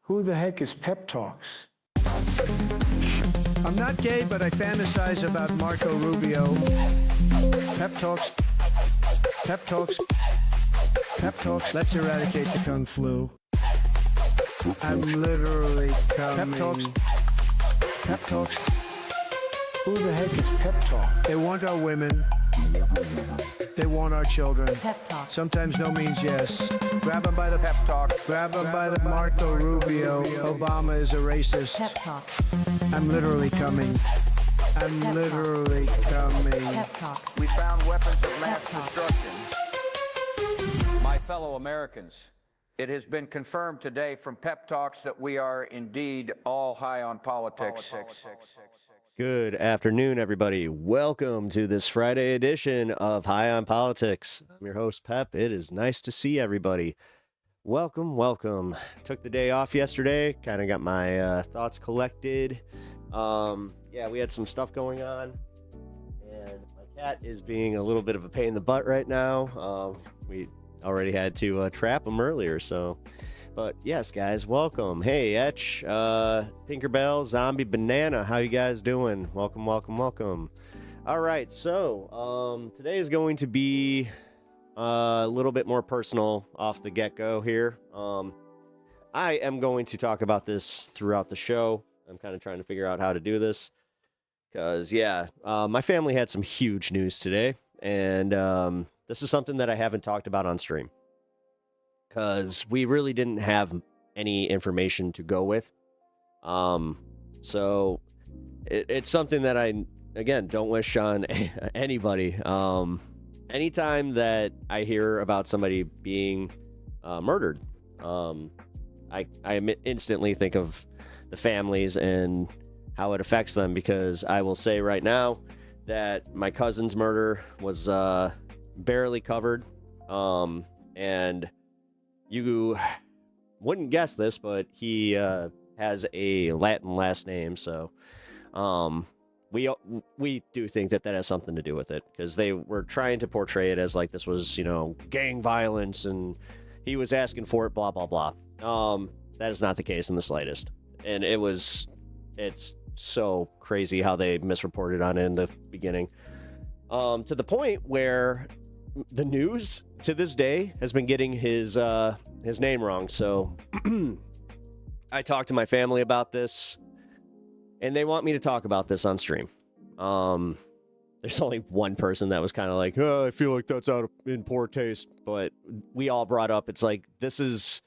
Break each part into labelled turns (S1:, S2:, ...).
S1: Who the heck is Pep Talks?
S2: I'm not gay, but I fantasize about Marco Rubio. Pep Talks. Pep Talks. Pep Talks. Let's eradicate the Kung Flu. I'm literally coming. Pep Talks. Pep Talks.
S1: Who the heck is Pep Talk?
S2: They want our women. They want our children.
S3: Pep Talk.
S2: Sometimes no means yes. Grab them by the
S4: Pep Talk.
S2: Grab them by the Marco Rubio. Obama is a racist.
S3: Pep Talk.
S2: I'm literally coming. I'm
S3: Pep
S2: literally coming.
S3: Pep Talks.
S4: We found weapons of mass
S3: Pep Talks.
S4: destruction. My fellow Americans, it has been confirmed today from Pep Talks that we are indeed all high on politics.
S5: Good afternoon, everybody. Welcome to this Friday edition of High on Politics. I'm your host, Pep. It is nice to see everybody. Welcome, welcome. Took the day off yesterday. Kind of got my thoughts collected. Yeah, we had some stuff going on. And my cat is being a little bit of a pain in the butt right now. We already had to trap him earlier, so... But yes, guys, welcome. Hey, Etch, Tinkerbell, Zombie Banana, how you guys doing? Welcome, welcome, welcome. All right, so today is going to be a little bit more personal off the get-go here. I am going to talk about this throughout the show. I'm kind of trying to figure out how to do this because, yeah, my family had some huge news today, and this is something that I haven't talked about on stream, because we really didn't have any information to go with. So it's something that I, again, don't wish on anybody. Anytime that I hear about somebody being murdered, I instantly think of the families and how it affects them, because I will say right now that my cousin's murder was barely covered, and you wouldn't guess this, but he has a Latin last name, so we do think that that has something to do with it, because they were trying to portray it as like this was, you know, gang violence, and he was asking for it, blah, blah, blah. That is not the case in the slightest, and it's so crazy how they misreported on it in the beginning, to the point where the news to this day has been getting his name wrong. So I talked to my family about this, and they want me to talk about this on stream. There's only one person that was kind of like, oh, I feel like that's in poor taste, but we all brought up, it's like, this is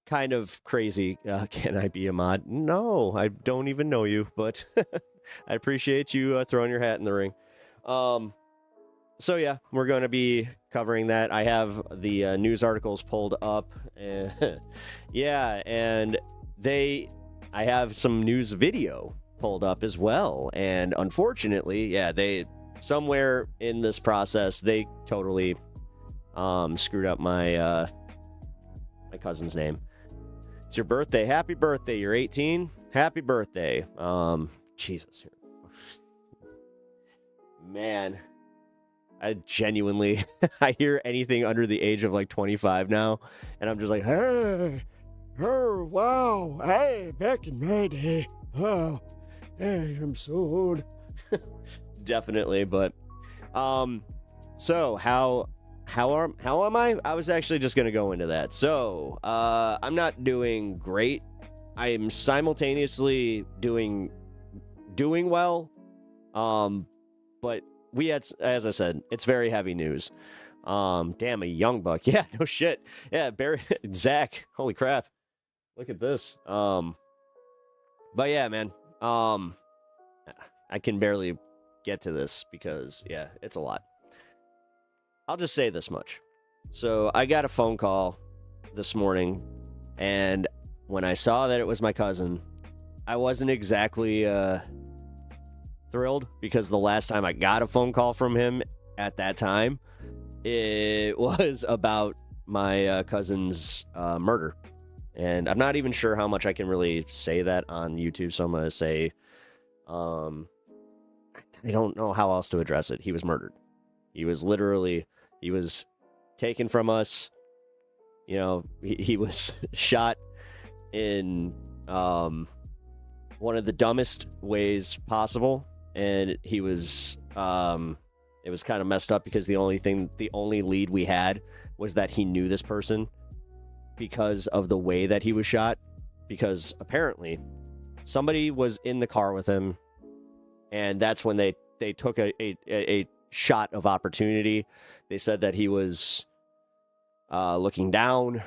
S5: kind of crazy. Can I be a mod? No, I don't even know you, but I appreciate you throwing your hat in the ring. So yeah, we're going to be covering that. I have the news articles pulled up. Yeah, and I have some news video pulled up as well. And unfortunately, yeah, somewhere in this process, they totally screwed up my cousin's name. It's your birthday. Happy birthday. You're 18. Happy birthday. Jesus. Man. I genuinely, I hear anything under the age of like 25 now, and I'm just like, hey, oh, wow, hey, back in my day, oh, hey, I'm so old. Definitely, but, so how am I? I was actually just going to go into that. So, I'm not doing great. I am simultaneously doing well, but we had, as I said, it's very heavy news. Damn, a young buck. Yeah, no shit. Yeah, Barry, Zach. Holy crap. Look at this. But yeah, man. I can barely get to this because, yeah, it's a lot. I'll just say this much. So I got a phone call this morning, and when I saw that it was my cousin, I wasn't exactly, thrilled, because the last time I got a phone call from him at that time, it was about my cousin's murder. And I'm not even sure how much I can really say that on YouTube, so I'm going to say, I don't know how else to address it. He was murdered. He was taken from us. You know, he was shot in one of the dumbest ways possible, and he was it was kind of messed up because the only lead we had was that he knew this person because of the way that he was shot, because apparently somebody was in the car with him, and that's when they took a shot of opportunity. They said that he was looking down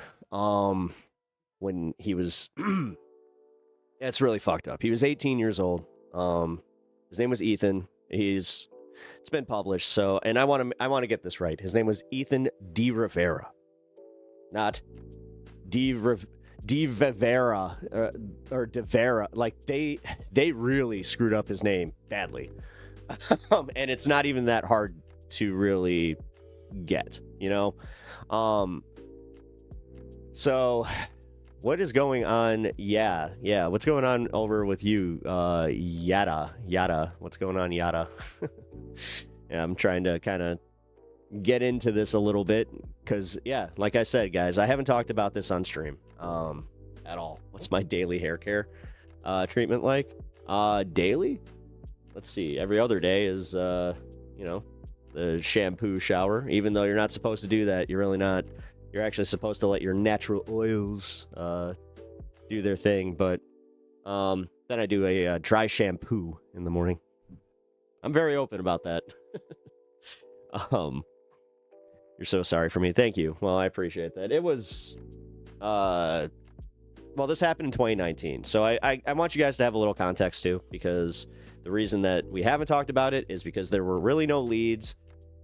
S5: when he was it's really fucked up. He was 18 years old. His name was Ethan. It's been published, so, and I want to get this right. His name was Ethan De Rivera, not De Vivera or De Vera. Like they really screwed up his name badly. And it's not even that hard to really get, you know? So what is going on? Yeah. What's going on over with you? Yada. What's going on, Yada? Yeah, I'm trying to kind of get into this a little bit because, yeah, like I said, guys, I haven't talked about this on stream at all. What's my daily hair care treatment like? Daily? Let's see. Every other day is, the shampoo shower. Even though you're not supposed to do that, you're really not. You're actually supposed to let your natural oils do their thing. But then I do a dry shampoo in the morning. I'm very open about that. You're so sorry for me. Thank you. Well, I appreciate that. It was, well, this happened in 2019. So I want you guys to have a little context too, because the reason that we haven't talked about it is because there were really no leads.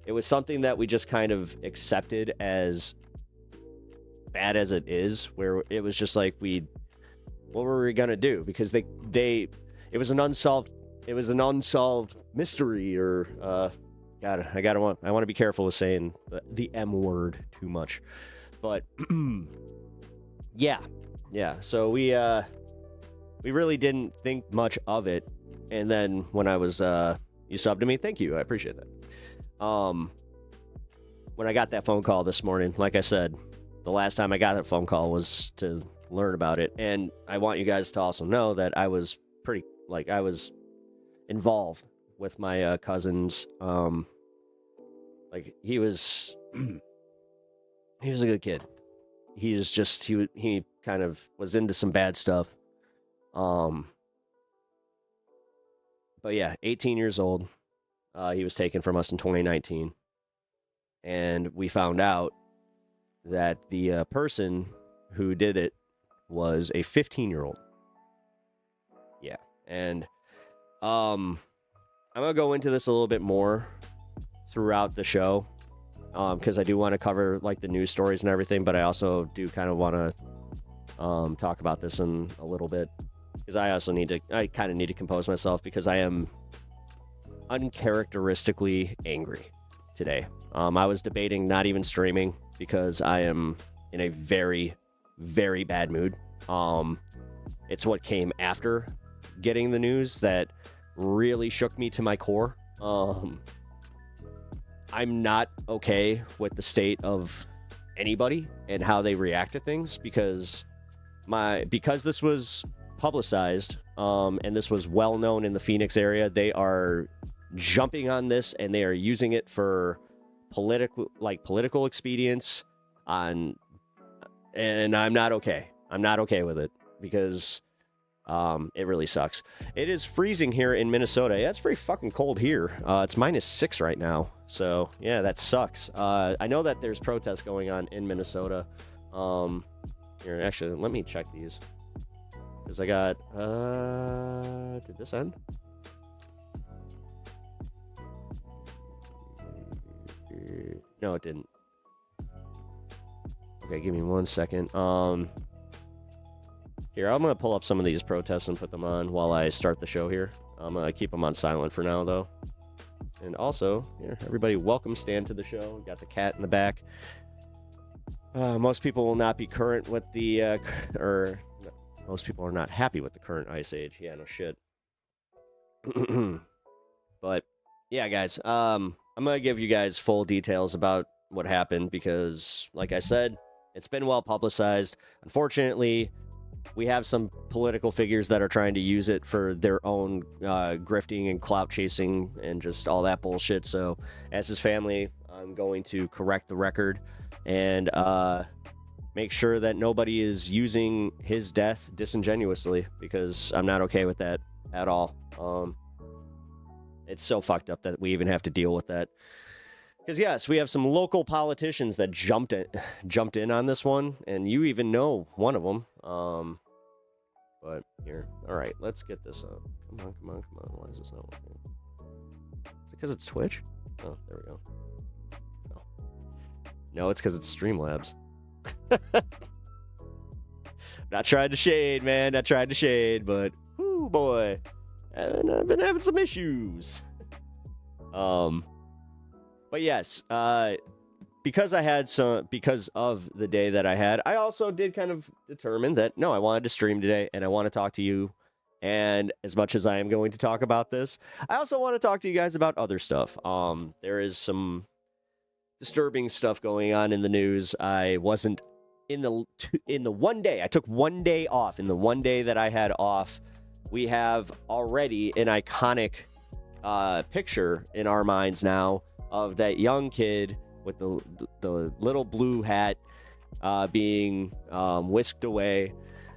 S5: It was something that we just kind of accepted as bad as it is, where it was just like, what were we gonna do? Because it was an unsolved mystery, or I want to be careful with saying the M word too much, but yeah. So we really didn't think much of it, and then when I was you subbed to me, thank you, I appreciate that. When I got that phone call this morning, like I said, the last time I got that phone call was to learn about it, and I want you guys to also know that I was involved with my cousin's, he was a good kid. He kind of was into some bad stuff. But yeah, 18 years old. He was taken from us in 2019, and we found out that the person who did it was a 15-year-old. Yeah, and I'm gonna go into this a little bit more throughout the show, because I do want to cover like the news stories and everything, but I also do kind of want to talk about this in a little bit, because I kind of need to compose myself, because I am uncharacteristically angry today. I was debating not even streaming because I am in a very, very bad mood. It's what came after getting the news that really shook me to my core. I'm not okay with the state of anybody and how they react to things, because this was publicized, and this was well known in the Phoenix area. They are jumping on this, and they are using it for political expedience and I'm not okay. I'm not okay with it, because it really sucks. It is freezing here in Minnesota. Yeah, it's pretty fucking cold here. It's -6 right now. So yeah, that sucks. I know that there's protests going on in Minnesota. Here, actually, let me check these, because I got, did this end? No, it didn't. Okay, give me 1 second. Here, I'm gonna pull up some of these protests and put them on while I start the show here. I'm gonna keep them on silent for now, though. And also, here, everybody, welcome Stan to the show. We got the cat in the back. Most people will not be current with the, most people are not happy with the current ice age. Yeah, no shit. But yeah, guys, I'm gonna give you guys full details about what happened, because, like I said, it's been well publicized. Unfortunately, we have some political figures that are trying to use it for their own grifting and clout chasing and just all that bullshit. So as his family, I'm going to correct the record and make sure that nobody is using his death disingenuously, because I'm not okay with that at all. It's so fucked up that we even have to deal with that. Because yes, we have some local politicians that jumped in on this one, and you even know one of them. But here, all right, let's get this up. Come on. Why is this not working? Is it because it's Twitch? Oh, there we go. No, it's because it's Streamlabs. Not trying to shade, man. Not trying to shade, but whoo boy, I've been having some issues. But yes, because of the day that I had, I also did kind of determine that no, I wanted to stream today and I want to talk to you. And as much as I am going to talk about this, I also want to talk to you guys about other stuff. There is some disturbing stuff going on in the news. I wasn't in the one day. I took one day off. In the one day that I had off, we have already an iconic picture in our minds now of that young kid with the little blue hat being whisked away.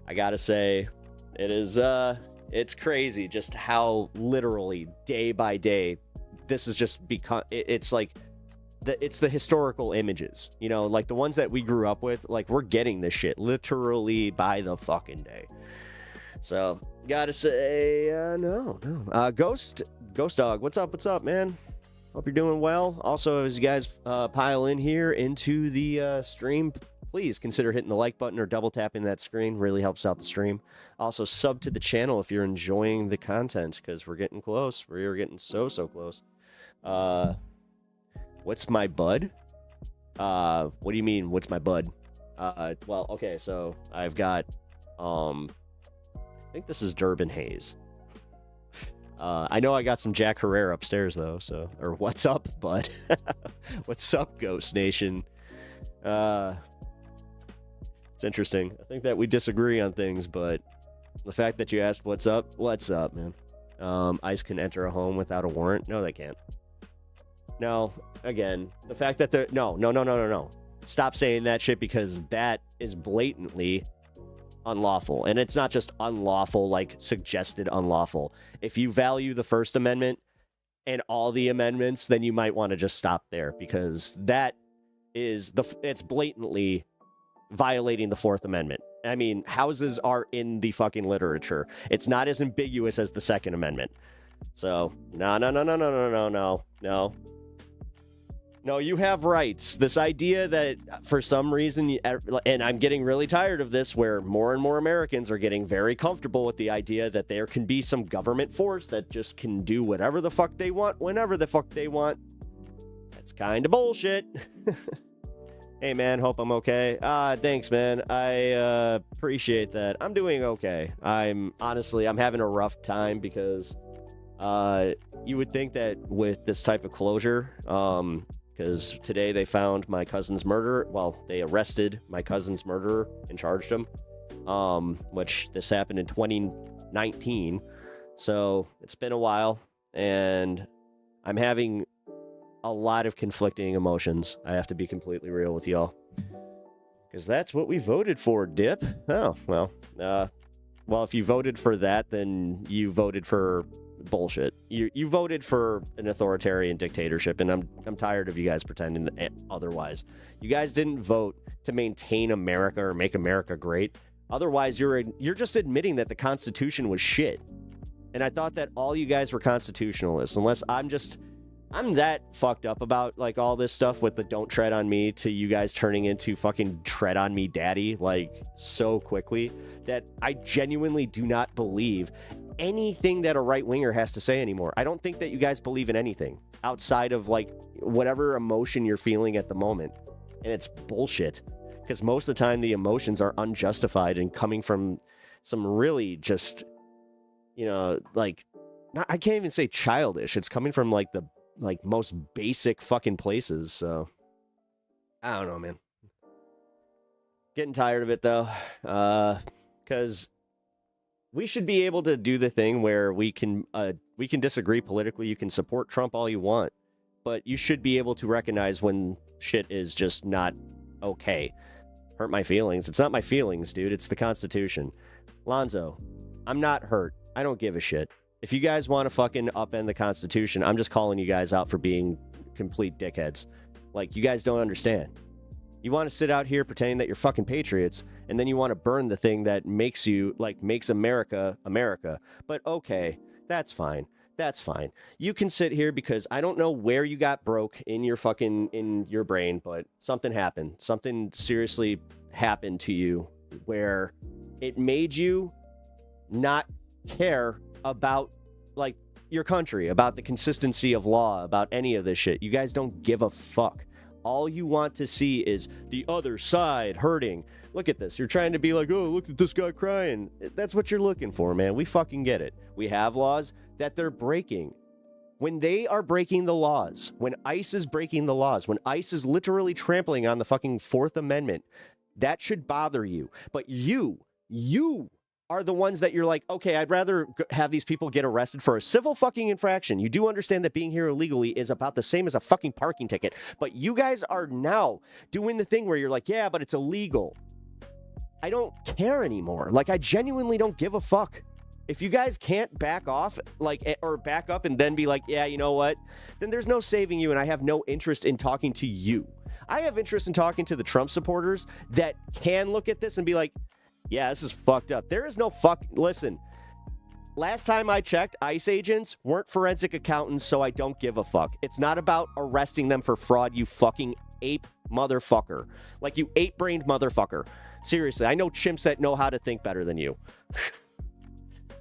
S5: I gotta say, it's crazy just how literally day by day this has just become. It's like it's the historical images, you know, like the ones that we grew up with. Like, we're getting this shit literally by the fucking day. So gotta say, no. Ghost Dog, what's up, man? Hope you're doing well. Also, as you guys pile in here into the stream, please consider hitting the like button or double tapping that screen. Really helps out the stream. Also, sub to the channel if you're enjoying the content, because we're getting close. We're getting so close. What's my bud? What do you mean, what's my bud? Well, okay, so I've got, I think this is Durbin Hayes. I know I got some Jack Herrera upstairs, though, so... Or, what's up, bud? What's up, Ghost Nation? It's interesting. I think that we disagree on things, but the fact that you asked what's up, man? ICE can enter a home without a warrant? No, they can't. No, again, the fact that they're... No. Stop saying that shit, because that is blatantly unlawful. And it's not just unlawful, like suggested unlawful. If you value the First Amendment and all the amendments, then you might want to just stop there, because that is it's blatantly violating the Fourth Amendment. I mean, houses are in the fucking literature. It's not as ambiguous as the Second Amendment. So, no, you have rights. This idea that for some reason, and I'm getting really tired of this, where more and more Americans are getting very comfortable with the idea that there can be some government force that just can do whatever the fuck they want, whenever the fuck they want. That's kind of bullshit. Hey, man, hope I'm okay. Thanks, man. I appreciate that. I'm doing okay. I'm having a rough time, because you would think that with this type of closure, because today they found my cousin's murderer. Well, they arrested my cousin's murderer and charged him, which this happened in 2019. So it's been a while, and I'm having a lot of conflicting emotions. I have to be completely real with y'all, because that's what we voted for, Dip. Oh, well, if you voted for that, then you voted for bullshit. You voted for an authoritarian dictatorship, and I'm tired of you guys pretending otherwise. You guys didn't vote to maintain America or make America great. Otherwise, you're just admitting that the Constitution was shit. And I thought that all you guys were constitutionalists, unless I'm that fucked up about like all this stuff with the don't tread on me to you guys turning into fucking tread on me daddy like so quickly, that I genuinely do not believe anything that a right-winger has to say anymore. I don't think that you guys believe in anything outside of like whatever emotion you're feeling at the moment. And it's bullshit, because most of the time the emotions are unjustified and coming from some really just, you know, like, I can't even say childish. It's coming from like the most basic fucking places. So I don't know, man. Getting tired of it though. because we should be able to do the thing where we can disagree politically. You can support Trump all you want, but you should be able to recognize when shit is just not okay. Hurt my feelings. It's not my feelings, dude. It's the Constitution. Lonzo, I'm not hurt. I don't give a shit. If you guys want to fucking upend the Constitution, I'm just calling you guys out for being complete dickheads. Like, you guys don't understand. You want to sit out here pretending that you're fucking patriots, and then you want to burn the thing that makes you, like, makes America, America. But okay, that's fine. That's fine. You can sit here because I don't know where you got broke in your brain, but something happened. Something seriously happened to you where it made you not care about, like, your country, about the consistency of law, about any of this shit. You guys don't give a fuck. All you want to see is the other side hurting. Look at this. You're trying to be like, oh, look at this guy crying. That's what you're looking for, man. We fucking get it. We have laws that they're breaking. When they are breaking the laws, when ICE is breaking the laws, when ICE is literally trampling on the fucking Fourth Amendment, that should bother you. But you are the ones that you're like, okay, I'd rather have these people get arrested for a civil fucking infraction. You do understand that being here illegally is about the same as a fucking parking ticket. But you guys are now doing the thing where you're like, yeah, but it's illegal. I don't care anymore. Like, I genuinely don't give a fuck. If you guys can't back off, like, or back up and then be like, yeah, you know what? Then there's no saving you, and I have no interest in talking to you. I have interest in talking to the Trump supporters that can look at this and be like, yeah, this is fucked up. There is no listen, last time I checked, ICE agents weren't forensic accountants, so I don't give a fuck. It's not about arresting them for fraud, you fucking ape motherfucker. Like, you ape-brained motherfucker. Seriously, I know chimps that know how to think better than you.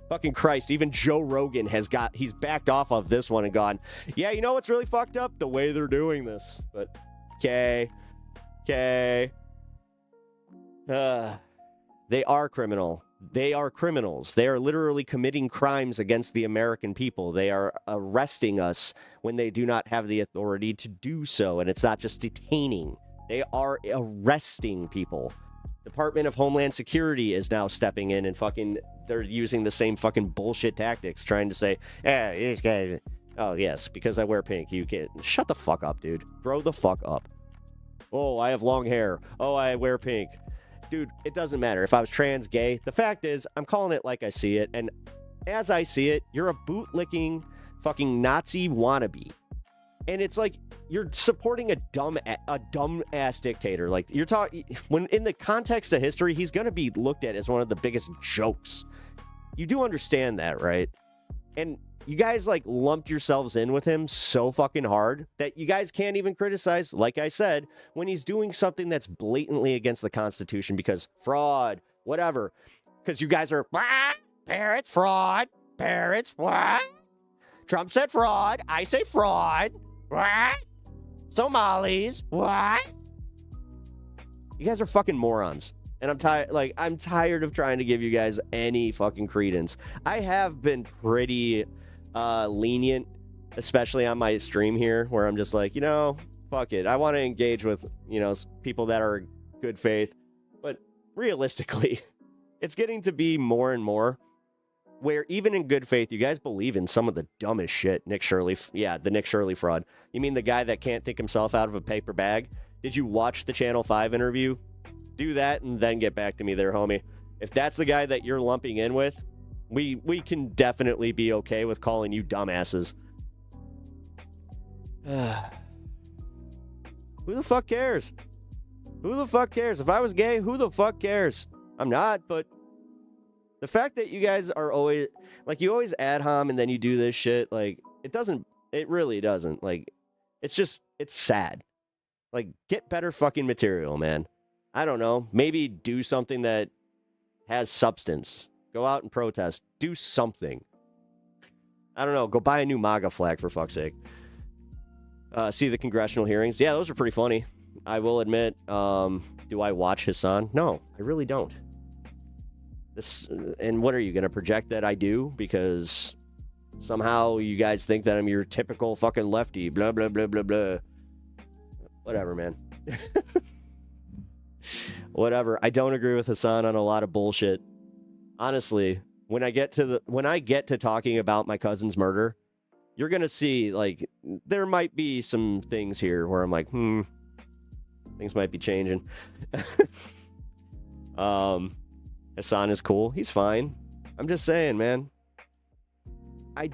S5: Fucking Christ, even Joe Rogan he's backed off of this one and gone, yeah, you know what's really fucked up? The way they're doing this. But, okay. They are criminal. They are criminals. They are literally committing crimes against the American people. They are arresting us when they do not have the authority to do so. And it's not just detaining. They are arresting people. Department of Homeland Security is now stepping in and fucking, they're using the same fucking bullshit tactics, trying to say, these guys, oh yes, because I wear pink, you can't. Shut the fuck up, dude. Grow the fuck up. Oh, I have long hair. Oh, I wear pink. Dude, it doesn't matter if I was trans, gay. The fact is, I'm calling it like I see it, and as I see it, you're a bootlicking fucking Nazi wannabe. And it's like, you're supporting a dumb ass dictator. Like, you're talking, when in the context of history, he's going to be looked at as one of the biggest jokes. You do understand that, right? And you guys, like, lumped yourselves in with him so fucking hard that you guys can't even criticize, like I said, when he's doing something that's blatantly against the Constitution because fraud, whatever. Because you guys are, parrots, fraud, parrots, what? Trump said fraud, I say fraud, what? Somalis, what? You guys are fucking morons. And I'm tired of trying to give you guys any fucking credence. I have been pretty lenient, especially on my stream here, where I'm just like, fuck it. I want to engage with, people that are good faith. But realistically, it's getting to be more and more where even in good faith, you guys believe in some of the dumbest shit. Nick Shirley, the Nick Shirley fraud. You mean the guy that can't think himself out of a paper bag? Did you watch the Channel 5 interview? Do that and then get back to me there, homie. If that's the guy that you're lumping in with, we can definitely be okay with calling you dumbasses. Who the fuck cares? Who the fuck cares? If I was gay, who the fuck cares? I'm not, but the fact that you guys are always, like, you always ad hom and then you do this shit, like, it really doesn't. Like, it's sad. Like, get better fucking material, man. I don't know. Maybe do something that has substance. Go out and protest. Do something. I don't know. Go buy a new MAGA flag, for fuck's sake. See the congressional hearings. Yeah, those are pretty funny. I will admit. Do I watch Hassan? No, I really don't. And what are you going to project that I do? Because somehow you guys think that I'm your typical fucking lefty. Blah, blah, blah, blah, blah. Whatever, man. Whatever. I don't agree with Hassan on a lot of bullshit. honestly, when I get to talking about my cousin's murder, you're gonna see like there might be some things here where I'm like, things might be changing. Hassan is cool. He's fine. I'm just saying, man.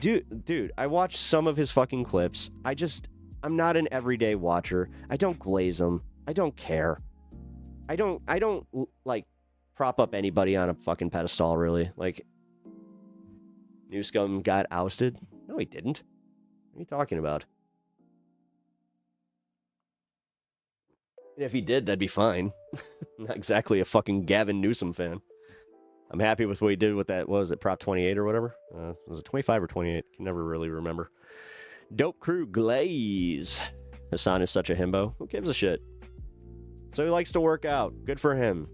S5: Dude, I watch some of his fucking clips. I'm not an everyday watcher. I don't glaze him. I don't care. I don't like prop up anybody on a fucking pedestal, really. Like, Newscomb got ousted? No, he didn't. What are you talking about? And if he did, that'd be fine. Not exactly a fucking Gavin Newsom fan. I'm happy with what he did with that, what was it, Prop 28 or whatever? Was it 25 or 28? Can never really remember. Dope Crew Glaze. Hassan is such a himbo. Who gives a shit? So he likes to work out. Good for him.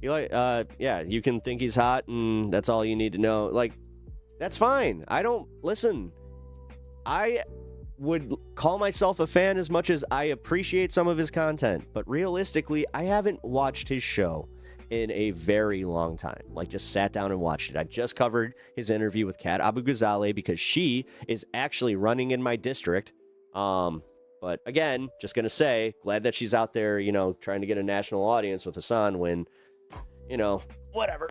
S5: Yeah, you can think he's hot and that's all you need to know. Like, that's fine. Listen, I would call myself a fan as much as I appreciate some of his content, but realistically, I haven't watched his show in a very long time. Like, just sat down and watched it. I just covered his interview with Kat Abu Ghazaleh because she is actually running in my district. But again, just gonna say, glad that she's out there, trying to get a national audience with Hassan when, whatever.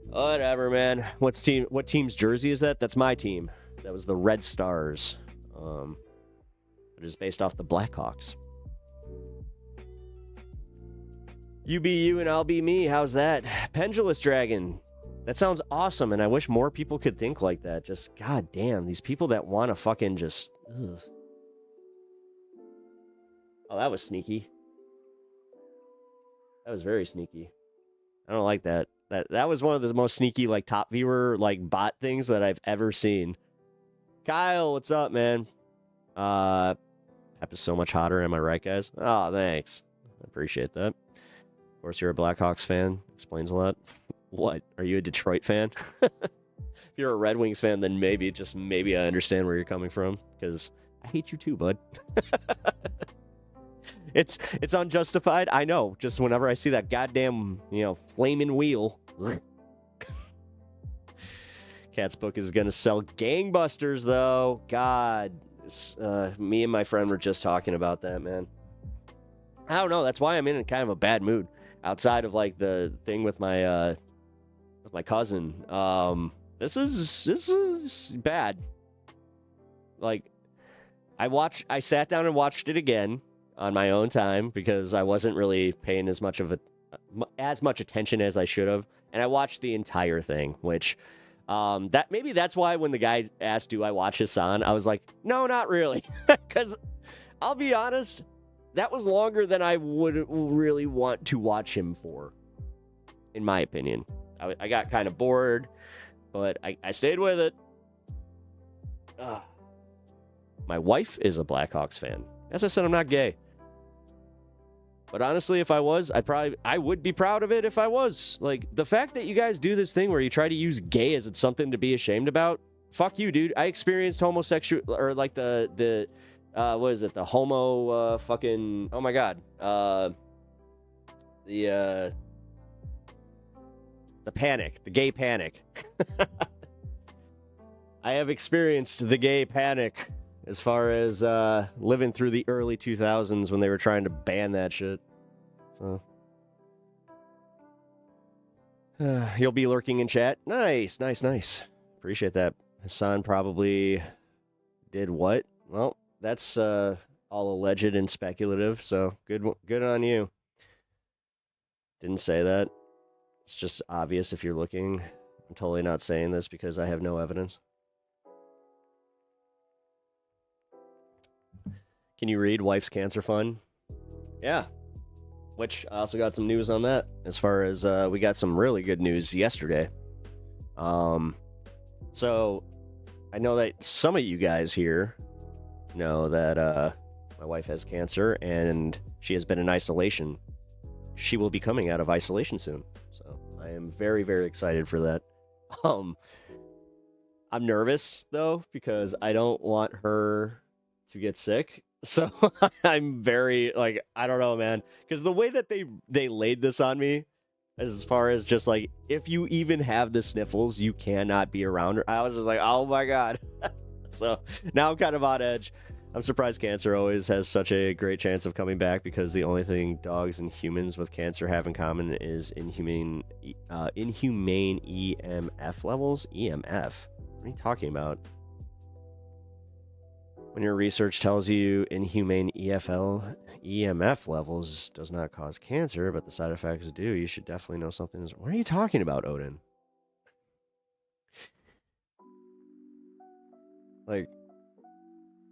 S5: Whatever, man. What team's jersey is that? That's my team. That was the Red Stars. It is based off the Blackhawks. You be you and I'll be me. How's that? Pendulous Dragon. That sounds awesome, and I wish more people could think like that. Just, god damn, these people that want to fucking just... Ugh. Oh, that was sneaky. That was very sneaky. I don't like that. That was one of the most sneaky, like, top viewer, like, bot things that I've ever seen. Kyle, what's up, man? Pep is so much hotter, am I right, guys? Oh, thanks. I appreciate that. Of course, you're a Blackhawks fan. Explains a lot. What? Are you a Detroit fan? If you're a Red Wings fan, then maybe I understand where you're coming from, because I hate you too, bud. It's unjustified, I know. Just whenever I see that goddamn, flaming wheel. Cat's book is gonna sell gangbusters, though. God, me and my friend were just talking about that, man. I don't know. That's why I'm in kind of a bad mood. Outside of like the thing with my cousin, this is bad. Like, I sat down and watched it again on my own time because I wasn't really paying as much attention as I should have, and I watched the entire thing. Which, that's why when the guy asked, "Do I watch Hassan?" I was like, "No, not really," because I'll be honest. That was longer than I would really want to watch him for, in my opinion. I got kind of bored, but I stayed with it. My wife is a Blackhawks fan. As I said, I'm not gay. But honestly, if I was, I would be proud of it if I was. Like, the fact that you guys do this thing where you try to use gay as it's something to be ashamed about, fuck you, dude. I experienced homosexual, or like the what is it? The homo, fucking, oh my god. The panic, the gay panic. I have experienced the gay panic as far as living through the early 2000s when they were trying to ban that shit. So, you'll be lurking in chat. Nice. Appreciate that. Hassan probably did what? Well, that's all alleged and speculative, so good on you. Didn't say that. It's just obvious if you're looking. I'm totally not saying this because I have no evidence. Can you read Wife's Cancer Fund? Yeah. Which, I also got some news on that. As far as, we got some really good news yesterday. So, I know that some of you guys here know that my wife has cancer and she has been in isolation. She will be coming out of isolation soon. So I am very, very excited for that. I'm nervous though, because I don't want her to get sick. So I'm very, like, I don't know, man. Because the way that they laid this on me, As far as just like, if you even have the sniffles, you cannot be around her. I was just like, oh my God. So now I'm kind of on edge. I'm surprised cancer always has such a great chance of coming back, because the only thing dogs and humans with cancer have in common is inhumane EMF levels. EMF? What are you talking about? When your research tells you inhumane EMF levels does not cause cancer, but the side effects do, you should definitely know something is... What are you talking about, Odin? Like,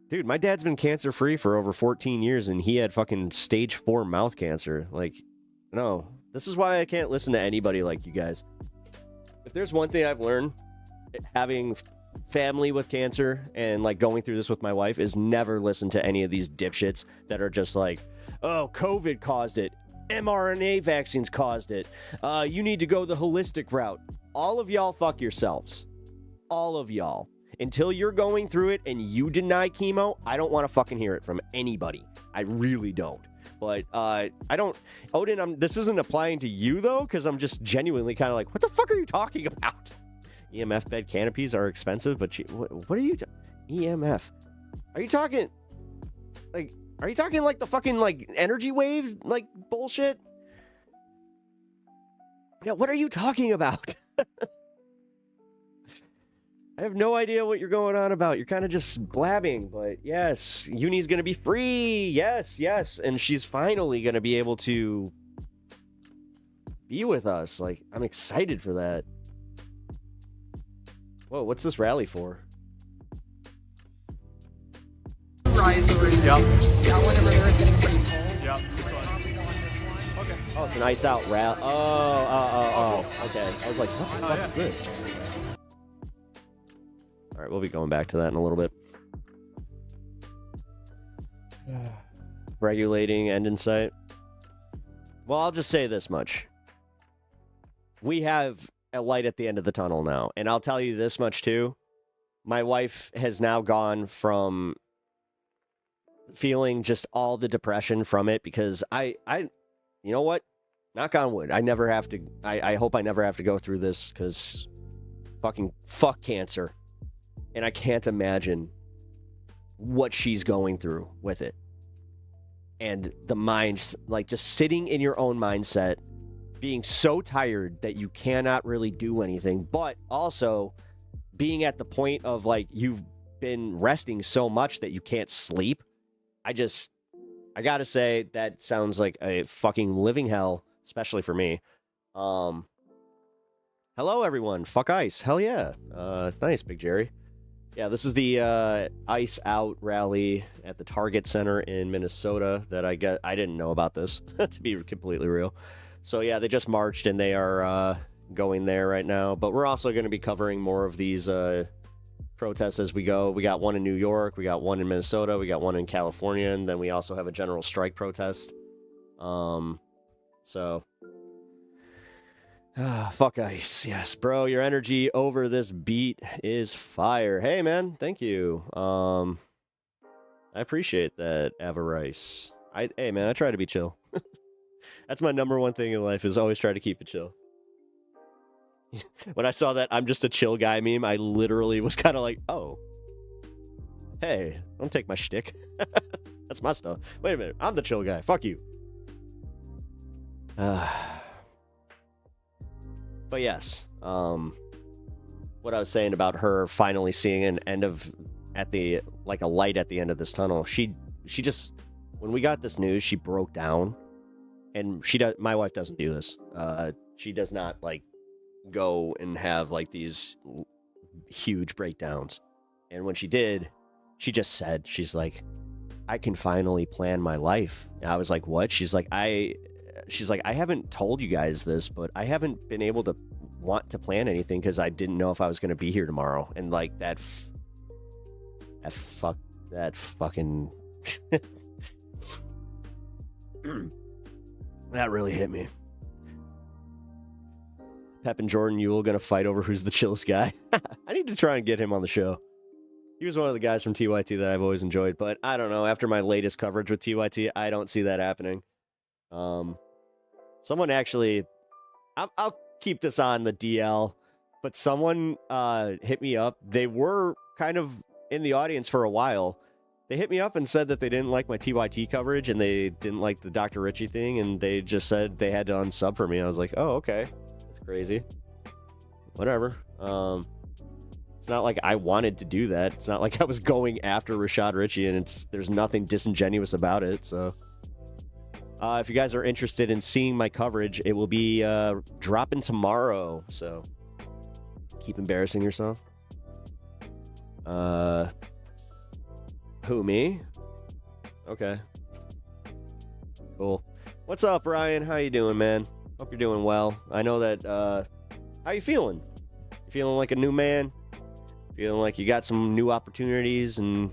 S5: dude, my dad's been cancer-free for over 14 years, and he had fucking stage 4 mouth cancer. Like, no. This is why I can't listen to anybody like you guys. If there's one thing I've learned, having family with cancer and, like, going through this with my wife, is never listen to any of these dipshits that are just like, oh, COVID caused it. mRNA vaccines caused it. You need to go the holistic route. All of y'all fuck yourselves. All of y'all. Until you're going through it and you deny chemo, I don't want to fucking hear it from anybody. I really don't. But I don't... Odin, this isn't applying to you, though, because I'm just genuinely kind of like, what the fuck are you talking about? EMF bed canopies are expensive, but what are you... EMF? Are you talking... Like, are you talking like the fucking, like, energy wave, like, bullshit? Yeah, what are you talking about? I have no idea what you're going on about. You're kind of just blabbing, but yes, Uni's going to be free. Yes, yes. And she's finally going to be able to be with us. Like, I'm excited for that. Whoa, what's this rally for?
S3: Rivalry.
S6: Yep.
S3: Yeah, whenever they're getting pretty full.
S6: Yep. This one.
S3: I'll be going this one.
S6: Okay.
S5: Oh, it's an ice out rally. Oh. Okay. I was like, what the fuck is this? All right, we'll be going back to that in a little bit. Regulating end in sight. Well, I'll just say this much. We have a light at the end of the tunnel now. And I'll tell you this much, too. My wife has now gone from feeling just all the depression from it, because I you know what? Knock on wood. I never have to... I hope I never have to go through this, because fuck cancer. And I can't imagine what she's going through with it. And the mind, like, just sitting in your own mindset, being so tired that you cannot really do anything, but also being at the point of, like, you've been resting so much that you can't sleep. I gotta say, that sounds like a fucking living hell, especially for me. Hello, everyone. Fuck ice. Hell yeah. Nice, Big Jerry. Yeah, this is the Ice Out rally at the Target Center in Minnesota that I didn't know about this, to be completely real. So yeah, they just marched and they are going there right now. But we're also going to be covering more of these protests as we go. We got one in New York, we got one in Minnesota, we got one in California, and then we also have a general strike protest. So... fuck ice. Yes, bro, your energy over this beat is fire. Hey, man, thank you. I appreciate that, Avarice. Hey, man, I try to be chill. That's my number one thing in life, is always try to keep it chill. When I saw that I'm just a chill guy meme, I literally was kind of like, oh. Hey, don't take my shtick. That's my stuff. Wait a minute, I'm the chill guy. Fuck you. But yes, what I was saying about her finally seeing an end of, a light at the end of this tunnel. She just, when we got this news, she broke down, and my wife doesn't do this. She does not, like, go and have, like, these huge breakdowns. And when she did, she just said, she's like, I can finally plan my life. And I was like, what? She's like, I haven't told you guys this, but I haven't been able to want to plan anything because I didn't know if I was going to be here tomorrow. And, like, that fucking that really hit me. Pep and Jordan Ewell going to fight over who's the chillest guy. I need to try and get him on the show. He was one of the guys from TYT that I've always enjoyed, but I don't know. After my latest coverage with TYT, I don't see that happening. Someone actually, I'll keep this on the DL, but someone hit me up. They were kind of in the audience for a while. They hit me up and said that they didn't like my TYT coverage and they didn't like the Dr. Richie thing, and they just said they had to unsub for me. I was like, oh, okay. That's crazy. Whatever. It's not like I wanted to do that. It's not like I was going after Rashad Richie, and there's nothing disingenuous about it, so... if you guys are interested in seeing my coverage, it will be dropping tomorrow, so keep embarrassing yourself. Who, me? Okay. Cool. What's up, Ryan? How you doing, man? Hope you're doing well. I know that, how you feeling? You feeling like a new man? Feeling like you got some new opportunities and...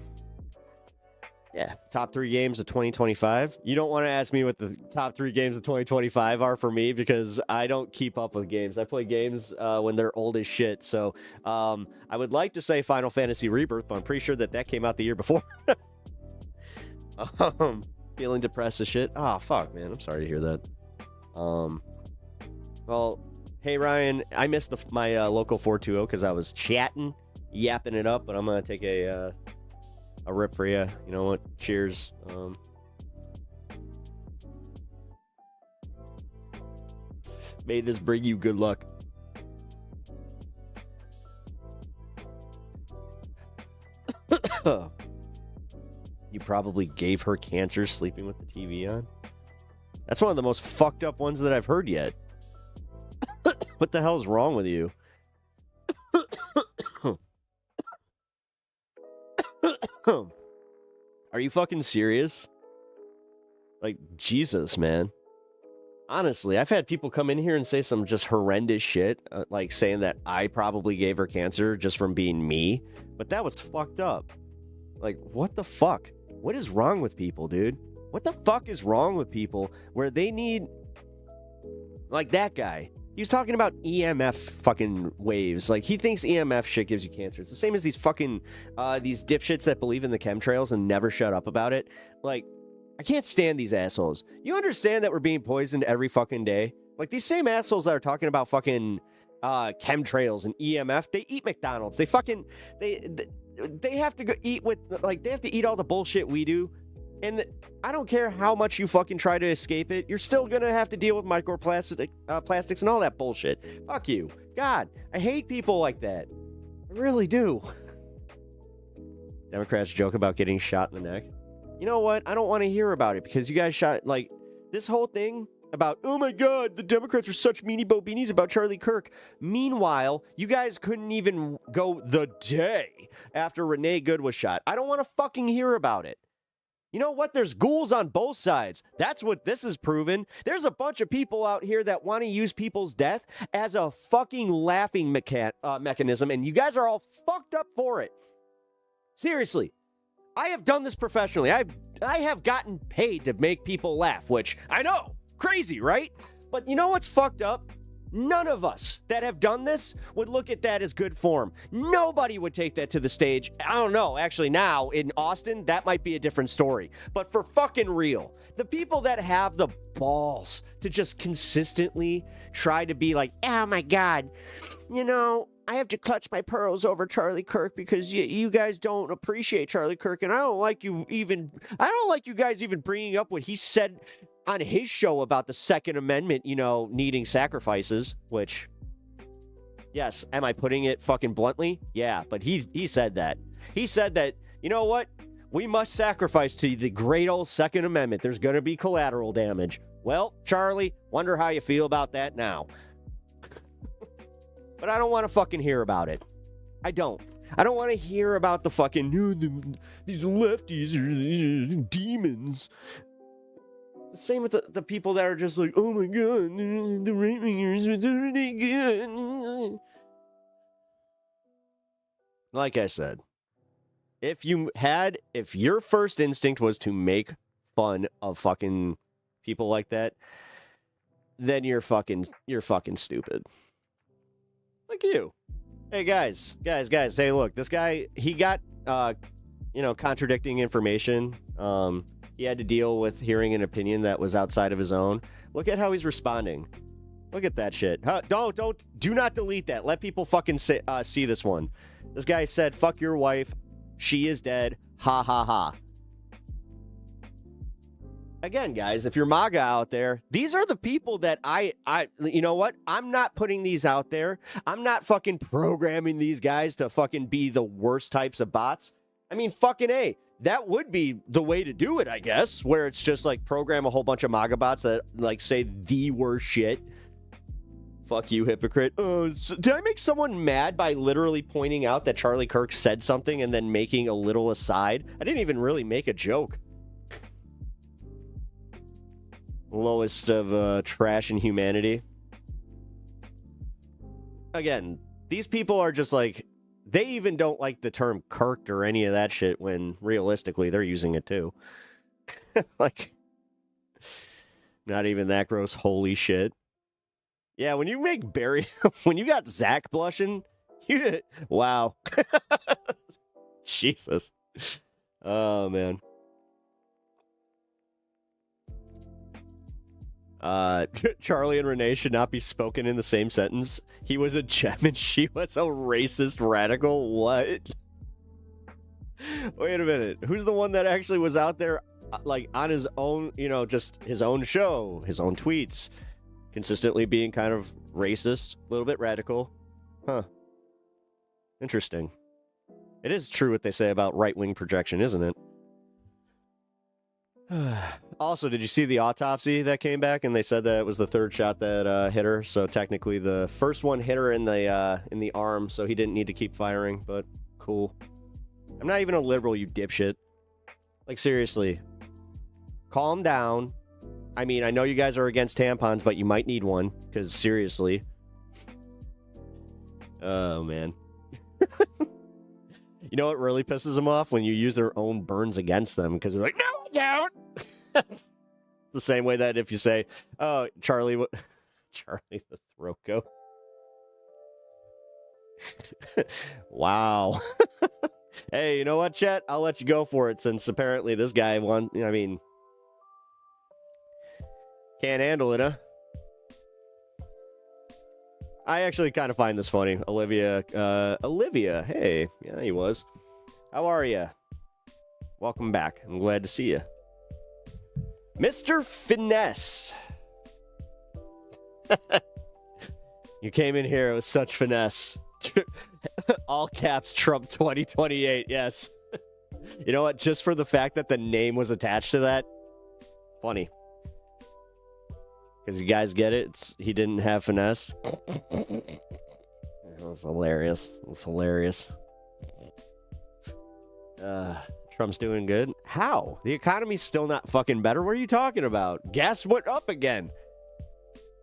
S5: Yeah, top 3 games of 2025. You don't want to ask me what the top 3 games of 2025 are for me because I don't keep up with games. I play games when they're old as shit. So I would like to say Final Fantasy Rebirth, but I'm pretty sure that came out the year before. Feeling depressed as shit. Oh, fuck, man. I'm sorry to hear that. Well, hey, Ryan, I missed my local 420 because I was chatting, yapping it up, but I'm going to take a rip for you. You know what? Cheers. May this bring you good luck. You probably gave her cancer sleeping with the TV on. That's one of the most fucked up ones that I've heard yet. What the hell's wrong with you? Are you fucking serious? Like, Jesus, man. Honestly, I've had people come in here and say some just horrendous shit, like saying that I probably gave her cancer just from being me, but that was fucked up. Like, what the fuck? What is wrong with people, dude? What the fuck is wrong with people where they need... Like that guy. He was talking about EMF fucking waves. Like, he thinks EMF shit gives you cancer. It's the same as these fucking, these dipshits that believe in the chemtrails and never shut up about it. Like, I can't stand these assholes. You understand that we're being poisoned every fucking day? Like, these same assholes that are talking about fucking, chemtrails and EMF, they eat McDonald's. They fucking, they have to go eat with, like, they have to eat all the bullshit we do. And I don't care how much you fucking try to escape it, you're still gonna have to deal with plastics and all that bullshit. Fuck you. God, I hate people like that. I really do. Democrats joke about getting shot in the neck. You know what? I don't want to hear about it because you guys shot, like, this whole thing about, oh my God, the Democrats are such meanie bobinis about Charlie Kirk. Meanwhile, you guys couldn't even go the day after Renee Good was shot. I don't want to fucking hear about it. You know what? There's ghouls on both sides. That's what this is proven. There's a bunch of people out here that want to use people's death as a fucking laughing mechanism, and you guys are all fucked up for it. Seriously. I have done this professionally. I have gotten paid to make people laugh, which I know, crazy, right? But you know what's fucked up? None of us that have done this would look at that as good form. Nobody would take that to the stage. I don't know. Actually, now in Austin, that might be a different story. But for fucking real, the people that have the balls to just consistently try to be like, oh my God, you know, I have to clutch my pearls over Charlie Kirk because you guys don't appreciate Charlie Kirk. And I don't like you guys even bringing up what he said on his show about the Second Amendment, you know, needing sacrifices, which, yes, am I putting it fucking bluntly? Yeah, but he said that. He said that, you know what? We must sacrifice to the great old Second Amendment. There's going to be collateral damage. Well, Charlie, wonder how you feel about that now. But I don't want to fucking hear about it. I don't. I don't want to hear about the fucking, these lefties are demons. Same with the people that are just like, oh my God, the right wingers are really good. Like I said, if your first instinct was to make fun of fucking people like that, then you're fucking stupid. Like you. Hey guys, hey look, this guy, he got, contradicting information. He had to deal with hearing an opinion that was outside of his own. Look at how he's responding. Look at that shit. Huh? Do not delete that. Let people fucking see this one. This guy said, fuck your wife. She is dead. Ha ha ha. Again, guys, if you're MAGA out there, these are the people that you know what? I'm not putting these out there. I'm not fucking programming these guys to fucking be the worst types of bots. I mean, fucking A. That would be the way to do it, I guess, where it's just like program a whole bunch of MAGA bots that like say the worst shit. Fuck you, hypocrite. Did I make someone mad by literally pointing out that Charlie Kirk said something and then making a little aside? I didn't even really make a joke. Lowest of trash in humanity. Again, these people are just like, they even don't like the term kirked or any of that shit when realistically they're using it too. Like, not even that gross. Holy shit. Yeah, when you make Barry, when you got Zach blushing, wow. Jesus. Oh, man. Charlie and Renee should not be spoken in the same sentence. He was a gem and she was a racist radical. What? Wait a minute. Who's the one that actually was out there, like, on his own, you know, just his own show, his own tweets, consistently being kind of racist, a little bit radical? Huh. Interesting. It is true what they say about right-wing projection, isn't it? Also, did you see the autopsy that came back and they said that it was the third shot that hit her? So technically the first one hit her in the arm, so he didn't need to keep firing, but cool. I'm not even a liberal, you dipshit. Like, seriously. Calm down. I mean, I know you guys are against tampons, but you might need one, because seriously. Oh, man. You know what really pisses them off? When you use their own burns against them, because they're like, no, I don't! The same way that if you say, oh, Charlie, Charlie the throat goat. Wow. Hey, you know what, Chet? I'll let you go for it, since apparently this guy won. I mean, can't handle it, huh? I actually kind of find this funny. Olivia, hey, yeah, he was. How are you? Welcome back. I'm glad to see you. Mr. Finesse. You came in here with such finesse. All caps Trump 2028, yes. You know what? Just for the fact that the name was attached to that, funny. Because you guys get it? He didn't have finesse. It was hilarious. It's hilarious. Trump's doing good. How? The economy's still not fucking better. What are you talking about? Gas went up again.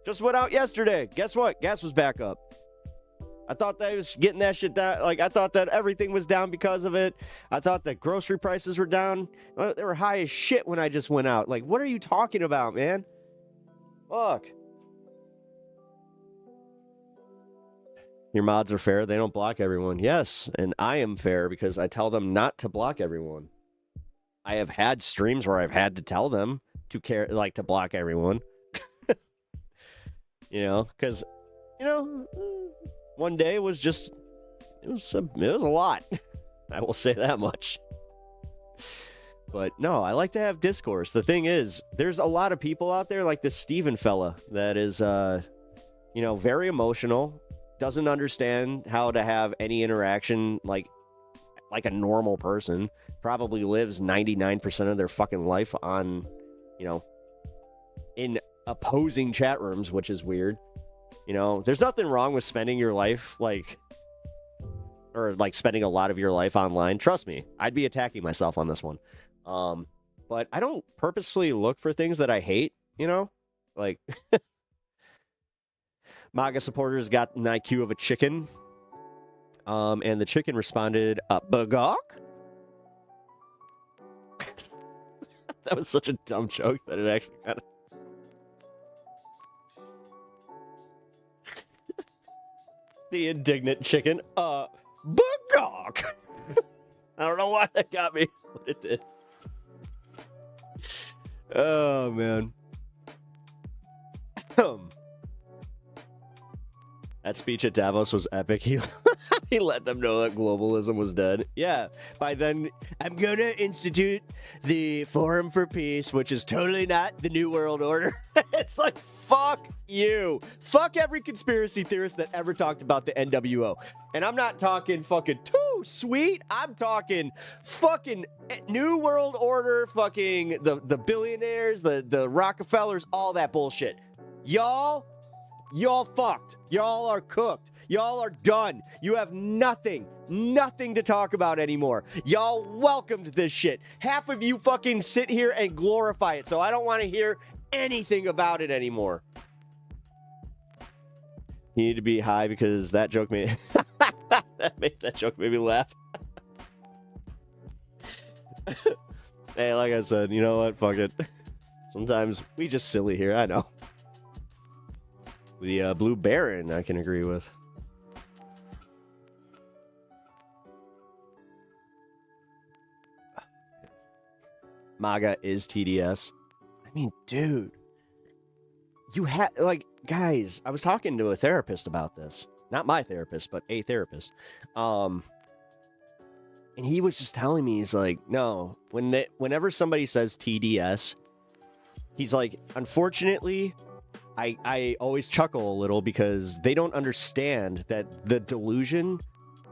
S5: Just went out yesterday. Guess what? Gas was back up. I thought they was getting that shit down. Like, I thought that everything was down because of it. I thought that grocery prices were down. They were high as shit when I just went out. Like, what are you talking about, man? Fuck. Your mods are fair. They don't block everyone. Yes, and I am fair because I tell them not to block everyone. I have had streams where I've had to tell them to care, like, to block everyone. You know, because, you know, one day was just, it was a lot. I will say that much. But no, I like to have discourse. The thing is, there's a lot of people out there like this Steven fella that is, you know, very emotional, doesn't understand how to have any interaction like a normal person, probably lives 99% of their fucking life on, you know, in opposing chat rooms, which is weird. You know, there's nothing wrong with spending your life spending a lot of your life online. Trust me, I'd be attacking myself on this one. But I don't purposefully look for things that I hate, you know? Like, MAGA supporters got an IQ of a chicken. And the chicken responded, bagok? That was such a dumb joke that it actually kind of... The indignant chicken, bagok! I don't know why that got me, but it did. Oh, man. That speech at Davos was epic. He he let them know that globalism was dead. Yeah. By then, I'm gonna institute the Forum for Peace, which is totally not the New World Order. It's like, fuck you. Fuck every conspiracy theorist that ever talked about the NWO. And I'm not talking fucking too sweet. I'm talking fucking New World Order, fucking the billionaires, the Rockefellers, all that bullshit. Y'all fucked. Y'all are cooked. Y'all are done. You have nothing to talk about anymore. Y'all welcomed this shit. Half of you fucking sit here and glorify it, so I don't want to hear anything about it anymore. You need to be high because that joke made that joke made me laugh. Hey, like I said, you know what? Fuck it. Sometimes we just silly here. I know. The Blue Baron, I can agree with. MAGA is TDS. I mean, dude. You had, like, guys, I was talking to a therapist about this. Not my therapist, but a therapist. And he was just telling me, he's like, no, whenever somebody says TDS, he's like, unfortunately, I always chuckle a little because they don't understand that the delusion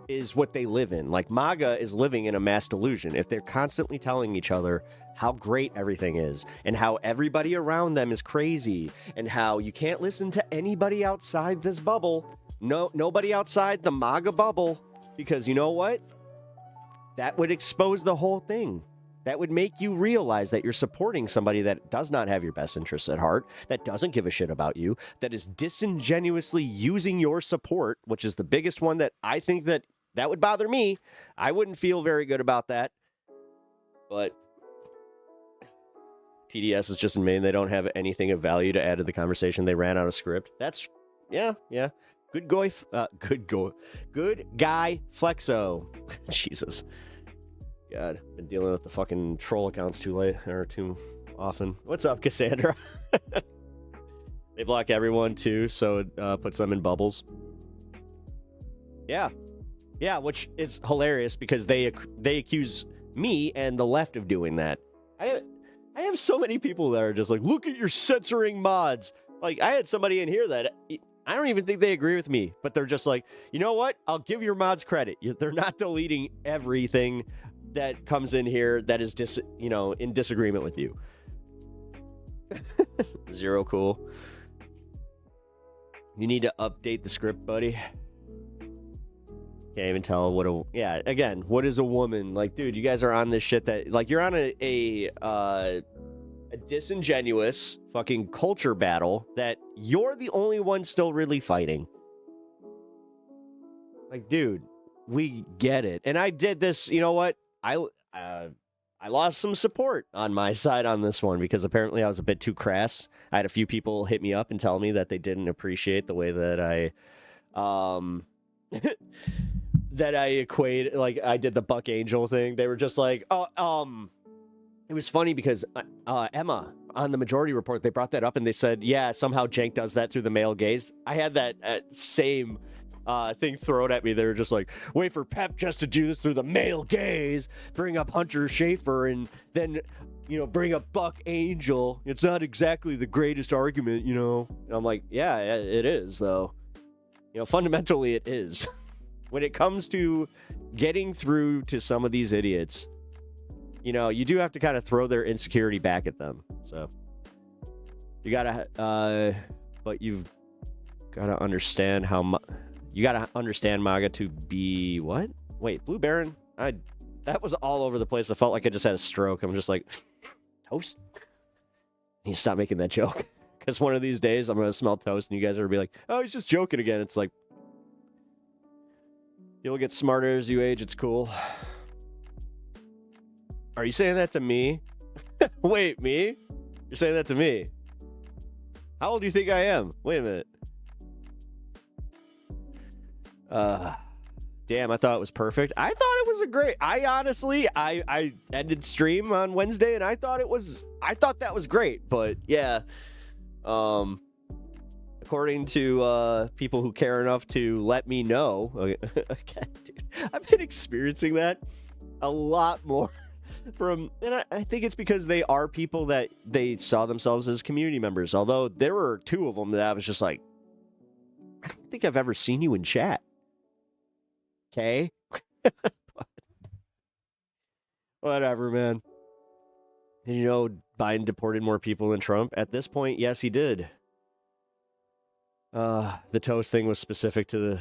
S5: is what they live in. Like, MAGA is living in a mass delusion. If they're constantly telling each other how great everything is and how everybody around them is crazy and how you can't listen to anybody outside this bubble, nobody outside the MAGA bubble, because you know what? That would expose the whole thing. That would make you realize that you're supporting somebody that does not have your best interests at heart, that doesn't give a shit about you, that is disingenuously using your support, which is the biggest one that I think that would bother me. I wouldn't feel very good about that. But TDS is just in Maine. They don't have anything of value to add to the conversation. They ran out of script. That's, yeah. Good guy Flexo. Jesus. God, been dealing with the fucking troll accounts too often. What's up, Cassandra? They block everyone too, so it puts them in bubbles. Yeah, which is hilarious because they accuse me and the left of doing that. I have so many people that are just like, look at your censoring mods. Like, I had somebody in here that I don't even think they agree with me, but they're just like, you know what? I'll give your mods credit. They're not deleting everything that comes in here that is in disagreement with you. Zero cool. You need to update the script, buddy. Can't even tell what what is a woman? Like, dude, you guys are on this shit that, like, you're on a disingenuous fucking culture battle that you're the only one still really fighting. Like, dude, we get it. And I did this, you know what? I lost some support on my side on this one because apparently I was a bit too crass. I had a few people hit me up and tell me that they didn't appreciate the way that I that I equate, like, I did the Buck Angel thing. They were just like, it was funny because Emma on the Majority Report, they brought that up and they said, yeah, somehow Cenk does that through the male gaze. I had that same thing thrown at me. They were just like, wait for Pep just to do this through the male gaze, bring up Hunter Schafer, and then, bring up Buck Angel. It's not exactly the greatest argument, And I'm like, yeah, it is, though. Fundamentally it is. When it comes to getting through to some of these idiots, you do have to kind of throw their insecurity back at them. So you gotta, but you've gotta understand you gotta understand MAGA to be what? Wait, Blue Baron? That was all over the place. I felt like I just had a stroke. I'm just like, toast? You stop making that joke. Because one of these days I'm gonna smell toast and you guys are gonna be like, oh, he's just joking again. It's like, you'll get smarter as you age. It's cool. Are you saying that to me? Wait, me? You're saying that to me? How old do you think I am? Wait a minute. Damn, I thought it was perfect. I thought it was I honestly ended stream on Wednesday and I thought that was great, but yeah. Of according to people who care enough to let me know. Okay, dude, I've been experiencing that a lot more and I think it's because they are people that they saw themselves as community members. Although there were two of them that I was just like, I don't think I've ever seen you in chat. Okay? Whatever, man. And you know, Biden deported more people than Trump. At this point, yes, he did. The toast thing was specific to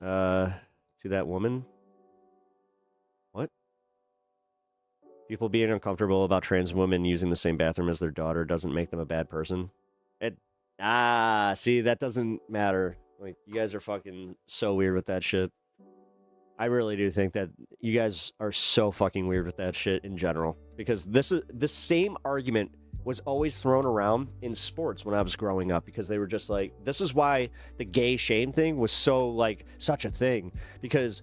S5: that woman. What? People being uncomfortable about trans women using the same bathroom as their daughter doesn't make them a bad person. See, that doesn't matter. Like, you guys are fucking so weird with that shit. I really do think that you guys are so fucking weird with that shit in general. Because the same argument was always thrown around in sports when I was growing up, because they were just like, this is why the gay shame thing was so, like, such a thing. Because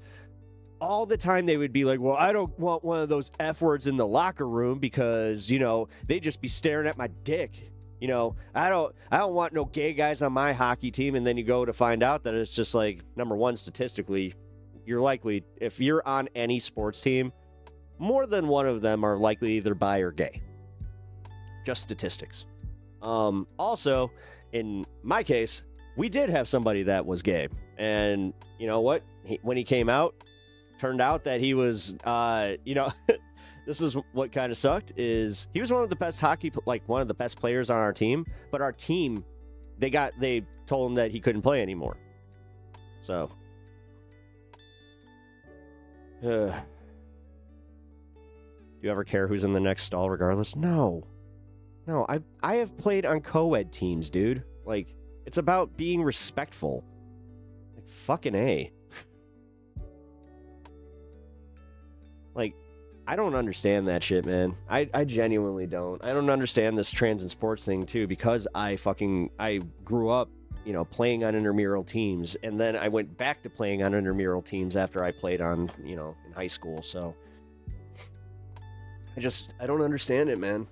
S5: all the time they would be like, well, I don't want one of those F words in the locker room because, you know, they just be staring at my dick. You know, I don't want no gay guys on my hockey team. And then you go to find out that it's just like, number one, statistically, you're likely, if you're on any sports team, more than one of them are likely either bi or gay. Just statistics. Also, in my case, we did have somebody that was gay. And you know what? When he came out, turned out that he was, this is what kind of sucked, is he was one of the best one of the best players on our team. But our team, they told him that he couldn't play anymore. So. Do you ever care who's in the next stall regardless? No, I have played on co-ed teams, dude. Like, it's about being respectful. Like, fucking A. Like, I don't understand that shit, man. I genuinely don't. I don't understand this trans and sports thing too, because I grew up, you know, playing on intramural teams, and then I went back to playing on intramural teams after I played on, you know, in high school. So I don't understand it, man.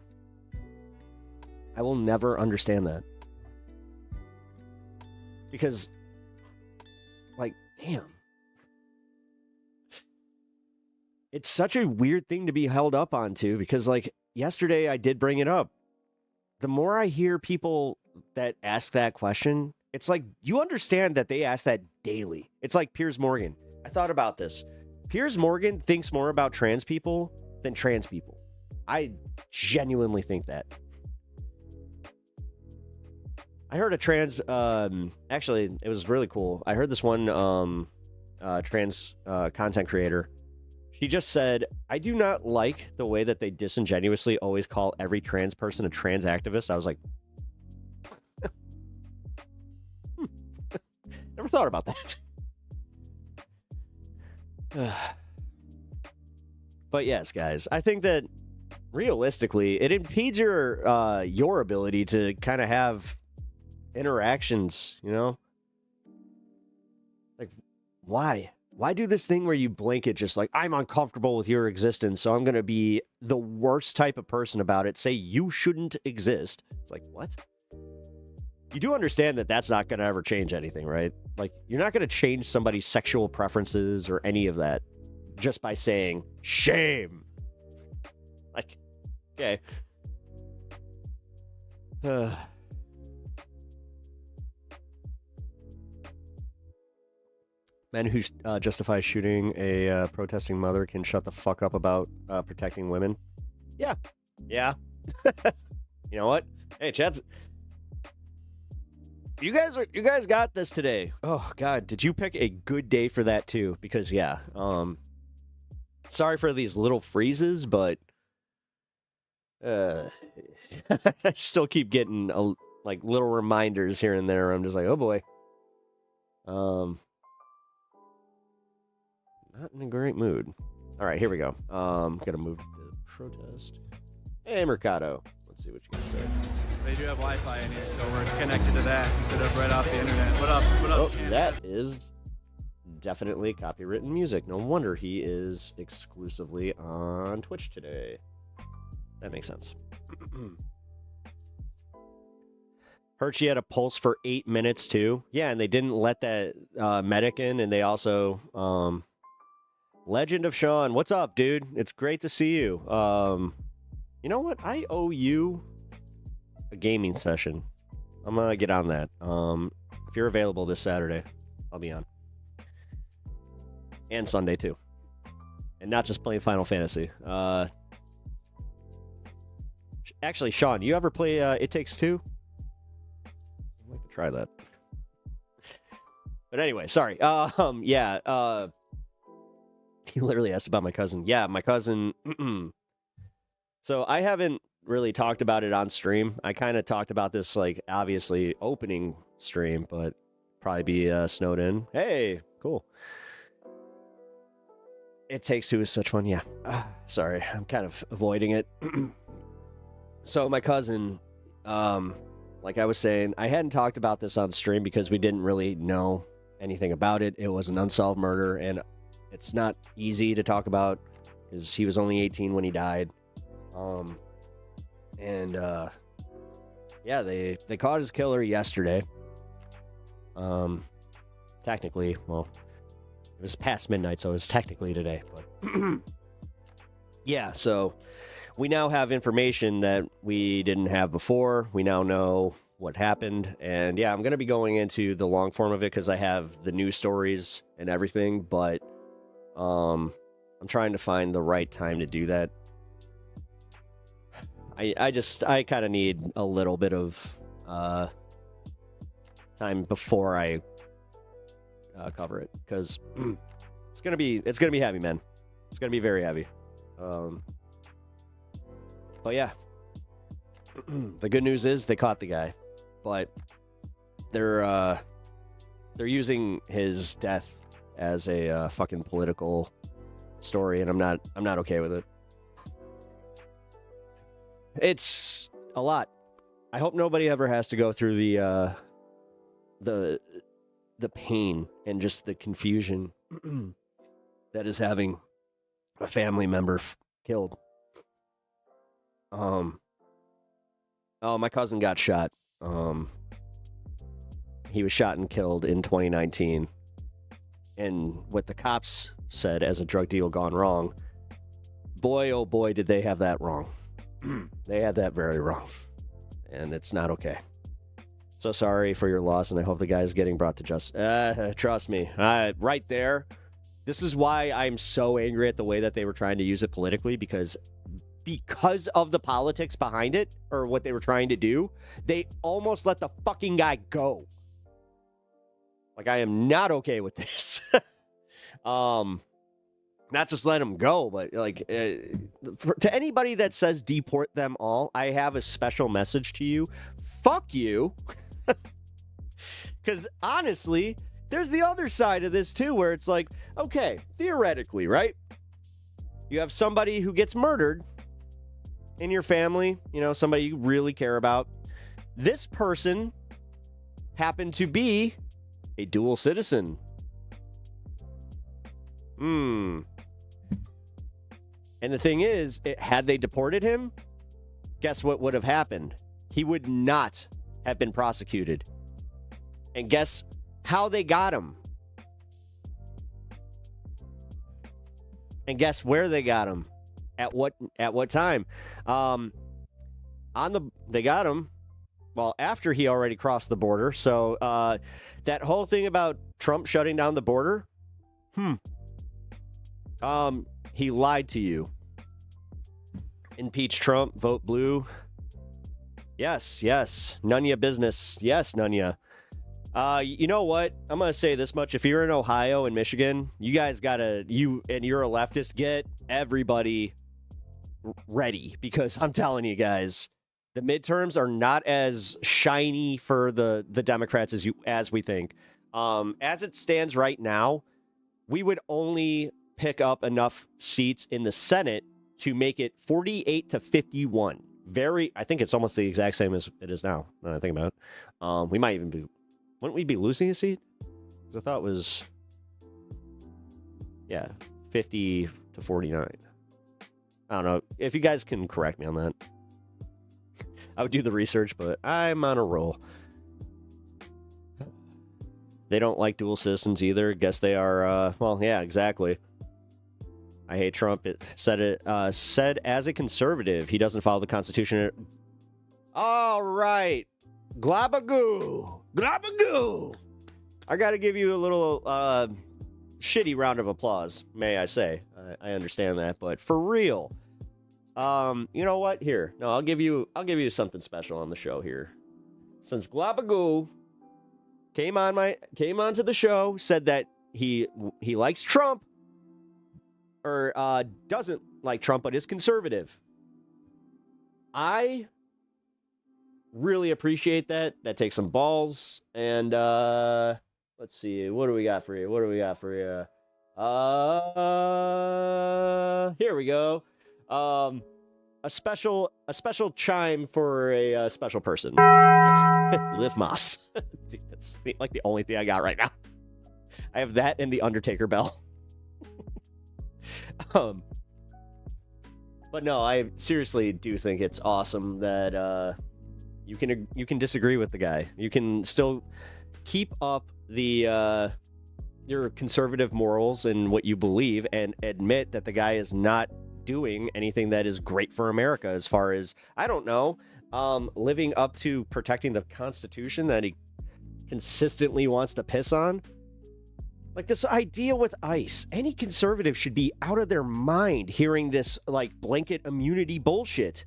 S5: I will never understand that. Because, like, damn. It's such a weird thing to be held up onto, because, like, yesterday I did bring it up. The more I hear people that ask that question, it's like, you understand that they ask that daily. It's like Piers Morgan. I thought about this. Piers Morgan thinks more about trans people than trans people. I genuinely think that. I heard a trans, actually, it was really cool. I heard this one trans content creator. She just said, I do not like the way that they disingenuously always call every trans person a trans activist. I was like, never thought about that. But yes, guys, I think that realistically, it impedes your ability to kind of have interactions, you know? Like, why? Why do this thing where you blanket just like, I'm uncomfortable with your existence, so I'm going to be the worst type of person about it, say you shouldn't exist. It's like, what? You do understand that that's not going to ever change anything, right? Like, you're not going to change somebody's sexual preferences or any of that just by saying, shame. Like, okay. Men who justify shooting a protesting mother can shut the fuck up about protecting women. Yeah. Yeah. You know what? Hey, Chad's... You guys got this today. Oh, God. Did you pick a good day for that, too? Because, yeah. Sorry for these little freezes, but... I still keep getting, like, little reminders here and there. I'm just like, oh, boy. Not in a great mood. All right, here we go. Gotta move to the protest. Hey, Mercado. Let's see what you got to say.
S6: They do have Wi-Fi in here, so we're connected to that instead of right off the internet. What up? What up?
S5: Oh, that is definitely copywritten music. No wonder he is exclusively on Twitch today. That makes sense. Heard she had a pulse for 8 minutes too. Yeah, and they didn't let that medic in, and they also Legend of Sean, what's up, dude? It's great to see you. You know what? I owe you a gaming session. I'm gonna get on that. If you're available this Saturday, I'll be on. And Sunday too. And not just playing Final Fantasy. Actually, Sean, you ever play It Takes Two? I'd like to try that. But anyway, sorry. Yeah. He literally asked about my cousin. Yeah, my cousin. So I haven't really talked about it on stream. I kind of talked about this, like, obviously opening stream, but probably be snowed in. Hey, cool. It Takes Two is such fun. Yeah. Sorry, I'm kind of avoiding it. So my cousin, like I was saying, I hadn't talked about this on stream because we didn't really know anything about it. It was an unsolved murder, and it's not easy to talk about because he was only 18 when he died. Yeah, they caught his killer yesterday. Technically, well, it was past midnight, so it was technically today. But yeah, so we now have information that we didn't have before. We now know what happened. And yeah, I'm going to be going into the long form of it because I have the news stories and everything. But I'm trying to find the right time to do that. I kind of need a little bit of time before I cover it because it's gonna be heavy, man. It's gonna be very heavy. But yeah, the good news is they caught the guy, but they're using his death as a fucking political story, and I'm not okay with it. It's a lot. I hope nobody ever has to go through the pain and just the confusion that is having a family member killed. Oh, my cousin got shot. He was shot and killed in 2019. And what the cops said as a drug deal gone wrong, boy, oh boy, did they have that wrong. They had that very wrong. And it's not okay. So sorry for your loss, and I hope the guy's getting brought to justice. Trust me. Right there. This is why I'm so angry at the way that they were trying to use it politically, because of the politics behind it, or what they were trying to do, they almost let the fucking guy go. Like, I am not okay with this. Not just let him go, but like to anybody that says deport them all, I have a special message to you. Fuck you. Because honestly, there's the other side of this too, where it's like, okay, theoretically, right? You have somebody who gets murdered in your family, you know, somebody you really care about. This person happened to be a dual citizen. And the thing is, had they deported him, guess what would have happened? He would not have been prosecuted. And guess how they got him? And guess where they got him? At what time? They got him, well, after he already crossed the border. So that whole thing about Trump shutting down the border, he lied to you. Impeach Trump, vote blue. Yes. None of your business. Yes, none of you. You know what? I'm going to say this much. If you're in Ohio and Michigan, you guys you're a leftist, get everybody ready. Because I'm telling you guys, the midterms are not as shiny for the Democrats as we think. As it stands right now, we would only pick up enough seats in the Senate to make it 48 to 51. I think it's almost the exact same as it is now. Now that I think about it, we might even wouldn't we be losing a seat? Because I thought it was, 50 to 49. I don't know. If you guys can correct me on that, I would do the research, but I'm on a roll. They don't like dual citizens either. Guess they are, well, yeah, exactly. I hate Trump. It said as a conservative, he doesn't follow the Constitution. All right. Glabagoo. Glabagoo. I got to give you a little shitty round of applause, may I say. I understand that, but for real. You know what? Here. No, I'll give you something special on the show here. Since Glabagoo came onto the show, said that he likes Trump, or doesn't like Trump, but is conservative. I really appreciate that. That takes some balls. And let's see, what do we got for you? Here we go. A special chime for a special person. Liv Moss. Dude, that's like the only thing I got right now. I have that and the Undertaker bell. But no, I seriously do think it's awesome that you can disagree with the guy. You can still keep up the your conservative morals and what you believe, and admit that the guy is not doing anything that is great for America as far as, I don't know, living up to protecting the Constitution that he consistently wants to piss on. Like this idea with ICE, any conservative should be out of their mind hearing this like blanket immunity bullshit.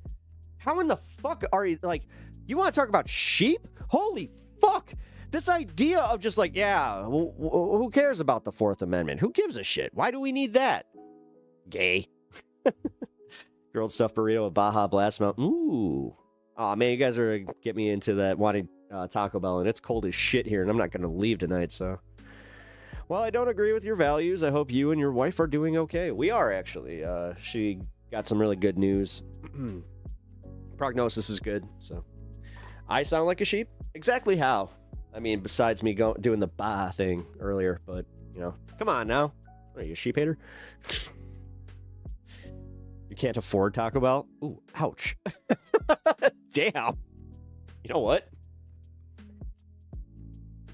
S5: How in the fuck are you, like, you want to talk about sheep? Holy fuck. This idea of just like, yeah, who cares about the Fourth Amendment? Who gives a shit? Why do we need that? Gay. Grilled stuffed burrito with Baja Blast Mountain. Ooh. Oh man, you guys are get me into that wanting Taco Bell, and it's cold as shit here, and I'm not going to leave tonight, so. Well, I don't agree with your values. I hope you and your wife are doing okay. We are, actually. She got some really good news. Prognosis is good, so. I sound like a sheep? Exactly how? I mean, besides me doing the bah thing earlier, but, you know, come on now. What are you, a sheep hater? You can't afford Taco Bell? Ooh, ouch. Damn. You know what?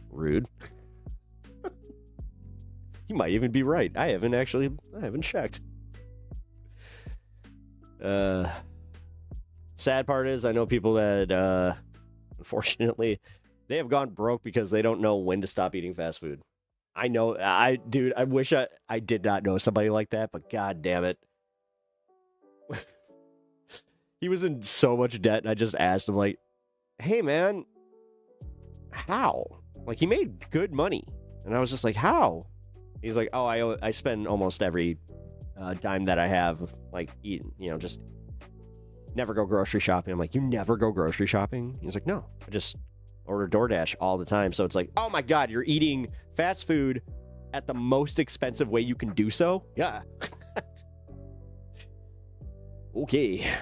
S5: Rude. You might even be right. I haven't checked. Sad part is I know people that, unfortunately, they have gone broke because they don't know when to stop eating fast food. I know, I wish I did not know somebody like that, but god damn it. He was in so much debt, and I just asked him, like, hey man, how? Like, he made good money. And I was just like, how? He's like, oh, I spend almost every dime that I have, like, eating, you know, just never go grocery shopping. I'm like, you never go grocery shopping? He's like, no, I just order DoorDash all the time. So it's like, oh my God, you're eating fast food at the most expensive way you can do so? Yeah. Okay.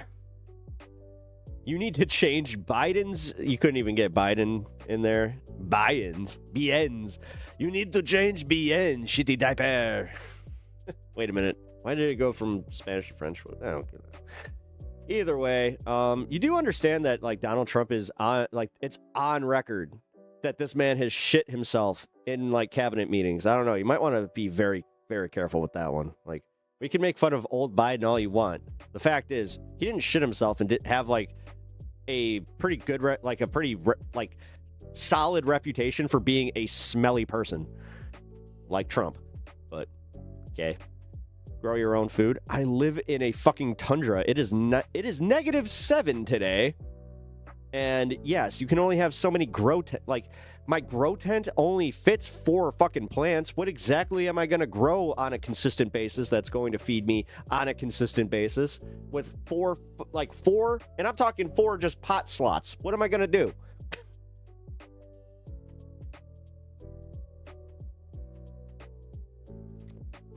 S5: You need to change Biden's. You couldn't even get Biden in there. Bien's. You need to change bien, shitty diaper. Wait a minute. Why did it go from Spanish to French? I don't get that. Either way, you do understand that, like, Donald Trump is on, like, it's on record that this man has shit himself in, like, cabinet meetings. I don't know. You might want to be very, very careful with that one. Like, we can make fun of old Biden all you want. The fact is, he didn't shit himself and didn't have, like, a pretty good, solid reputation for being a smelly person, like Trump. But, okay. Grow your own food. I live in a fucking tundra. It is -7 today. And yes, you can only have so many like, my grow tent only fits 4 fucking plants. What exactly am I going to grow on a consistent basis that's going to feed me on a consistent basis with 4, and I'm talking 4 just pot slots. What am I going to do?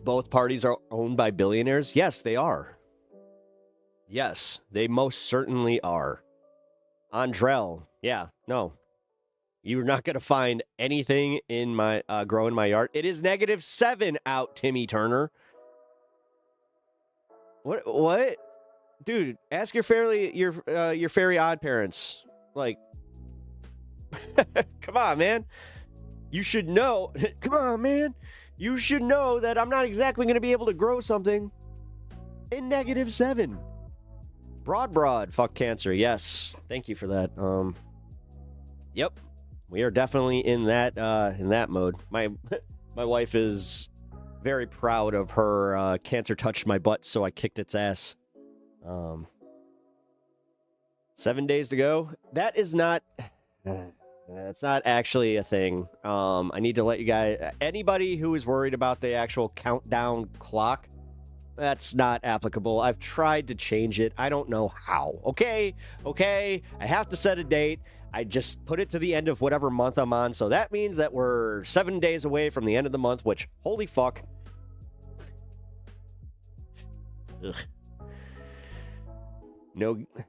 S5: Both parties are owned by billionaires? Yes, they are. Yes, they most certainly are. Andrell, yeah, no. You're not going to find anything in my grow in my yard. It is -7 out, Timmy Turner. What? Dude, ask your fairy odd parents. Like, come on, man. You should know. Come on, man. You should know that I'm not exactly going to be able to grow something in -7. Broad. Fuck cancer. Yes. Thank you for that. Yep. We are definitely in that mode. My wife is very proud of her cancer touched my butt, so I kicked its ass. 7 days to go. That is not... It's not actually a thing. I need to let you guys... Anybody who is worried about the actual countdown clock, that's not applicable. I've tried to change it. I don't know how. Okay? I have to set a date. I just put it to the end of whatever month I'm on, so that means that we're 7 days away from the end of the month, which, holy fuck. Ugh.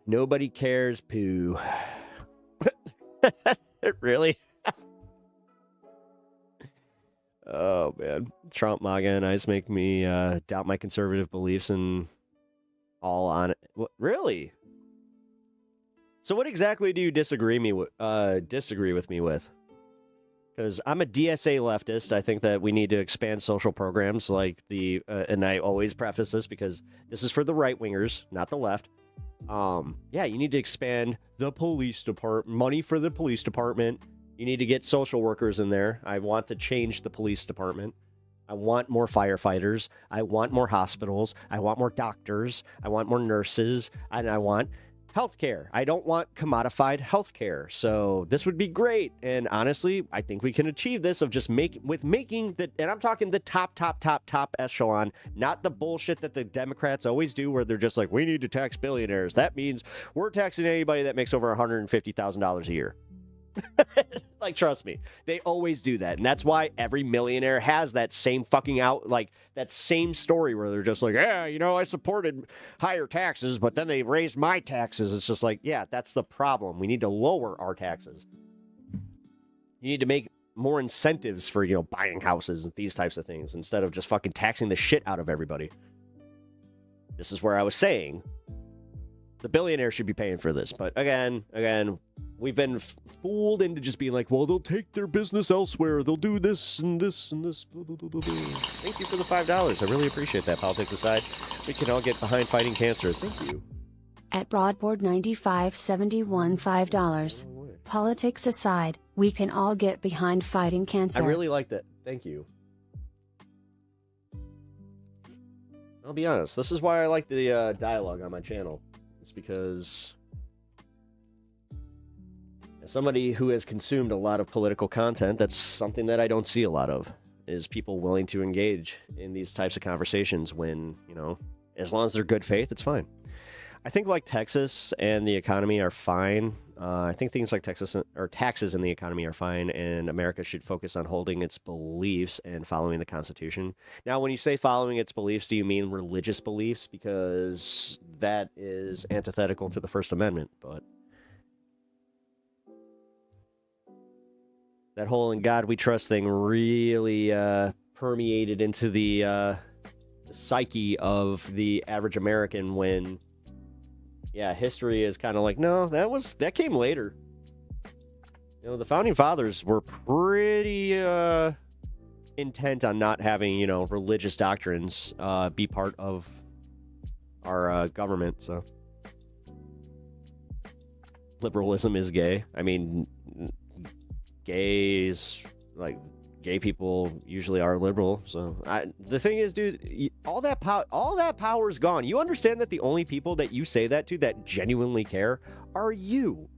S5: Nobody cares, poo. Really? Oh, man. Trump, MAGA, and ICE make me doubt my conservative beliefs and all on it. What, really? So what exactly do you disagree with me with? Because I'm a DSA leftist. I think that we need to expand social programs like the... and I always preface this because this is for the right-wingers, not the left. Yeah, you need to expand the police department, money for the police department. You need to get social workers in there. I want to change the police department. I want more firefighters. I want more hospitals. I want more doctors. I want more nurses. And I want healthcare. I don't want commodified healthcare. So this would be great. And honestly, I think we can achieve this of just making the, and I'm talking the top echelon, not the bullshit that the Democrats always do where they're just like, we need to tax billionaires. That means we're taxing anybody that makes over $150,000 a year. Like, trust me, they always do that. And that's why every millionaire has that same fucking that same story where they're just like, yeah, you know, I supported higher taxes, but then they raised my taxes. It's just like, yeah, that's the problem. We need to lower our taxes. You need to make more incentives for, you know, buying houses and these types of things instead of just fucking taxing the shit out of everybody. This is where I was saying the billionaires should be paying for this. But again, we've been fooled into just being like, well, they'll take their business elsewhere. They'll do this and this and this. Blah, blah, blah, blah, blah. Thank you for the $5. I really appreciate that. Politics aside, we can all get behind fighting cancer. Thank you.
S7: At Broadboard 9571 $5. Politics aside, we can all get behind fighting cancer.
S5: I really like that. Thank you. I'll be honest. This is why I like the dialogue on my channel. It's because as somebody who has consumed a lot of political content, that's something that I don't see a lot of, is people willing to engage in these types of conversations when, you know, as long as they're good faith, it's fine. I think like Texas and the economy are fine. I think things like Texas or taxes in the economy are fine, and America should focus on holding its beliefs and following the Constitution. Now, when you say following its beliefs, do you mean religious beliefs? Because that is antithetical to the First Amendment, but that whole "in God we trust" thing really permeated into the psyche of the average American when... Yeah, history is kind of like, no, that came later. You know, the Founding Fathers were pretty intent on not having, you know, religious doctrines be part of our government, so. Liberalism is gay. I mean, gays, like, gay people usually are liberal, so the thing is, dude, all that power is gone. You understand that the only people that you say that to that genuinely care are you.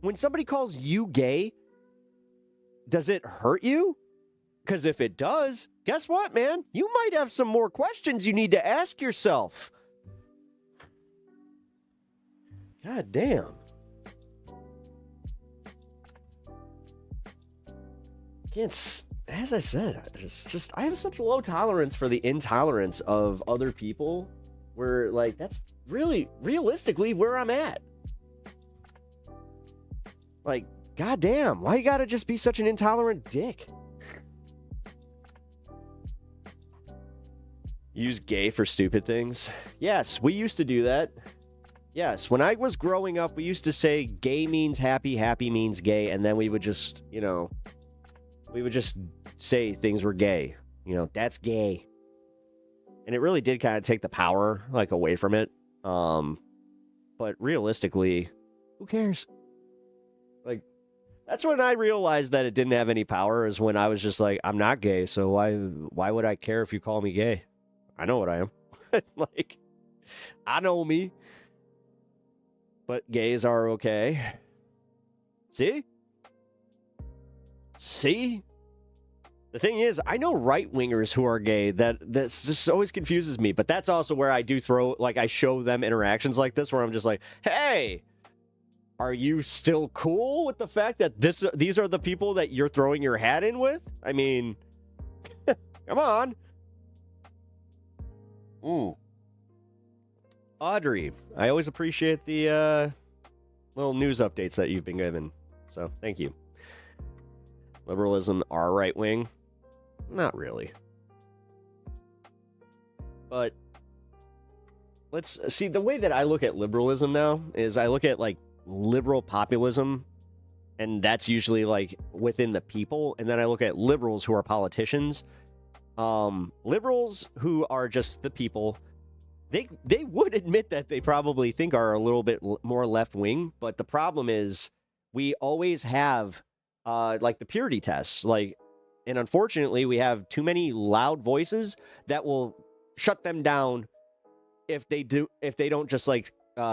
S5: When somebody calls you gay, does it hurt you? Because if it does, guess what, man? You might have some more questions you need to ask yourself. God damn. As I said, it's just I have such low tolerance for the intolerance of other people, where, like, that's really realistically where I'm at. Like, goddamn, why you gotta just be such an intolerant dick? Use gay for stupid things? Yes, we used to do that. Yes, when I was growing up, we used to say gay means happy, happy means gay, and then we would just, you know, we would just say things were gay. You know, that's gay. And it really did kind of take the power, like, away from it. But realistically, who cares? Like, that's when I realized that it didn't have any power, is when I was just like, I'm not gay, so why would I care if you call me gay? I know what I am. Like, I know me. But gays are okay. See? See? The thing is, I know right-wingers who are gay. This just always confuses me. But that's also where I do throw, like, I show them interactions like this where I'm just like, hey, are you still cool with the fact that these are the people that you're throwing your hat in with? I mean, come on. Ooh. Audrey, I always appreciate the little news updates that you've been given. So, thank you. Liberalism are right-wing? Not really. But let's see, the way that I look at liberalism now is I look at, like, liberal populism, and that's usually, like, within the people, and then I look at liberals who are politicians. Liberals who are just the people, they would admit that they probably think are a little bit more left-wing, but the problem is we always have like the purity tests, like, and unfortunately we have too many loud voices that will shut them down if they don't just, like,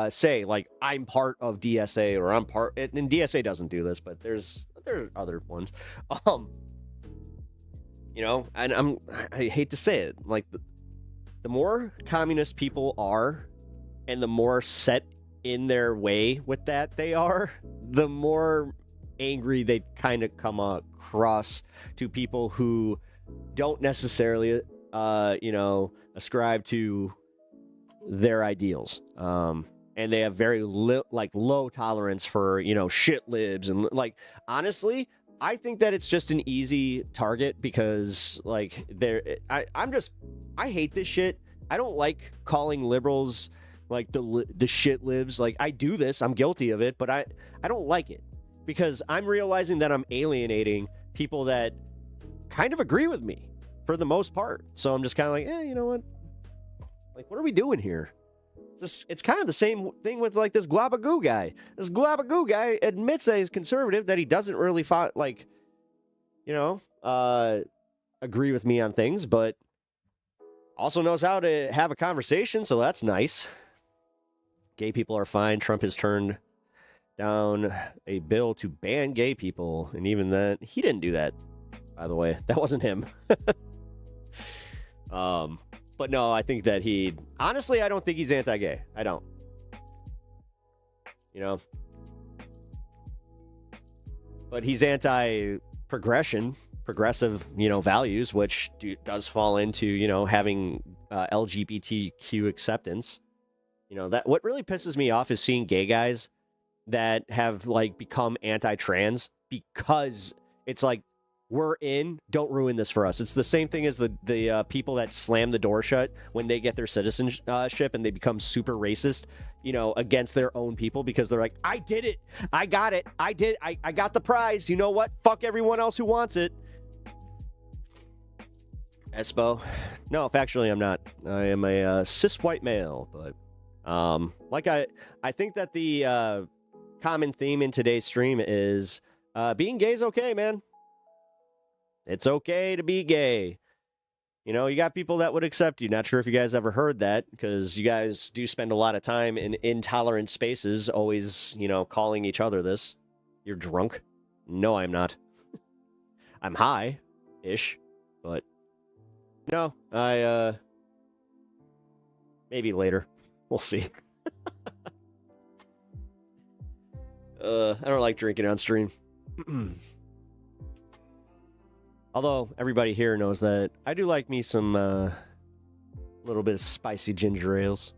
S5: say, like, I'm part of DSA, or I'm part, and DSA doesn't do this, but there are other ones. You know, and I hate to say it, like, the more communist people are, and the more set in their way with that they are, the more angry they kind of come across to people who don't necessarily, you know, ascribe to their ideals. And they have very low tolerance for, you know, shit libs. And, like, honestly, I think that it's just an easy target because, like, I hate this shit. I don't like calling liberals, like, the shit libs. Like, I do this, I'm guilty of it, but I don't like it because I'm realizing that I'm alienating people that kind of agree with me for the most part. So I'm just kind of like, you know what? Like, what are we doing here? It's kind of the same thing with, like, this Glabagoo guy. This Glabagoo guy admits that he's conservative, that he doesn't really, like, you know, agree with me on things, but also knows how to have a conversation, so that's nice. Gay people are fine. Trump has turned down a bill to ban gay people, and even then, he didn't do that, by the way. That wasn't him. But no, I think that honestly, I don't think he's anti-gay. I don't. You know? But he's anti-progressive, you know, values, which does fall into, you know, having LGBTQ acceptance. You know, that what really pisses me off is seeing gay guys that have, like, become anti-trans because it's like, we're in, don't ruin this for us. It's the same thing as the people that slam the door shut when they get their citizenship and they become super racist, you know, against their own people because they're like, I did it. I got it. I got the prize. You know what? Fuck everyone else who wants it. Espo. No, factually, I'm not. I am a cis white male, but like I think that the common theme in today's stream is being gay is okay, man. It's okay to be gay. You know, you got people that would accept you. Not sure if you guys ever heard that, because you guys do spend a lot of time in intolerant spaces, always, you know, calling each other this. You're drunk. No, I'm not. I'm high-ish, but no, maybe later. We'll see. I don't like drinking on stream. Although everybody here knows that I do like me some little bit of spicy ginger ales.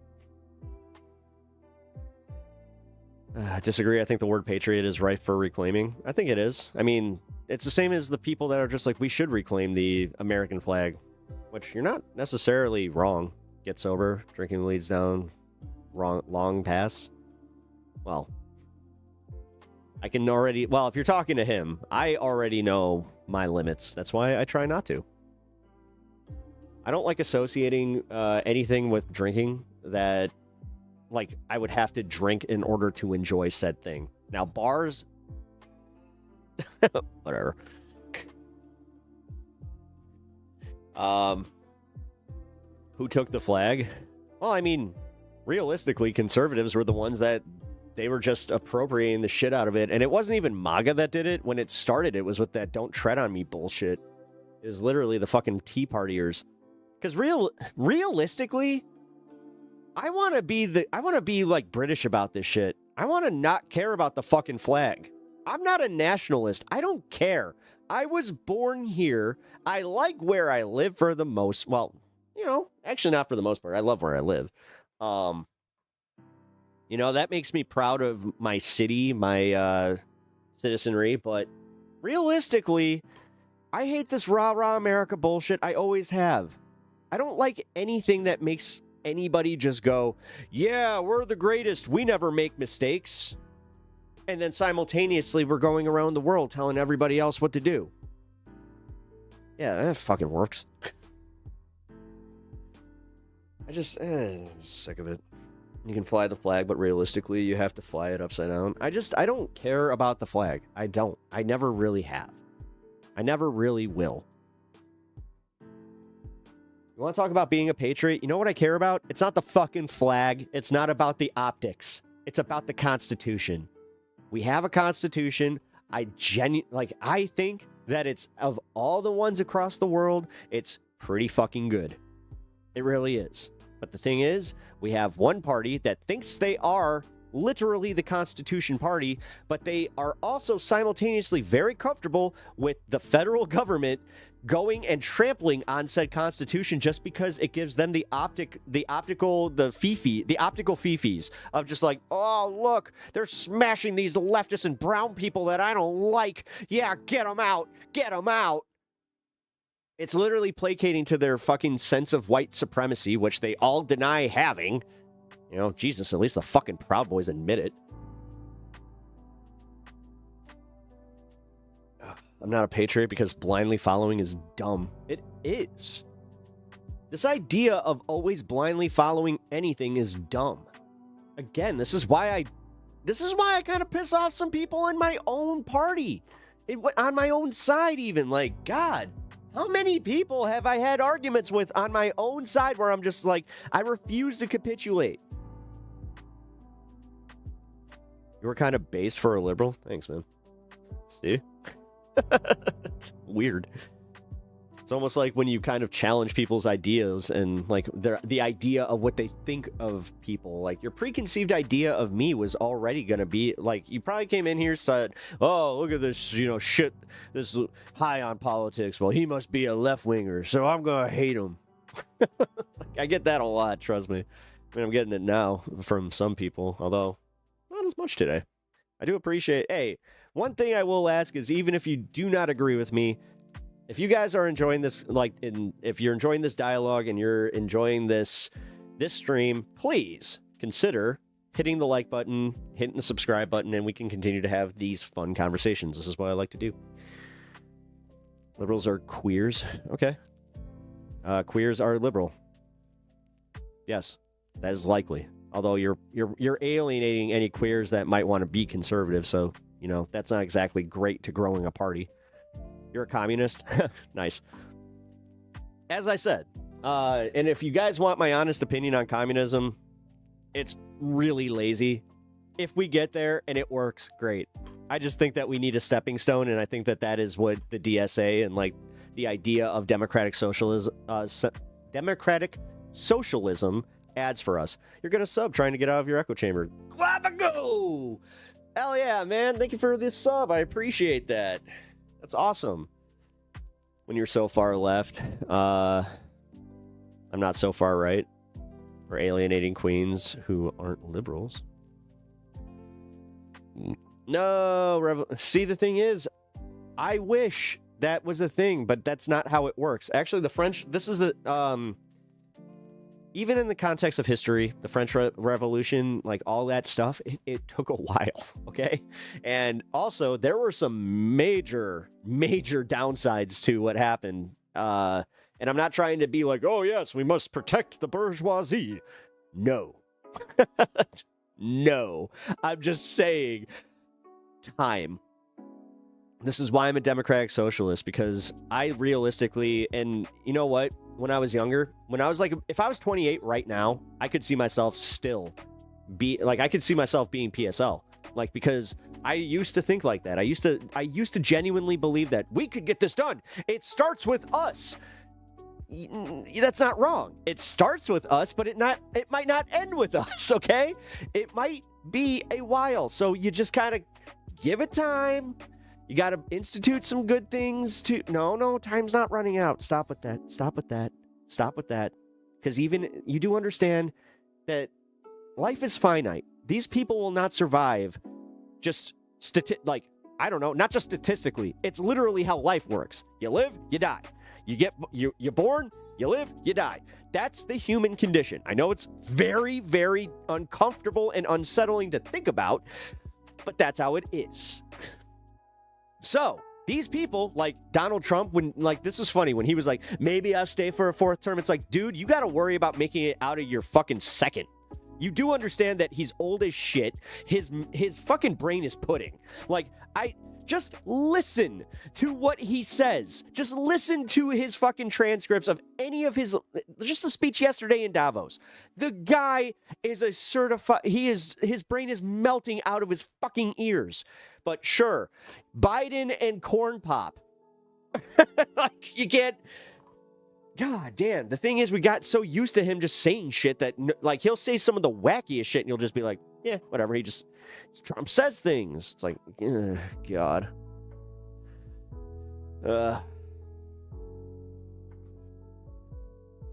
S5: Disagree. I think the word patriot is ripe for reclaiming. I think it is. I mean, it's the same as the people that are just like, we should reclaim the American flag, which you're not necessarily wrong. Get sober, drinking leads down, long pass. Well, I can already, well, if you're talking to him, I already know my limits. That's why I try not to. I don't like associating anything with drinking that, like, I would have to drink in order to enjoy said thing. Now, bars, whatever. Who took the flag? Well, I mean, realistically, conservatives were the ones that they were just appropriating the shit out of it. And it wasn't even MAGA that did it. When it started, it was with that "don't tread on me" bullshit. It was literally the fucking Tea Partiers. Because realistically, I want to be like British about this shit. I want to not care about the fucking flag. I'm not a nationalist. I don't care. I was born here. I like where I live for the most, well, you know, actually not for the most part. I love where I live. You know, that makes me proud of my city, my citizenry, but realistically, I hate this rah-rah America bullshit. I always have. I don't like anything that makes anybody just go, yeah, we're the greatest. We never make mistakes. And then simultaneously, we're going around the world telling everybody else what to do. Yeah, that fucking works. I just, sick of it. You can fly the flag, but realistically, you have to fly it upside down. I don't care about the flag. I don't. I never really have. I never really will. You want to talk about being a patriot? You know what I care about? It's not the fucking flag. It's not about the optics. It's about the Constitution. We have a Constitution. I think that it's, of all the ones across the world, it's pretty fucking good. It really is. But the thing is, we have one party that thinks they are literally the Constitution Party, but they are also simultaneously very comfortable with the federal government going and trampling on said Constitution just because it gives them the optical fifis of just like, oh, look, they're smashing these leftists and brown people that I don't like. Yeah, get them out. Get them out. It's literally placating to their fucking sense of white supremacy, which they all deny having. You know, Jesus, at least the fucking Proud Boys admit it. I'm not a patriot because blindly following is dumb. It is. This idea of always blindly following anything is dumb. Again, this is why I kind of piss off some people in my own party. On my own side even. Like, God, how many people have I had arguments with on my own side where I'm just like, I refuse to capitulate? You were kind of based for a liberal? Thanks, man. See? It's weird. It's almost like when you kind of challenge people's ideas and like the idea of what they think of people. Like your preconceived idea of me was already going to be like, you probably came in here, said, oh, look at this, you know, shit, this high on politics. Well, he must be a left winger, so I'm going to hate him. I get that a lot, trust me. I mean, I'm getting it now from some people, although not as much today. I do appreciate, hey, one thing I will ask is, even if you do not agree with me, if you guys are enjoying this, if you're enjoying this dialogue and you're enjoying this stream, please consider hitting the like button, hitting the subscribe button, and we can continue to have these fun conversations. This is what I like to do. Liberals are queers. Okay. Queers are liberal. Yes, that is likely. Although you're alienating any queers that might want to be conservative, so, you know, that's not exactly great to growing a party. You're a communist? Nice. As I said, and if you guys want my honest opinion on communism, it's really lazy. If we get there and it works, great. I just think that we need a stepping stone, and I think that that is what the DSA and like the idea of democratic socialism adds for us. You're gonna sub trying to get out of your echo chamber. Clap-a-go! Hell yeah, man. Thank you for this sub. I appreciate that. That's awesome. When you're so far left, I'm not so far right. We're alienating queens who aren't liberals. No, see, the thing is, I wish that was a thing, but that's not how it works. Actually, the French, this is the, even in the context of history, the French Revolution, like all that stuff, it took a while, okay? And also, there were some major downsides to what happened. And I'm not trying to be like, oh, yes, we must protect the bourgeoisie. No. No. I'm just saying, time. This is why I'm a democratic socialist, because I realistically, and you know what? When I was younger, when I was like, if I was 28 right now, I could see myself still I could see myself being PSL. Like, because I used to think like that. I used to genuinely believe that we could get this done. It starts with us. That's not wrong. It starts with us, but it might not end with us, okay? It might be a while. So you just kind of give it time. You got to institute some good things to... No, time's not running out. Stop with that. Stop with that. Because even you do understand that life is finite. These people will not survive just... I don't know, not just statistically. It's literally how life works. You live, you die. You're born, you live, you die. That's the human condition. I know it's very, very uncomfortable and unsettling to think about, but that's how it is. So, these people, like Donald Trump, this is funny, when he was like, maybe I'll stay for a fourth term, it's like, dude, you got to worry about making it out of your fucking second. You do understand that he's old as shit. His fucking brain is pudding. Just listen to what he says. Just listen to his fucking transcripts of any of his, just the speech yesterday in Davos. The guy is a certified, his brain is melting out of his fucking ears. But sure, Biden and Corn Pop. You can't, God damn. The thing is, we got so used to him just saying shit that, he'll say some of the wackiest shit and you'll just be like, yeah, whatever. Trump says things. It's like, God.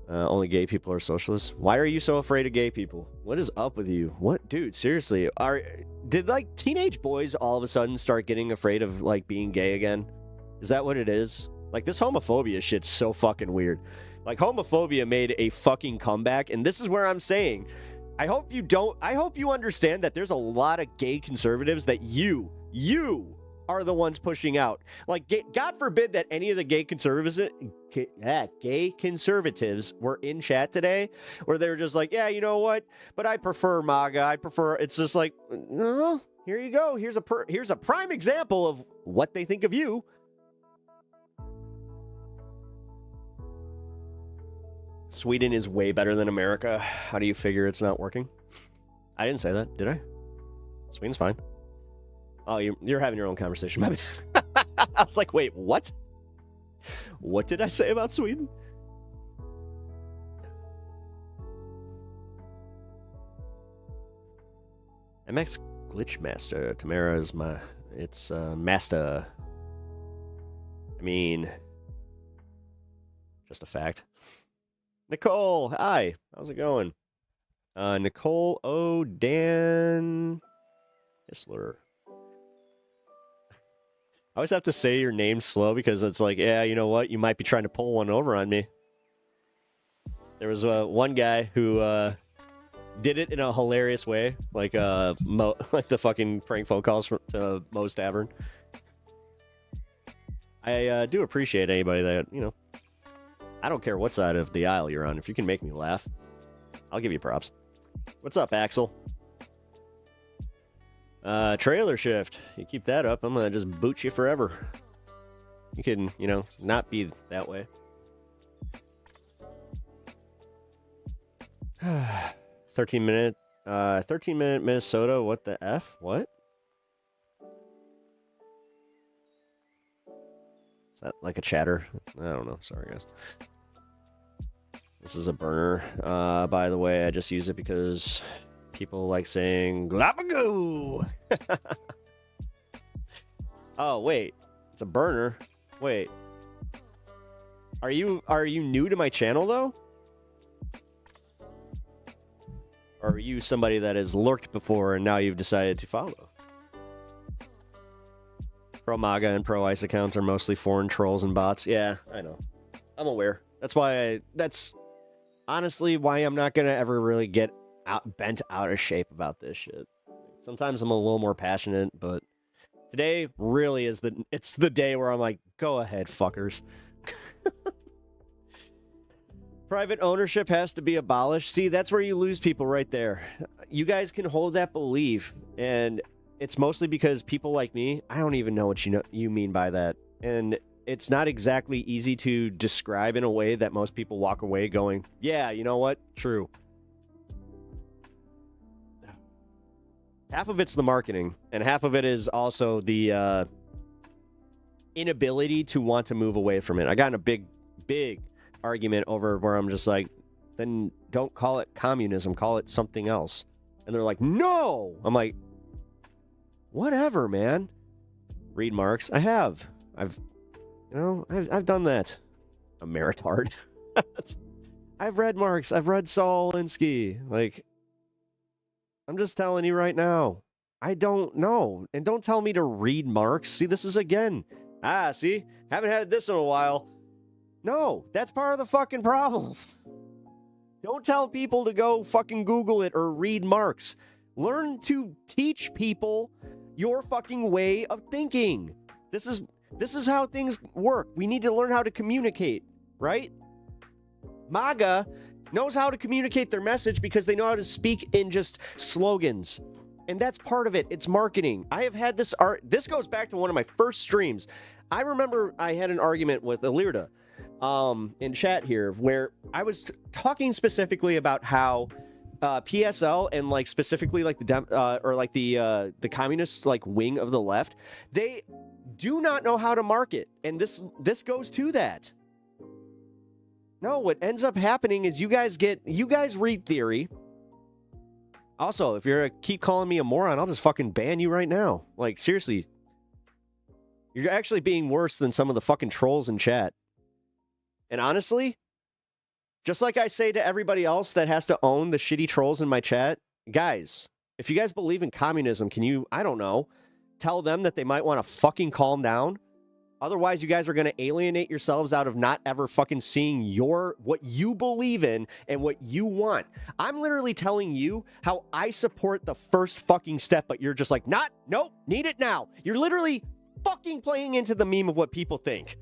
S5: Only gay people are socialists. Why are you so afraid of gay people? What is up with you? What, dude? Seriously, did teenage boys all of a sudden start getting afraid of being gay again? Is that what it is? This homophobia shit's so fucking weird. Homophobia made a fucking comeback, and this is where I'm saying, I hope you understand that there's a lot of gay conservatives that you are the ones pushing out. God forbid that any of the gay conservatives were in chat today, where they were just like, yeah, you know what? But I prefer MAGA. It's just like, no, here you go. Here's a prime example of what they think of you. Sweden is way better than America. How do you figure it's not working? I didn't say that, did I? Sweden's fine. Oh, you're having your own conversation, my bad. I was like, wait, what? What did I say about Sweden? MX Glitchmaster. Tamara is it's master. I mean, just a fact. Nicole, hi. How's it going? Nicole O'Dan Isler. I always have to say your name slow because it's like, yeah, you know what? You might be trying to pull one over on me. There was one guy who did it in a hilarious way, like the fucking prank phone calls to Moe's Tavern. I do appreciate anybody that, I don't care what side of the aisle you're on. If you can make me laugh, I'll give you props. What's up, Axel? Trailer shift. You keep that up, I'm gonna just boot you forever. You can, not be that way. 13-minute Minnesota. What the F? What? Is that like a chatter? I don't know. Sorry, guys. This is a burner. By the way, I just use it because people like saying "glabagoo." Oh wait, it's a burner. Wait, are you new to my channel though? Or are you somebody that has lurked before and now you've decided to follow? Pro MAGA and pro ICE accounts are mostly foreign trolls and bots. Yeah, I know. I'm aware. That's why honestly why I'm not gonna ever really get bent out of shape about this shit. Sometimes I'm a little more passionate, but today really is the day where I'm like, go ahead, fuckers. Private ownership has to be abolished. See, that's where you lose people right there. You guys can hold that belief, and it's mostly because people like me, I don't even know what you mean by that. And it's not exactly easy to describe in a way that most people walk away going, yeah, you know what? True. Half of it's the marketing, and half of it is also the inability to want to move away from it. I got in a big argument over where I'm just like, then don't call it communism, call it something else. And they're like, no! I'm like, whatever, man. Read Marx. I've done that. A meritard. I've read Marx. I've read Saul Alinsky. Like, I'm just telling you right now. I don't know. And don't tell me to read Marx. See, this is again. See? Haven't had this in a while. No, that's part of the fucking problem. Don't tell people to go fucking Google it or read Marx. Learn to teach people your fucking way of thinking. This is how things work. We need to learn how to communicate, right? MAGA knows how to communicate their message because they know how to speak in just slogans. And that's part of it. It's marketing. I have had this art. This goes back to one of my first streams. I remember I had an argument with Alirda in chat here where I was talking specifically about how PSL and like specifically like the communist like wing of the left, they do not know how to market, and this goes to that. No, what ends up happening is you guys read theory. Also, if you're keep calling me a moron, I'll just fucking ban you right now. Like, seriously. You're actually being worse than some of the fucking trolls in chat. And honestly, just like I say to everybody else that has to own the shitty trolls in my chat, guys, if you guys believe in communism, can you, I don't know, tell them that they might want to fucking calm down? Otherwise, you guys are going to alienate yourselves out of not ever fucking seeing what you believe in and what you want. I'm literally telling you how I support the first fucking step, but you're just like, nope, need it now. You're literally fucking playing into the meme of what people think.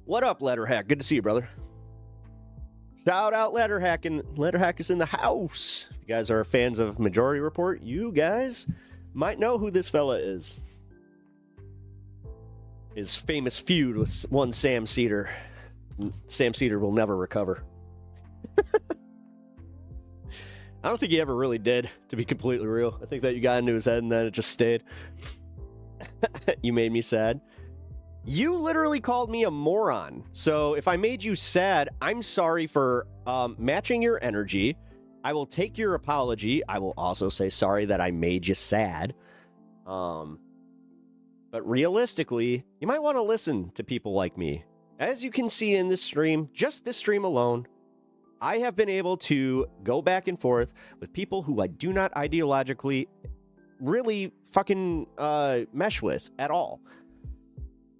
S5: What up, Letterhack? Good to see you, brother. Shout out Letterhack, and Letterhack is in the house. If you guys are fans of Majority Report, you guys might know who this fella is. His famous feud with one Sam Cedar. Sam Cedar will never recover. I don't think he ever really did, to be completely real. I think that you got into his head and then it just stayed. You made me sad. You literally called me a moron. So if I made you sad, I'm sorry for matching your energy. I will take your apology. I will also say sorry that I made you sad. But realistically, you might want to listen to people like me. As you can see in this stream, just this stream alone, I have been able to go back and forth with people who I do not ideologically really fucking mesh with at all.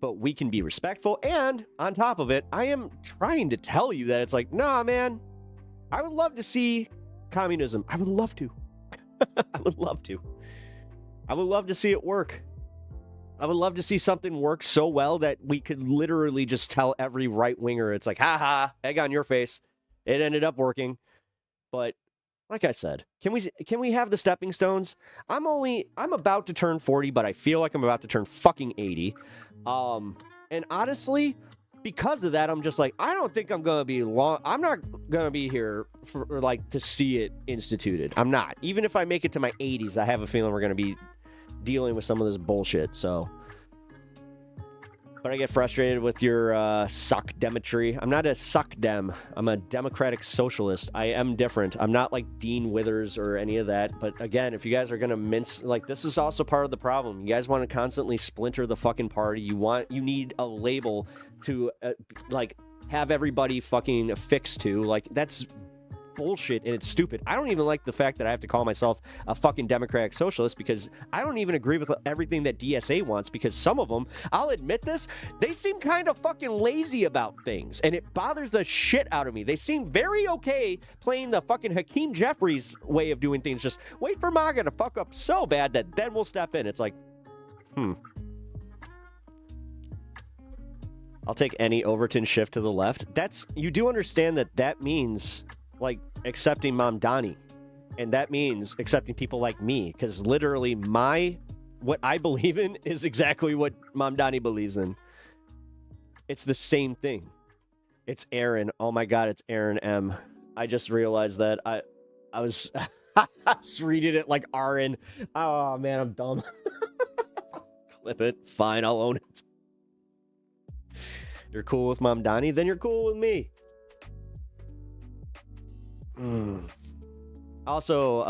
S5: But we can be respectful, and on top of it, I am trying to tell you that it's like, nah, man, I would love to see communism. I would love to. I would love to. I would love to see it work. I would love to see something work so well that we could literally just tell every right-winger, it's like, haha, egg on your face. It ended up working. But like I said, can we have the stepping stones? I'm about to turn 40, but I feel like I'm about to turn fucking 80. And honestly, because of that, I'm just like, I don't think I'm gonna be long. I'm not gonna be here for like to see it instituted. I'm not. Even if I make it to my 80s, I have a feeling we're gonna be dealing with some of this bullshit. So, but I get frustrated with your suck demetry. I'm not a suck dem. I'm a democratic socialist. I am different. I'm not like Dean Withers or any of that. But again, if you guys are gonna mince, like, this is also part of the problem. You guys want to constantly splinter the fucking party. You need a label to like have everybody fucking affix to. Like, that's bullshit and it's stupid. I don't even like the fact that I have to call myself a fucking democratic socialist because I don't even agree with everything that DSA wants, because some of them, I'll admit this, they seem kind of fucking lazy about things and it bothers the shit out of me. They seem very okay playing the fucking Hakeem Jeffries way of doing things. Just wait for MAGA to fuck up so bad that then we'll step in. It's like, I'll take any Overton shift to the left. You do understand that means, like, accepting Mamdani. And that means accepting people like me. Because literally what I believe in is exactly what Mamdani believes in. It's the same thing. It's Aaron. Oh my God, it's Aaron M. I just realized that I was, I was reading it like Aaron. Oh man, I'm dumb. Clip it. Fine, I'll own it. You're cool with Mamdani? Then you're cool with me. Also,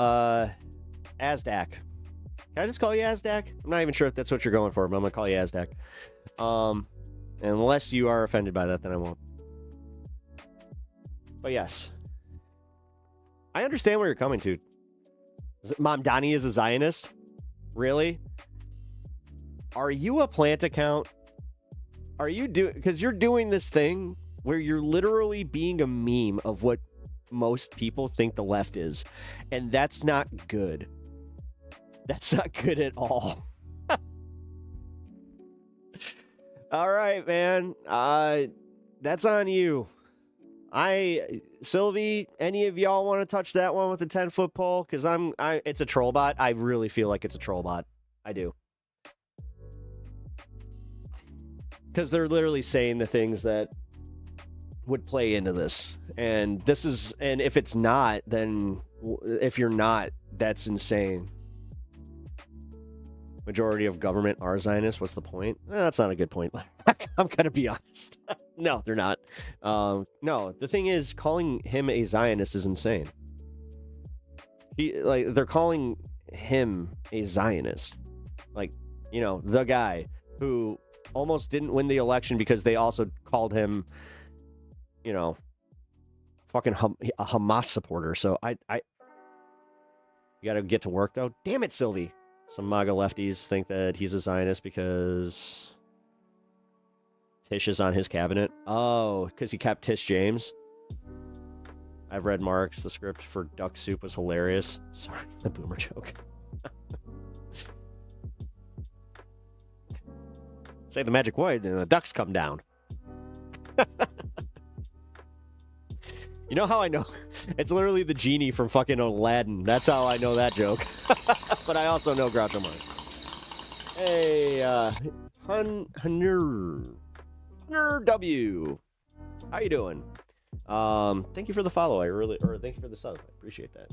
S5: Azdak. Can I just call you Azdak? I'm not even sure if that's what you're going for, but I'm going to call you Azdak. Unless you are offended by that, then I won't. But yes. I understand where you're coming to. Mamdani is a Zionist? Really? Are you a plant account? Are you because you're doing this thing where you're literally being a meme of what most people think the left is, and that's not good. That's not good at all. All right, man. That's on you. Sylvie, any of y'all want to touch that one with a 10-foot pole? Because it's a troll bot. I really feel like it's a troll bot. I do. Because they're literally saying the things that would play into this. And if it's not, then if you're not, that's insane. Majority of government are Zionists. What's the point? That's not a good point. I'm going to be honest. No, they're not. No, the thing is, calling him a Zionist is insane. They're calling him a Zionist. Like, the guy who almost didn't win the election because they also called him, fucking a Hamas supporter. So you got to get to work though. Damn it, Sylvie. Some MAGA lefties think that he's a Zionist because Tish is on his cabinet. Oh, because he kept Tish James. I've read Marx. The script for Duck Soup was hilarious. Sorry, the boomer joke. Say the magic word and the ducks come down. You know how I know? It's literally the genie from fucking Aladdin. That's how I know that joke. But I also know Groucho Marx. Hey, Hunter W. How you doing? Thank you for the follow. Thank you for the sub. I appreciate that.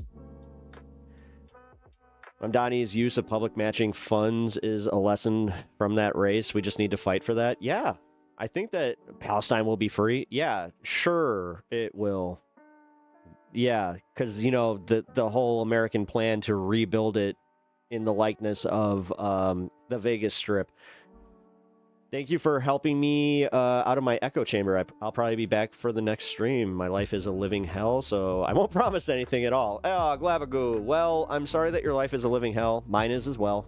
S5: Mamdani's use of public matching funds is a lesson from that race. We just need to fight for that. Yeah. I think that Palestine will be free. Yeah, sure it will. Yeah, because, the whole American plan to rebuild it in the likeness of the Vegas Strip. Thank you for helping me out of my echo chamber. I'll probably be back for the next stream. My life is a living hell, so I won't promise anything at all. Oh, Glavagoo. Well, I'm sorry that your life is a living hell. Mine is as well.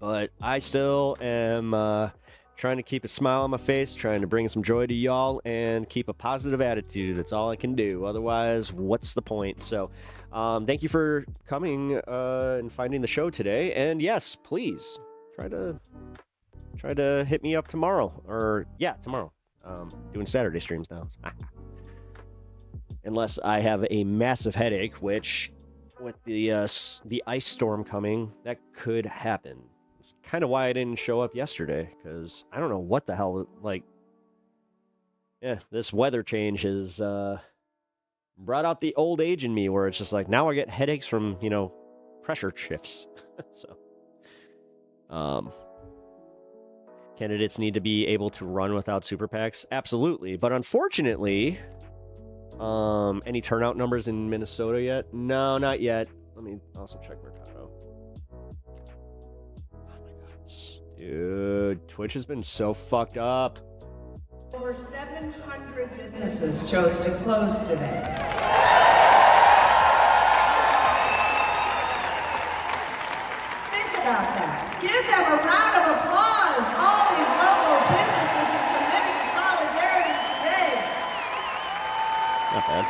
S5: But I still am trying to keep a smile on my face, trying to bring some joy to y'all, and keep a positive attitude. That's all I can do. Otherwise, what's the point? So, thank you for coming and finding the show today. And yes, please try to hit me up tomorrow. Tomorrow. Doing Saturday streams now. Unless I have a massive headache, which with the ice storm coming, that could happen. It's kind of why I didn't show up yesterday, because I don't know what the hell, this weather change has brought out the old age in me, where it's just like, now I get headaches from, pressure shifts. So, candidates need to be able to run without super PACs. Absolutely. But unfortunately, any turnout numbers in Minnesota yet? No, not yet. Let me also check Mercado. Oh my gosh. Dude, Twitch has been so fucked up.
S8: Over 700 businesses chose to close today. Think about that. Give them a round of applause, all these local businesses who committed to solidarity today.
S5: Not bad.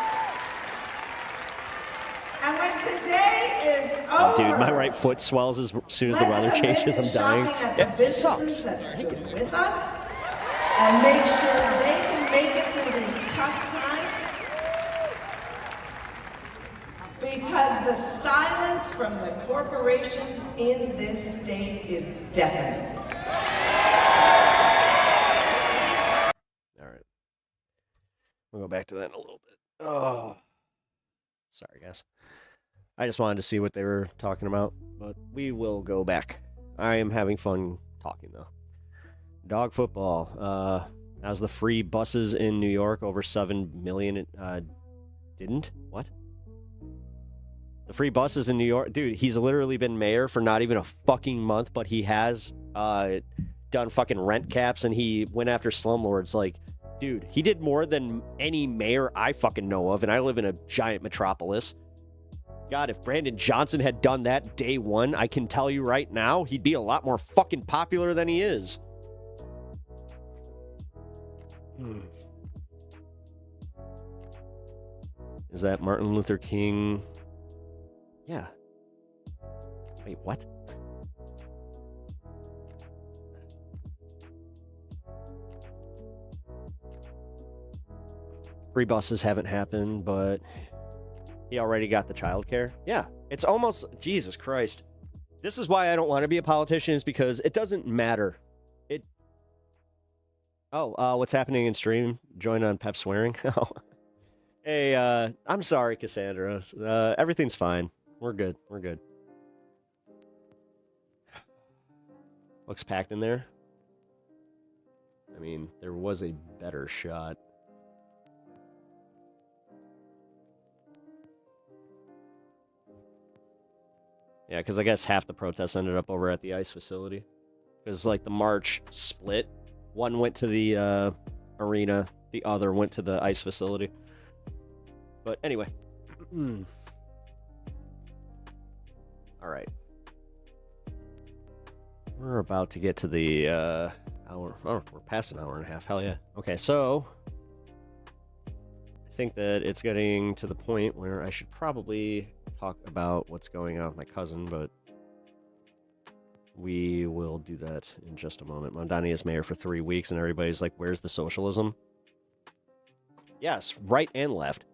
S8: And when today is over,
S5: Dude, my right foot swells as soon as the weather changes. I'm dying.
S8: At the businesses that stood with us and make sure they can make it through these tough times. Because the silence from the corporations in this state is deafening.
S5: All right. We'll go back to that in a little bit. Oh. Sorry, guys. I just wanted to see what they were talking about, but we will go back. I am having fun talking, though. Dog football. As the free buses in New York, over 7 million didn't? What? The free buses in New York, dude, he's literally been mayor for not even a fucking month, but he has done fucking rent caps and he went after slumlords. Like, dude, he did more than any mayor I fucking know of, and I live in a giant metropolis. God, if Brandon Johnson had done that day one, I can tell you right now, he'd be a lot more fucking popular than he is. Is that Martin Luther King? Yeah. Wait, what? Free buses haven't happened, but he already got the childcare. Yeah, it's almost, Jesus Christ. This is why I don't want to be a politician, is because it doesn't matter. What's happening in stream? Join on Pep swearing. Hey, I'm sorry, Cassandra. Everything's fine. We're good. We're good. Looks packed in there. I mean, there was a better shot. Yeah, because I guess half the protests ended up over at the ICE facility. Because, like, the march split. One went to the arena. The other went to the ICE facility. But anyway. All right. We're about to get to the hour. Oh, we're past an hour and a half. Hell yeah. Okay, so I think that it's getting to the point where I should probably talk about what's going on with my cousin, but we will do that in just a moment. Mondani is mayor for 3 weeks, and everybody's like, where's the socialism? Yes, right and left.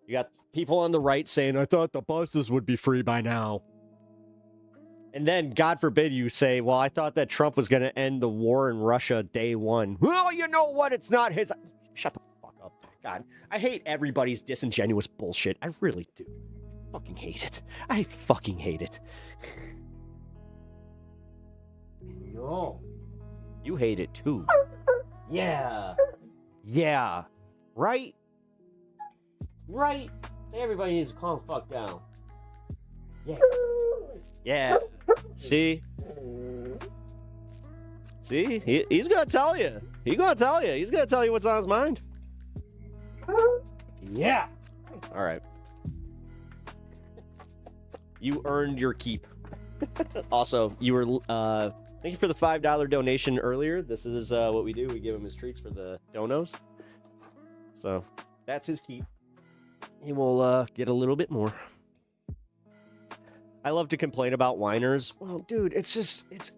S5: You got people on the right saying, I thought the buses would be free by now. And then, God forbid, you say, well, I thought that Trump was going to end the war in Russia day one. Well, you know what? It's not his... Shut the fuck up. God, I hate everybody's disingenuous bullshit. I really do. Fucking hate it. I fucking hate it. No. You hate it too. Yeah. Yeah. Right? Right? Everybody needs to calm the fuck down. Yeah. Yeah. See? See? He's gonna tell you. He's gonna tell you. He's gonna tell you what's on his mind. Yeah. All right. You earned your keep. Also, you were, thank you for the $5 donation earlier. This is what we do. We give him his treats for the donos. So, that's his keep. He will get a little bit more. I love to complain about whiners. Well, dude, it's just, it's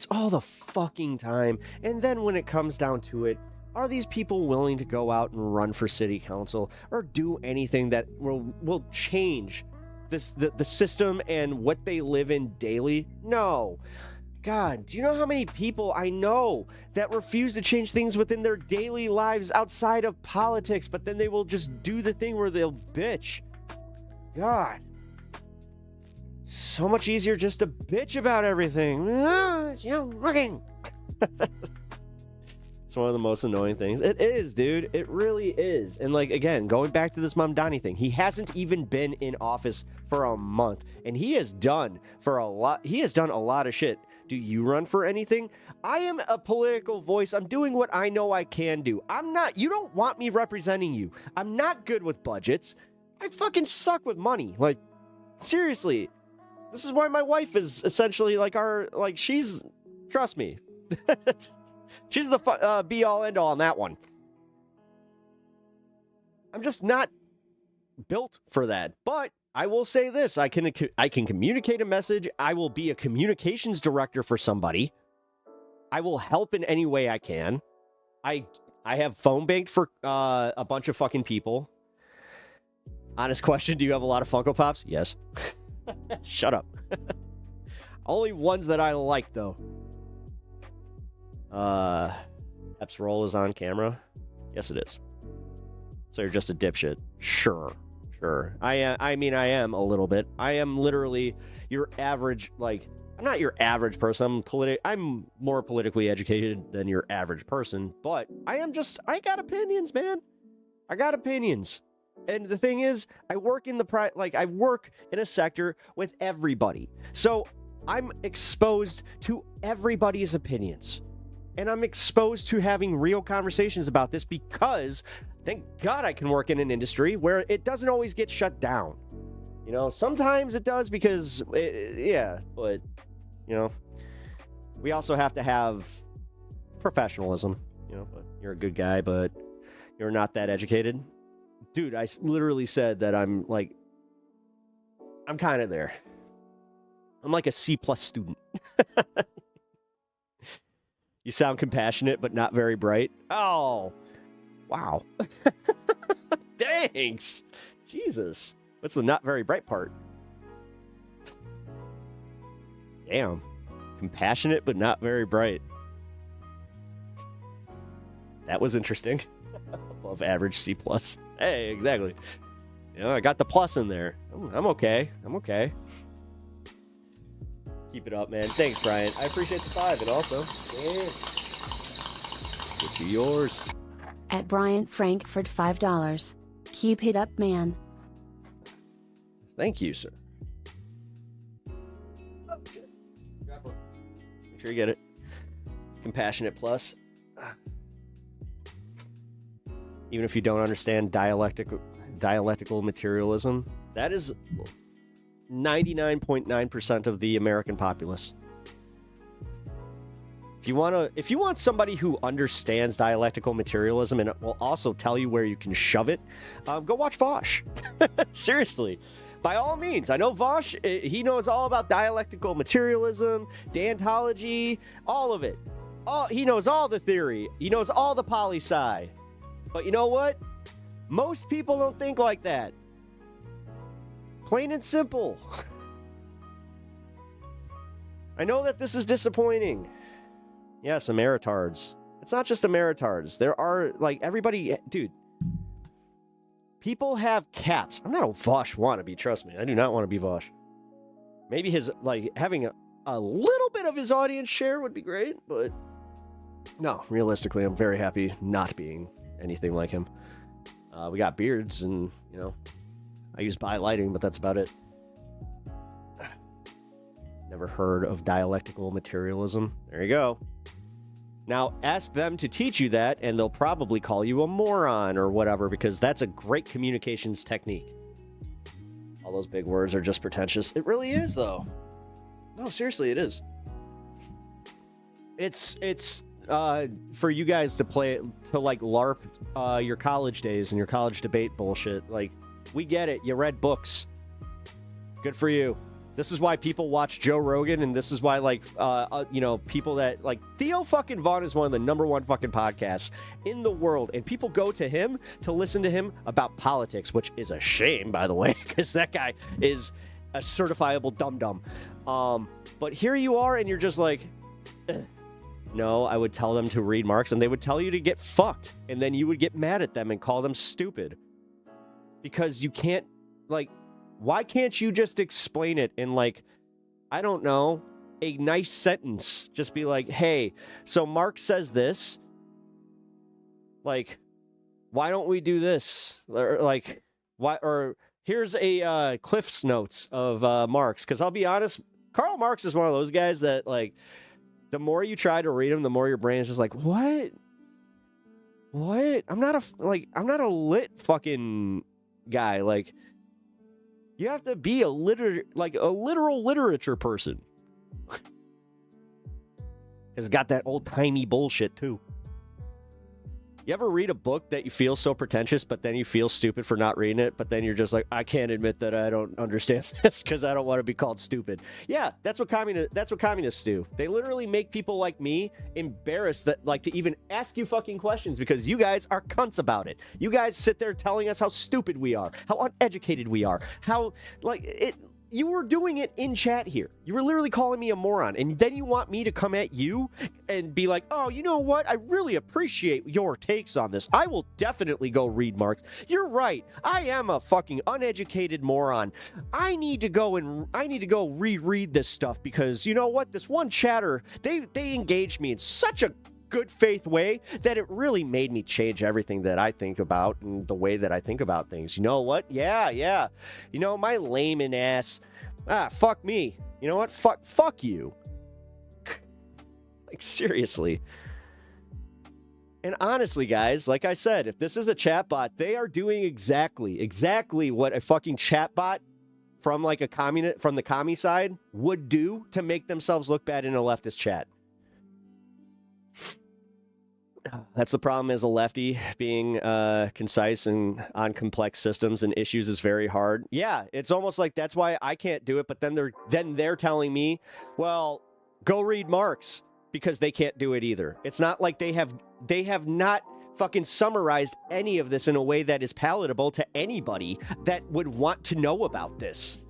S5: all the fucking time. And then when it comes down to it, are these people willing to go out and run for city council or do anything that will change the system and what they live in daily? No. God, do you know how many people I know that refuse to change things within their daily lives outside of politics, but then they will just do the thing where they'll bitch? God. So much easier just to bitch about everything. It's one of the most annoying things. It is, dude. It really is. And like, again, going back to this Mamdani thing, he hasn't even been in office for a month, and he has done a lot of shit Do you run for anything? I am a political voice. I'm doing what I know I can do. You don't want me representing you. I'm not good with budgets. I fucking suck with money. Like, seriously. This is why my wife is essentially she's, trust me. She's the be all end all on that one. I'm just not built for that. But I will say this, I can communicate a message. I will be a communications director for somebody. I will help in any way I can. I have phone banked for a bunch of fucking people. Honest question, do you have a lot of Funko Pops? Yes. Shut up. Only ones that I like, though. Epps roll is on camera. Yes, it is. So you're just a dipshit. Sure. I am a little bit. I am literally your average, I'm not your average person. I'm more politically educated than your average person, but I got opinions, man. I got opinions. And the thing is, I work in I work in a sector with everybody. So I'm exposed to everybody's opinions. And I'm exposed to having real conversations about this because thank God I can work in an industry where it doesn't always get shut down. You know, sometimes it does because, but, you know, we also have to have professionalism. You know, but you're a good guy, but you're not that educated. Dude, I literally said that I'm kind of there. I'm like a C+ student. You sound compassionate, but not very bright. Oh, wow. Thanks. Jesus. What's the not very bright part? Damn. Compassionate, but not very bright. That was interesting. Above average C+. Hey, exactly. You know, I got the plus in there. I'm okay. Keep it up, man. Thanks, Brian. I appreciate the 5 and also. Get you yours.
S7: At Bryant Frankfurt $5. Keep it up, man.
S5: Thank you, sir. Oh, shit. Make sure you get it. Compassionate plus. Even if you don't understand dialectical materialism, that is 99.9% of the American populace. If you want somebody who understands dialectical materialism and will also tell you where you can shove it, go watch Vosh. Seriously. By all means. I know Vosh, he knows all about dialectical materialism, deontology, all of it. He knows all the theory. He knows all the poli-sci. But you know what? Most people don't think like that. Plain and simple. I know that this is disappointing. Yes, Ameritards. It's not just Ameritards. There are, everybody... Dude. People have caps. I'm not a Vosh wannabe, trust me. I do not want to be Vosh. Maybe his, having a little bit of his audience share would be great, but... No, realistically, I'm very happy not being anything like him. We got beards and, you know, I use bi-lighting, but that's about it. Never heard of dialectical materialism. There you go. Now, ask them to teach you that, and they'll probably call you a moron or whatever, because that's a great communications technique. All those big words are just pretentious. It really is, though. No, seriously, it is. It's for you guys to play, to LARP your college days and your college debate bullshit. We get it. You read books. Good for you. This is why people watch Joe Rogan, and this is why, people that, Theo fucking Vaughn is one of the #1 fucking podcasts in the world, and people go to him to listen to him about politics, which is a shame, by the way, because that guy is a certifiable dum-dum. But here you are, and you're just like... No, I would tell them to read Marx, and they would tell you to get fucked, and then you would get mad at them and call them stupid. Because you can't, why can't you just explain it in, I don't know, a nice sentence? Just be like, hey, so Marx says this. Why don't we do this? Or, why? Or here's a Cliff's Notes of Marx. Because I'll be honest, Karl Marx is one of those guys that, the more you try to read them, the more your brain is just like, what? What? I'm not a lit fucking guy. Like, you have to be a literal literature person. It's got that old-timey bullshit, too. You ever read a book that you feel so pretentious, but then you feel stupid for not reading it, but then you're just like, I can't admit that I don't understand this because I don't want to be called stupid. Yeah, that's what communists do. They literally make people like me embarrassed that, like, to even ask you fucking questions because you guys are cunts about it. You guys sit there telling us how stupid we are, how uneducated we are, how, like, it... You were doing it in chat here. You were literally calling me a moron. And then you want me to come at you and be like, oh, you know what? I really appreciate your takes on this. I will definitely go read Marx. You're right. I am a fucking uneducated moron. I need to go reread this stuff because you know what? This one chatter, they engaged me in such a good faith way that it really made me change everything that I think about and the way that I think about things. You know what? Yeah. You know, my layman ass. Fuck me. You know what? Fuck you. Like, seriously. And honestly, guys, like I said, if this is a chatbot, they are doing exactly what a fucking chatbot from like from the commie side would do to make themselves look bad in a leftist chat. That's the problem as a lefty. Being concise and on complex systems and issues is very hard. Yeah, it's almost like that's why I can't do it, but then they're telling me, well, go read Marx because they can't do it either. It's not like they have not fucking summarized any of this in a way that is palatable to anybody that would want to know about this.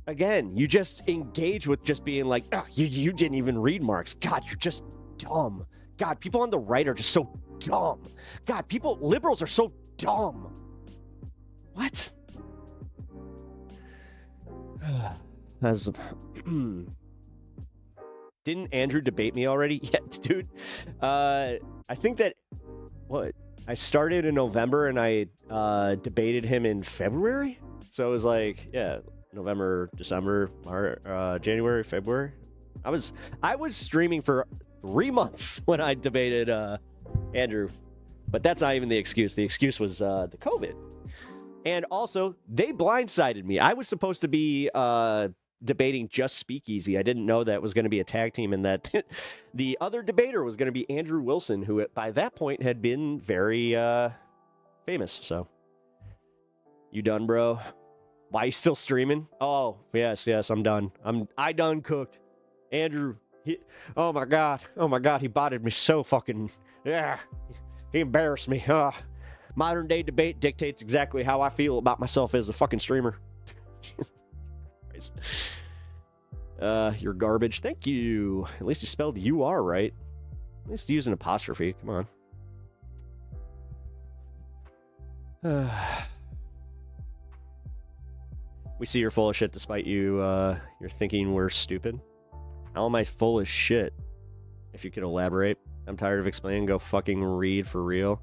S5: Again, you just engage with just being like, oh, you didn't even read Marx. God, you're just dumb. God, people on the right are just so dumb. God, liberals are so dumb. What? That's... Didn't Andrew debate me already? Yeah, dude. I think that... What? I started in November and I debated him in February? So it was like, yeah, November, December, January, February. I was streaming for 3 months when I debated Andrew. But that's not even the excuse. The excuse was the COVID. And also, they blindsided me. I was supposed to be debating just Speakeasy. I didn't know that it was going to be a tag team and that the other debater was going to be Andrew Wilson, who by that point had been very famous. So, you done, bro? Why are you still streaming? Oh, yes, I'm done. I done cooked. Andrew, oh my god, he botted me so fucking, yeah, he embarrassed me. Modern day debate dictates exactly how I feel about myself as a fucking streamer. You're garbage. Thank you. At least you spelled "you" right. At least use an apostrophe. Come on. We see you're full of shit despite you're thinking we're stupid. How am I full of shit? If you could elaborate. I'm tired of explaining. Go fucking read for real.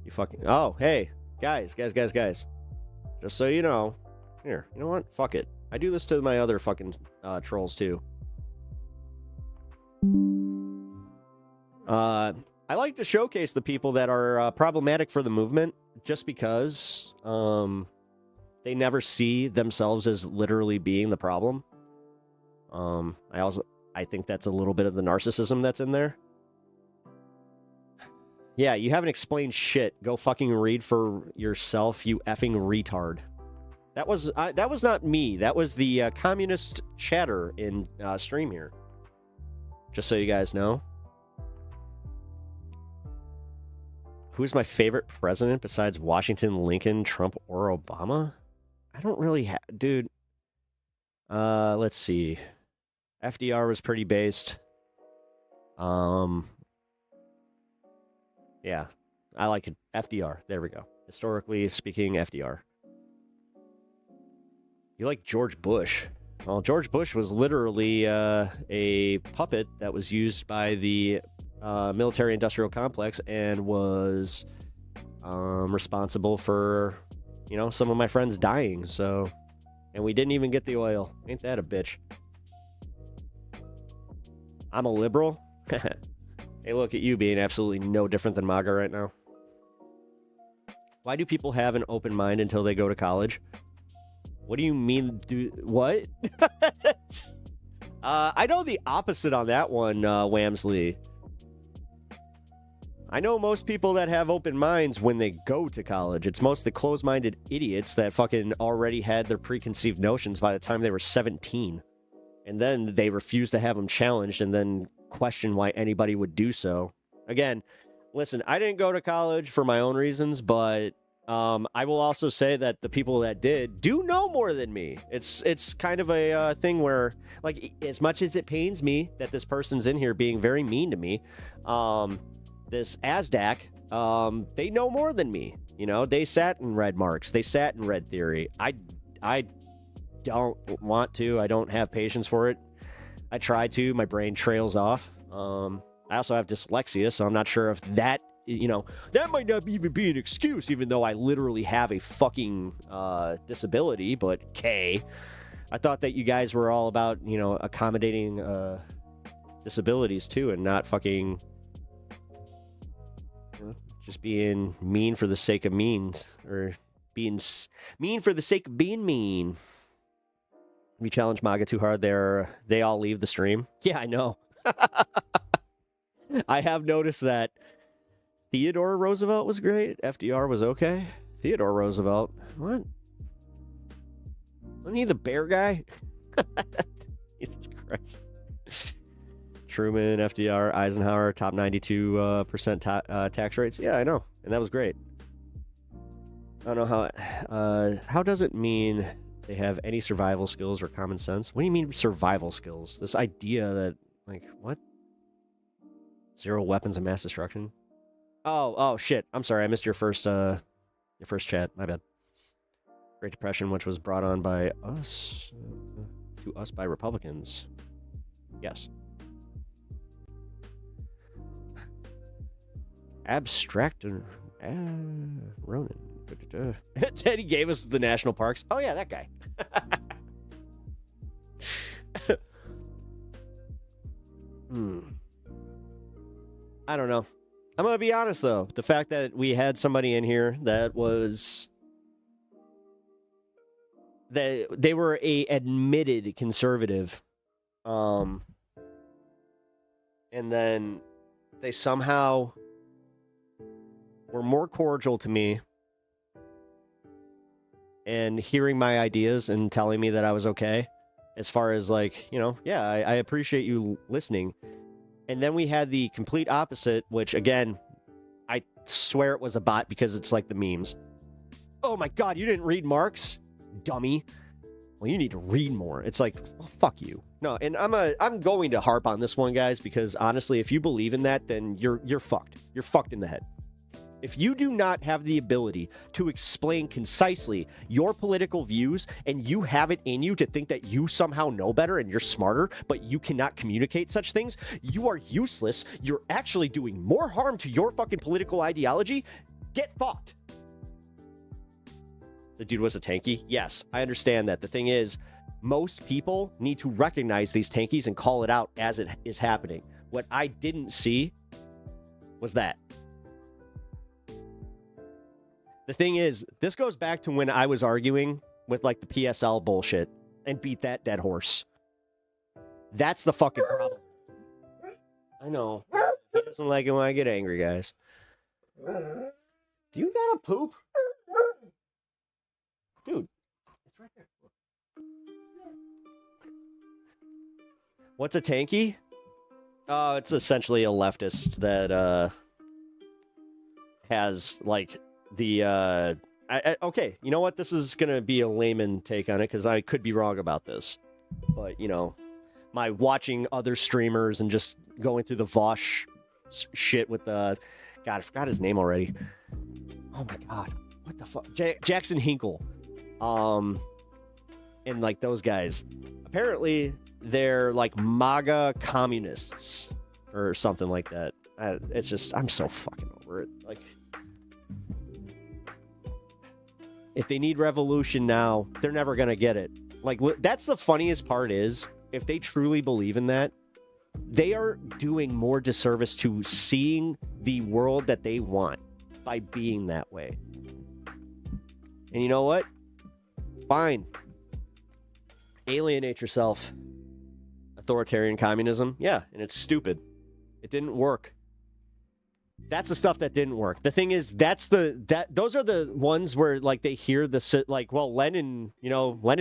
S5: You fucking... Oh, hey. Guys. Just so you know. Here. You know what? Fuck it. I do this to my other fucking trolls, too. I like to showcase the people that are problematic for the movement just because they never see themselves as literally being the problem. I think that's a little bit of the narcissism that's in there. Yeah, you haven't explained shit. Go fucking read for yourself, you effing retard. That was not me. That was the communist chatter in stream here. Just so you guys know. Who's my favorite president besides Washington, Lincoln, Trump, or Obama? I don't really have... Dude. Let's see. FDR was pretty based. Yeah. I like it. FDR. There we go. Historically speaking, FDR. You like George Bush. Well, George Bush was literally a puppet that was used by the military-industrial complex and was responsible for, some of my friends dying. So, and we didn't even get the oil. Ain't that a bitch? I'm a liberal. Hey, look at you being absolutely no different than MAGA right now. Why do people have an open mind until they go to college? What do you mean? What? I know the opposite on that one, Wamsley. I know most people that have open minds when they go to college. It's most the closed-minded idiots that fucking already had their preconceived notions by the time they were 17. And then they refuse to have them challenged and then question why anybody would do so. Again, listen, I didn't go to college for my own reasons, but I will also say that the people that did do know more than me. It's kind of a thing where, like, as much as it pains me that this person's in here being very mean to me, this ASDAC, they know more than me. You know, they sat and read Marx. They sat and read theory. I don't want to. I don't have patience for it. I try to. My brain trails off. I also have dyslexia, so I'm not sure if that, you know, that might not even be an excuse, even though I literally have a fucking disability. But I thought that you guys were all about, you know, accommodating disabilities too, and not fucking just being mean for the sake of means, or being mean for the sake of being mean. If you challenge MAGA too hard, they all leave the stream. Yeah, I know. I have noticed that Theodore Roosevelt was great. FDR was okay. Theodore Roosevelt, what? Wasn't he the bear guy? Jesus Christ. Truman, FDR, Eisenhower, top 92% tax rates. Yeah, I know. And that was great. I don't know how does it mean they have any survival skills or common sense? What do you mean survival skills? This idea that, like, what? Zero weapons of mass destruction? Oh, shit. I'm sorry. I missed your first chat. My bad. Great Depression, which was brought on by us, to us by Republicans. Yes. Abstract Ronan. Teddy gave us the national parks. Oh yeah, that guy. I don't know. I'm gonna be honest though. The fact that we had somebody in here that was that they were a admitted conservative, and then they somehow were more cordial to me and hearing my ideas and telling me that I was okay, as far as, like, you know, yeah, I appreciate you listening. And then we had the complete opposite, which, again, I swear it was a bot because it's like the memes. Oh my God, you didn't read Marx, dummy. Well, you need to read more. It's like, well, fuck you. No, and I'm going to harp on this one, guys, because honestly, if you believe in that, then you're fucked. You're fucked in the head. If you do not have the ability to explain concisely your political views, and you have it in you to think that you somehow know better and you're smarter, but you cannot communicate such things, you are useless. You're actually doing more harm to your fucking political ideology. Get fucked. The dude was a tanky? Yes, I understand that. The thing is, most people need to recognize these tankies and call it out as it is happening. What I didn't see was that. The thing is, this goes back to when I was arguing with, like, the PSL bullshit and beat that dead horse. That's the fucking problem. I know. He doesn't like it when I get angry, guys. Do you gotta poop? Dude, it's right there. What's a tanky? Oh, it's essentially a leftist that has, like, the okay, you know what? This is gonna be a layman take on it because I could be wrong about this, but you know, my watching other streamers and just going through the Vosh shit with the God, I forgot his name already. Oh my God, what the fuck? Jackson Hinkle, and like those guys. Apparently, they're like MAGA communists or something like that. It's just, I'm so fucking over it. Like, if they need revolution now, they're never gonna get it. Like, that's the funniest part is, if they truly believe in that, they are doing more disservice to seeing the world that they want by being that way. And you know what? Fine. Alienate yourself. Authoritarian communism. Yeah, and it's stupid. It didn't work. That's the stuff that didn't work. The thing is, those are the ones where like they hear the like, well, Lenin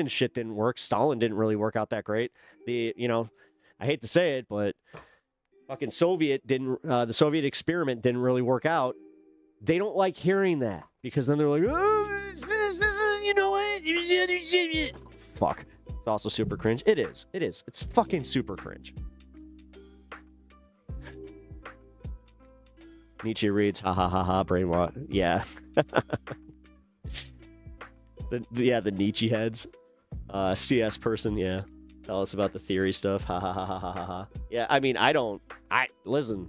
S5: shit didn't work. Stalin didn't really work out that great. I hate to say it, but fucking the Soviet experiment didn't really work out. They don't like hearing that because then they're like, oh, you know what? Fuck. It's also super cringe. It is. It's fucking super cringe. Nietzsche reads, ha ha ha ha, brainwash. Yeah. the Nietzsche heads. CS person, yeah. Tell us about the theory stuff. Ha ha ha ha ha ha. Yeah, I mean, listen.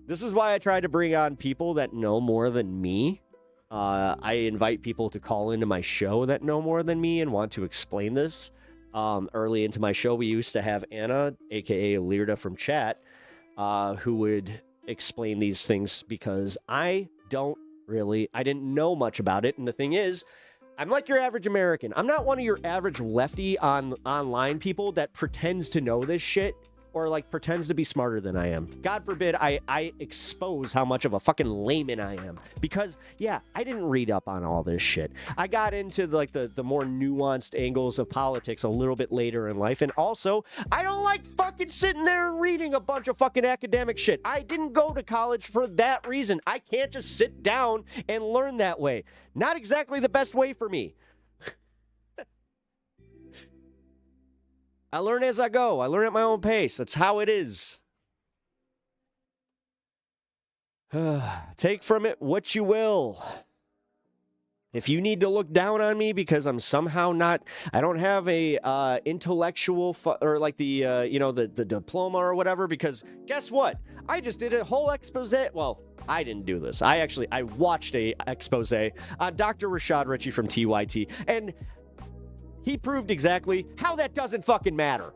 S5: This is why I try to bring on people that know more than me. I invite people to call into my show that know more than me and want to explain this. Early into my show, we used to have Anna, aka Lirda from chat, who would explain these things because I didn't know much about it. And the thing is, I'm like your average American. I'm not one of your average lefty online people that pretends to know this shit or like pretends to be smarter than I am. God forbid I expose how much of a fucking layman I am. Because, yeah, I didn't read up on all this shit. I got into like the more nuanced angles of politics a little bit later in life. And also, I don't like fucking sitting there and reading a bunch of fucking academic shit. I didn't go to college for that reason. I can't just sit down and learn that way. Not exactly the best way for me. I learn as I go. I learn at my own pace. That's how it is. Take from it what you will. If you need to look down on me because I'm somehow I don't have a intellectual or like the diploma or whatever, because guess what? I just did a whole expose. Well, I didn't do this. I watched a expose on Dr. Rashad Ritchie from TYT, and he proved exactly how that doesn't fucking matter.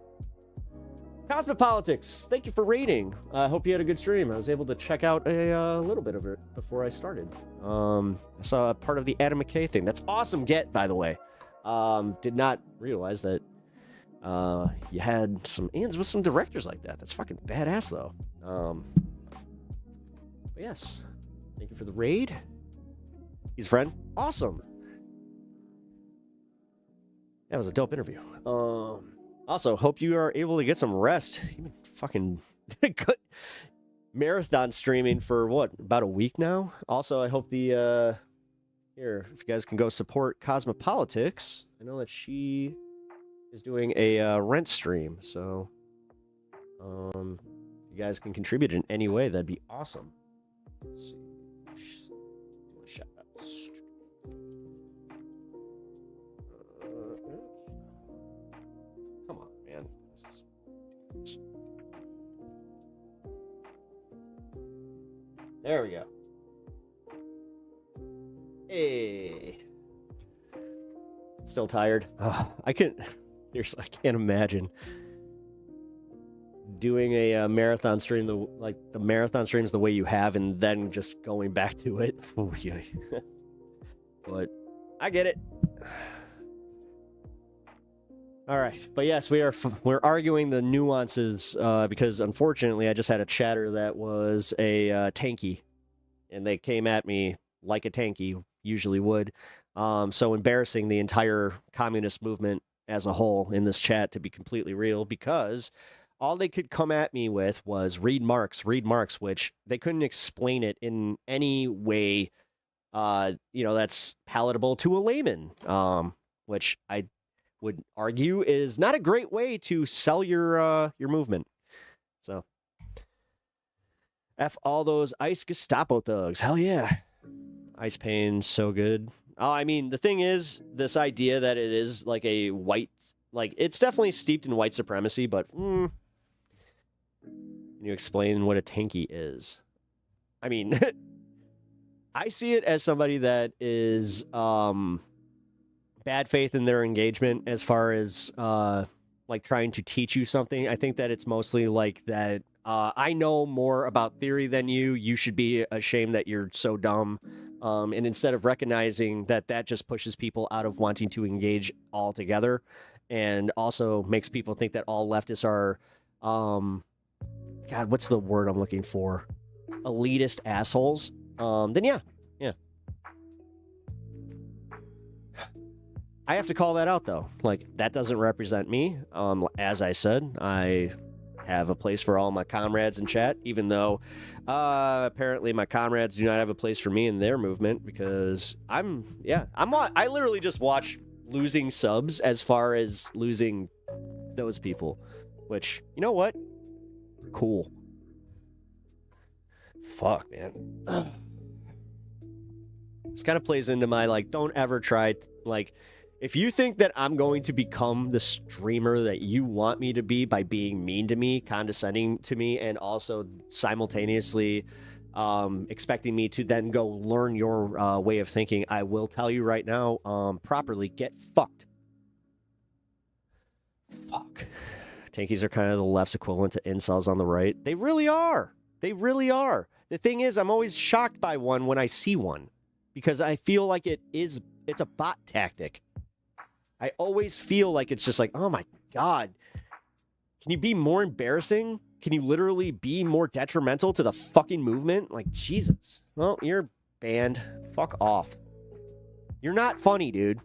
S5: Cosmopolitics, thank you for rating. I hope you had a good stream. I was able to check out a little bit of it before I started. I saw a part of the Adam McKay thing. That's awesome get, by the way. Did not realize that you had some ins with some directors like that. That's fucking badass, though. But yes, thank you for the raid. He's a friend. Awesome. That was a dope interview. Also, hope you are able to get some rest. You've been fucking marathon streaming for what, about a week now? Also, I hope here, if you guys can go support Cosmopolitics. I know that she is doing a rent stream, so if you guys can contribute in any way, that'd be awesome. Let's see. Shout out. Come on, man. There we go. Hey. Still tired. I can't imagine doing a marathon stream, the marathon streams the way you have, and then just going back to it. Oh yeah. But I get it. All right, but yes, we're arguing the nuances because unfortunately I just had a chatter that was a tanky, and they came at me like a tanky usually would. So embarrassing the entire communist movement as a whole in this chat, to be completely real, because all they could come at me with was read Marx, which they couldn't explain it in any way, that's palatable to a layman, which I would argue is not a great way to sell your movement. So, F all those ICE Gestapo thugs. Hell yeah. Ice Pain's so good. Oh, I mean, the thing is, this idea that it is like a white, like, it's definitely steeped in white supremacy, but can you explain what a tanky is? I mean, I see it as somebody that is bad faith in their engagement as far as like trying to teach you something. I think that it's mostly like that. I know more about theory than you. You should be ashamed that you're so dumb. And instead of recognizing that, that just pushes people out of wanting to engage altogether, and also makes people think that all leftists are, God, what's the word I'm looking for? Elitist assholes. Then yeah. I have to call that out though. Like, that doesn't represent me. As I said, I have a place for all my comrades in chat, even though apparently my comrades do not have a place for me in their movement, because I literally just watch losing subs as far as losing those people, which, you know what? Cool. Fuck, man. This kind of plays into my, like, don't ever try, like, if you think that I'm going to become the streamer that you want me to be by being mean to me, condescending to me, and also simultaneously expecting me to then go learn your way of thinking, I will tell you right now, properly get fucked. Fuck. Tankies are kind of the left's equivalent to incels on the right. They really are. They really are. The thing is, I'm always shocked by one when I see one, because I feel like it's a bot tactic. I always feel like it's just like, oh my God, can you be more embarrassing? Can you literally be more detrimental to the fucking movement? Like, Jesus. Well, you're banned. Fuck off. You're not funny, dude.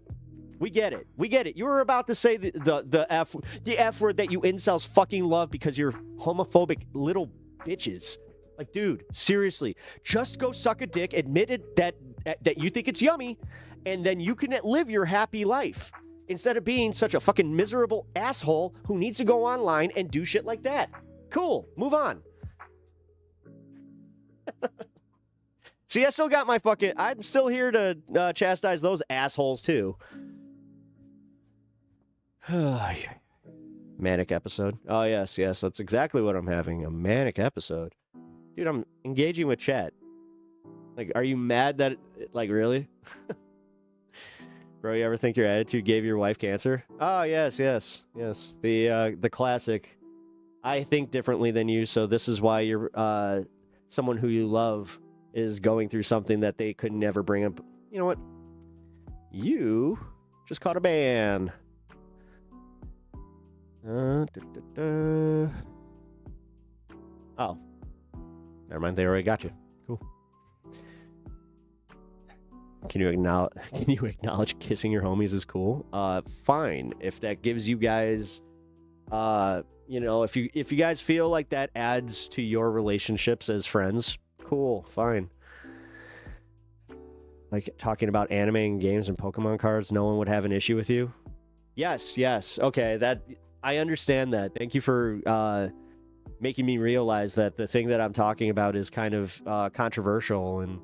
S5: We get it. We get it. You were about to say the F word that you incels fucking love because you're homophobic little bitches. Like, dude, seriously, just go suck a dick, admit it that you think it's yummy, and then you can live your happy life, instead of being such a fucking miserable asshole who needs to go online and do shit like that. Cool. Move on. See, I still got my fucking... I'm still here to chastise those assholes, too. Manic episode. Oh, yes. That's exactly what I'm having. A manic episode. Dude, I'm engaging with chat. Like, are you mad that... Like, really? Bro, you ever think your attitude gave your wife cancer? Oh, yes. The classic, I think differently than you, so this is why you're someone who you love is going through something that they could never bring up. You know what? You just caught a ban. Oh. Never mind, they already got you. Cool. Can you acknowledge kissing your homies is cool? Fine. If that gives you guys, if you guys feel like that adds to your relationships as friends, cool, fine. Like talking about anime and games and Pokemon cards, no one would have an issue with you? Yes. Okay, I understand that. Thank you for making me realize that the thing that I'm talking about is kind of controversial, and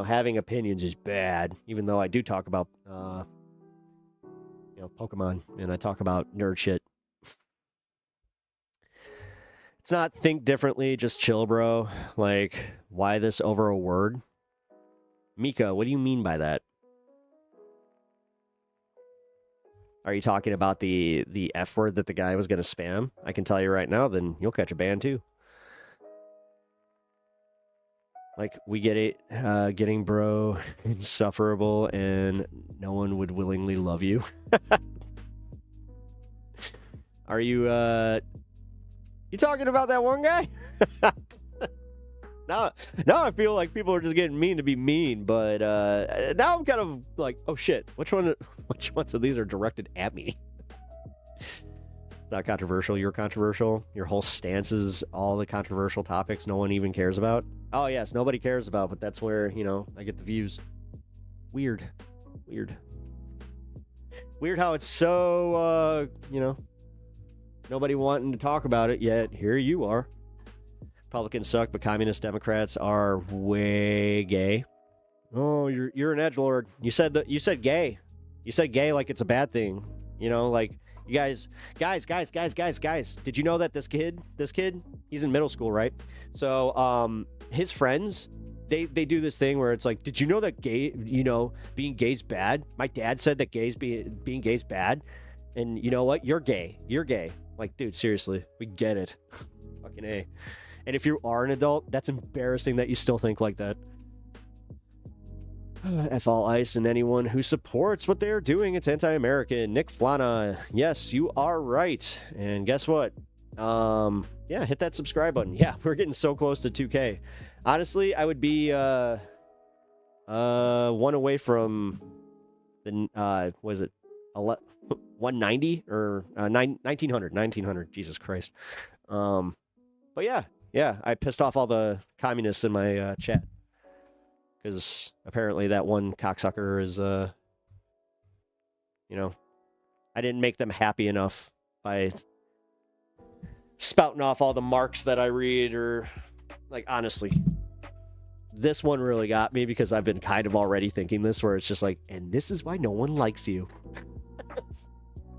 S5: having opinions is bad, even though I do talk about, Pokemon, and I talk about nerd shit. It's not think differently, just chill, bro. Like, why this over a word? Mika, what do you mean by that? Are you talking about the F word that the guy was going to spam? I can tell you right now, then you'll catch a ban too. Like, we get it, getting bro insufferable, and no one would willingly love you. Are you talking about that one guy? Now I feel like people are just getting mean to be mean, but now I'm kind of like, oh shit, which ones of these are directed at me? It's not controversial. You're controversial. Your whole stance is all the controversial topics no one even cares about. Oh, yes, nobody cares about, but that's where, I get the views. Weird how it's so, nobody wanting to talk about it, yet here you are. Republicans suck, but communist Democrats are way gay. Oh, you're an edgelord. You said gay. You said gay like it's a bad thing. Like, you guys, did you know that this kid, he's in middle school, right? So, his friends, they do this thing where it's like, did you know that being gay's bad? My dad said that being gay's bad. And you know what? You're gay. You're gay. Like, dude, seriously, we get it. Fucking A. And if you are an adult, that's embarrassing that you still think like that. F all ice and anyone who supports what they're doing. It's anti-American. Nick Flana. Yes, you are right. And guess what? Yeah, hit that subscribe button. Yeah, we're getting so close to 2K. Honestly, I would be one away from the was it 190 or 1900? Jesus Christ. But yeah, I pissed off all the communists in my chat because apparently that one cocksucker is you know, I didn't make them happy enough by spouting off all the marks that I read, or like, honestly, this one really got me because I've been kind of already thinking this, where it's just like, and this is why no one likes you.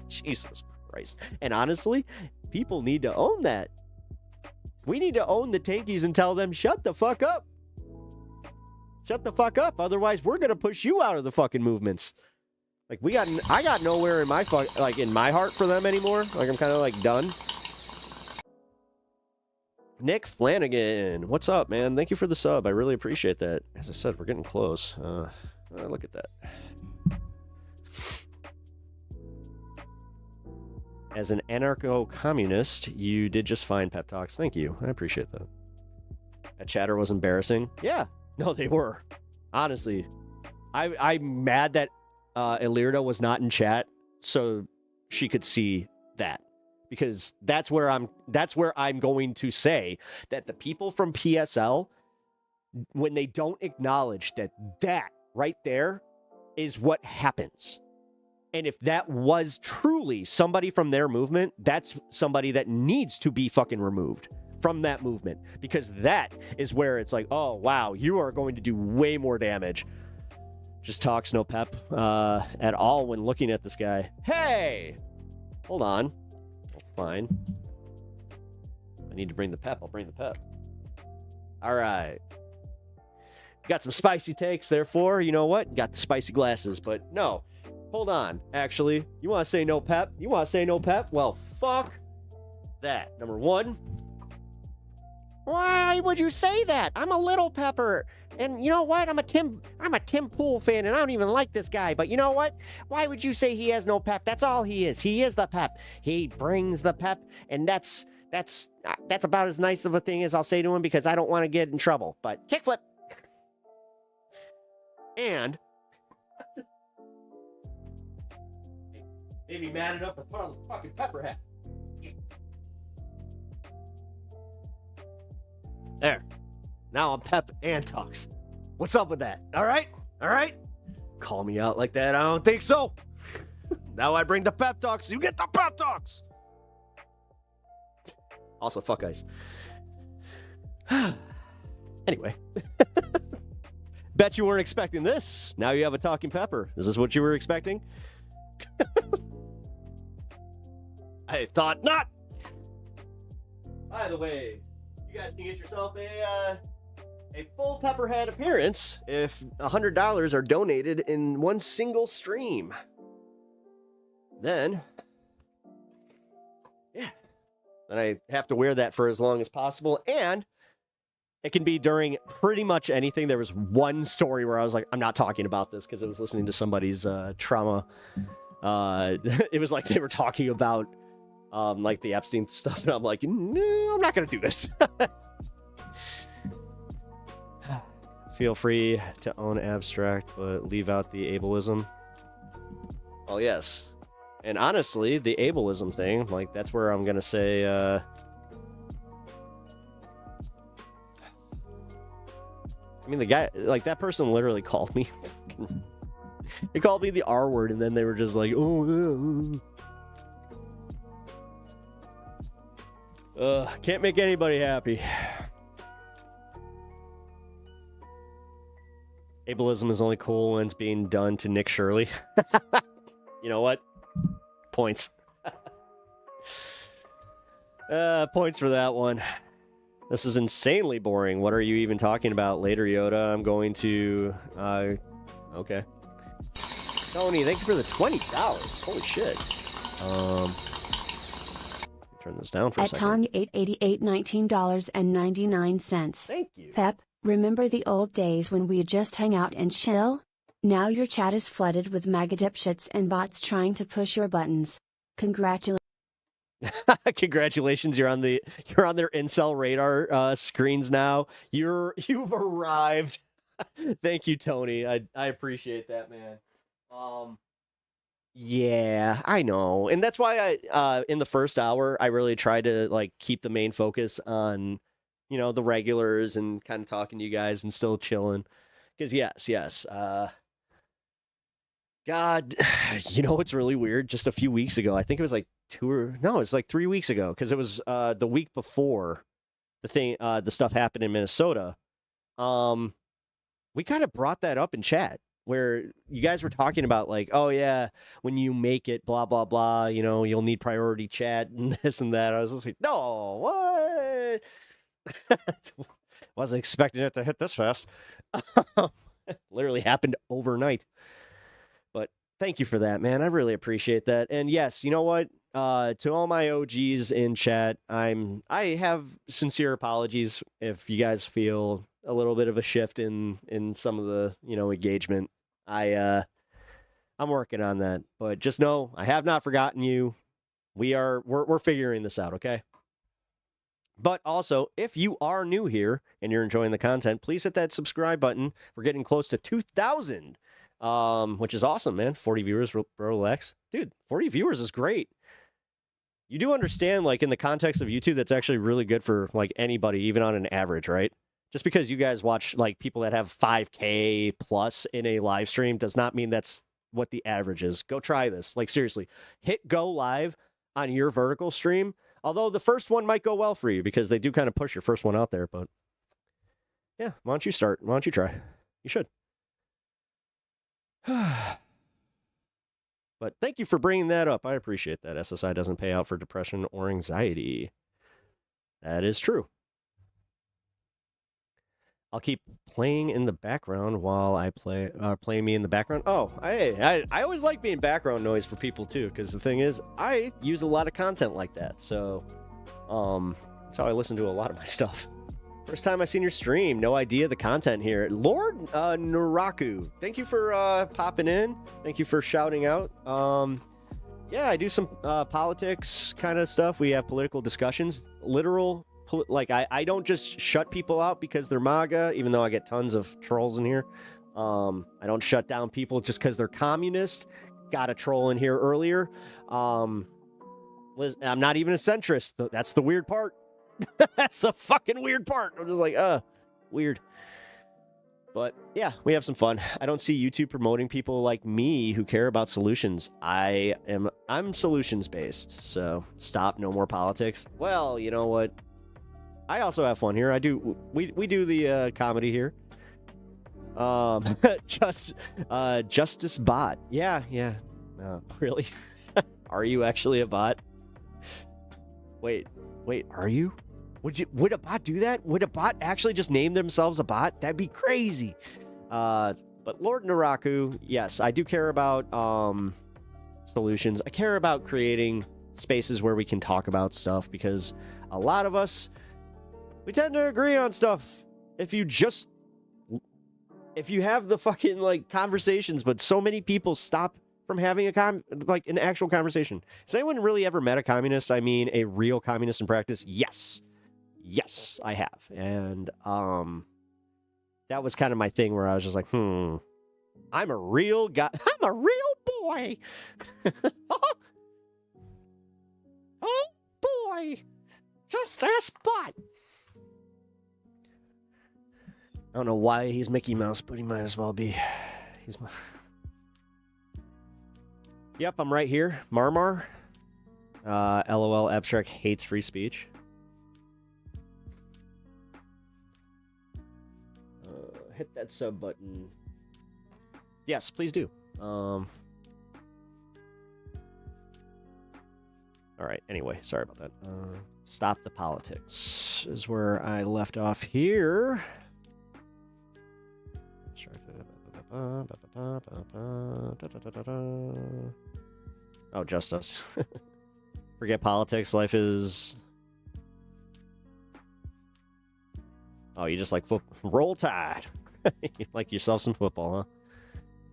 S5: Jesus Christ. And honestly, people need to own that. We need to own the tankies and tell them, shut the fuck up. Shut the fuck up. Otherwise, we're going to push you out of the fucking movements. Like, I got nowhere in my in my heart for them anymore. Like, I'm kind of like done. Nick Flanagan, what's up, man? Thank you for the sub. I really appreciate that. As I said, we're getting close. Look at that. As an anarcho-communist, you did just fine, Pep Talks. Thank you. I appreciate that. That chatter was embarrassing. Yeah. No, they were. Honestly. I'm mad that Ilirda was not in chat so she could see that. Because that's where I'm going to say that the people from PSL, when they don't acknowledge that right there is what happens. And if that was truly somebody from their movement, that's somebody that needs to be fucking removed from that movement. Because that is where it's like, oh, wow, you are going to do way more damage. Just talks no pep at all when looking at this guy. Hey! Hold on. Fine. I need to bring the pep. I'll bring the pep. All right. Got some spicy takes, therefore. You know what? Got the spicy glasses, but no. Hold on. Actually, you want to say no pep? You want to say no pep? Well, fuck that. Number one. Why would you say that? I'm a little pepper. And you know what? I'm a Tim Pool fan, and I don't even like this guy. But you know what? Why would you say he has no pep? That's all he is. He is the pep. He brings the pep, and that's about as nice of a thing as I'll say to him because I don't want to get in trouble. But kickflip. And made me mad enough to put on the fucking pepper hat. There. Now I'm Pep and Talks. What's up with that? All right? All right? Call me out like that? I don't think so. Now I bring the Pep Talks. You get the Pep Talks. Also, fuck ice. Anyway. Bet you weren't expecting this. Now you have a talking pepper. Is this what you were expecting? I thought not. By the way, you guys can get yourself a full Pepperhead appearance if $100 are donated in one single stream. Then I have to wear that for as long as possible, and it can be during pretty much anything. There was one story where I was like, I'm not talking about this because I was listening to somebody's trauma. It was like they were talking about like the Epstein stuff, and I'm like, no, I'm not gonna do this. Feel free to own abstract, but leave out the ableism. Well, yes. And honestly, the ableism thing, like, that's where I'm gonna say, I mean, the guy, like, that person literally called me. They called me the R word, and then they were just like, oh, can't make anybody happy. Ableism is only cool when it's being done to Nick Shirley. You know what? Points. Points for that one. This is insanely boring. What are you even talking about? Later, Yoda. I'm going to... okay. Tony, thank you for the $20. Holy shit. Turn this down for a
S7: At
S5: second.
S7: Tanya 888 $19.99.
S5: Thank you.
S7: Pep, remember the old days when we'd just hang out and chill? Now your chat is flooded with MAGA dipshits and bots trying to push your buttons. Congratulations.
S5: Congratulations, you're on their incel radar screens now. You've arrived. Thank you, Tony. I appreciate that, man. Yeah, I know. And that's why I in the first hour I really tried to like keep the main focus on, you know, the regulars and kind of talking to you guys and still chilling. Because yes. God, you know what's really weird? Just a few weeks ago, I think it was like it's like 3 weeks ago, because it was the week before the stuff happened in Minnesota. We kind of brought that up in chat where you guys were talking about like, oh yeah, when you make it, blah blah blah, you know, you'll need priority chat and this and that. I was like, no, what? Wasn't expecting it to hit this fast. Literally happened overnight. But thank you for that, man. I really appreciate that. And yes, you know what? To all my OGs in chat, I have sincere apologies if you guys feel a little bit of a shift in some of the, you know, engagement. I'm working on that, but just know I have not forgotten you. We're figuring this out, okay? But also, if you are new here and you're enjoying the content, please hit that subscribe button. We're getting close to 2,000, which is awesome, man. 40 viewers, relax. Dude, 40 viewers is great. You do understand, like, in the context of YouTube, that's actually really good for, like, anybody, even on an average, right? Just because you guys watch, like, people that have 5K plus in a live stream does not mean that's what the average is. Go try this. Like, seriously. Hit go live on your vertical stream. Although the first one might go well for you because they do kind of push your first one out there. But, yeah, why don't you start? Why don't you try? You should. But thank you for bringing that up. I appreciate that. SSI doesn't pay out for depression or anxiety. That is true. I'll keep playing in the background while I play me in the background. Oh, I always like being background noise for people too, because the thing is, I use a lot of content like that. So, that's how I listen to a lot of my stuff. First time I seen your stream. No idea the content here. Lord Naraku, thank you for popping in. Thank you for shouting out. Yeah, I do some politics kind of stuff. We have political discussions. Like, I don't just shut people out because they're MAGA, even though I get tons of trolls in here. I don't shut down people just because they're communist. Got a troll in here earlier. I'm not even a centrist. That's the weird part. That's the fucking weird part. I'm just like, weird. But yeah, we have some fun. I don't see YouTube promoting people like me who care about solutions. I'm solutions based. So stop, no more politics. Well, you know what? I also have fun here. We do the comedy here. Justice Bot. Yeah. Really? Are you actually a bot? Wait, are you? Would a bot do that? Would a bot actually just name themselves a bot? That'd be crazy. But Lord Naraku, yes, I do care about solutions. I care about creating spaces where we can talk about stuff because a lot of us, we tend to agree on stuff if you have the fucking like conversations, but so many people stop from having an actual conversation. Has anyone really ever met a communist? I mean, a real communist in practice? Yes, I have. And that was kind of my thing where I was just like, I'm a real guy. I'm a real boy. Oh boy. Just ask Bot. I don't know why he's Mickey Mouse, but he might as well be. Yep, I'm right here. Marmar. LOL Abstract hates free speech. Hit that sub button. Yes, please do. All right, anyway, sorry about that. Stop the politics is where I left off here. Oh, just us. Forget politics. Life is... Oh, you just like Roll Tide. You like yourself some football,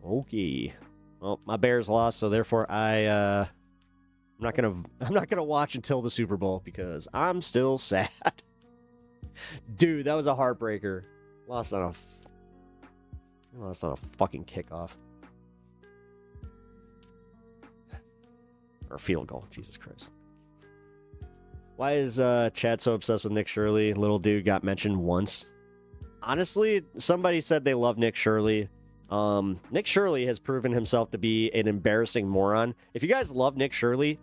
S5: huh? Okay. Well, my Bears lost, so therefore I'm not gonna watch until the Super Bowl because I'm still sad. Dude, that was a heartbreaker. Lost on a fucking kickoff. Or field goal. Jesus Christ. Why is Chad so obsessed with Nick Shirley? Little dude got mentioned once. Honestly, somebody said they love Nick Shirley. Nick Shirley has proven himself to be an embarrassing moron. If you guys love Nick Shirley,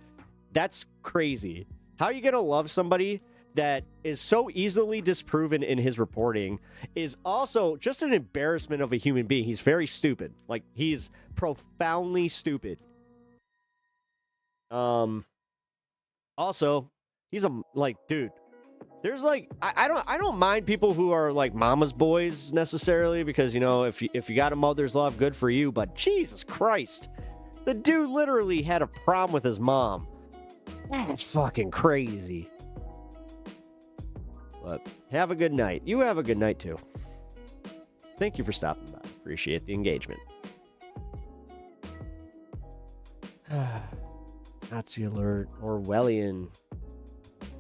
S5: that's crazy. How are you going to love somebody that is so easily disproven in his reporting, is also just an embarrassment of a human being? He's very stupid. Like, he's profoundly stupid. Also, he's dude, there's I don't mind people who are like mama's boys necessarily, because, you know, if you got a mother's love, good for you, but Jesus Christ, the dude literally had a problem with his mom. That's fucking crazy. But have a good night. You have a good night too. Thank you for stopping by. Appreciate the engagement. Nazi alert. Orwellian.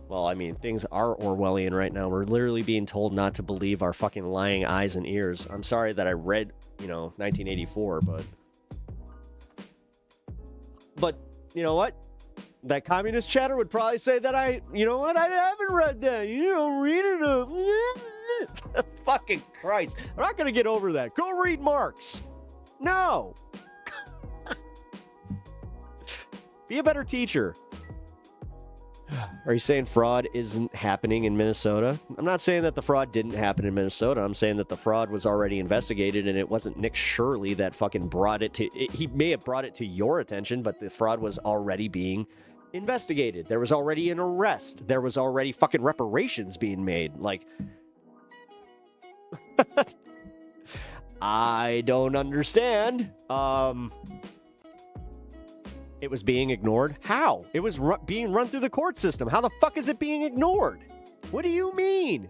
S5: Well, I mean, things are Orwellian right now. We're literally being told not to believe our fucking lying eyes and ears. I'm sorry that I read, 1984, but you know what? That communist chatter would probably say that I haven't read that. You don't read enough. Fucking Christ. I'm not going to get over that. Go read Marx. No. Be a better teacher. Are you saying fraud isn't happening in Minnesota? I'm not saying that the fraud didn't happen in Minnesota. I'm saying that the fraud was already investigated, and it wasn't Nick Shirley that fucking brought it to... He may have brought it to your attention, but the fraud was already being investigated. There was already an arrest. There was already fucking reparations being made. Like... I don't understand. It was being ignored? How? It was being run through the court system. How the fuck is it being ignored? What do you mean?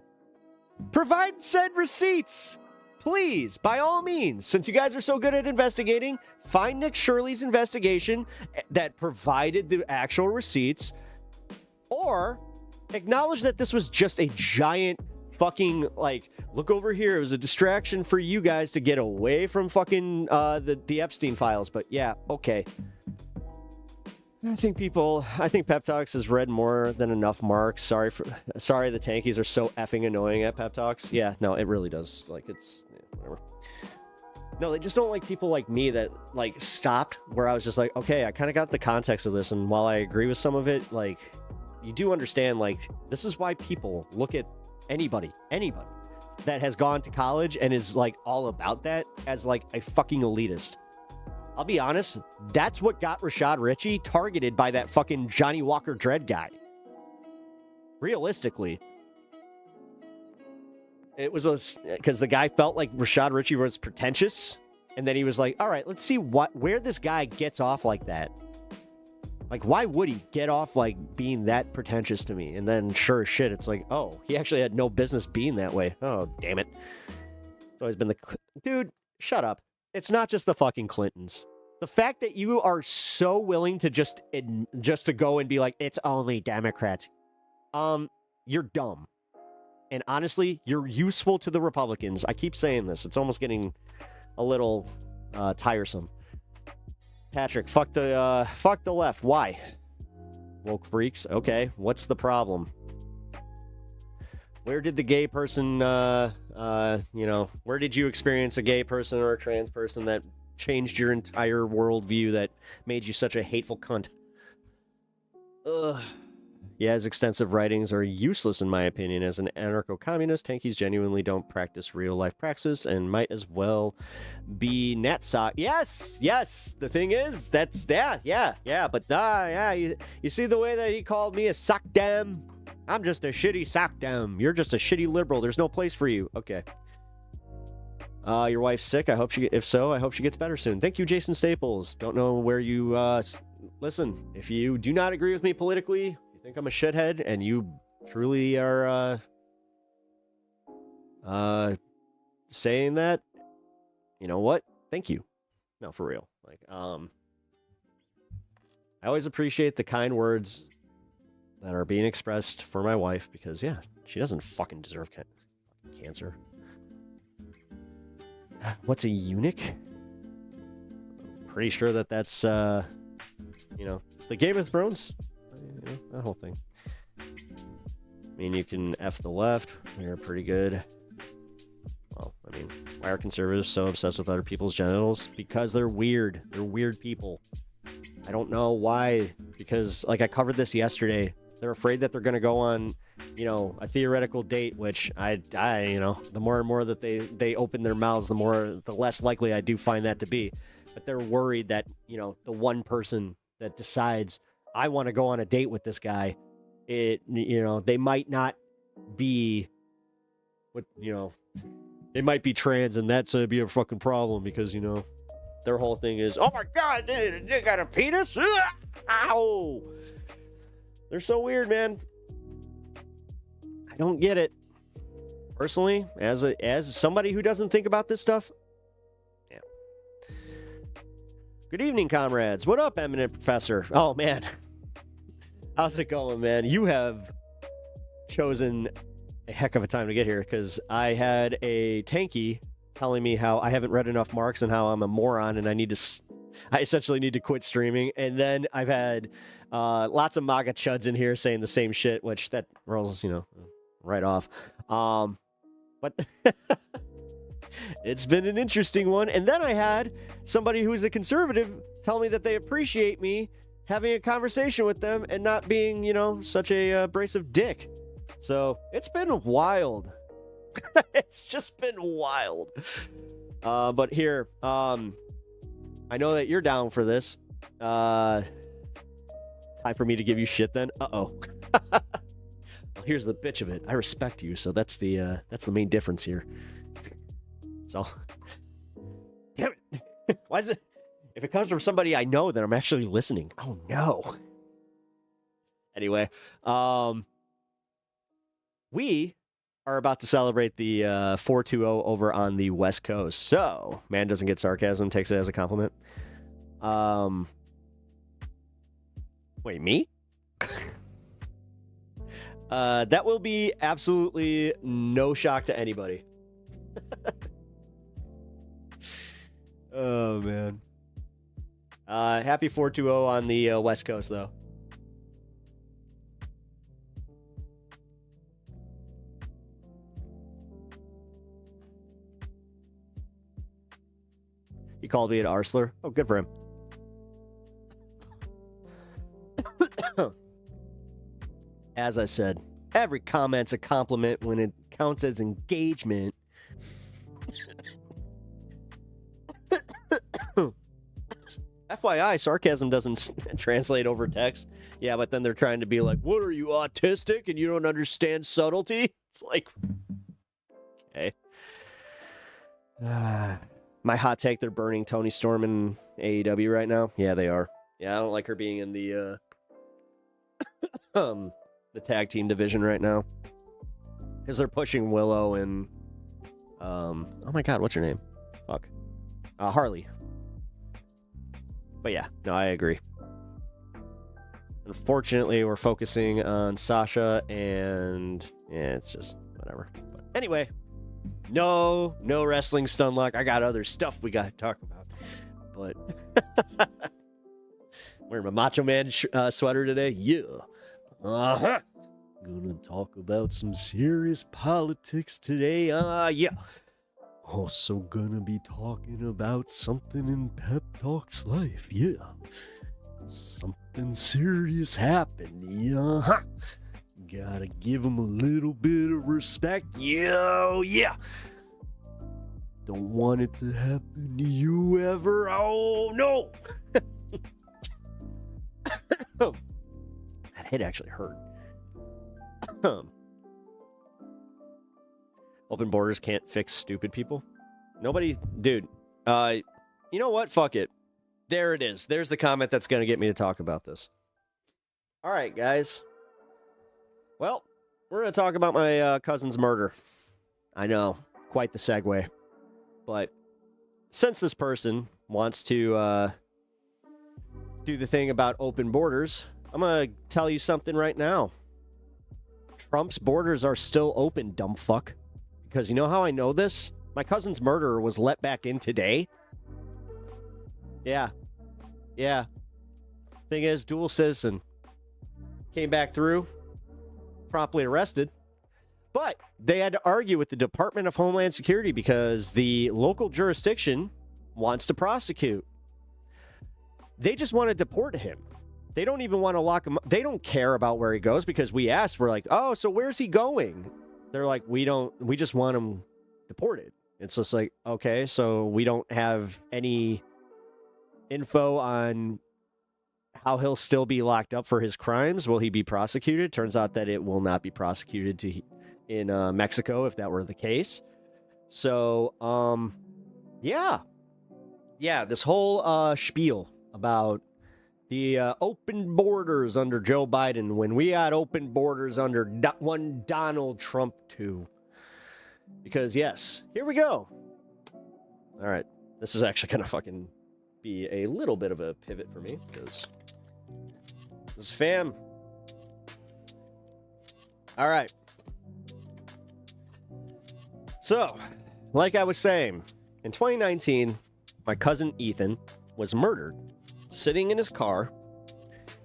S5: Provide said receipts. Please, by all means, since you guys are so good at investigating, find Nick Shirley's investigation that provided the actual receipts, or acknowledge that this was just a giant fucking, look over here. It was a distraction for you guys to get away from fucking the Epstein files. But yeah, okay. I think Pep Talks has read more than enough Marx. Sorry, the tankies are so effing annoying at Pep Talks. Yeah, no, it really does. Whatever. No, they just don't like people like me that, stopped where I was just like, okay, I kind of got the context of this, and while I agree with some of it, you do understand, this is why people look at anybody that has gone to college and is, all about that as, a fucking elitist. I'll be honest, that's what got Rashad Ritchie targeted by that fucking Johnny Walker Dread guy. Realistically. It was because the guy felt like Rashad Ritchie was pretentious, and then he was like, all right, let's see where this guy gets off like that. Why would he get off being that pretentious to me? And then sure as shit, it's like, oh, he actually had no business being that way. Oh, damn it. It's always been dude, shut up. It's not just the fucking Clintons. The fact that you are so willing to just to go and be like, it's only Democrats. You're dumb. And honestly, you're useful to the Republicans. I keep saying this. It's almost getting a little tiresome. Patrick, fuck the left. Why? Woke freaks. Okay, what's the problem? Where did the gay person, where did you experience a gay person or a trans person that changed your entire worldview, that made you such a hateful cunt? Ugh. Yeah, his extensive writings are useless in my opinion. As an anarcho-communist, tankies genuinely don't practice real-life praxis and might as well be netsock. Yes! The thing is, that's, yeah, but, you see the way that he called me a sockdam? I'm just a shitty sockdam. You're just a shitty liberal. There's no place for you. Okay. Your wife's sick. If so, I hope she gets better soon. Thank you, Jason Staples. Don't know where you listen, if you do not agree with me politically, you think I'm a shithead, and you truly are saying that, you know what? Thank you. No, for real. Like, I always appreciate the kind words that are being expressed for my wife, because, yeah, she doesn't fucking deserve cancer. What's a eunuch? Pretty sure that's, the Game of Thrones. That whole thing. I mean, you can F the left. They're pretty good. Well, I mean, why are conservatives so obsessed with other people's genitals? Because they're weird. They're weird people. I don't know why. Because, like, I covered this yesterday. They're afraid that they're going to go on, a theoretical date, which the more and more that they open their mouths, the less likely I do find that to be. But they're worried that, the one person that decides, I want to go on a date with this guy, they might not be, they might be trans, and that's going to be a fucking problem because, their whole thing is, oh my God, they got a penis? Ow! They're so weird, man. I don't get it. Personally, as somebody who doesn't think about this stuff, yeah. Good evening, comrades. What up, eminent professor? Oh, man. How's it going, man? You have chosen a heck of a time to get here, because I had a tanky telling me how I haven't read enough Marx and how I'm a moron and I essentially need to quit streaming. And then I've had lots of MAGA chuds in here saying the same shit, which that rolls, right off. But it's been an interesting one. And then I had somebody who's a conservative tell me that they appreciate me having a conversation with them and not being, such a abrasive dick. So it's been wild. It's just been wild. But here, I know that you're down for this. Time for me to give you shit then? Uh-oh. Well, here's the bitch of it. I respect you, so that's the main difference here. So, damn it. Why is it? If it comes from somebody I know, then I'm actually listening. Oh no. Anyway, we are about to celebrate the 420 over on the West Coast. So, man doesn't get sarcasm, takes it as a compliment. Wait, me? That will be absolutely no shock to anybody. Oh, man. Happy 420 on the West Coast, though. He called me an arsler. Oh, good for him. As I said, every comment's a compliment when it counts as engagement. FYI, sarcasm doesn't translate over text. Yeah, but then they're trying to be like, what are you, autistic and you don't understand subtlety? It's like, okay. My hot take, they're burning Toni Storm in AEW right now. Yeah, they are. Yeah, I don't like her being in the tag team division right now. Because they're pushing Willow and oh my God, what's her name? Fuck. Harley. But yeah, no, I agree. Unfortunately, we're focusing on Sasha and yeah, it's just whatever. But anyway, no wrestling stun luck. I got other stuff we got to talk about. But wearing my Macho Man sweater today. Yeah. Uh-huh. Gonna talk about some serious politics today. Yeah. Also gonna be talking about something in Pep Talk's life. Yeah. Something serious happened. Yeah. Gotta give him a little bit of respect. Yeah. Don't want it to happen to you ever. Oh, no. That hit actually hurt. Open borders can't fix stupid people. Nobody, dude. You know what? Fuck it. There it is. There's the comment that's going to get me to talk about this. All right, guys. Well, we're going to talk about my cousin's murder. I know, quite the segue. But since this person wants to do the thing about open borders, I'm going to tell you something right now. Trump's borders are still open, dumb fuck. Because you know how I know this? My cousin's murderer was let back in today. Yeah. Thing is, dual citizen. Came back through. Promptly arrested. But they had to argue with the Department of Homeland Security because the local jurisdiction wants to prosecute. They just want to deport him. They don't even want to lock him up. They don't care about where he goes because we asked. We're like, oh, so where's he going? They're like, we just want him deported. It's just like, okay, so we don't have any info on how he'll still be locked up for his crimes. Will he be prosecuted? Turns out that it will not be prosecuted in Mexico if that were the case. So, yeah, this whole spiel about the open borders under Joe Biden when we had open borders under one Donald Trump too. Because yes, here we go. All right, this is actually gonna fucking be a little bit of a pivot for me because this is fam. All right. So, like I was saying, in 2019, my cousin Ethan was murdered sitting in his car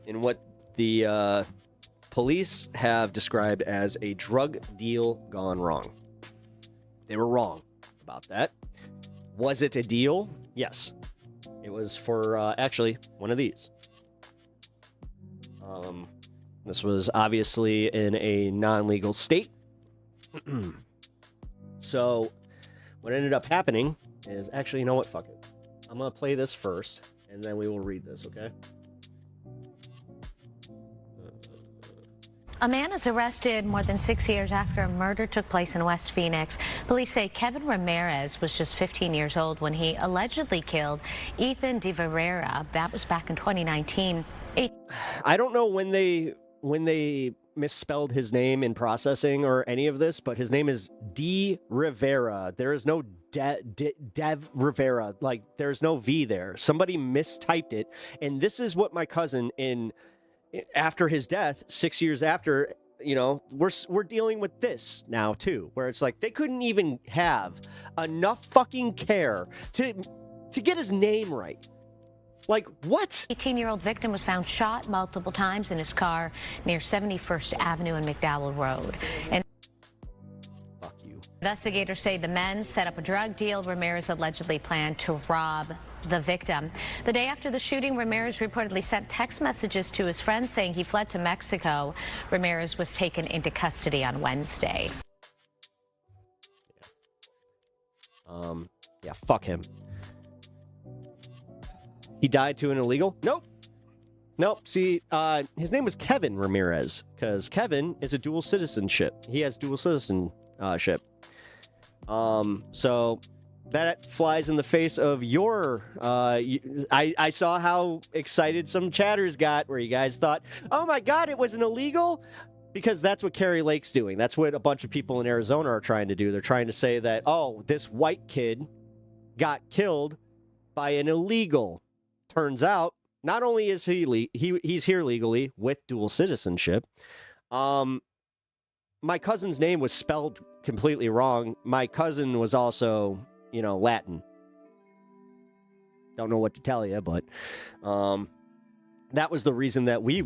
S5: in what the police have described as a drug deal gone wrong. They were wrong about that. Was it a deal? Yes. It was for actually one of these. This was obviously in a non-legal state. So what ended up happening is actually, you know what? Fuck it. I'm going to play this first, and then we will read this, okay?
S9: A man is arrested more than 6 years after a murder took place in West Phoenix. Police say Kevin Ramirez was just 15 years old when he allegedly killed Ethan de Rivera. That was back in 2019.
S5: I don't know when they misspelled his name in processing or any of this, but his name is De Rivera. There is no Dev Rivera. Like, there's no V there. Somebody mistyped it. And this is what my cousin after his death, 6 years after, you know, we're dealing with this now too, where it's like they couldn't even have enough fucking care to get his name right. Like, what?
S9: 18-year-old victim was found shot multiple times in his car near 71st Avenue and McDowell Road. And
S5: fuck you.
S9: Investigators say the men set up a drug deal. Ramirez allegedly planned to rob the victim. The day after the shooting, Ramirez reportedly sent text messages to his friends saying he fled to Mexico. Ramirez was taken into custody on Wednesday.
S5: Yeah, fuck him. He died to an illegal? Nope. See, his name was Kevin Ramirez because Kevin is a dual citizenship. He has dual citizenship. So that flies in the face of your, I saw how excited some chatters got where you guys thought, oh my God, it was an illegal? Because that's what Carrie Lake's doing. That's what a bunch of people in Arizona are trying to do. They're trying to say that, oh, this white kid got killed by an illegal. Turns out, not only is he's here legally with dual citizenship, my cousin's name was spelled completely wrong. My cousin was also, you know, Latin. Don't know what to tell you, but that was the reason that we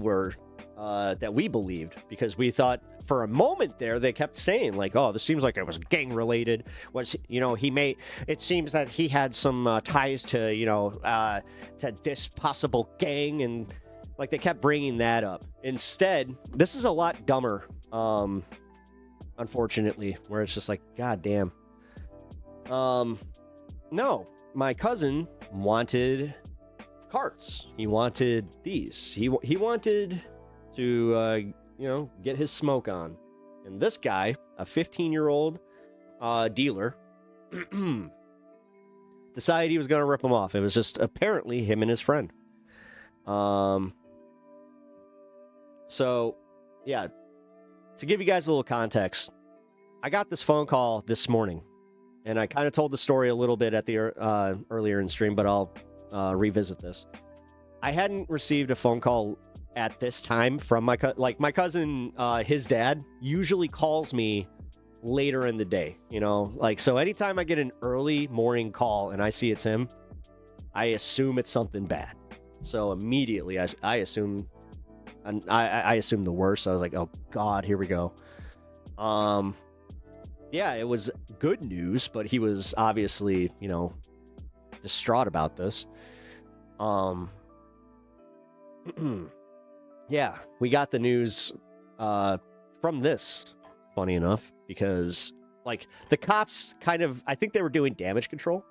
S5: believed, because we thought for a moment there they kept saying like, oh, this seems like it was gang related. Was, you know, it seems that he had some ties to, you know, to this possible gang, and like they kept bringing that up. Instead, this is a lot dumber, unfortunately, where it's just like, god damn. No, my cousin wanted carts. He wanted these. He wanted to, you know, get his smoke on. And this guy, a 15-year-old dealer, decided he was going to rip him off. It was just apparently him and his friend. So, yeah, to give you guys a little context, I got this phone call this morning, and I kind of told the story a little bit at the earlier in stream, but I'll revisit this. I hadn't received a phone call at this time from my cousin, his dad usually calls me later in the day, you know, like, so anytime I get an early morning call and I see it's him, I assume it's something bad. So immediately I assume, and I assumed the worst. I was like, oh God, here we go. Yeah, it was good news, but he was obviously, you know, distraught about this. Yeah, we got the news from this, funny enough, because like the cops kind of, I think they were doing damage control,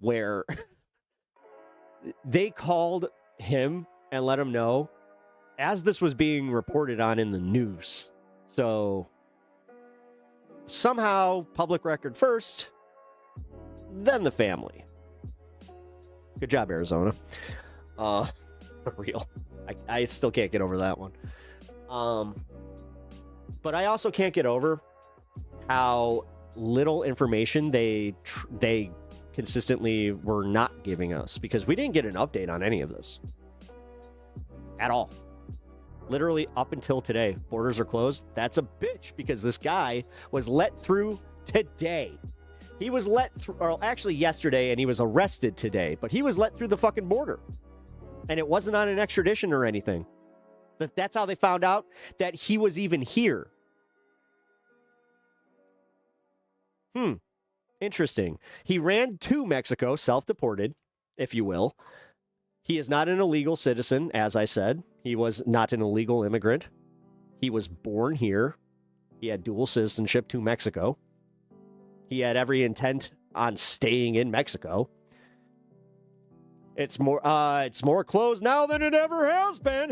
S5: where they called him and let him know as this was being reported on in the news. So somehow public record first, then the family. Good job, Arizona. Real. I still can't get over that one. But I also can't get over how little information they consistently were not giving us, because we didn't get an update on any of this at all. Literally up until today, borders are closed. That's a bitch, because this guy was let through today. He was let through, or actually yesterday, and he was arrested today, but he was let through the fucking border. And it wasn't on an extradition or anything. But that's how they found out that he was even here. Interesting. He ran to Mexico, self-deported, if you will. He is not an illegal citizen, as I said. He was not an illegal immigrant. He was born here. He had dual citizenship to Mexico. He had every intent on staying in Mexico. It's more closed now than it ever has been.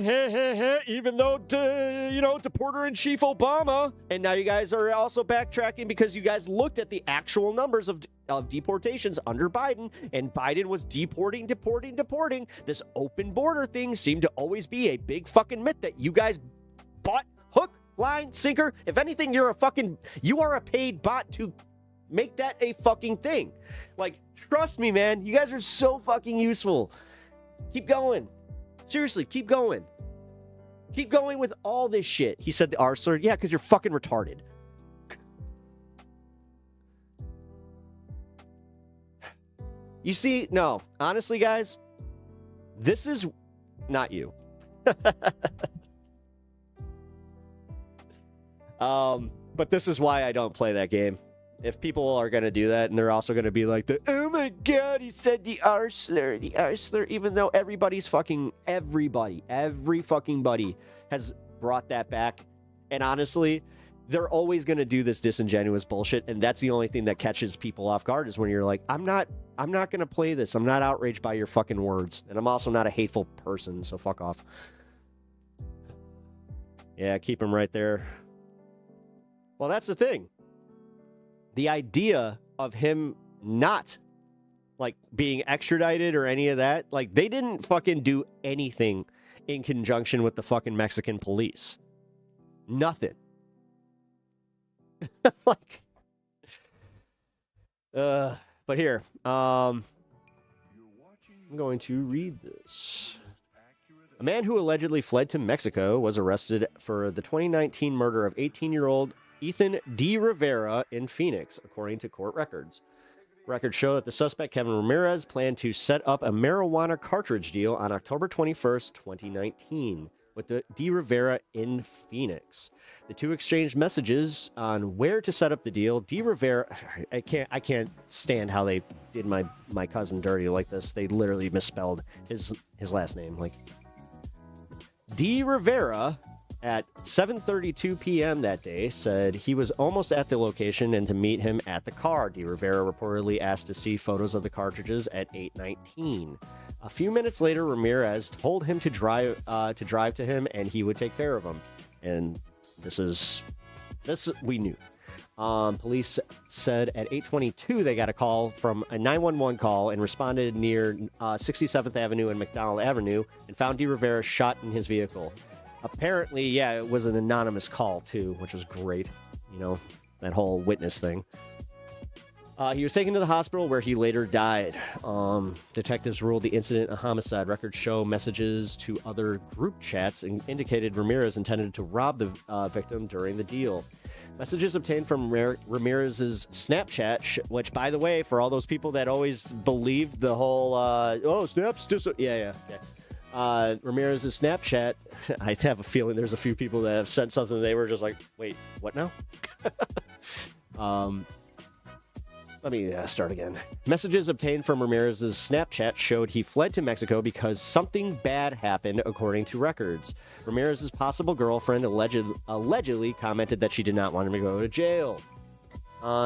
S5: Even though, Deporter-in-Chief Obama. And now you guys are also backtracking because you guys looked at the actual numbers of deportations under Biden, and Biden was deporting. This open border thing seemed to always be a big fucking myth that you guys bought hook, line, sinker. If anything, you are a paid bot to make that a fucking thing. Like, trust me, man. You guys are so fucking useful. Keep going. Seriously, keep going. Keep going with all this shit. He said the R slur. Yeah, because you're fucking retarded. You see, no. Honestly, guys, this is not you. But this is why I don't play that game. If people are going to do that, and they're also going to be like, oh my God, he said the R slur, even though every fucking buddy has brought that back. And honestly, they're always going to do this disingenuous bullshit. And that's the only thing that catches people off guard, is when you're like, I'm not going to play this. I'm not outraged by your fucking words. And I'm also not a hateful person. So fuck off. Yeah, keep him right there. Well, that's the thing. The idea of him not, like, being extradited or any of that, like, they didn't fucking do anything in conjunction with the fucking Mexican police. Nothing. Like, but here, I'm going to read this. A man who allegedly fled to Mexico was arrested for the 2019 murder of 18-year-old Ethan D. Rivera in Phoenix, according to court records. Records show that the suspect, Kevin Ramirez, planned to set up a marijuana cartridge deal on October 21st, 2019, with the D. Rivera in Phoenix. The two exchanged messages on where to set up the deal. D. Rivera, I can't stand how they did my cousin dirty like this. They literally misspelled his last name. Like, D. Rivera, at 7:32 p.m. that day, said he was almost at the location and to meet him at the car. D. Rivera reportedly asked to see photos of the cartridges at 8:19. A few minutes later, Ramirez told him to drive to him and he would take care of him. And this we knew. Police said at 8:22 they got a call from a 911 call and responded near 67th Avenue and McDonald Avenue and found DeRivera shot in his vehicle. Apparently, yeah, it was an anonymous call too, which was great. You know, that whole witness thing. He was taken to the hospital where he later died. Detectives ruled the incident a homicide. Records show messages to other group chats and indicated Ramirez intended to rob the victim during the deal. Messages obtained from Ramirez's Snapchat, which, by the way, for all those people that always believed the whole, Snaps, Ramirez's Snapchat, I have a feeling there's a few people that have sent something they were just like, wait, what now? Let me start again. Messages obtained from Ramirez's Snapchat showed he fled to Mexico because something bad happened, according to records. Ramirez's possible girlfriend allegedly commented that she did not want him to go to jail.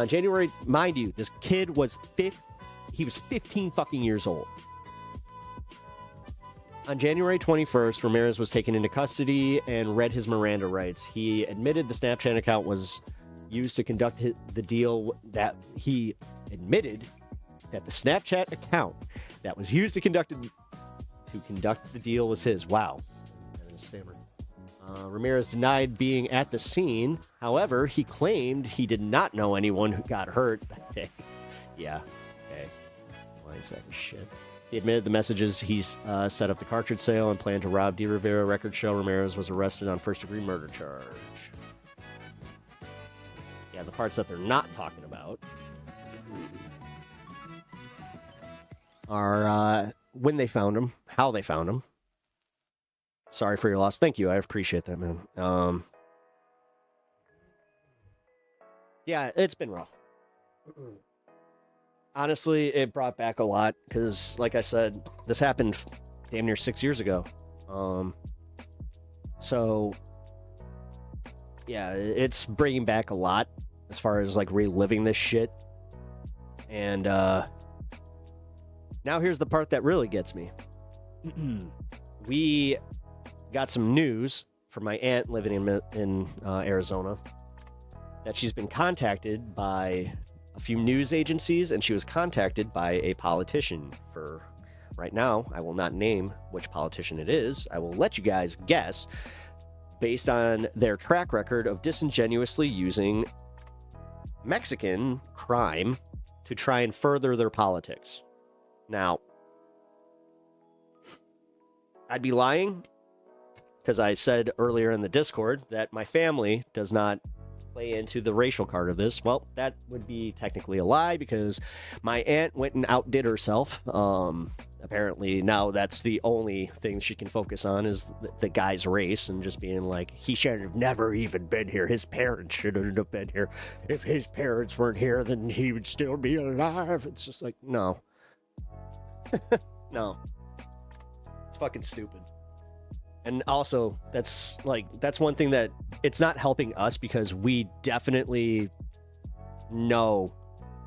S5: January, mind you, this kid was 15 fucking years old. On January 21st, Ramirez was taken into custody and read his Miranda rights. He admitted the Snapchat account was used to conduct the deal that he admitted that the Snapchat account that was used to conduct the deal was his. Wow. That is a stammer. Ramirez denied being at the scene. However, he claimed he did not know anyone who got hurt that day. Yeah. Okay. Why is that shit? He admitted the messages. He's set up the cartridge sale and planned to rob DeRivera. Records show Ramirez was arrested on first-degree murder charge. Yeah, the parts that they're not talking about are when they found him, how they found him. Sorry for your loss. Thank you. I appreciate that, man. Yeah, it's been rough. Honestly, it brought back a lot because, like I said, this happened damn near 6 years ago. So, yeah, it's bringing back a lot as far as, like, reliving this shit. And, now here's the part that really gets me. We got some news from my aunt living in Arizona that she's been contacted by a few news agencies, and she was contacted by a politician. For right now, I will not name which politician it is. I will let you guys guess based on their track record of disingenuously using Mexican crime to try and further their politics. Now, I'd be lying because I said earlier in the Discord that my family does not play into the racial card of this. Well, that would be technically a lie because my aunt went and outdid herself. Apparently now that's the only thing she can focus on is the guy's race and just being like, he should have never even been here. His parents shouldn't have been here. If his parents weren't here, then he would still be alive. It's just like, no. No. It's fucking stupid. And also, that's one thing that it's not helping us because we definitely know,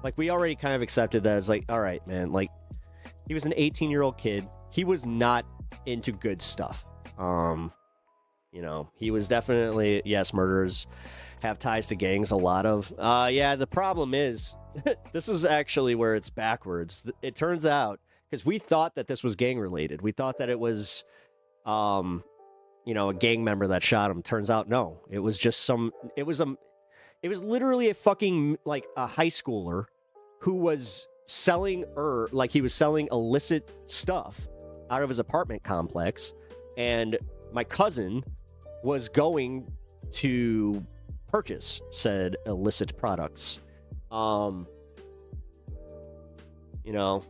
S5: like, we already kind of accepted that it's like, all right, man, like, he was an 18-year-old kid. He was not into good stuff. You know, he was definitely, yes, murderers have ties to gangs, a lot of. Yeah, the problem is, this is actually where it's backwards. It turns out, because we thought that this was gang-related. We thought that it was, you know, a gang member that shot him. Turns out, no. It was just it was literally a fucking, like, a high schooler who was selling, he was selling illicit stuff out of his apartment complex, and my cousin was going to purchase said illicit products. You know,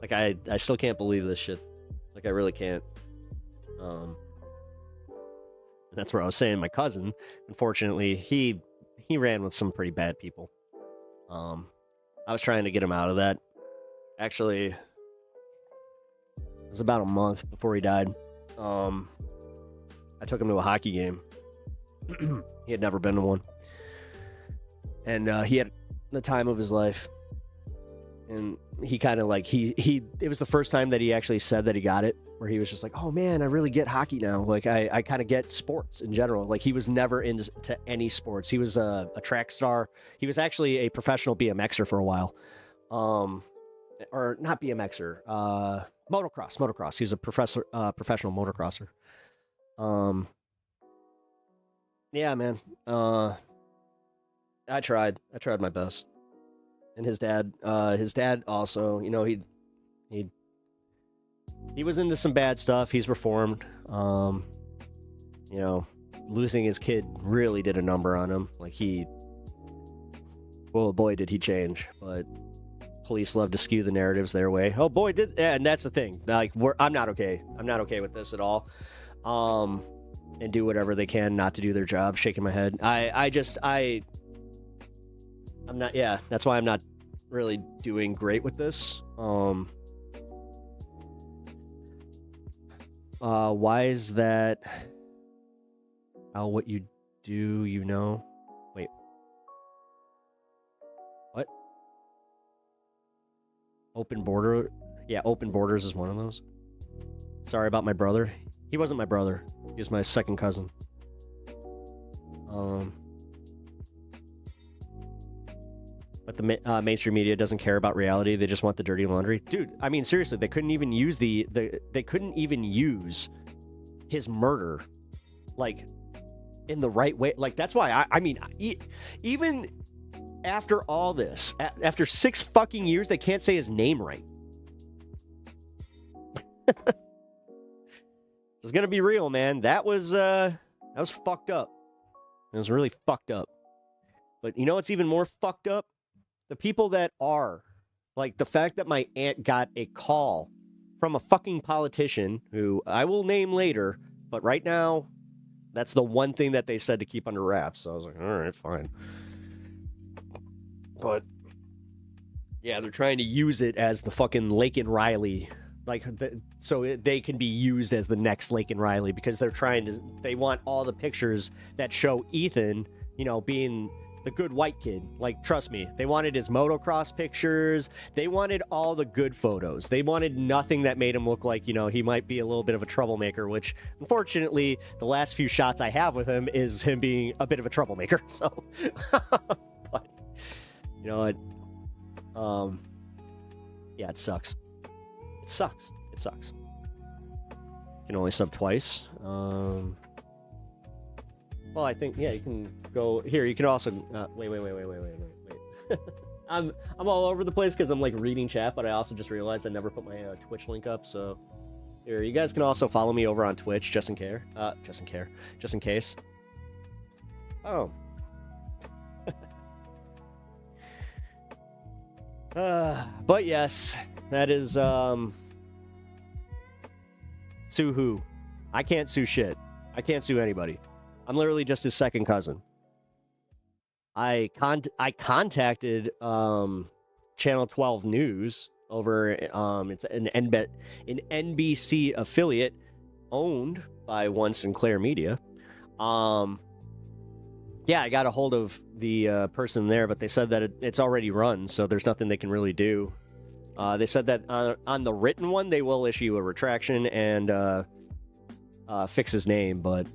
S5: like, I still can't believe this shit. Like, I really can't. That's where I was saying my cousin, unfortunately, he ran with some pretty bad people. I was trying to get him out of that. Actually, it was about a month before he died. I took him to a hockey game. He had never been to one. And he had the time of his life. And he kind of like, it was the first time that he actually said that he got it, where he was just like, oh man, I really get hockey now. Like, I kind of get sports in general. Like, he was never into any sports. He was a track star. He was actually a professional BMXer for a while. Or not BMXer, motocross. He was a professional motocrosser. Yeah, man. I tried my best. And his dad also, you know, he was into some bad stuff. He's reformed. You know, losing his kid really did a number on him. Like, well, boy, did he change. But police love to skew the narratives their way. Oh boy, and that's the thing. Like, I'm not okay. I'm not okay with this at all. And do whatever they can not to do their job. Shaking my head. I'm not, yeah, that's why I'm not really doing great with this. Why is that? What you do, you know? Wait. What? Open border? Yeah, open borders is one of those. Sorry about my brother. He wasn't my brother. He was my second cousin. But the mainstream media doesn't care about reality. They just want the dirty laundry. Dude, I mean, seriously, they couldn't even use they couldn't even use his murder, like, in the right way. Like, that's why I mean, even after all this, after 6 fucking years, they can't say his name right. It's gonna be real, man. That was fucked up. It was really fucked up. But you know what's even more fucked up? The people that are, like, the fact that my aunt got a call from a fucking politician who I will name later, but right now, that's the one thing that they said to keep under wraps. So I was like, all right, fine. But yeah, they're trying to use it as the fucking Laken Riley, like, so they can be used as the next Laken Riley, because they want all the pictures that show Ethan, you know, being the good white kid. Like, trust me, they wanted his motocross pictures. They wanted all the good photos. They wanted nothing that made him look like, you know, he might be a little bit of a troublemaker, which, unfortunately, the last few shots I have with him is him being a bit of a troublemaker. So, but, you know what? Yeah, it sucks. It sucks. It sucks. You can only sub twice. Well, I think, yeah, you can go here. You can also wait. I'm all over the place because I'm like reading chat, but I also just realized I never put my Twitch link up. So here, you guys can also follow me over on Twitch, just in case. Oh. But yes, that is sue who? I can't sue shit. I can't sue anybody. I'm literally just his second cousin. I contacted Channel 12 News over it's an NBC affiliate owned by One Sinclair Media. Yeah, I got a hold of the person there, but they said that it's already run, so there's nothing they can really do. They said that on the written one, they will issue a retraction and fix his name, but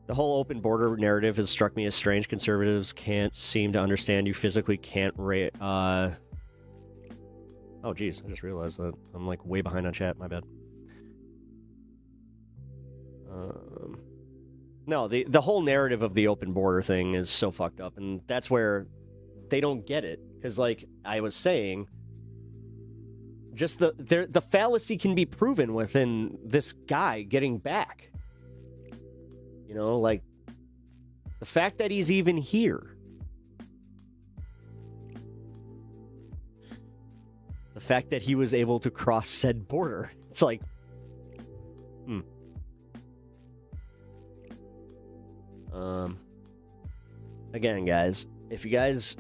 S5: the whole open border narrative has struck me as strange. Conservatives can't seem to understand you physically can't oh, geez, I just realized that. I'm, like, way behind on chat. My bad. No, the whole narrative of the open border thing is so fucked up, and that's where they don't get it. Because, like I was saying, just the fallacy can be proven within this guy getting back. You know, like, the fact that he's even here. The fact that he was able to cross said border. It's like, Again, guys, if you guys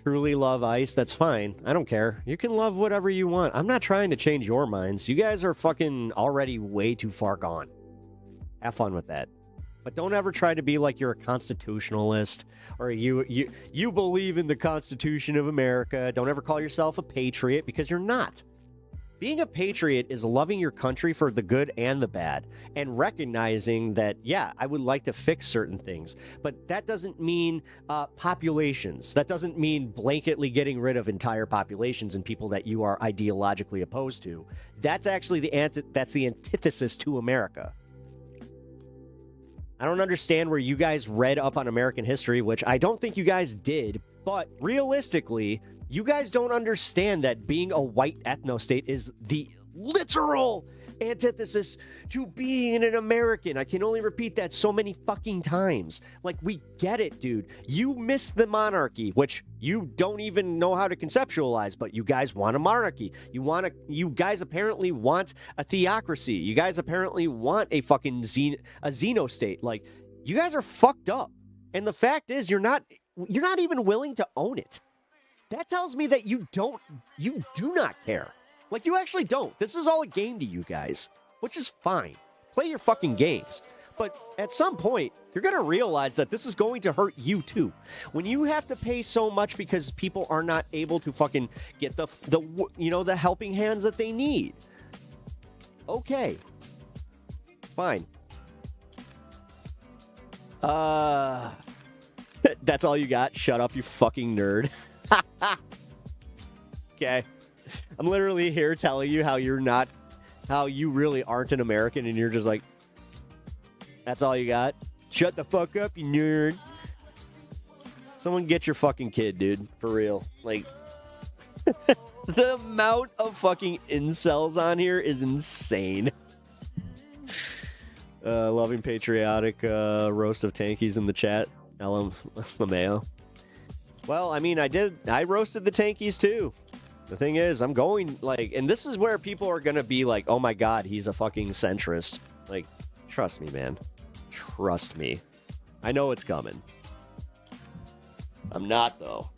S5: truly love ICE, that's fine. I don't care. You can love whatever you want. I'm not trying to change your minds. You guys are fucking already way too far gone. Have fun with that. But don't ever try to be like you're a constitutionalist or you believe in the Constitution of America. Don't ever call yourself a patriot because you're not. Being a patriot is loving your country for the good and the bad and recognizing that, yeah, I would like to fix certain things, but that doesn't mean populations. That doesn't mean blanketly getting rid of entire populations and people that you are ideologically opposed to. That's actually the antithesis to America. I don't understand where you guys read up on American history, which I don't think you guys did, but realistically, you guys don't understand that being a white ethno-state is the literal antithesis to being an American. I can only repeat that so many fucking times. Like, we get it, dude. You miss the monarchy, which you don't even know how to conceptualize, but you guys want a monarchy. You guys apparently want a theocracy. You guys apparently want a fucking xeno-state. Like, you guys are fucked up. And the fact is, you're not even willing to own it. That tells me that you do not care. Like, you actually don't. This is all a game to you guys, which is fine. Play your fucking games. But at some point, you're going to realize that this is going to hurt you too. When you have to pay so much because people are not able to fucking get the helping hands that they need. Okay. Fine. That's all you got? Shut up, you fucking nerd. Okay. I'm literally here telling you how you really aren't an American, and you're just like, that's all you got? Shut the fuck up, you nerd. Someone get your fucking kid, dude. For real. Like, the amount of fucking incels on here is insane. Loving patriotic roast of tankies in the chat. LMAO. Well, I mean, I roasted the tankies too. The thing is, I'm going, like, and this is where people are going to be like, oh my God, he's a fucking centrist. Like, trust me, man. Trust me. I know it's coming. I'm not, though.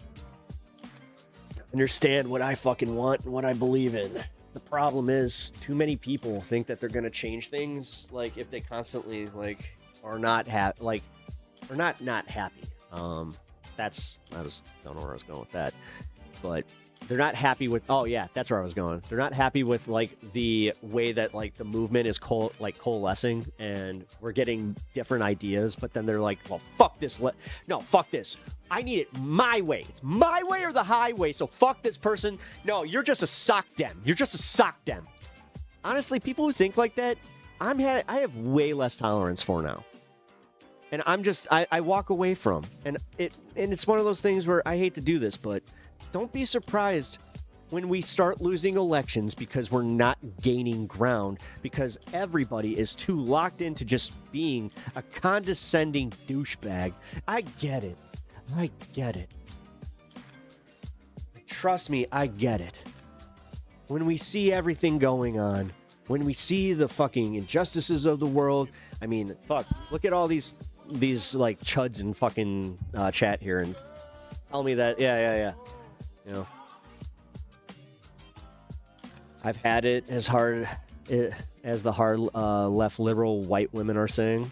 S5: Understand what I fucking want and what I believe in. The problem is, too many people think that they're going to change things, like, if they constantly, like, are not happy, like, or not happy. Don't know where I was going with that, but they're not happy with, oh yeah, that's where I was going. They're not happy with, like, the way that, like, the movement is coalescing and we're getting different ideas, but then they're like, well, fuck this. No, fuck this. I need it my way. It's my way or the highway, so fuck this person. No, you're just a sock dem. You're just a sock dem. Honestly, people who think like that, I have way less tolerance for now. And I walk away from. And it's one of those things where I hate to do this, but don't be surprised when we start losing elections because we're not gaining ground, because everybody is too locked into just being a condescending douchebag. I get it. Trust me, I get it. When we see everything going on, when we see the fucking injustices of the world, I mean, fuck, look at all these like chuds in fucking chat here and tell me that, yeah. You know, I've had it as hard as the hard left liberal white women are saying.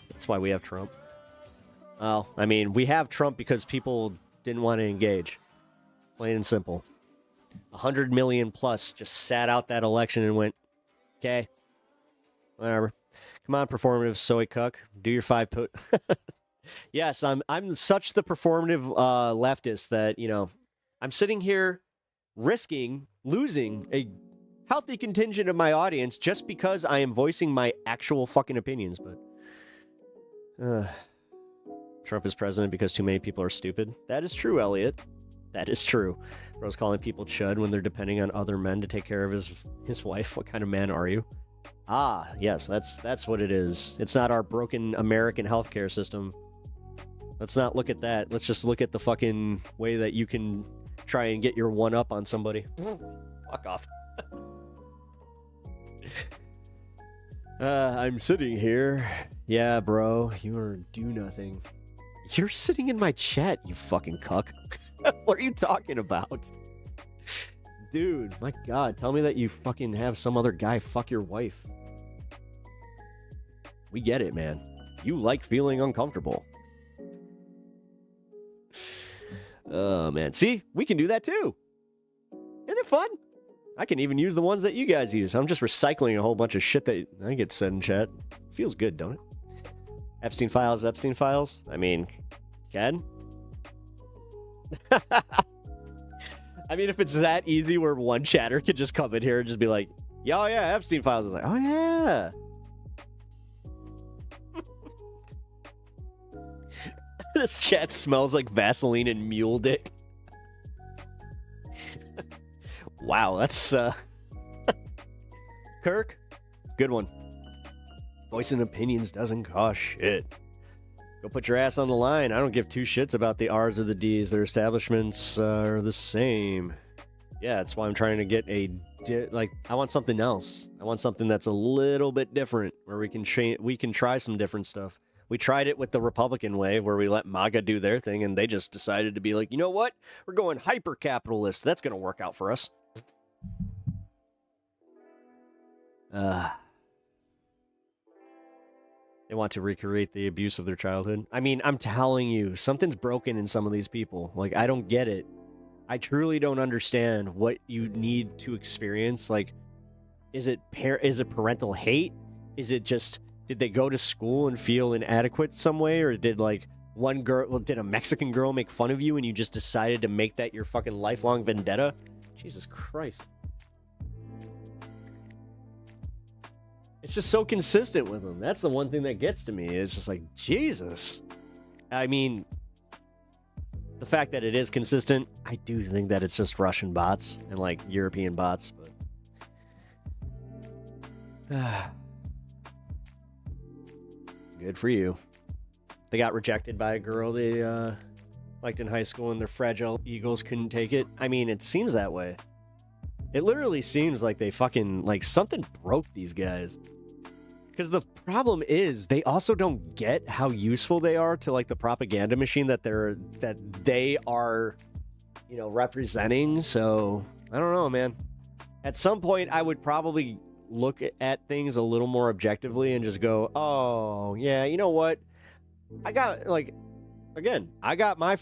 S5: That's why we have Trump. Well, I mean, we have Trump because people didn't want to engage. Plain and simple. 100 million plus just sat out that election and went, okay, whatever. Come on, performative soy cuck. Do your 5 put. Yes, I'm such the performative leftist that, you know, I'm sitting here risking losing a healthy contingent of my audience just because I am voicing my actual fucking opinions. But Trump is president because too many people are stupid. That is true, Elliot. That is true. Bro's calling people chud when they're depending on other men to take care of his wife. What kind of man are you? Ah, yes, that's what it is. It's not our broken American healthcare system. Let's not look at that. Let's just look at the fucking way that you can try and get your one up on somebody. Fuck off. I'm sitting here. Yeah, bro, you are do nothing. You're sitting in my chat, you fucking cuck. What are you talking about? Dude, my God, tell me that you fucking have some other guy fuck your wife. We get it, man. You like feeling uncomfortable. Oh, man. See? We can do that too. Isn't it fun? I can even use the ones that you guys use. I'm just recycling a whole bunch of shit that I get said in chat. Feels good, don't it? Epstein files, Epstein files. I mean, Ken? I mean, if it's that easy where one chatter could just come in here and just be like, "Yo, yeah, Epstein files." It's like, oh, yeah. This chat smells like Vaseline and mule dick. Wow, that's, Kirk, good one. Voicing opinions doesn't cost shit. Go put your ass on the line. I don't give two shits about the R's or the D's. Their establishments are the same. Yeah, that's why I'm trying to get I want something else. I want something that's a little bit different, where we can try some different stuff. We tried it with the Republican way, where we let MAGA do their thing, and they just decided to be like, you know what? We're going hyper-capitalist. That's going to work out for us. They want to recreate the abuse of their childhood. I mean, I'm telling you, something's broken in some of these people. Like, I don't get it. I truly don't understand what you need to experience. Like, is it parental hate? Is it just, did they go to school and feel inadequate some way? Or did, like, did a Mexican girl make fun of you and you just decided to make that your fucking lifelong vendetta? Jesus Christ. It's just so consistent with them. That's the one thing that gets to me. It's just like, Jesus. I mean, the fact that it is consistent, I do think that it's just Russian bots and, like, European bots, but... Good for you. They got rejected by a girl they liked in high school and their fragile egos couldn't take it. I mean, it seems that way. It literally seems like they fucking, like, something broke these guys. Because the problem is, they also don't get how useful they are to, like, the propaganda machine that they are, you know, representing. So, I don't know, man. At some point, I would probably look at things a little more objectively and just go, oh, yeah, you know what? I got, like, again, I got my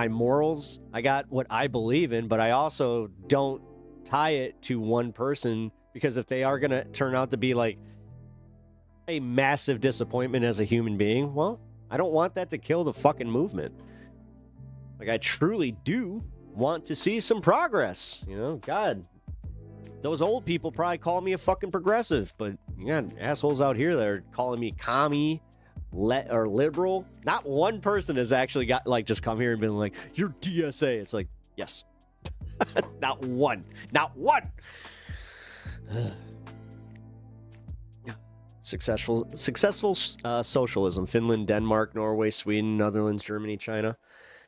S5: morals. I got what I believe in, but I also don't tie it to one person, because if they are going to turn out to be, like, a massive disappointment as a human being, well, I don't want that to kill the fucking movement. Like, I truly do want to see some progress, you know? God, those old people probably call me a fucking progressive, but you got assholes out here that are calling me commie or liberal. Not one person has actually got, like, just come here and been like, you're DSA. It's like, yes. Not one. Not one. Successful socialism. Finland, Denmark, Norway, Sweden, Netherlands, Germany, China.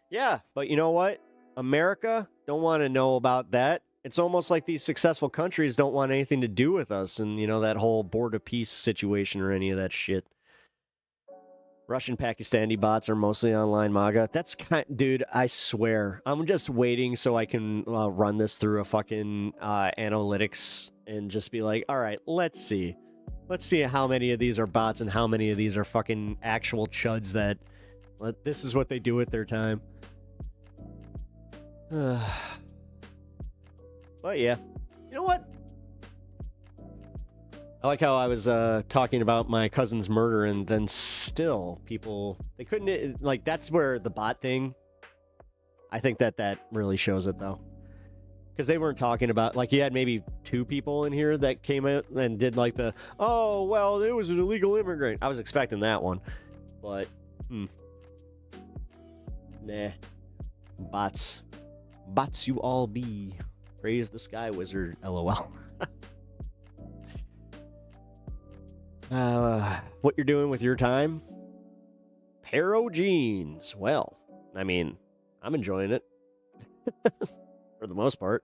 S5: Yeah, but you know what? America don't want to know about that. It's almost like these successful countries don't want anything to do with us and, you know, that whole board of peace situation or any of that shit. Russian Pakistani bots are mostly online MAGA. That's dude, I swear. I'm just waiting so I can run this through a fucking analytics and just be like, all right, let's see. Let's see how many of these are bots and how many of these are fucking actual chuds that this is what they do with their time. But yeah, you know what? I like how I was talking about my cousin's murder, and then still people, they couldn't, like, that's where the bot thing, I think that really shows it, though. Because they weren't talking about, like, you had maybe 2 people in here that came out and did, like, oh, well, it was an illegal immigrant. I was expecting that one. But, nah. Bots. Bots you all be. Praise the Sky Wizard, LOL. What you're doing with your time? Pero jeans. Well, I mean, I'm enjoying it. For the most part.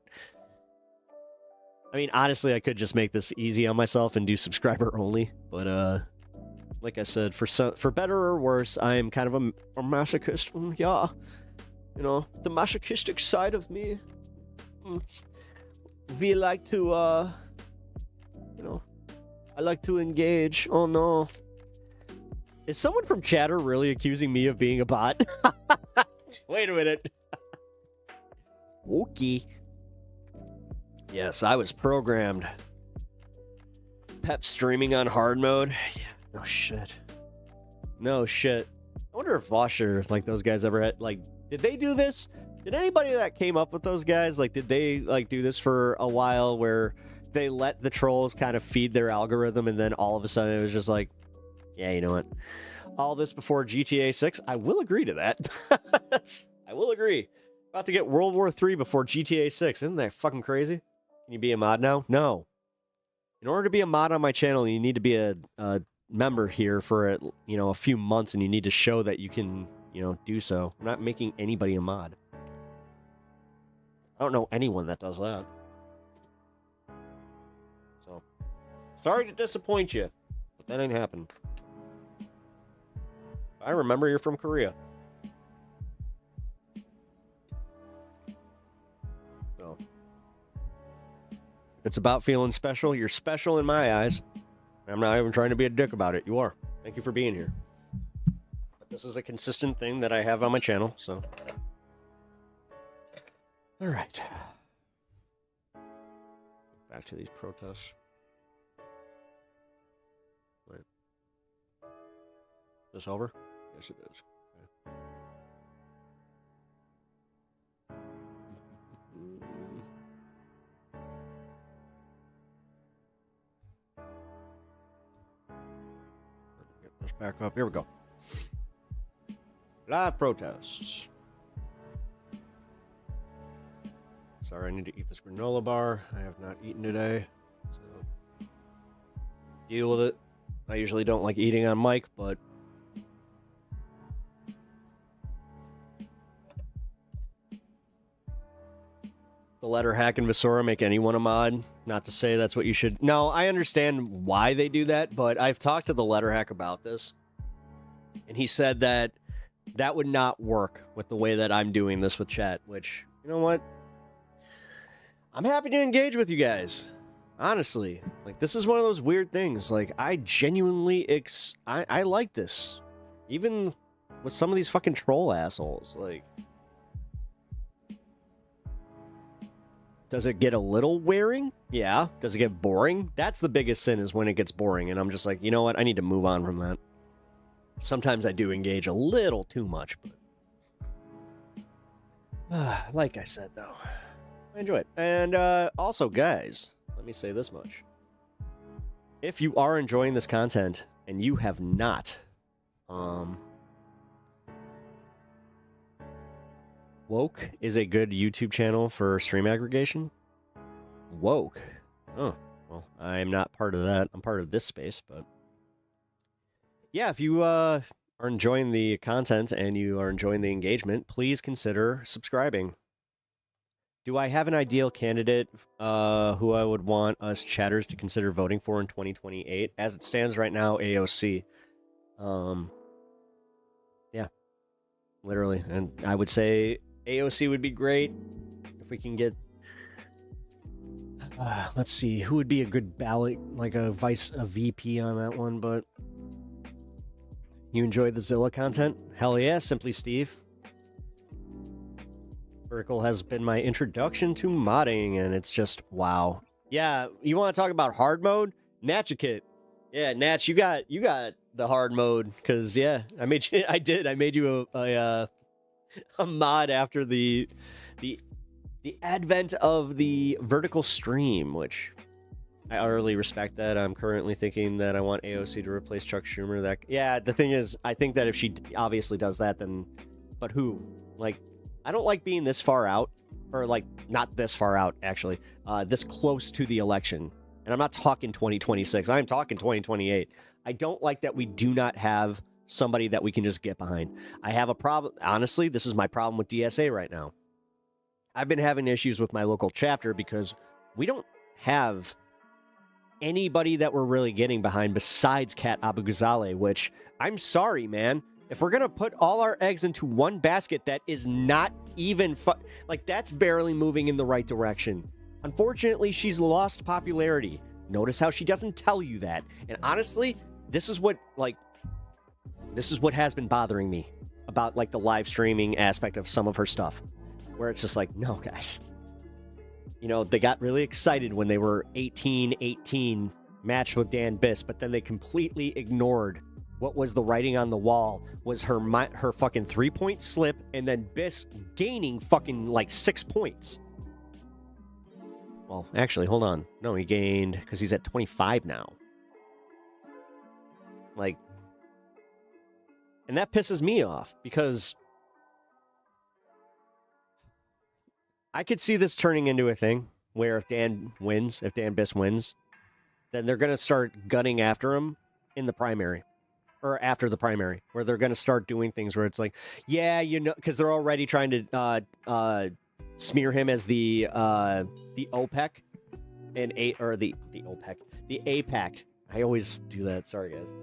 S5: I mean, honestly, I could just make this easy on myself and do subscriber only. But, like I said, for better or worse, I am kind of a masochist. Yeah. You know, the masochistic side of me. we like to, you know, I like to engage. Oh no. Is someone from chatter really accusing me of being a bot? Wait a minute. Okay. Yes, I was programmed. Pep streaming on hard mode? Yeah, no shit. No shit. I wonder if Washer, like, those guys ever had, like, did they do this? Did anybody that came up with those guys, like, did they, like, do this for a while where they let the trolls kind of feed their algorithm and then all of a sudden it was just like, yeah, you know what? All this before GTA 6? I will agree to that. I will agree. About to get World War 3 before GTA 6. Isn't that fucking crazy? Can you be a mod now? No. In order to be a mod on my channel, you need to be a member here for, you know, a few months, and you need to show that you can, you know, do so. I'm not making anybody a mod. I don't know anyone that does that. So, sorry to disappoint you, but that ain't happened. I remember you're from Korea. So, if it's about feeling special, you're special in my eyes. I'm not even trying to be a dick about it. You are. Thank you for being here. But this is a consistent thing that I have on my channel, so. All right. Back to these protests. Wait. Is this over? Yes, it is. Okay. Get this back up. Here we go. Live protests. Sorry, I need to eat this granola bar. I have not eaten today, so deal with it. I usually don't like eating on mic, but the letter hack and Visora make anyone a mod. Not to say that's what you should. No, I understand why they do that, but I've talked to the letter hack about this, and he said that that would not work with the way that I'm doing this with chat, which, you know what? I'm happy to engage with you guys. Honestly. Like, this is one of those weird things. Like, I genuinely I like this. Even with some of these fucking troll assholes. Like, does it get a little wearing? Yeah. Does it get boring? That's the biggest sin, is when it gets boring. And I'm just like, you know what? I need to move on from that. Sometimes I do engage a little too much, but like I said, though, I enjoy it. And also, guys, let me say this much. If you are enjoying this content and you have not, Woke is a good YouTube channel for stream aggregation. Woke. Oh, well, I'm not part of that. I'm part of this space, but yeah, if you are enjoying the content and you are enjoying the engagement, please consider subscribing. Do I have an ideal candidate who I would want us chatters to consider voting for in 2028? As it stands right now, AOC. Yeah, literally. And I would say AOC would be great if we can get. Let's see, who would be a good ballot, like a VP on that one, but. You enjoy the Zilla content? Hell yeah, Simply Steve. Vertical has been my introduction to modding, and it's just wow. Yeah, you want to talk about hard mode? Natchikit. Yeah, Natch, you got the hard mode, because yeah, I made you a mod after the advent of the vertical stream, which I utterly respect that. I'm currently thinking that I want AOC to replace Chuck Schumer. Yeah, the thing is, I think that if she obviously does that, then, but who? Like, I don't like being this far out, or like, not this far out, actually, this close to the election. And I'm not talking 2026, I'm talking 2028. I don't like that we do not have somebody that we can just get behind. I have a problem, honestly, this is my problem with DSA right now. I've been having issues with my local chapter because we don't have anybody that we're really getting behind besides Kat Abu-Ghazaleh, which, I'm sorry, man. If we're going to put all our eggs into one basket that is not even like, that's barely moving in the right direction. Unfortunately, she's lost popularity. Notice how she doesn't tell you that. And honestly, this is what has been bothering me about like the live streaming aspect of some of her stuff, where it's just like, no, guys. You know, they got really excited when they were 18-18 matched with Dan Biss, but then they completely ignored what was the writing on the wall, was her fucking 3-point slip, and then Biss gaining fucking like 6 points. Well, actually, hold on. No, he gained, because he's at 25 now. Like, and that pisses me off, because I could see this turning into a thing where if Dan Biss wins, then they're going to start gunning after him in the primary. Or after the primary, where they're going to start doing things where it's like, yeah, you know, because they're already trying to smear him as the OPEC and the OPEC, the APAC. I always do that. Sorry, guys.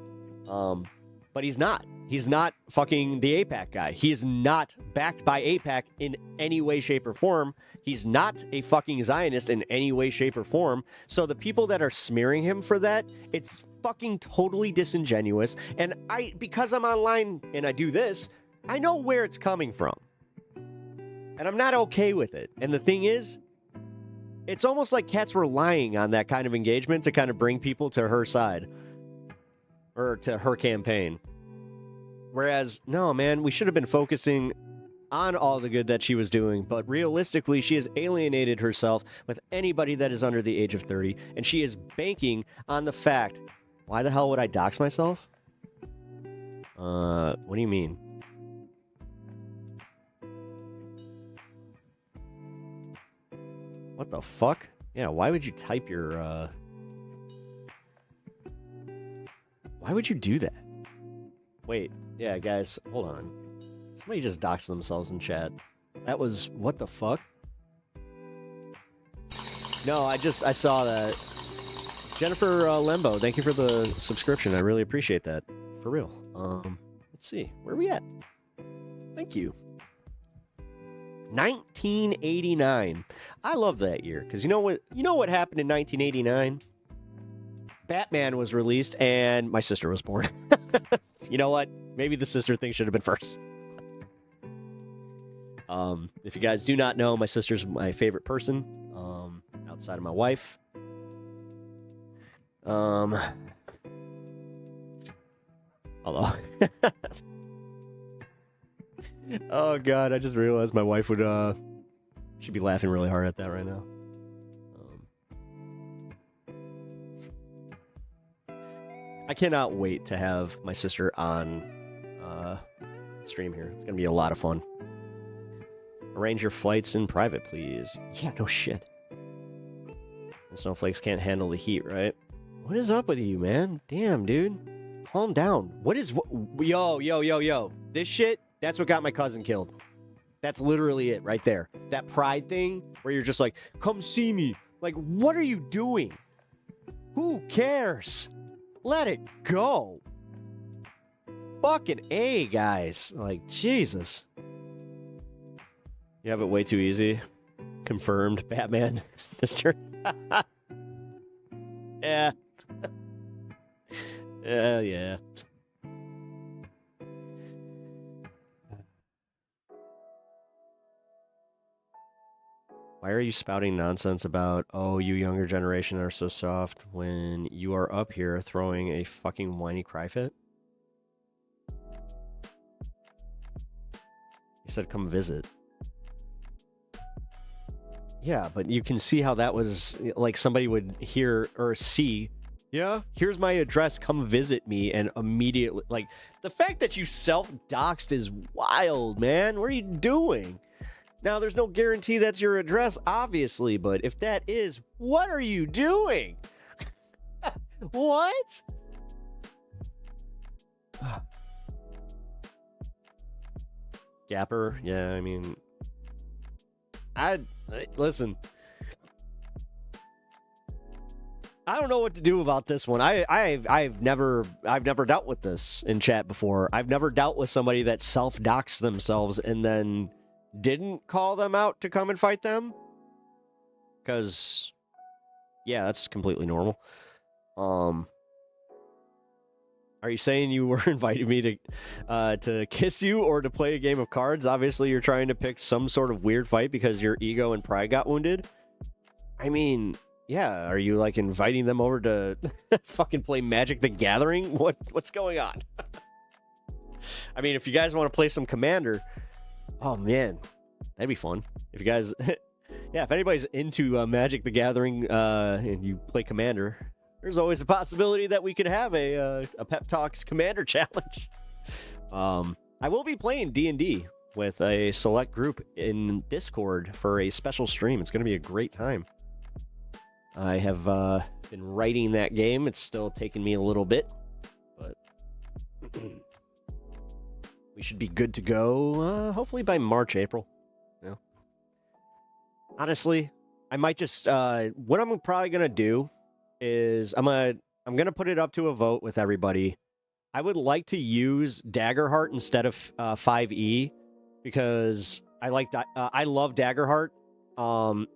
S5: But he's not. He's not fucking the APAC guy. He is not backed by APAC in any way, shape, or form. He's not a fucking Zionist in any way, shape, or form. So the people that are smearing him for that, it's fucking totally disingenuous. And because I'm online and I do this, I know where it's coming from. And I'm not okay with it. And the thing is, it's almost like cats were lying on that kind of engagement to kind of bring people to her side. Or to her campaign. Whereas, no, man, we should have been focusing on all the good that she was doing, but realistically, she has alienated herself with anybody that is under the age of 30, and she is banking on the fact, why the hell would I dox myself? What do you mean? What the fuck? Yeah, why would you type your, Why would you do that? Wait, yeah, guys, hold on. Somebody just doxed themselves in chat. That was, what the fuck? No, I saw that. Jennifer Lembo, thank you for the subscription. I really appreciate that. For real. Let's see. Where are we at? Thank you. 1989. I love that year, because you know what happened in 1989? Batman was released, and my sister was born. You know what? Maybe the sister thing should have been first. If you guys do not know, my sister's my favorite person, outside of my wife. Hello. Oh, God, I just realized my wife would, she'd be laughing really hard at that right now. I cannot wait to have my sister on stream here. It's going to be a lot of fun. Arrange your flights in private, please. Yeah, no shit. The snowflakes can't handle the heat, right? What is up with you, man? Damn, dude. Calm down. Yo. This shit, that's what got my cousin killed. That's literally it right there. That pride thing where you're just like, come see me. Like, what are you doing? Who cares? Let it go. Fucking A, guys. Like, Jesus. You have it way too easy. Confirmed, Batman sister. Yeah. Yeah. Why are you spouting nonsense about, oh, you younger generation are so soft when you are up here throwing a fucking whiny cry fit? He said, come visit. Yeah, but you can see how that was like somebody would hear or see, yeah, here's my address, come visit me, and immediately, like, the fact that you self-doxed is wild, man. What are you doing? Now, there's no guarantee that's your address, obviously, but if that is, what are you doing? What? Gapper? Yeah, I mean... Listen. I don't know what to do about this one. I've never dealt with this in chat before. I've never dealt with somebody that self-doxed themselves and then didn't call them out to come and fight them. because, yeah, that's completely normal. Are you saying you were inviting me to kiss you or to play a game of cards? Obviously, you're trying to pick some sort of weird fight because your ego and pride got wounded. I mean, yeah, are you like inviting them over to fucking play Magic the Gathering? What's going on? I mean, if you guys want to play some Commander, oh man, that'd be fun. If you guys, yeah, if anybody's into Magic the Gathering and you play Commander, there's always a possibility that we could have a Pep Talks Commander challenge. I will be playing D&D with a select group in Discord for a special stream. It's going to be a great time. I have been writing that game. It's still taking me a little bit, but we should be good to go hopefully by March, April. Yeah. Honestly, I might just what I'm probably going to do is I'm gonna put it up to a vote with everybody. I would like to use Daggerheart instead of 5e because I love Daggerheart.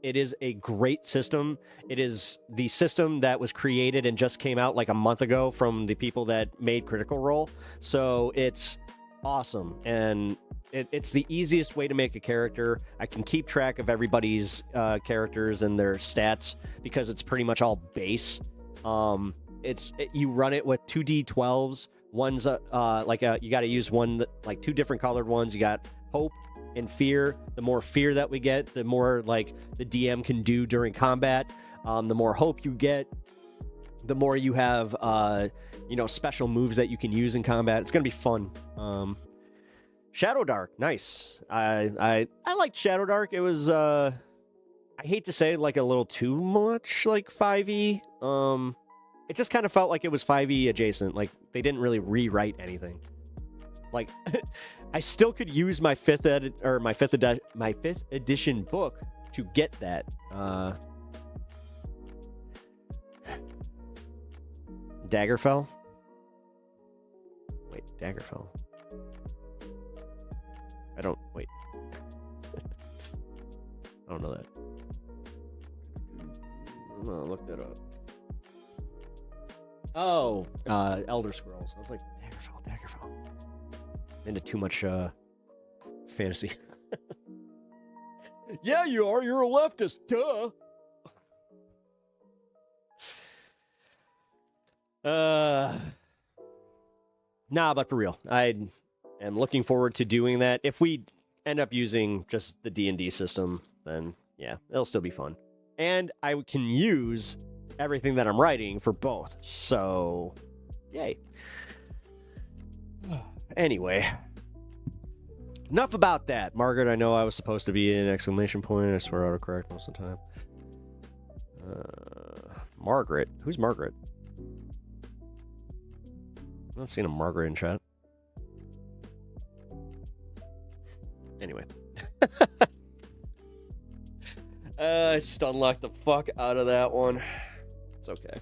S5: It is a great system. It is the system that was created and just came out like a month ago from the people that made Critical Role. So it's awesome, and it's the easiest way to make a character. I can keep track of everybody's characters and their stats because it's pretty much all base. You run it with 2d12s. One's you got to use like 2 different colored ones. You got hope and fear. The more fear that we get, the more like the DM can do during combat. The more hope you get, the more you have special moves that you can use in combat. It's gonna be fun. Shadow Dark, nice. I liked Shadow Dark. It was I hate to say like a little too much like 5e. It just kind of felt like it was 5e adjacent. Like they didn't really rewrite anything. Like I still could use my fifth edition book to get that. Daggerfell? Wait, Daggerfell. Wait. I don't know that. I'm gonna look that up. Oh, Elder Scrolls. I was like, Daggerfell. Into too much fantasy. Yeah, you are. You're a leftist. Duh. Nah, but for real, I am looking forward to doing that. If we end up using just the D&D system, then yeah, it'll still be fun. And I can use everything that I'm writing for both. So, yay. Anyway, enough about that. Margaret, I know I was supposed to be an exclamation point. I swear autocorrect most of the time. Margaret? Who's Margaret? I'm not seeing a Margaret in chat. Anyway. I stun locked the fuck out of that one. It's okay.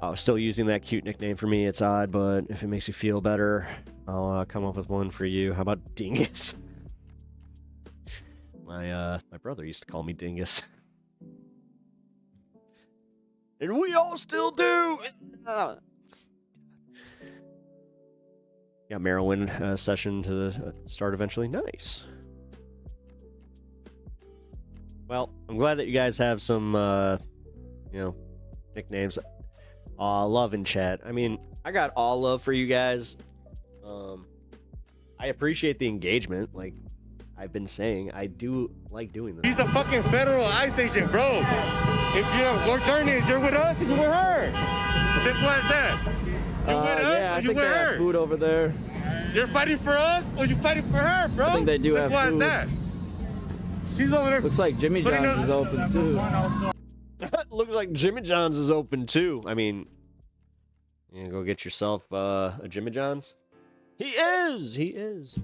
S5: Oh, still using that cute nickname for me. It's odd, but if it makes you feel better, I'll come up with one for you. How about Dingus? My brother used to call me Dingus. And we all still do! Got Merylwyn session to start eventually. Nice. Well, I'm glad that you guys have some, nicknames. Love in chat. I mean, I got all love for you guys. I appreciate the engagement. Like I've been saying, I do like doing this.
S10: He's a fucking federal ICE agent, bro. If we're turning, you're with us and you're with her. Simple as that. You're with us
S11: yeah, I
S10: or you're
S11: think
S10: with
S11: they
S10: her.
S11: have food over there.
S10: You're fighting for us or you're fighting for her, bro?
S11: I think they do have
S10: Simple
S11: food.
S10: as that. She's over there.
S11: Looks like Jimmy John's is open too.
S5: Looks like Jimmy John's is open too. I mean, you go get yourself a Jimmy John's. He is.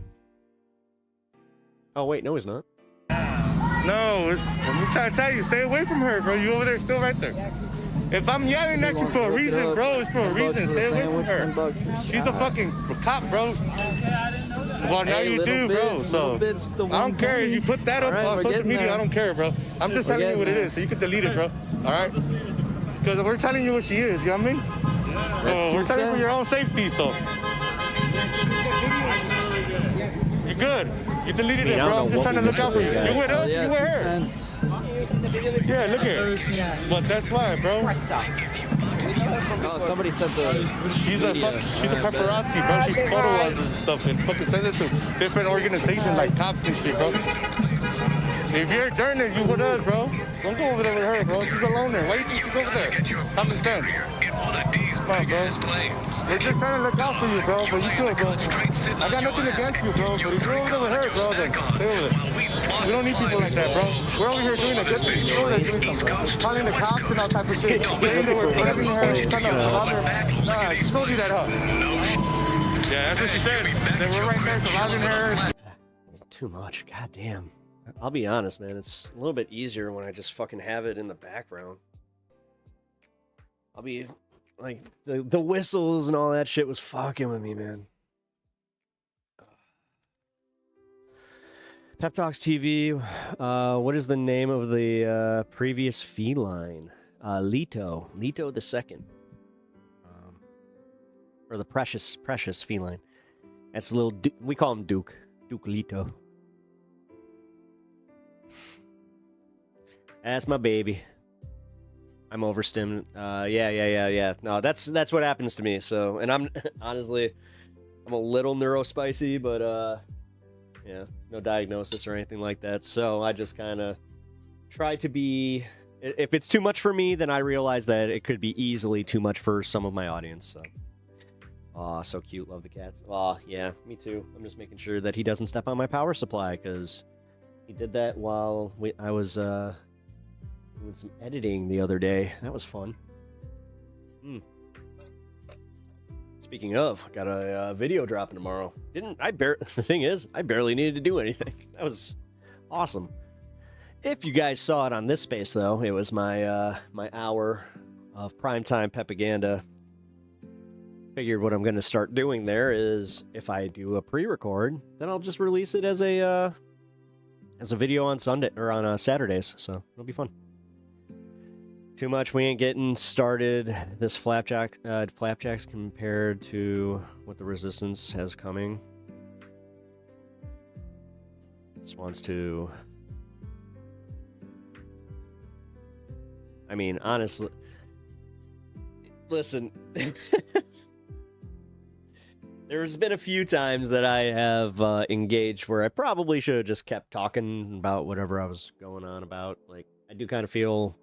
S5: Oh wait, no, he's not.
S10: No, I'm trying to tell you, stay away from her, bro. You over there, still right there. If I'm yelling at you for a reason, bro, it's for a reason. Stay away from her. She's the fucking cop, bro. Well, now
S11: Hey,
S10: you
S11: little
S10: do, bro.
S11: bits,
S10: So
S11: little bits, the
S10: I don't
S11: one
S10: care.
S11: penny.
S10: You put that up
S11: All right,
S10: on
S11: we're
S10: social
S11: getting
S10: media.
S11: there.
S10: I don't care, bro. I'm just
S11: We're
S10: telling you what it
S11: getting
S10: is, so you can delete it, bro. All right? Because we're telling you what she is. You know what I mean? So
S11: That's
S10: we're
S11: 2
S10: telling you for your
S11: cents.
S10: own safety. So you're good. You deleted it,
S5: I don't
S10: bro.
S5: know
S10: I'm just
S5: what
S10: trying to
S5: we
S10: look out for
S5: missed
S10: you.
S5: with this
S10: You with us?
S11: Yeah,
S10: You
S11: 2
S10: with her?
S11: cents.
S10: Yeah, look here. But that's why, bro.
S11: Oh, somebody sent the.
S10: She's a
S11: media.
S10: she's a
S11: All right, bet.
S10: paparazzi, bro. She photographs and stuff and fucking sends it to different organizations like cops and shit, bro. If you're a journalist, you with us, bro. Don't go over there with her, bro. She's a loner. Why do you think she's over there? Common sense. Come on, bro. We're just trying to look out for you, bro. But you good, bro. I got nothing against you, bro. But if you're over there with her, bro, then stay over there. We don't need people like that, bro. We're over here doing a good thing. You're over there doing something, bro. Calling the cops and all type of shit. Saying that we're threatening her, trying to bother her. Nah, she told you that, huh? Yeah, that's what she said. That we're right there surrounding her.
S5: Too much. God damn. I'll be honest, man. It's a little bit easier when I just fucking have it in the background. I'll be like the whistles and all that shit was fucking with me, man. Pep Talks TV. What is the name of the previous feline? Leto the second, or the precious feline. That's a little. We call him Duke Leto. That's my baby. I'm overstimmed. Yeah. No, that's what happens to me. So, and I'm honestly, I'm a little neurospicy, but yeah, no diagnosis or anything like that. So I just kind of try to be. If it's too much for me, then I realize that it could be easily too much for some of my audience. So, aw, so cute. Love the cats. Aw, yeah, me too. I'm just making sure that he doesn't step on my power supply because he did that while I was doing some editing the other day. That was fun. Speaking of, I got a video dropping tomorrow. The thing is, I barely needed to do anything. That was awesome. If you guys saw it on this space, though, it was my my hour of primetime propaganda. Figured what I'm going to start doing there is if I do a pre-record, then I'll just release it as a video on Sunday or on Saturdays. So it'll be fun. Too much. We ain't getting started. This flapjacks compared to what the resistance has coming. Just wants to. I mean, honestly, listen. There's been a few times that I have engaged where I probably should have just kept talking about whatever I was going on about. Like, I do kind of feel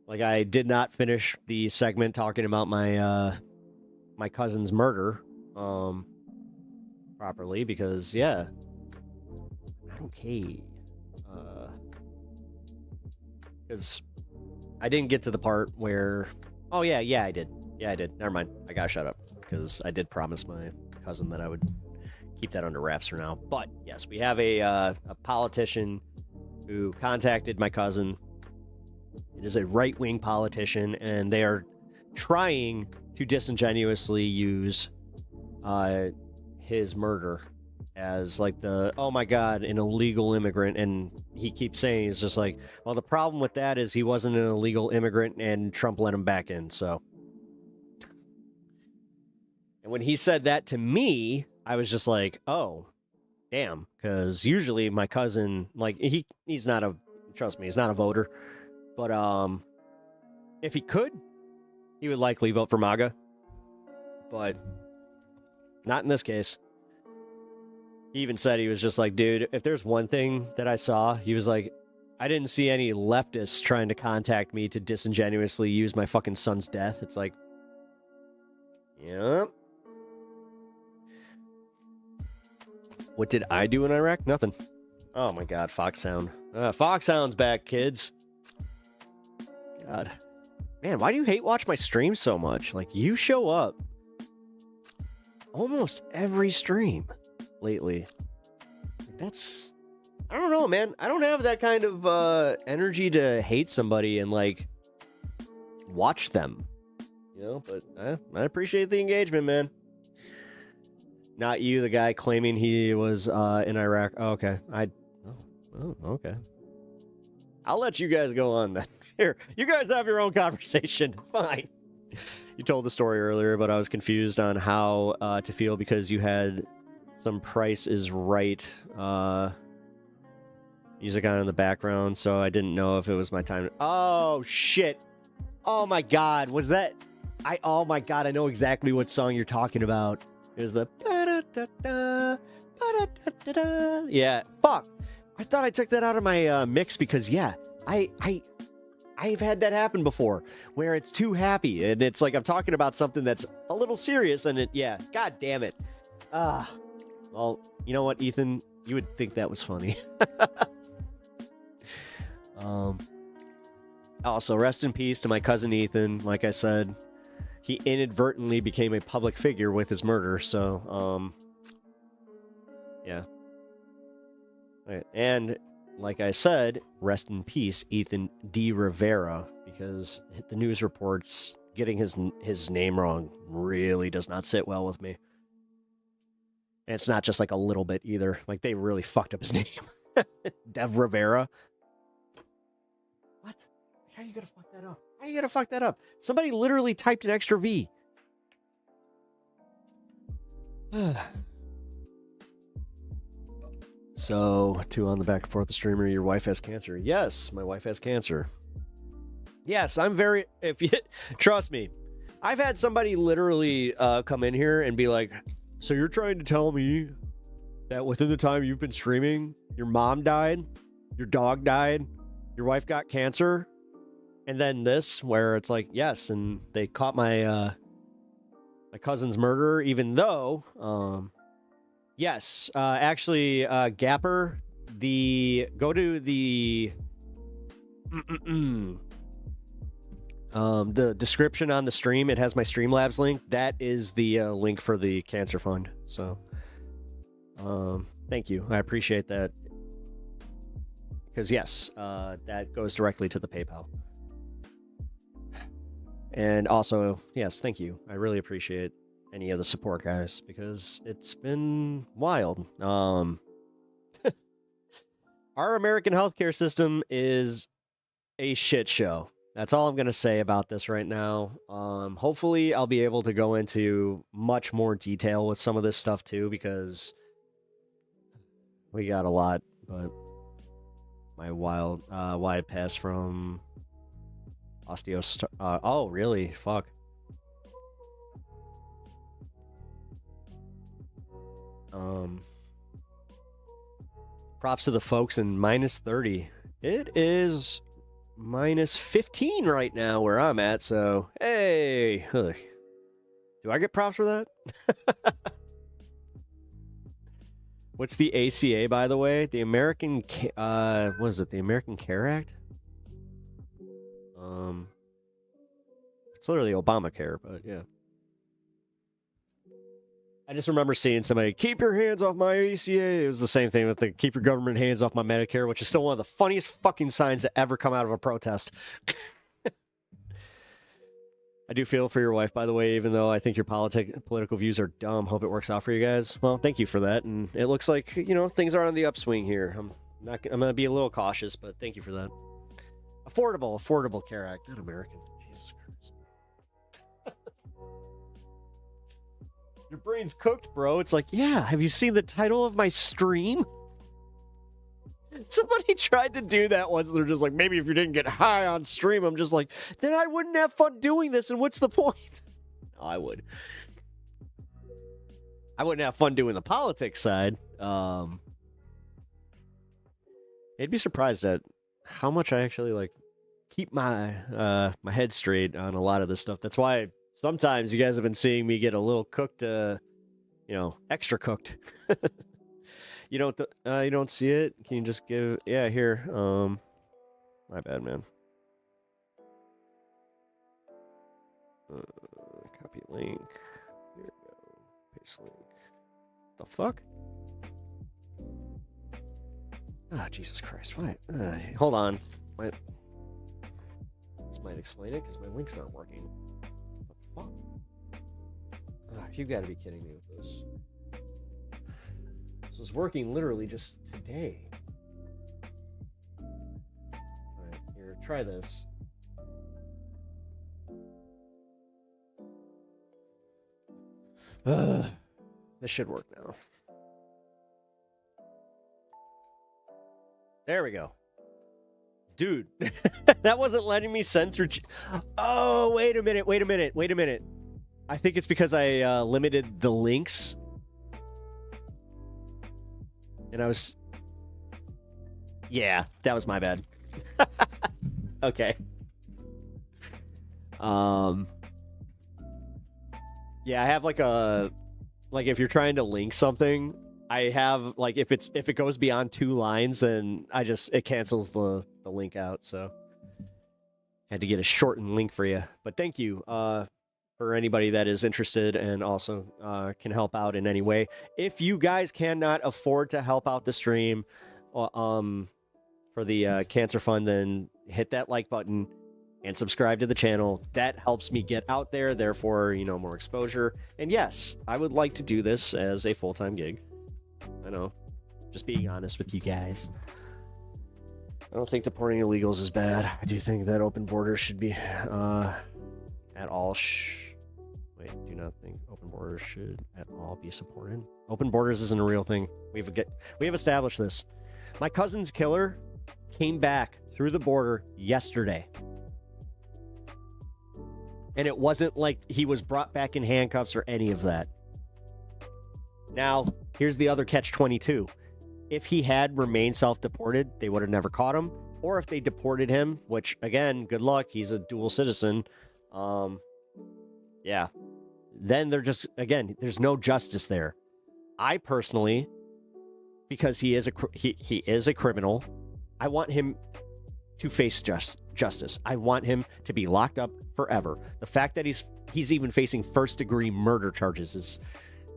S5: like I did not finish the segment talking about my my cousin's murder properly because, yeah. Okay. Because I didn't get to the part where... Oh, yeah, I did. Yeah, I did. Never mind. I gotta shut up because I did promise my cousin that I would keep that under wraps for now. But, yes, we have a politician who contacted my cousin. It is a right-wing politician, and they are trying to disingenuously use his murder as like the, oh my god, an illegal immigrant. And he keeps saying, he's just like, well, the problem with that is he wasn't an illegal immigrant and Trump let him back in. So, and when he said that to me, I was just like, oh, damn. Because usually my cousin, like, he's not a, trust me, he's not a voter. But if he could, he would likely vote for MAGA. But not in this case. He even said, he was just like, dude, if there's one thing that I saw, he was like, I didn't see any leftists trying to contact me to disingenuously use my fucking son's death. It's like, yeah. What did I do in Iraq? Nothing. Oh my god, Foxhound. Foxhound's back, kids. God. Man, why do you hate watch my streams so much? Like, you show up almost every stream lately. That's... I don't know, man. I don't have that kind of energy to hate somebody and, like, watch them. You know, but I appreciate the engagement, man. not you, the guy claiming he was in Iraq. Oh, okay. Okay. I'll let you guys go on then. Here, you guys have your own conversation. Fine. You told the story earlier, but I was confused on how to feel because you had some Price is Right music on in the background, so I didn't know if it was my time. Oh, shit. Oh, my God. Was that... Oh, my God. I know exactly what song you're talking about. It was the... Yeah. Fuck. I thought I took that out of my mix because, yeah, I've had that happen before where it's too happy and it's like I'm talking about something that's a little serious and god damn it. Well, you know what, Ethan? You would think that was funny. Also, rest in peace to my cousin Ethan. Like I said, he inadvertently became a public figure with his murder, so, yeah. And like I said, rest in peace, Ethan D. Rivera, because the news reports getting his name wrong really does not sit well with me. And it's not just like a little bit either. Like they really fucked up his name. Dev Rivera. What? How are you gonna fuck that up? How are you gonna fuck that up? Somebody literally typed an extra V. So, two on the back and forth the streamer, your wife has cancer. Yes, my wife has cancer. Yes, I'm very, trust me, I've had somebody literally come in here and be like, so you're trying to tell me that within the time you've been streaming, your mom died, your dog died, your wife got cancer, and then this, where it's like, yes, and they caught my, my cousin's murderer, even though, yes, actually, Gapper, go to the description on the stream. It has my Streamlabs link. That is the link for the cancer fund. So, thank you. I appreciate that. Because yes, that goes directly to the PayPal. And also, yes, thank you. I really appreciate any of the support, guys, because it's been wild. Our American healthcare system is a shit show. That's all I'm going to say about this right now. Hopefully, I'll be able to go into much more detail with some of this stuff, too, because we got a lot, but my wide pass from oh, really? Fuck. Props to the folks in -30. It is -15 right now where I'm at, so hey, ugh. Do I get props for that? What's the ACA, by the way? The American, what is it? The American Care Act? It's literally Obamacare, but yeah. I just remember seeing somebody, keep your hands off my ACA. It was the same thing with the keep your government hands off my Medicare, which is still one of the funniest fucking signs that ever come out of a protest. I do feel for your wife, by the way, even though I think your political views are dumb. Hope it works out for you guys. Well, thank you for that. And it looks like, you know, things are on the upswing here. I'm going to be a little cautious, but thank you for that. Affordable Care Act, not American. Jesus Christ. Your brain's cooked, bro. It's like, yeah, have you seen the title of my stream? Somebody tried to do that once. They're just like, maybe if you didn't get high on stream. I'm just like, then I wouldn't have fun doing this, and what's the point? No, I would. I wouldn't have fun doing the politics side. I'd be surprised at how much I actually, like, keep my my head straight on a lot of this stuff. That's why sometimes you guys have been seeing me get a little cooked, you know, extra cooked. You don't see it? Can you just give... Yeah, here. My bad, man. Copy link. Here we go. Paste link. The fuck? Ah, Jesus Christ. Why? Hold on. This might explain it, because my link's not working. What the fuck? You gotta be kidding me with this. This was working literally just today. Alright, here, try this. This should work now. There we go. Dude, that wasn't letting me send through... Oh, wait a minute. I think it's because I limited the links. And I was... Yeah, that was my bad. Okay. Yeah, I have like a... Like, if you're trying to link something, I have, like, if it goes beyond 2 lines, then it cancels the link out, so... Had to get a shortened link for you. But thank you, for anybody that is interested and also can help out in any way. If you guys cannot afford to help out the stream for the cancer fund, then hit that like button and subscribe to the channel. That helps me get out there, therefore, you know, more exposure. And yes, I would like to do this as a full-time gig. I know, just being honest with you guys. I don't think deporting illegals is bad. I do think that open borders should be at all. Wait, do not think open borders should at all be supported. Open borders isn't a real thing. We have established this. My cousin's killer came back through the border yesterday. And it wasn't like he was brought back in handcuffs or any of that. Now, here's the other catch-22. If he had remained self-deported, they would have never caught him. Or if they deported him, which, again, good luck. He's a dual citizen. Yeah. Then they're just, again, there's no justice there. I personally, because he is a criminal, I want him to face justice. I want him to be locked up forever. The fact that he's even facing first-degree murder charges is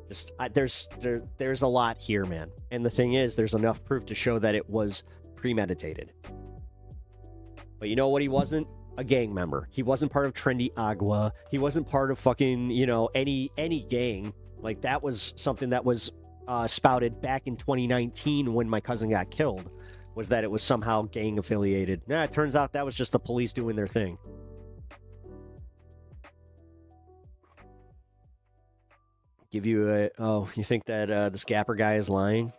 S5: just there's a lot here, man. And the thing is, there's enough proof to show that it was premeditated. But you know what he wasn't? A gang member. He wasn't part of Trendy Agua. He wasn't part of fucking, you know, any gang. Like, that was something that was spouted back in 2019 when my cousin got killed, was that it was somehow gang affiliated. Nah, it turns out that was just the police doing their thing. Give you a... Oh, you think that the Scapper guy is lying?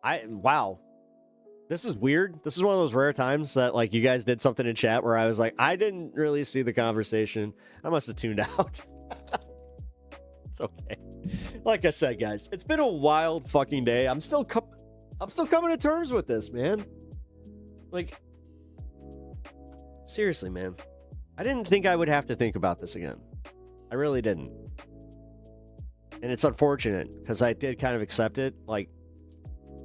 S5: Wow. This is weird. This is one of those rare times that, like, you guys did something in chat where I was like, I didn't really see the conversation. I must have tuned out. It's okay. Like I said, guys, it's been a wild fucking day. I'm still coming to terms with this, man. Like, seriously, man. I didn't think I would have to think about this again. I really didn't. And it's unfortunate because I did kind of accept it. Like,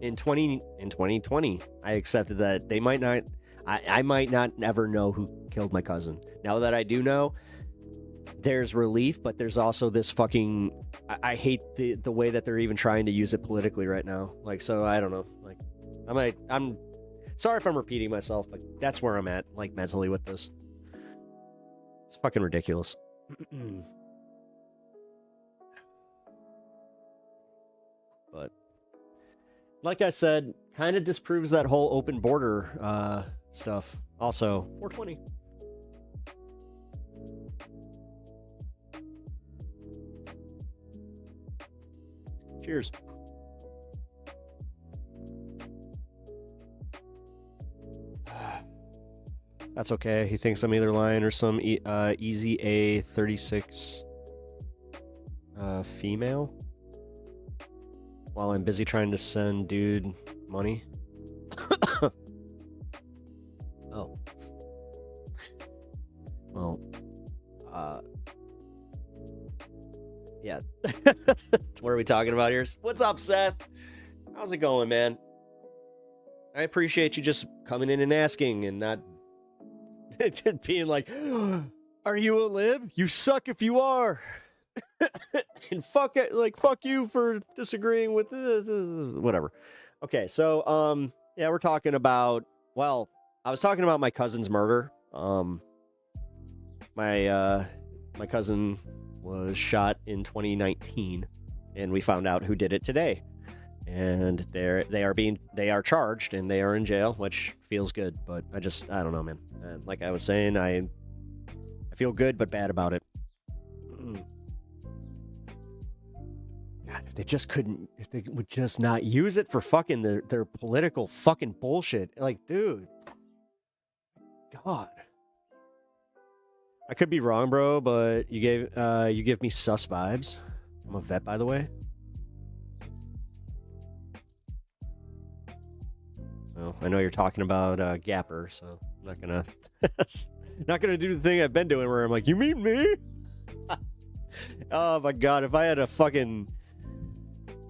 S5: in 2020, I accepted that they might not, I might not ever know who killed my cousin. Now that I do know, there's relief, but there's also this fucking, I hate the way that they're even trying to use it politically right now. Like, so I don't know. Like, I'm sorry if I'm repeating myself, but that's where I'm at, like, mentally with this. It's fucking ridiculous. But like I said, kind of disproves that whole open border stuff. Also, 420. Cheers. That's okay. He thinks I'm either lying or some easy A36 female. While I'm busy trying to send dude money. Oh. Well, yeah. What are we talking about here? What's up, Seth? How's it going, man? I appreciate you just coming in and asking and not being like, are you a lib? You suck if you are. And fuck it, like, fuck you for disagreeing with this, whatever. Okay, so yeah, we're talking about, well, I was talking about my cousin's murder. My cousin was shot in 2019, and we found out who did it today. and they are charged and they are in jail, which feels good. But I don't know, man. Like I was saying, I feel good but bad about it. God, if they would just not use it for fucking their political fucking bullshit. Like, dude, God. I could be wrong, bro, but you give me sus vibes. I'm a vet, by the way. Well, I know you're talking about Gapper, so I'm not gonna do the thing I've been doing where I'm like, you mean me? Oh my God, if I had a fucking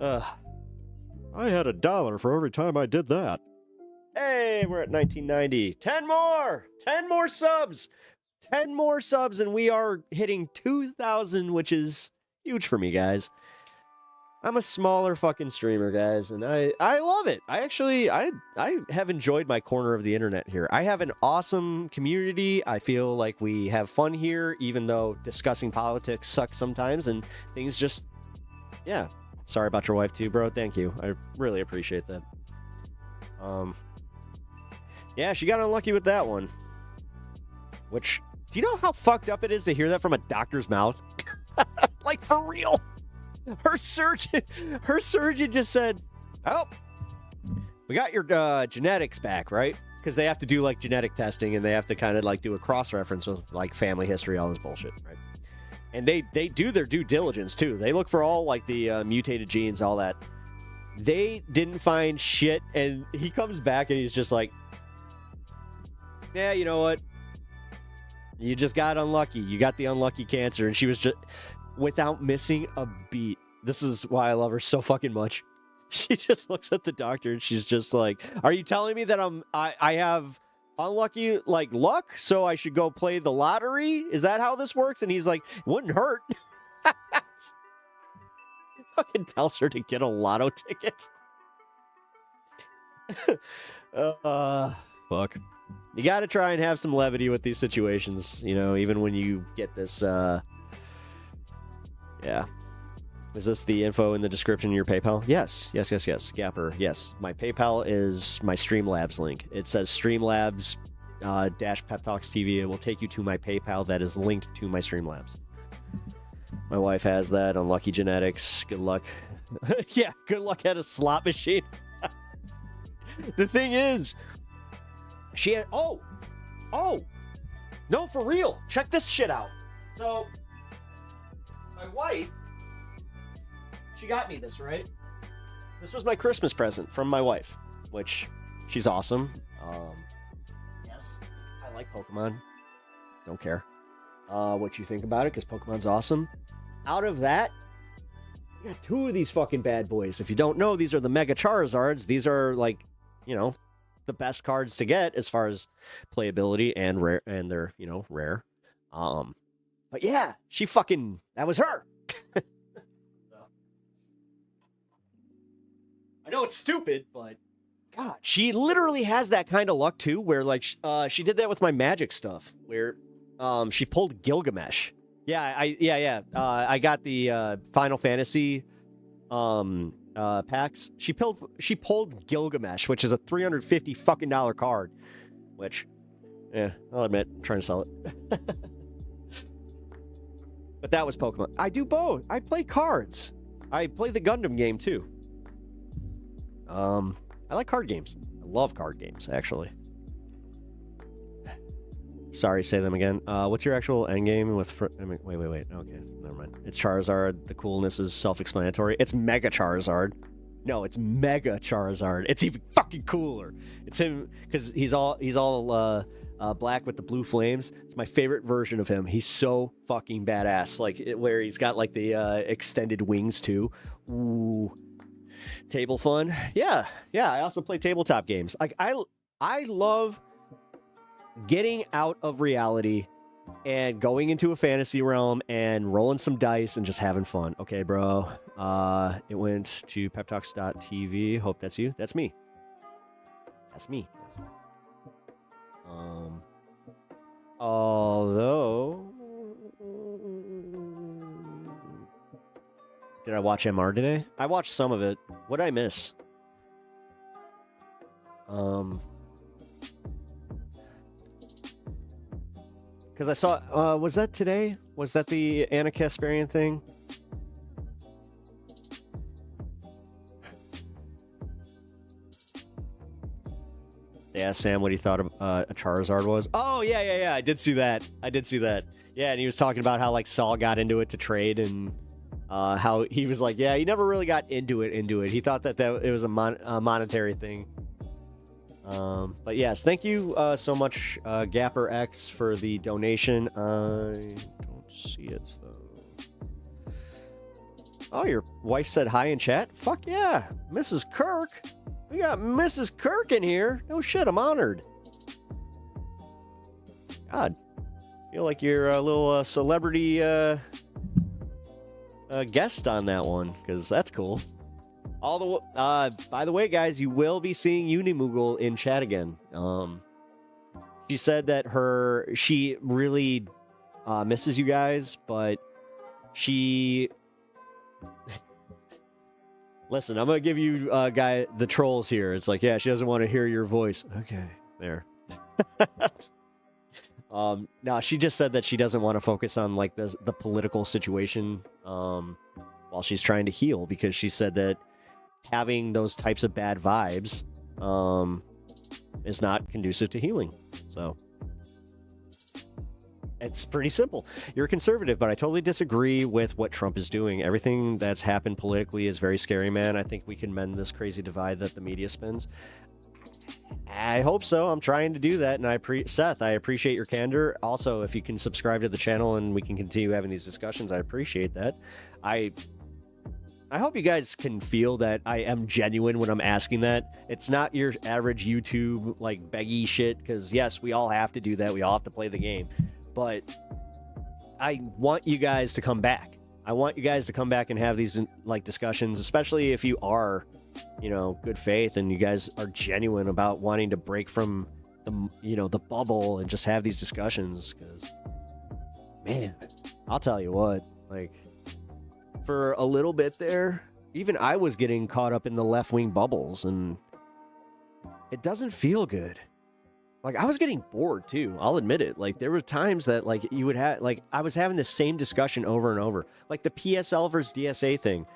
S5: I had $1 for every time I did that. Hey, we're at 1990. 10 more subs. 10 more subs, and we are hitting 2,000, which is huge for me, guys. I'm a smaller fucking streamer, guys, and I love it. I have enjoyed my corner of the internet here. I have an awesome community. I feel like we have fun here, even though discussing politics sucks sometimes, and things just, yeah. Sorry about your wife too, bro. Thank you. I really appreciate that. Yeah, she got unlucky with that one. Which, do you know how fucked up it is to hear that from a doctor's mouth? Like, for real. Her surgeon just said, oh, we got your genetics back, right? Because they have to do, like, genetic testing, and they have to kind of, like, do a cross-reference with, like, family history, all this bullshit, right? And they do their due diligence, too. They look for all, like, the mutated genes, all that. They didn't find shit, and he comes back, and he's just like, yeah, you know what? You just got unlucky. You got the unlucky cancer. And she was just, without missing a beat. This is why I love her so fucking much. She just looks at the doctor and she's just like, are you telling me that I have unlucky, like, luck, so I should go play the lottery? Is that how this works? And he's like, it wouldn't hurt. Fucking tells her to get a lotto ticket. Fuck. You got to try and have some levity with these situations, you know, even when you get this, yeah. Is this the info in the description of your PayPal? Yes. Gapper, yes. My PayPal is my Streamlabs link. It says Streamlabs dash Pep Talks TV. It will take you to my PayPal that is linked to my Streamlabs. My wife has that on Lucky Genetics. Good luck. Yeah, good luck at a slot machine. The thing is, she had, oh, no, for real. Check this shit out. So, my wife, she got me this, right? This was my Christmas present from my wife, which she's awesome. Yes, I like Pokemon. Don't care what you think about it, because Pokemon's awesome. Out of that, we got 2 of these fucking bad boys. If you don't know, these are the Mega Charizards. These are, like, you know, the best cards to get as far as playability and rare, and they're, you know, rare. But yeah, she fucking, that was her. I know it's stupid, but God, she literally has that kind of luck too, where, like, she did that with my Magic stuff, where she pulled Gilgamesh. Yeah, I got the Final Fantasy packs. She pulled Gilgamesh, which is a $350 fucking card, which, yeah, I'll admit, I'm trying to sell it. But that was Pokemon. I do both. I play cards. I play the Gundam game too. I like card games. I love card games, actually. Sorry, say them again. What's your actual end game with? Wait. Okay, never mind. It's Charizard. The coolness is self-explanatory. It's Mega Charizard. No, it's Mega Charizard. It's even fucking cooler. It's him because he's all black with the blue flames. It's my favorite version of him. He's so fucking badass. Like where he's got like the extended wings too. Ooh, table fun. Yeah. I also play tabletop games. Like I love getting out of reality and going into a fantasy realm and rolling some dice and just having fun. Okay, bro. It went to peptalks.tv. Hope that's you. That's me. That's me. Although, did I watch MR today? I watched some of it. What'd I miss? Because I saw, was that today? Was that the Anna Kasparian thing? They asked Sam what he thought of a Charizard was. Oh, yeah. I did see that. Yeah, and he was talking about how, like, Saul got into it to trade, and how he was like, yeah, he never really got into it. He thought that it was a monetary thing. But yes, thank you so much, Gapper X, for the donation. I don't see it, though. Oh, your wife said hi in chat? Fuck yeah, Mrs. Kirk. We got Mrs. Kirk in here. No shit, I'm honored. God, feel like you're a little celebrity guest on that one, because that's cool. By the way, guys, you will be seeing Unimoogle in chat again. She said that she really misses you guys, but she... Listen, I'm gonna give you the trolls here. It's like, yeah, she doesn't want to hear your voice. Okay, there. No, she just said that she doesn't want to focus on like the political situation while she's trying to heal, because she said that having those types of bad vibes is not conducive to healing. So it's pretty simple. You're a conservative, but I totally disagree with what Trump is doing. Everything that's happened politically is very scary, man. I think we can mend this crazy divide that the media spins. I hope so. I'm trying to do that, and Seth, I appreciate your candor. Also, if you can subscribe to the channel and we can continue having these discussions, I appreciate that. I hope you guys can feel that I am genuine when I'm asking that. It's not your average YouTube, like, beggy shit, because, yes, we all have to do that. We all have to play the game. But I want you guys to come back. I want you guys to come back and have these, like, discussions, especially if you are, you know, good faith and you guys are genuine about wanting to break from the, you know, the bubble and just have these discussions. Because, man, I'll tell you what, like, for a little bit there, even I was getting caught up in the left-wing bubbles, and it doesn't feel good. Like, I was getting bored too, I'll admit it. Like, there were times that, like, you would have, like, I was having the same discussion over and over. Like, the PSL versus DSA thing.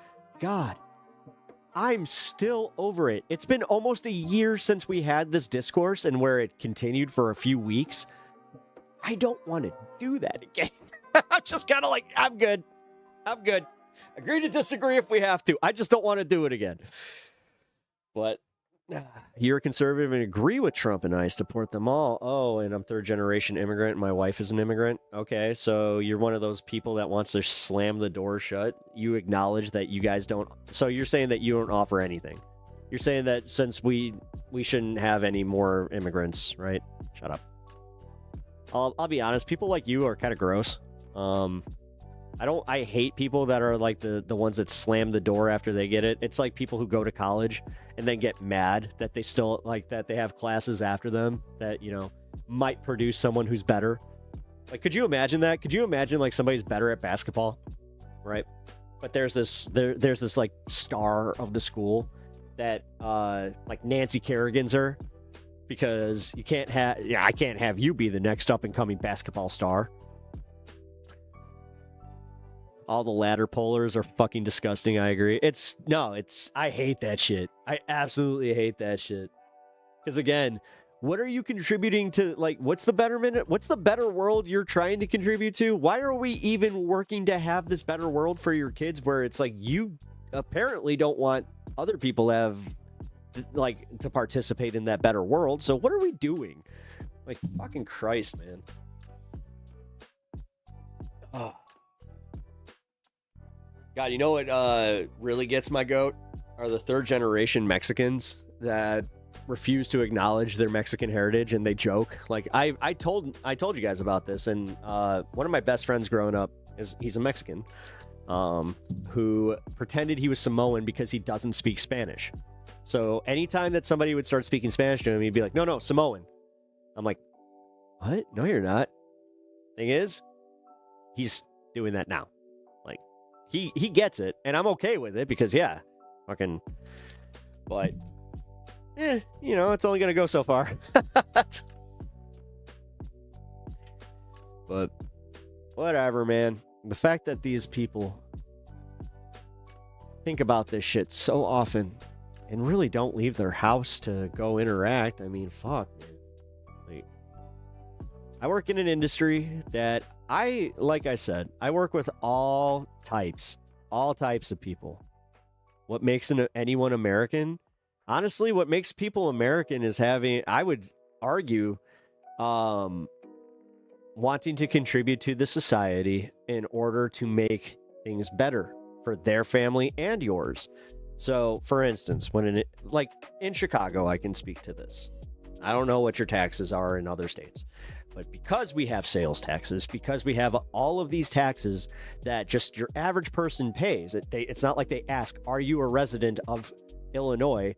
S5: God, I'm still over it. It's been almost a year since we had this discourse, and where it continued for a few weeks. I don't want to do that again. I'm just kind of like, I'm good. Agree to disagree if we have to. I just don't want to do it again. But you're a conservative and agree with Trump, and I support them all. Oh, and I'm third-generation immigrant, and my wife is an immigrant. Okay, so you're one of those people that wants to slam the door shut. You acknowledge that you guys don't... So you're saying that you don't offer anything. You're saying that since we shouldn't have any more immigrants, right? Shut up. I'll be honest, people like you are kind of gross. I hate people that are like the ones that slam the door after they get it. It's like people who go to college and then get mad that they still, like, that they have classes after them that, you know, might produce someone who's better. Like, could you imagine that? Could you imagine, like, somebody's better at basketball, right? But there's this like star of the school that like Nancy Kerrigan's her, because I can't have you be the next up and coming basketball star. All the ladder pullers are fucking disgusting. I agree. I hate that shit. I absolutely hate that shit. Because again, what are you contributing to? Like, what's the betterment? What's the better world you're trying to contribute to? Why are we even working to have this better world for your kids, where it's like you apparently don't want other people to have, like, to participate in that better world? So what are we doing? Like, fucking Christ, man. Oh. God, you know what really gets my goat? Are the third-generation Mexicans that refuse to acknowledge their Mexican heritage, and they joke. Like, I told you guys about this, and one of my best friends growing up, he's a Mexican, who pretended he was Samoan because he doesn't speak Spanish. So anytime that somebody would start speaking Spanish to him, he'd be like, no, Samoan. I'm like, what? No, you're not. Thing is, he's doing that now. He gets it, and I'm okay with it, because, yeah, fucking, but, you know, it's only going to go so far. But whatever, man. The fact that these people think about this shit so often and really don't leave their house to go interact. I mean, fuck, man. Like, I work in an industry that like I said, I work with all types of people. What makes anyone American? Honestly, what makes people American is having, I would argue, wanting to contribute to the society in order to make things better for their family and yours. So, for instance, like in Chicago, I can speak to this. I don't know what your taxes are in other states, but because we have sales taxes, because we have all of these taxes that just your average person pays, it's not like they ask, are you a resident of Illinois,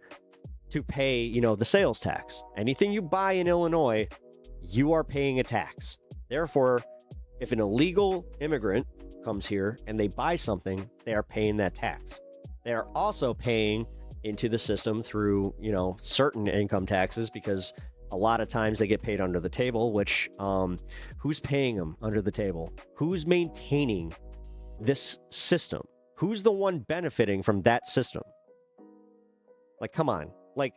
S5: to pay, you know, the sales tax. Anything you buy in Illinois, you are paying a tax. Therefore, if an illegal immigrant comes here and they buy something, they are paying that tax. They are also paying into the system through, you know, certain income taxes, because a lot of times they get paid under the table, which who's paying them under the table? Who's maintaining this system? Who's the one benefiting from that system? Like, come on. Like,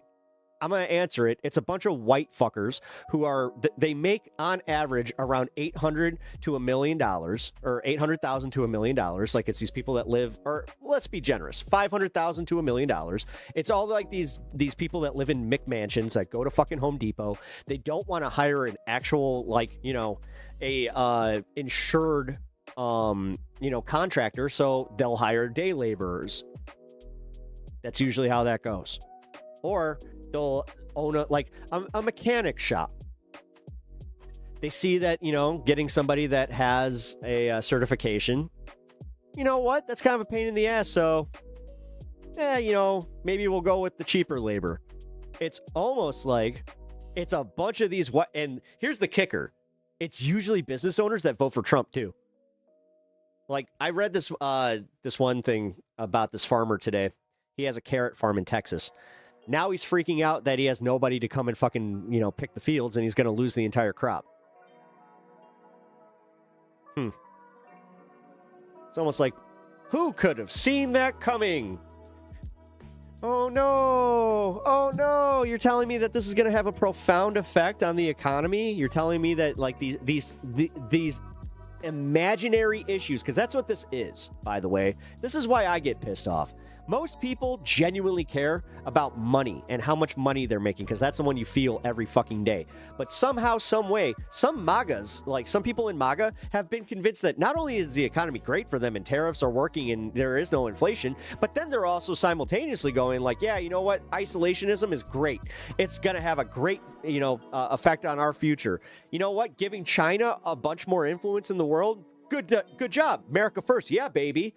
S5: I'm going to answer it. It's a bunch of white fuckers who are, they make on average around $800 to $1 million, or $800,000 to $1 million. Like, it's these people that live, or let's be generous, $500,000 to $1 million. It's all like these people that live in McMansions that go to fucking Home Depot. They don't want to hire an actual, like, you know, a insured, you know, contractor. So they'll hire day laborers. That's usually how that goes. Or they'll own a mechanic shop. They see that, you know, getting somebody that has a certification, you know what? That's kind of a pain in the ass. So, you know, maybe we'll go with the cheaper labor. It's almost like it's a bunch of these. And here's the kicker. It's usually business owners that vote for Trump too. Like, I read this one thing about this farmer today. He has a carrot farm in Texas. Now he's freaking out that he has nobody to come and fucking, you know, pick the fields, and he's going to lose the entire crop. It's almost like, who could have seen that coming? Oh no. Oh no. You're telling me that this is going to have a profound effect on the economy? You're telling me that, like, these imaginary issues, because that's what this is, by the way. This is why I get pissed off. Most people genuinely care about money and how much money they're making, because that's the one you feel every fucking day. But somehow, some way, some MAGAs, like some people in MAGA, have been convinced that not only is the economy great for them and tariffs are working and there is no inflation, but then they're also simultaneously going like, yeah, you know what? Isolationism is great. It's going to have a great, you know, effect on our future. You know what? Giving China a bunch more influence in the world. Good job. America first. Yeah, baby.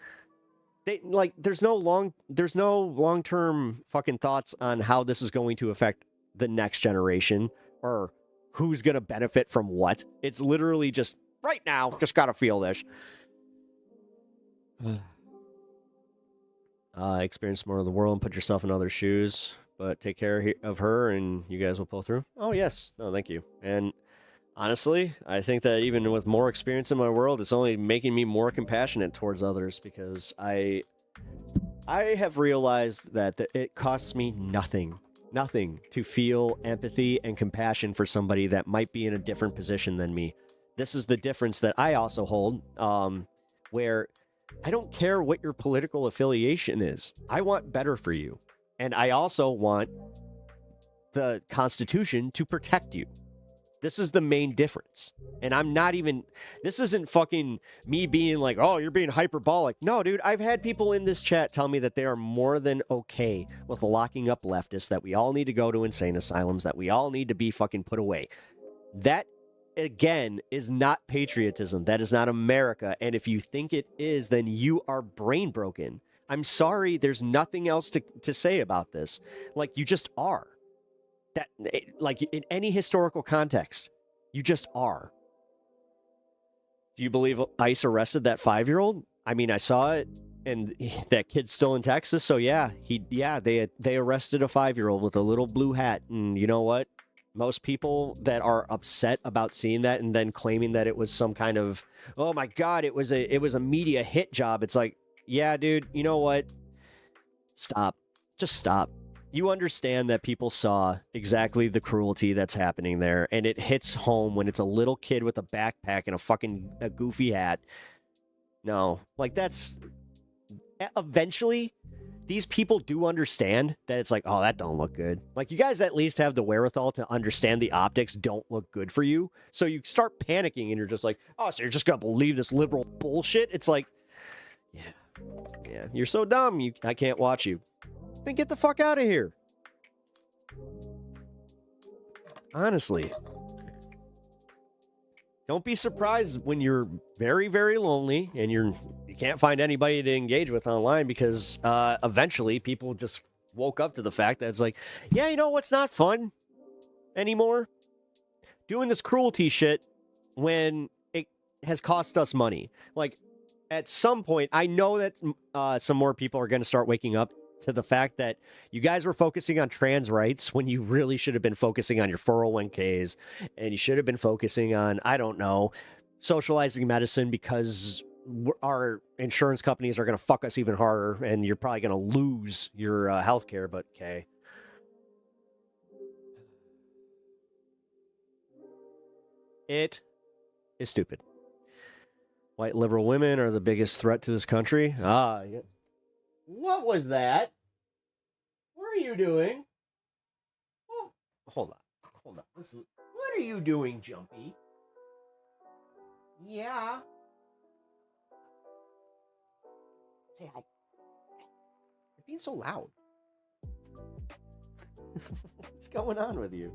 S5: There's no long-term fucking thoughts on how this is going to affect the next generation or who's going to benefit from what. It's literally just right now, just got to feel this. Experience more of the world and put yourself in other shoes, but take care of her and you guys will pull through. Oh, yes. No, thank you. And honestly, I think that even with more experience in my world, it's only making me more compassionate towards others, because I have realized that it costs me nothing to feel empathy and compassion for somebody that might be in a different position than me. This is the difference that I also hold, where I don't care what your political affiliation is. I want better for you. And I also want the Constitution to protect you. This is the main difference. And I'm not even, this isn't fucking me being like, oh, you're being hyperbolic. No, dude, I've had people in this chat tell me that they are more than okay with locking up leftists, that we all need to go to insane asylums, that we all need to be fucking put away. That, again, is not patriotism. That is not America. And if you think it is, then you are brain broken. I'm sorry, there's nothing else to say about this. Like, you just are. That, like, in any historical context, you just are. Do you believe ICE arrested that 5-year-old? I mean, I saw it and that kid's still in Texas. So yeah, they arrested a 5-year-old with a little blue hat. And you know what? Most people that are upset about seeing that and then claiming that it was some kind of, oh my God, it was a media hit job. It's like, yeah, dude, you know what? Stop. Just stop. You understand that people saw exactly the cruelty that's happening there, and it hits home when it's a little kid with a backpack and a goofy hat. No, like that's eventually these people do understand that it's like, oh, that don't look good. Like, you guys at least have the wherewithal to understand the optics don't look good for you. So you start panicking and you're just like, oh, so you're just going to believe this liberal bullshit? It's like, yeah, you're so dumb. I can't watch you. Then get the fuck out of here. Honestly. Don't be surprised when you're very, very lonely and you can't find anybody to engage with online, because eventually people just woke up to the fact that it's like, yeah, you know what's not fun anymore? Doing this cruelty shit when it has cost us money. Like, at some point, I know that some more people are going to start waking up to the fact that you guys were focusing on trans rights when you really should have been focusing on your 401ks, and you should have been focusing on, I don't know, socializing medicine, because our insurance companies are going to fuck us even harder and you're probably going to lose your health care. But okay. It is stupid. White liberal women are the biggest threat to this country. Ah, yeah. What was that? What are you doing? Oh, hold on. Listen, what are you doing, Jumpy? Yeah. Say hi. You're being so loud. What's going on with you?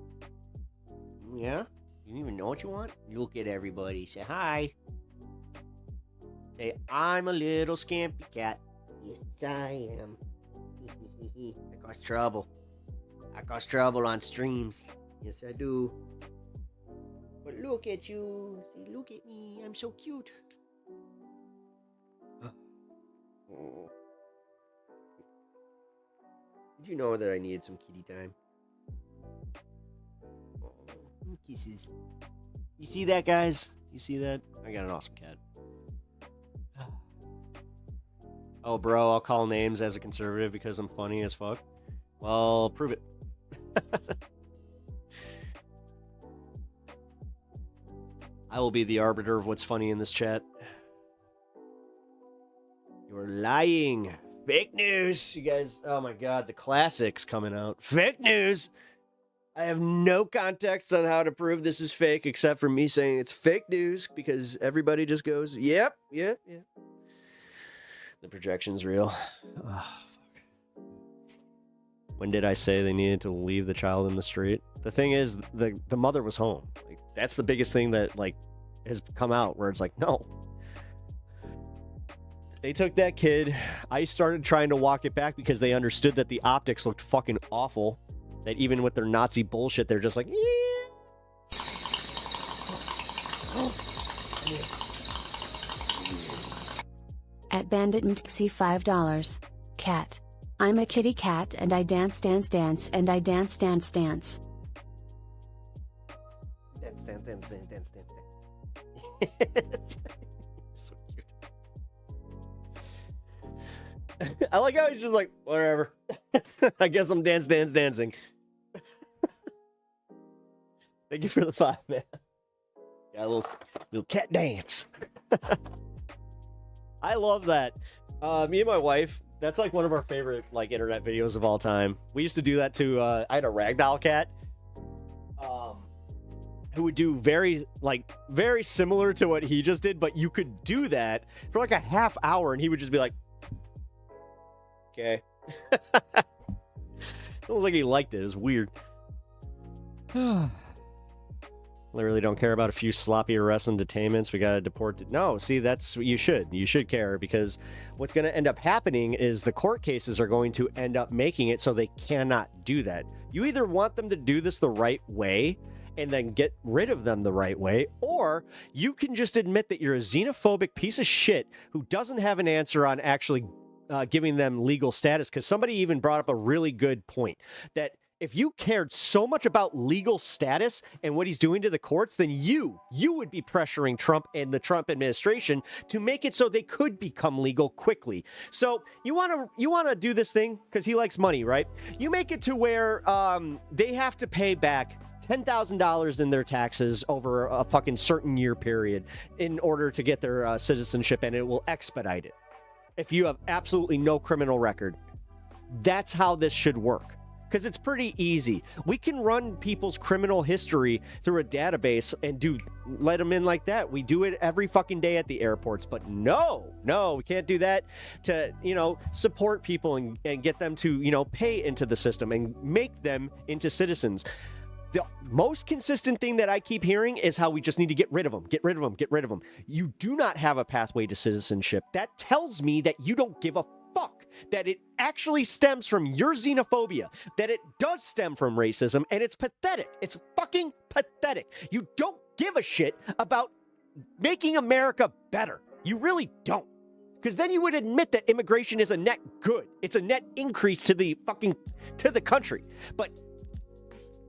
S5: Yeah? You don't even know what you want? Look at everybody. Say hi. Say, I'm a little scampy cat. Yes, I am. I cause trouble. I cause trouble on streams. Yes, I do. But look at you. See, look at me. I'm so cute. Oh. Did you know that I needed some kitty time? Oh, kisses. You see that, guys? You see that? I got an awesome cat. Oh, bro, I'll call names as a conservative because I'm funny as fuck. Well, prove it. I will be the arbiter of what's funny in this chat. You're lying. Fake news. You guys, oh my God, the classics coming out. Fake news. I have no context on how to prove this is fake except for me saying it's fake news because everybody just goes, yep. The projection's real. Oh, fuck. When did I say they needed to leave the child in the street? The thing is, the mother was home. Like, that's the biggest thing that has come out, where it's like, no. They took that kid. I started trying to walk it back because they understood that the optics looked fucking awful. That even with their Nazi bullshit, they're just like, yeah.
S7: At Bandit Mtxi $5. Cat. I'm a kitty cat and I dance and I dance.
S5: Dance. So cute. I like how he's just like, whatever. I guess I'm dancing. Thank you for the 5, man. Got a little cat dance. I love that. Me and my wife, that's like one of our favorite internet videos of all time. We used to do that to I had a ragdoll cat who would do very similar to what he just did, but you could do that for a half hour and he would just be like, okay. It was like he liked it. It was weird. Literally don't care about a few sloppy arrests and detainments. We gotta deport. No, see, that's what you should. You should care, because what's going to end up happening is the court cases are going to end up making it so they cannot do that. You either want them to do this the right way and then get rid of them the right way, or you can just admit that you're a xenophobic piece of shit who doesn't have an answer on actually giving them legal status. Because somebody even brought up a really good point that if you cared so much about legal status and what he's doing to the courts, then you would be pressuring Trump and the Trump administration to make it so they could become legal quickly. So you want to do this thing because he likes money, right? You make it to where they have to pay back $10,000 in their taxes over a fucking certain year period in order to get their citizenship, and it will expedite it. If you have absolutely no criminal record, that's how this should work. Because it's pretty easy. We can run people's criminal history through a database and let them in like that. We do it every fucking day at the airports. But no, we can't do that to, support people and get them to, pay into the system and make them into citizens. The most consistent thing that I keep hearing is how we just need to get rid of them, get rid of them, get rid of them. You do not have a pathway to citizenship. That tells me that you don't give a fuck, that it actually stems from your xenophobia, that it does stem from racism, and it's pathetic. It's fucking pathetic. You don't give a shit about making America better. You really don't. Because then you would admit that immigration is a net good. It's a net increase to the country. But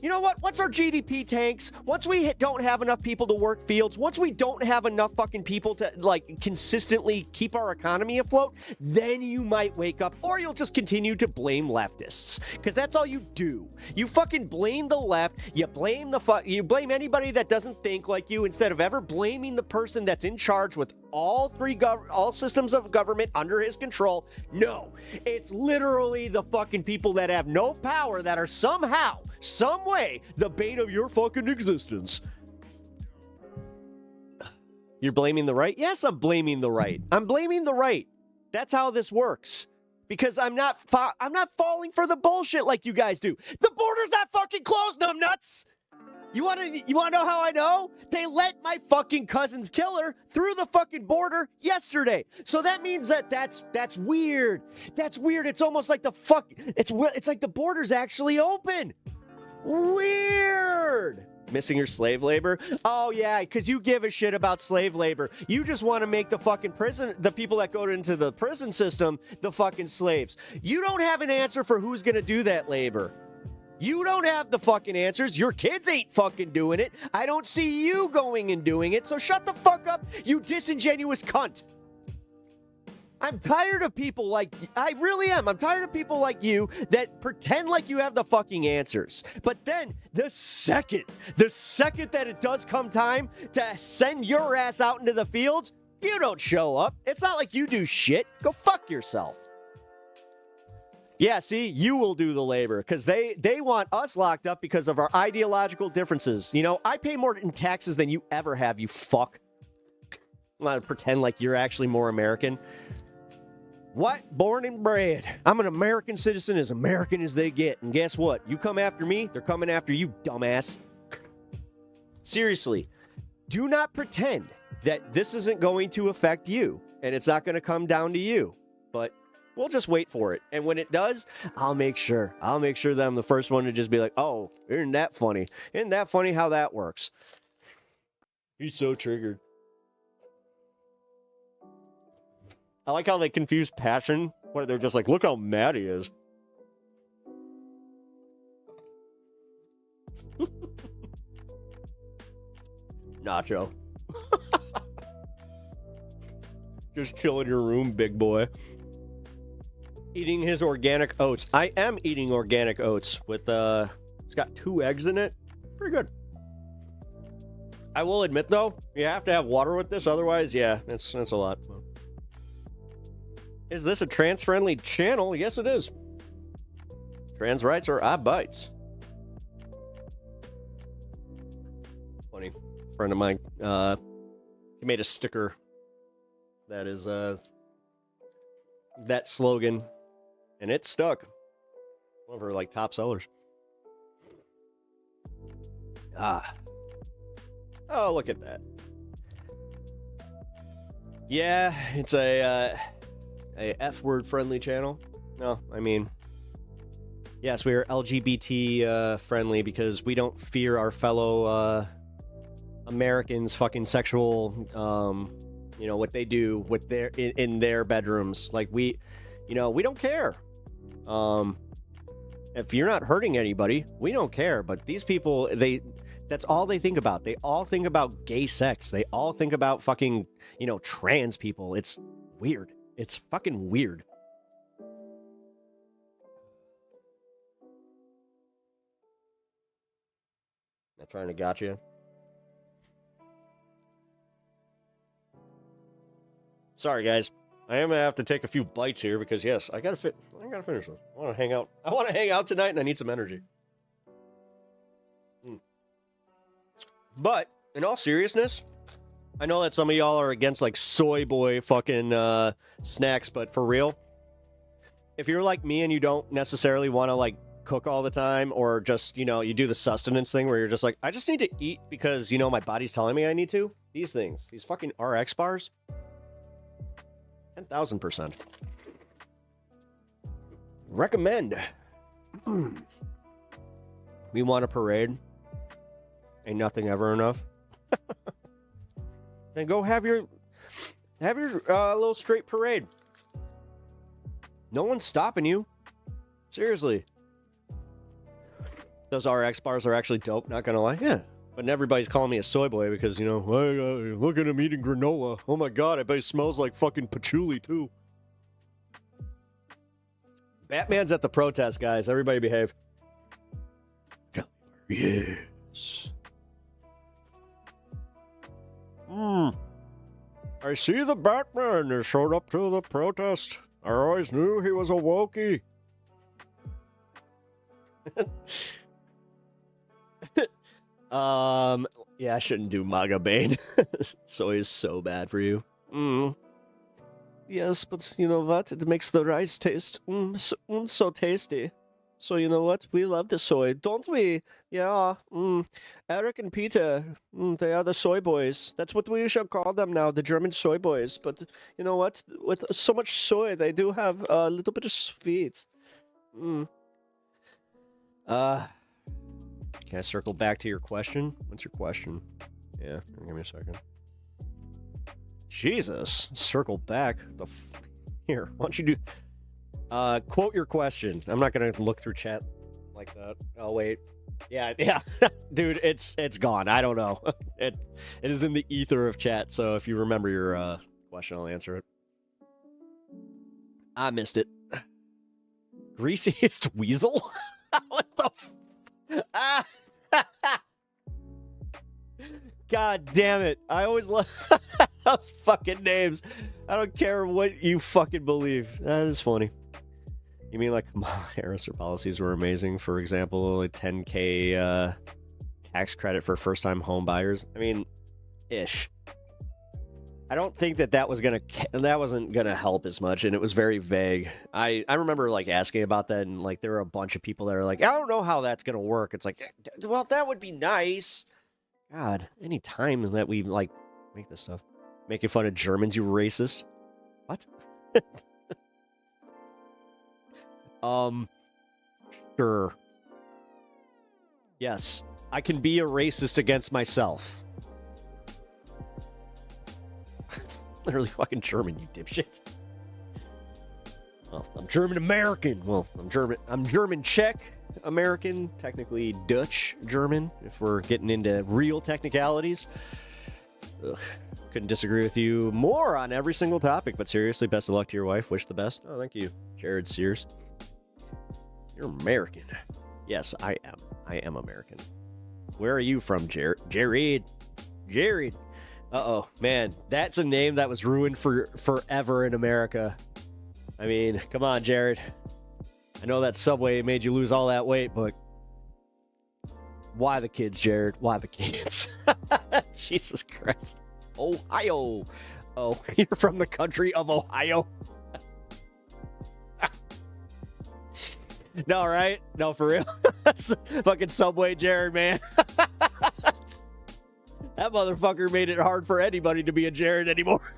S5: you know what? Once our GDP tanks, once we don't have enough people to work fields, once we don't have enough fucking people to consistently keep our economy afloat, then you might wake up, or you'll just continue to blame leftists, because that's all you do. You fucking blame the left. You blame you blame anybody that doesn't think like you instead of ever blaming the person that's in charge with all systems of government under his control. No, it's literally the fucking people that have no power that are somehow, some way, the bane of your fucking existence. You're blaming the right? Yes, I'm blaming the right. I'm blaming the right. That's how this works. Because I'm not falling for the bullshit like you guys do. The border's not fucking closed, numbnuts. You want to know how I know? They let my fucking cousin's killer through the fucking border yesterday. So that means that's weird. That's weird. It's almost like it's like the border's actually open. Weird. Missing your slave labor? Oh yeah, because you give a shit about slave labor. You just want to make the fucking the people that go into the prison system, the fucking slaves. You don't have an answer for who's going to do that labor. You don't have the fucking answers. Your kids ain't fucking doing it. I don't see you going and doing it. So shut the fuck up, you disingenuous cunt. I'm tired of people I really am. I'm tired of people like you that pretend like you have the fucking answers. But then the second that it does come time to send your ass out into the fields, you don't show up. It's not like you do shit. Go fuck yourself. Yeah, see, you will do the labor because they want us locked up because of our ideological differences. I pay more in taxes than you ever have, you fuck. I'm not pretend like you're actually more American. What? Born and bred. I'm an American citizen, as American as they get. And guess what? You come after me, they're coming after you, dumbass. Seriously, do not pretend that this isn't going to affect you and it's not going to come down to you. But we'll just wait for it. And when it does, I'll make sure that I'm the first one to just be like, oh, isn't that funny? Isn't that funny how that works? He's so triggered. I like how they confuse passion, where they're just like, look how mad he is. Nacho. Just chill in your room, big boy. Eating his organic oats. I am eating organic oats with, it's got 2 eggs in it. Pretty good. I will admit, though, you have to have water with this. Otherwise, yeah, that's a lot. Is this a trans-friendly channel? Yes, it is. Trans rights are our bites. Funny. A friend of mine, he made a sticker that is, that slogan, and it stuck. One of her, top sellers. Ah. Oh, look at that. Yeah, it's a F-word friendly channel. No, I mean, Yes, we are LGBT friendly because we don't fear our fellow Americans' fucking sexual, what they do with their in their bedrooms. Like we don't care. If you're not hurting anybody, we don't care. But these people, that's all they think about. They all think about gay sex. They all think about fucking, trans people. It's weird. It's fucking weird. Not trying to gotcha. Sorry, guys. I am gonna have to take a few bites here because yes, I gotta finish this. I want to hang out. I want to hang out tonight, and I need some energy. But in all seriousness, I know that some of y'all are against like soy boy fucking snacks, but for real, if you're like me and you don't necessarily want to like cook all the time, or just you do the sustenance thing where you're just like, I just need to eat because my body's telling me I need to. These fucking RX bars. 10,000%. Recommend. We want a parade. Ain't nothing ever enough. Then go have your little straight parade. No one's stopping you. Seriously. Those RX bars are actually dope, not gonna lie. Yeah. But everybody's calling me a soy boy because, look at him eating granola. Oh my god, I bet he smells like fucking patchouli too. Batman's at the protest, guys. Everybody behave. Yes. I see the Batman that showed up to the protest. I always knew he was a wokey. Yeah, I shouldn't do MAGA Bane. Soy is so bad for you. Yes, but you know what? It makes the rice taste so tasty. So you know what? We love the soy, don't we? Yeah. Eric and Peter, they are the soy boys. That's what we shall call them now, the German soy boys. But you know what? With so much soy, they do have a little bit of sweet. Can I circle back to your question? What's your question? Yeah, give me a second. Jesus, circle back. Here, why don't you do... quote your question. I'm not gonna look through chat like that. Oh, wait. Yeah. Dude, it's gone. I don't know. It is in the ether of chat, so if you remember your question, I'll answer it. I missed it. Greasiest weasel? What the God damn it. I always love those fucking names. I don't care what you fucking believe. That is funny. You mean like Kamala Harris, her policies were amazing? For example, a 10K tax credit for first-time home buyers? I mean, ish. I don't think that wasn't gonna help as much, and it was very vague. I remember like asking about that, and like there were a bunch of people that are like, I don't know how that's gonna work. It's like, well, that would be nice. God, any time that we like make this stuff, making fun of Germans, you racist. What? Sure. Yes, I can be a racist against myself. Literally fucking German, you dipshit. Well, I'm German American. Well, I'm German Czech American, technically Dutch German, if we're getting into real technicalities. Ugh. Couldn't disagree with you more on every single topic, but seriously, best of luck to your wife. Wish the best. Oh, thank you, Jared Sears. You're American. Yes, I am. I am American. Where are you from, Jared? Jared. Uh-oh, man, that's a name that was ruined for forever in America. I mean, come on, Jared. I know that Subway made you lose all that weight, but why the kids, Jared? Why the kids? Jesus Christ. Ohio. Oh, you're from the country of Ohio? No, right? No, for real? That's fucking Subway Jared, man. That motherfucker made it hard for anybody to be a Jared anymore.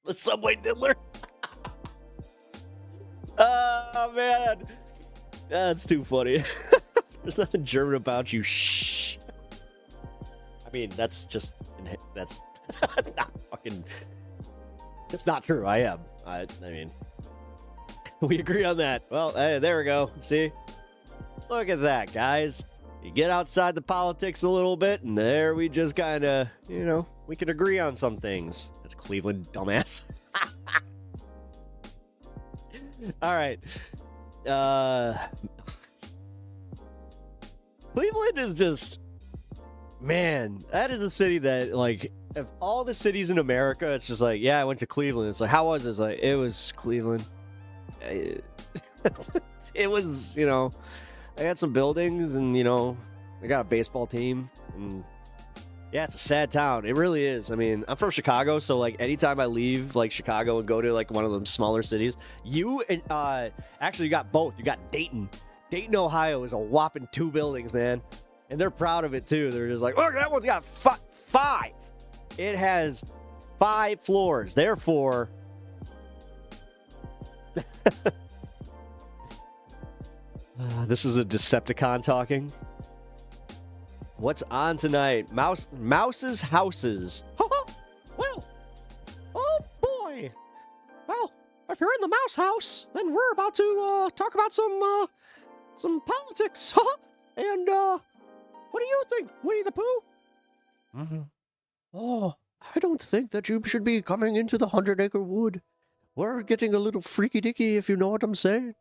S5: The Subway Diddler. Oh, man. That's too funny. There's nothing German about you. Shh. I mean, that's not fucking. It's not true. I am. I mean, we agree on that. Well, hey, there we go. See? Look at that, guys. You get outside the politics a little bit, and there we just kind of, we can agree on some things. That's Cleveland, dumbass. All right. Cleveland is just, man, that is a city that, like, of all the cities in America, it's just like, yeah, I went to Cleveland. It's like, how was it? It's like, it was Cleveland. It was, I had some buildings and, I got a baseball team. And yeah, it's a sad town. It really is. I mean, I'm from Chicago, so, like, anytime I leave, like, Chicago and go to, like, one of them smaller cities, actually, you got both. You got Dayton. Dayton, Ohio is a whopping 2 buildings, man. And they're proud of it, too. They're just like, look, that one's got 5. It has 5 floors. Therefore, this is a Decepticon talking. What's on tonight? Mouse's houses. Well, oh boy. Well, if you're in the mouse house, then we're about to talk about some politics. And what do you think, Winnie the Pooh? Mm-hmm. Oh, I don't think that you should be coming into the 100-acre wood. We're getting a little freaky-dicky, if you know what I'm saying.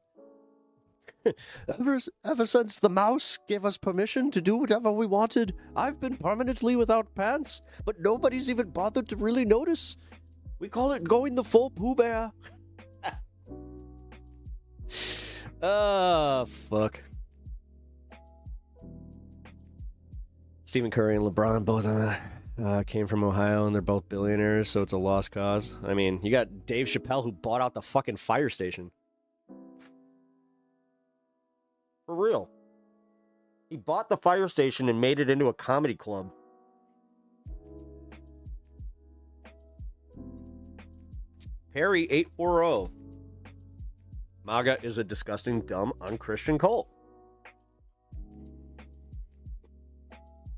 S5: Ever since the mouse gave us permission to do whatever we wanted, I've been permanently without pants, but nobody's even bothered to really notice. We call it going the full Pooh Bear. Oh, fuck. Stephen Curry and LeBron both came from Ohio, and they're both billionaires, so it's a lost cause. I mean, you got Dave Chappelle, who bought out the fucking fire station. For real. He bought the fire station and made it into a comedy club. Harry840. MAGA is a disgusting, dumb, unchristian cult.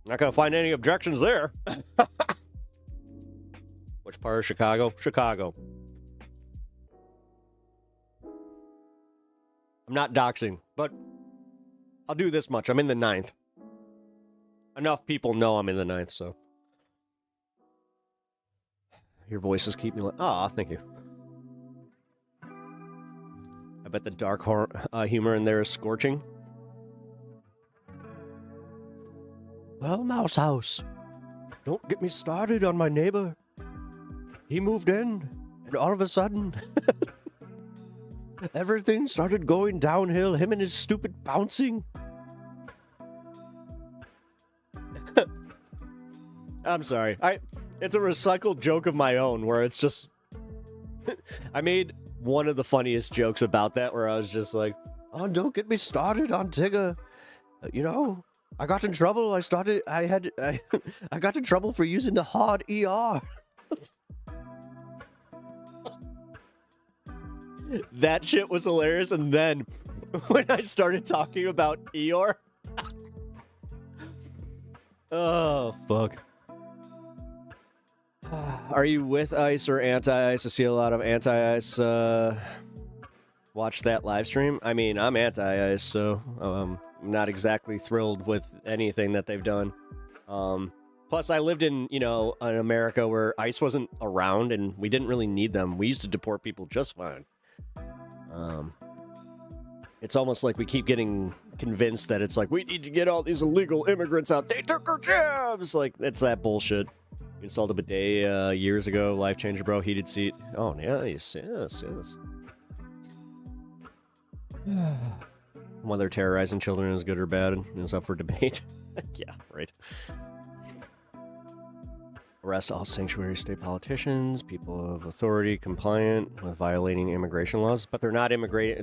S5: Not gonna find any objections there. Which part of Chicago? Chicago. I'm not doxing, but I'll do this much. I'm in the 9th. Enough people know I'm in the 9th, so. Your voices keep me like, ah, thank you. I bet the dark humor in there is scorching. Well, Mouse House, don't get me started on my neighbor. He moved in, and all of a sudden, everything started going downhill, him and his stupid bouncing. I'm sorry. It's a recycled joke of my own, where it's just... I made one of the funniest jokes about that, where I was just like, oh, don't get me started on Tigger. I got in trouble. I got in trouble for using the hard ER. That shit was hilarious. And then when I started talking about Eeyore, oh fuck. Are you with ICE or anti-ICE? I see a lot of anti-ICE watch that live stream. I mean, I'm anti-ICE, so I'm not exactly thrilled with anything that they've done. Plus, I lived in, an America where ICE wasn't around and we didn't really need them. We used to deport people just fine. It's almost like we keep getting convinced that it's like, we need to get all these illegal immigrants out. They took our jobs! Like, it's that bullshit. We installed a bidet years ago. Life changer, bro. Heated seat. Oh, nice. Yes. Whether terrorizing children is good or bad is up for debate. Yeah, right. Arrest all sanctuary state politicians, people of authority compliant with violating immigration laws, but they're not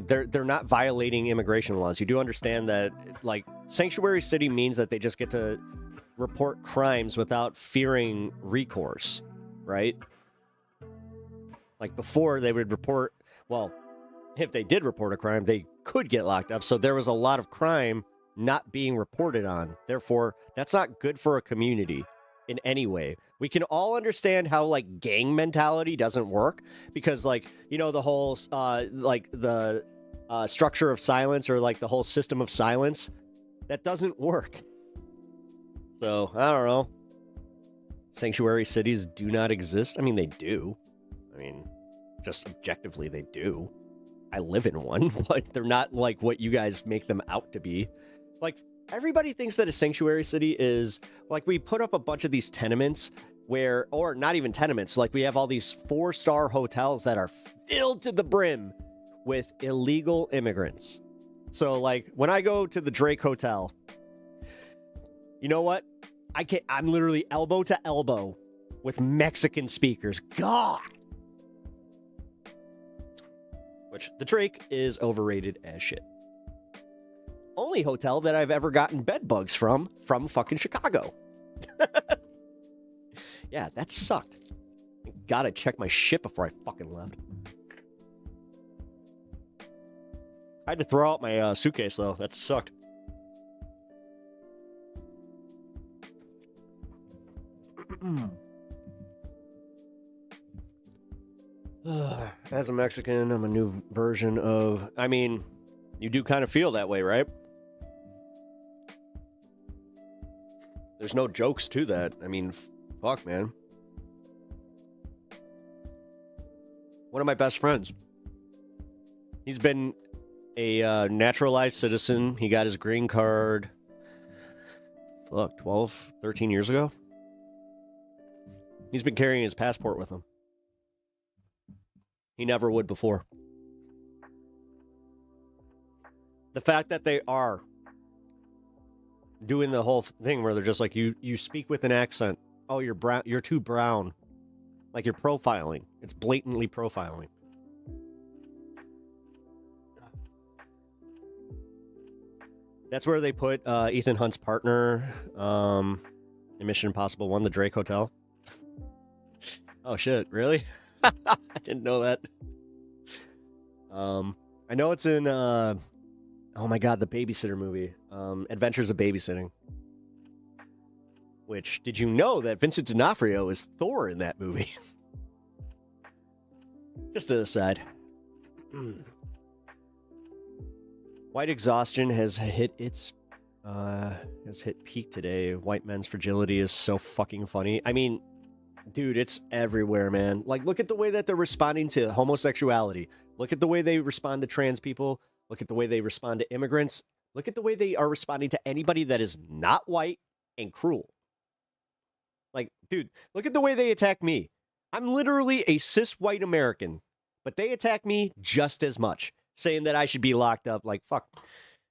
S5: they're not violating immigration laws. You do understand that, like, sanctuary city means that they just get to report crimes without fearing recourse, right? Like, before they would report, well, if they did report a crime, they could get locked up. So there was a lot of crime not being reported on. Therefore, that's not good for a community in any way. We can all understand how like gang mentality doesn't work because like, you know, the whole like the structure of silence or like the whole system of silence that doesn't work. So I don't know. Sanctuary cities do not exist. I mean, they do. I mean, just objectively, they do. I live in one, but they're not like what you guys make them out to be. Like, everybody thinks that a sanctuary city is, like, we put up a bunch of these tenements where, or not even tenements, like we have all these 4-star hotels that are filled to the brim with illegal immigrants. So, like, when I go to the Drake Hotel, you know what? I'm literally elbow to elbow with Mexican speakers. God! Which, the Drake is overrated as shit. Only hotel that I've ever gotten bed bugs from fucking Chicago. Yeah, that sucked. Gotta check my shit before I fucking left. I had to throw out my suitcase, though. That sucked. As a Mexican, I'm a new version of... I mean, you do kind of feel that way, right? There's no jokes to that. I mean, fuck, man. One of my best friends. He's been a naturalized citizen. He got his green card, 12, 13 years ago. He's been carrying his passport with him. He never would before. The fact that they are doing the whole thing where they're just like, you speak with an accent. Oh, you're brown. You're too brown. Like you're profiling. It's blatantly profiling. That's where they put Ethan Hunt's partner in Mission Impossible 1, the Drake Hotel. Oh, shit. Really? I didn't know that. I know it's in, oh my god, the Babysitter movie. Adventures of Babysitting. Which, did you know that Vincent D'Onofrio is Thor in that movie? Just an aside. White exhaustion has hit its peak today. White men's fragility is so fucking funny. I mean, dude, it's everywhere, man. Like, look at the way that they're responding to homosexuality. Look at the way they respond to trans people. Look at the way they respond to immigrants. Look at the way they are responding to anybody that is not white and cruel. Like, dude, look at the way they attack me. I'm literally a cis white American, but they attack me just as much, saying that I should be locked up. Like, fuck.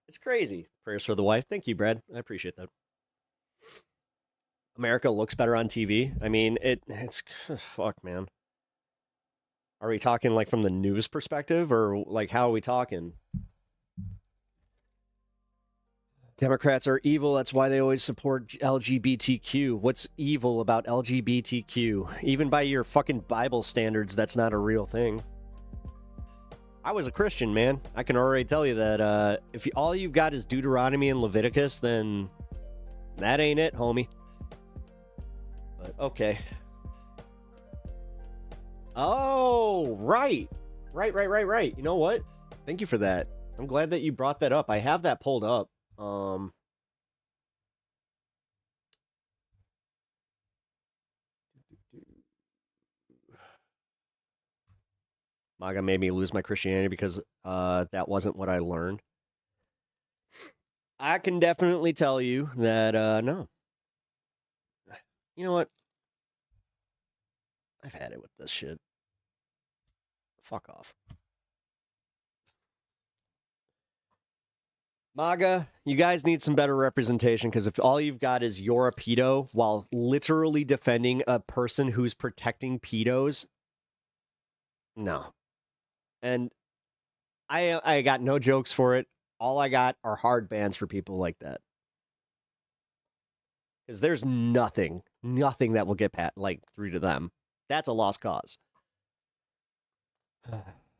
S5: It's crazy. Prayers for the wife. Thank you, Brad. I appreciate that. America looks better on TV. I mean, it's fuck, man. Are we talking like from the news perspective or like how are we talking? Democrats are evil. That's why they always support LGBTQ. What's evil about LGBTQ? Even by your fucking Bible standards, that's not a real thing. I was a Christian, man. I can already tell you that if all you've got is Deuteronomy and Leviticus, then that ain't it, homie. But okay. Oh, right. Right. You know what? Thank you for that. I'm glad that you brought that up. I have that pulled up. MAGA made me lose my Christianity because that wasn't what I learned. I can definitely tell you that, no. You know what? I've had it with this shit. Fuck off. MAGA, you guys need some better representation because if all you've got is you're a pedo while literally defending a person who's protecting pedos, no. And I got no jokes for it. All I got are hard bans for people like that. Because there's nothing that will get through to them. That's a lost cause.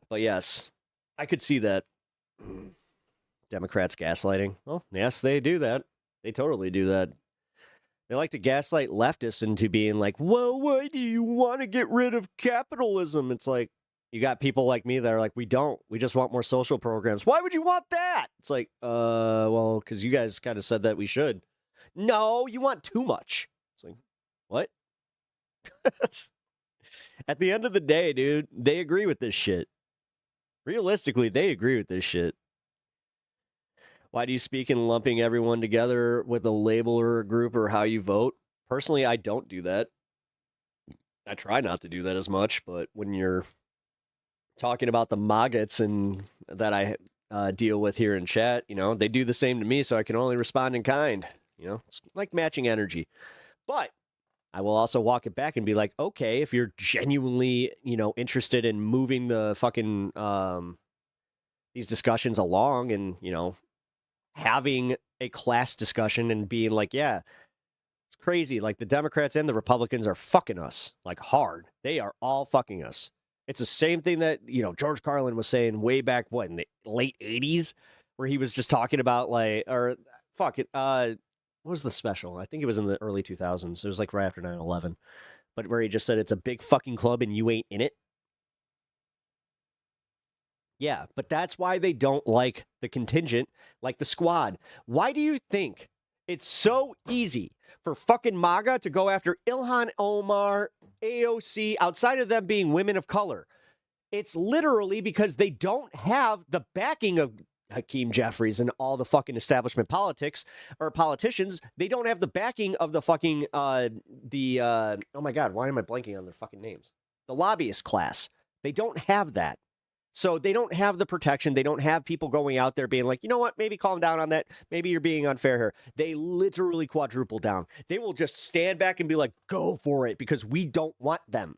S5: But yes, I could see that. Democrats gaslighting. Well, yes, they do that. They totally do that. They like to gaslight leftists into being like, well, why do you want to get rid of capitalism? It's like, you got people like me that are like, we don't. We just want more social programs. Why would you want that? It's like, well, because you guys kind of said that we should. No, you want too much. It's like, what? At the end of the day, dude, they agree with this shit. Realistically, they agree with this shit. Why do you speak in lumping everyone together with a label or a group or how you vote? Personally, I don't do that. I try not to do that as much, but when you're talking about the maggots and that I deal with here in chat, you know, they do the same to me, so I can only respond in kind. You know, it's like matching energy. But I will also walk it back and be like, okay, if you're genuinely, you know, interested in moving the fucking these discussions along and, you know, having a class discussion and being like, yeah, it's crazy. Like the Democrats and the Republicans are fucking us like hard. They are all fucking us. It's the same thing that, you know, George Carlin was saying way back, what, in the late 80s, where he was just talking about like, or fuck it, what was the special? I think it was in the early 2000s. It was like right after 9/11, but where he just said it's a big fucking club and you ain't in it. Yeah, but that's why they don't like the contingent, like the squad. Why do you think it's so easy for fucking MAGA to go after Ilhan Omar, AOC, outside of them being women of color? It's literally because they don't have the backing of Hakeem Jeffries and all the fucking establishment politics or politicians. They don't have the backing of the fucking, oh my God, why am I blanking on their fucking names? The lobbyist class. They don't have that. So they don't have the protection. They don't have people going out there being like, you know what, maybe calm down on that. Maybe you're being unfair here. They literally quadruple down. They will just stand back and be like, go for it because we don't want them.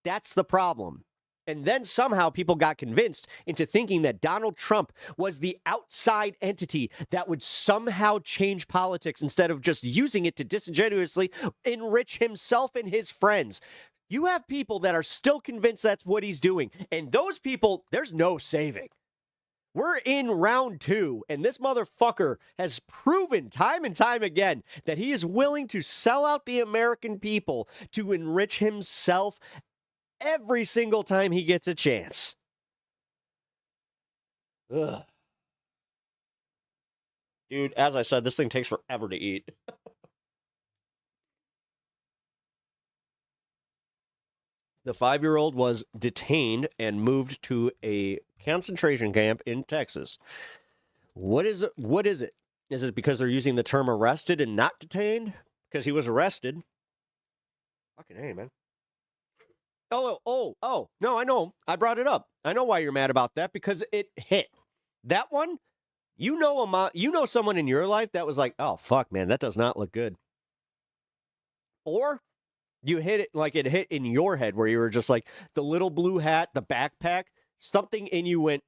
S5: That's the problem. And then somehow people got convinced into thinking that Donald Trump was the outside entity that would somehow change politics instead of just using it to disingenuously enrich himself and his friends. You have people that are still convinced that's what he's doing. And those people, there's no saving. We're in round 2, and this motherfucker has proven time and time again that he is willing to sell out the American people to enrich himself every single time he gets a chance. Ugh. Dude, as I said, this thing takes forever to eat. The 5-year-old was detained and moved to a concentration camp in Texas. What is it? What is it? Is it because they're using the term arrested and not detained? Because he was arrested. Fucking hey, man. Oh. No, I know. I brought it up. I know why you're mad about that, because it hit. That one, you know someone in your life that was like, oh, fuck, man, that does not look good. Or you hit it like it hit in your head where you were just like, the little blue hat, the backpack, something in you went,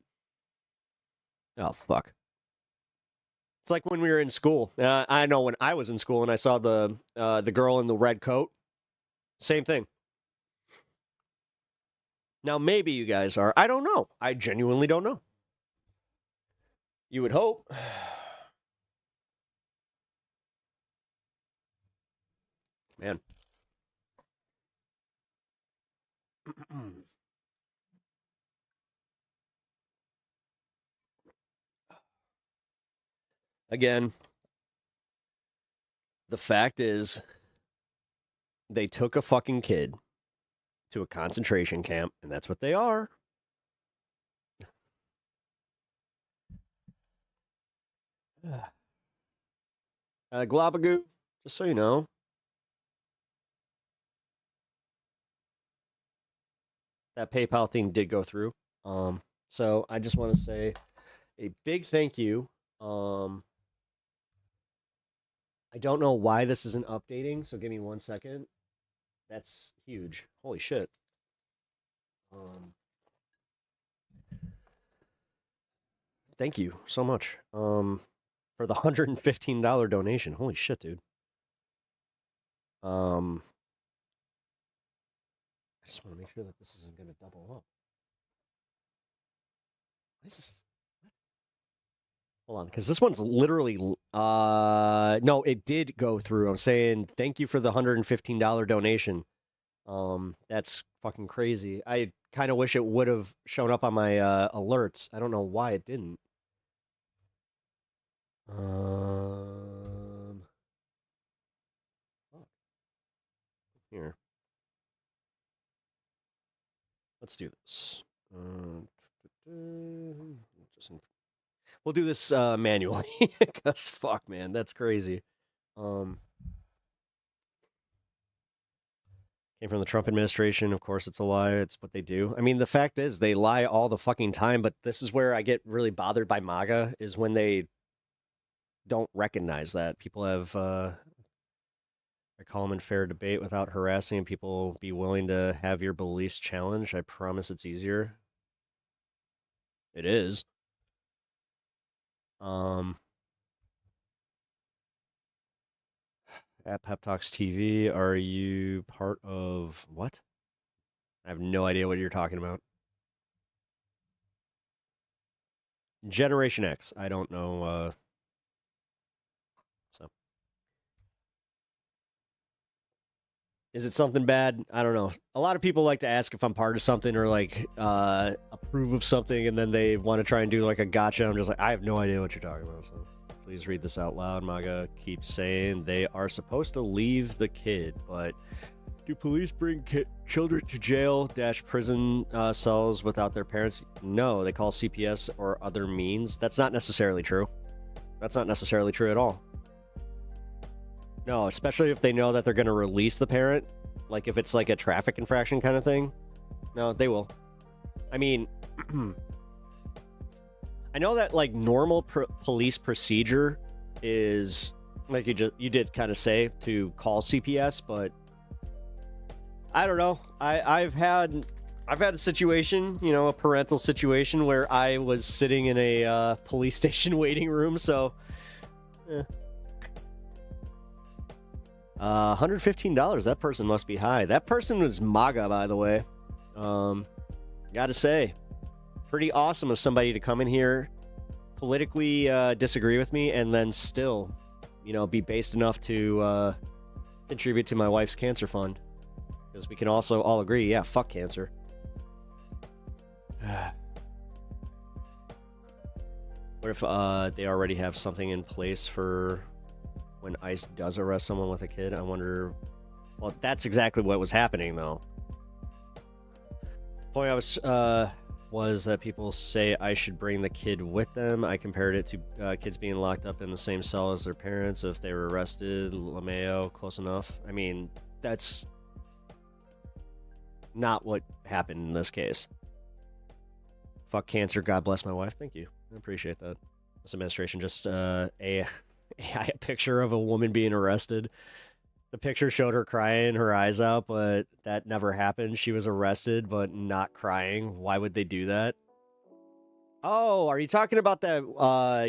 S5: oh, fuck. It's like when we were in school. I know when I was in school and I saw the girl in the red coat. Same thing. Now, maybe you guys are. I don't know. I genuinely don't know. You would hope. Man. Again, the fact is, they took a fucking kid to a concentration camp, and that's what they are. Globagoo, just so you know. That PayPal thing did go through. So I just want to say a big thank you. I don't know why this isn't updating, so give me 1 second. That's huge. Holy shit. Thank you so much. For the $115 donation. Holy shit, dude. I just want to make sure that this isn't going to double up. What is this? Hold on, because this one's literally no, it did go through. I'm saying thank you for the $115 donation. That's fucking crazy. I kind of wish it would have shown up on my alerts. I don't know why it didn't. Here. Let's do this. Just we'll do this manually because fuck, man, that's crazy. Came from the Trump administration. Of course, it's a lie. It's what they do. I mean, the fact is they lie all the fucking time. But this is where I get really bothered by MAGA is when they don't recognize that people have. I call them in fair debate without harassing, and people be willing to have your beliefs challenged. I promise it's easier. It is. At Pep Talks TV, are you part of what? I have no idea what you're talking about. Generation X. I don't know. So, is it something bad? I don't know. A lot of people like to ask if I'm part of something or like approve of something, and then they want to try and do like a gotcha. I'm just like, I have no idea what you're talking about. So. Please read this out loud. MAGA keeps saying they are supposed to leave the kid, but do police bring children to jail - prison cells without their parents? No, they call CPS or other means. That's not necessarily true. That's not necessarily true at all. No, especially if they know that they're going to release the parent. Like if it's like a traffic infraction kind of thing. No, they will. I mean... I know that like normal police procedure is like you did kind of say to call CPS, but I don't know. I've had a situation, you know, a parental situation where I was sitting in a police station waiting room. So, $115. That person must be high. That person was MAGA, by the way. Gotta say. Pretty awesome of somebody to come in here, politically disagree with me, and then still, you know, be based enough to contribute to my wife's cancer fund. Because we can also all agree, yeah, fuck cancer. What if they already have something in place for when ICE does arrest someone with a kid? I wonder... Well, that's exactly what was happening, though. The point I was that people say I should bring the kid with them. I compared it to kids being locked up in the same cell as their parents if they were arrested. LeMayo, close enough. I mean, that's not what happened in this case. Fuck cancer. God bless my wife. Thank you. I appreciate that. This administration just a picture of a woman being arrested. The picture showed her crying her eyes out, but that never happened. She was arrested, but not crying. Why would they do that? Oh, are you talking about that?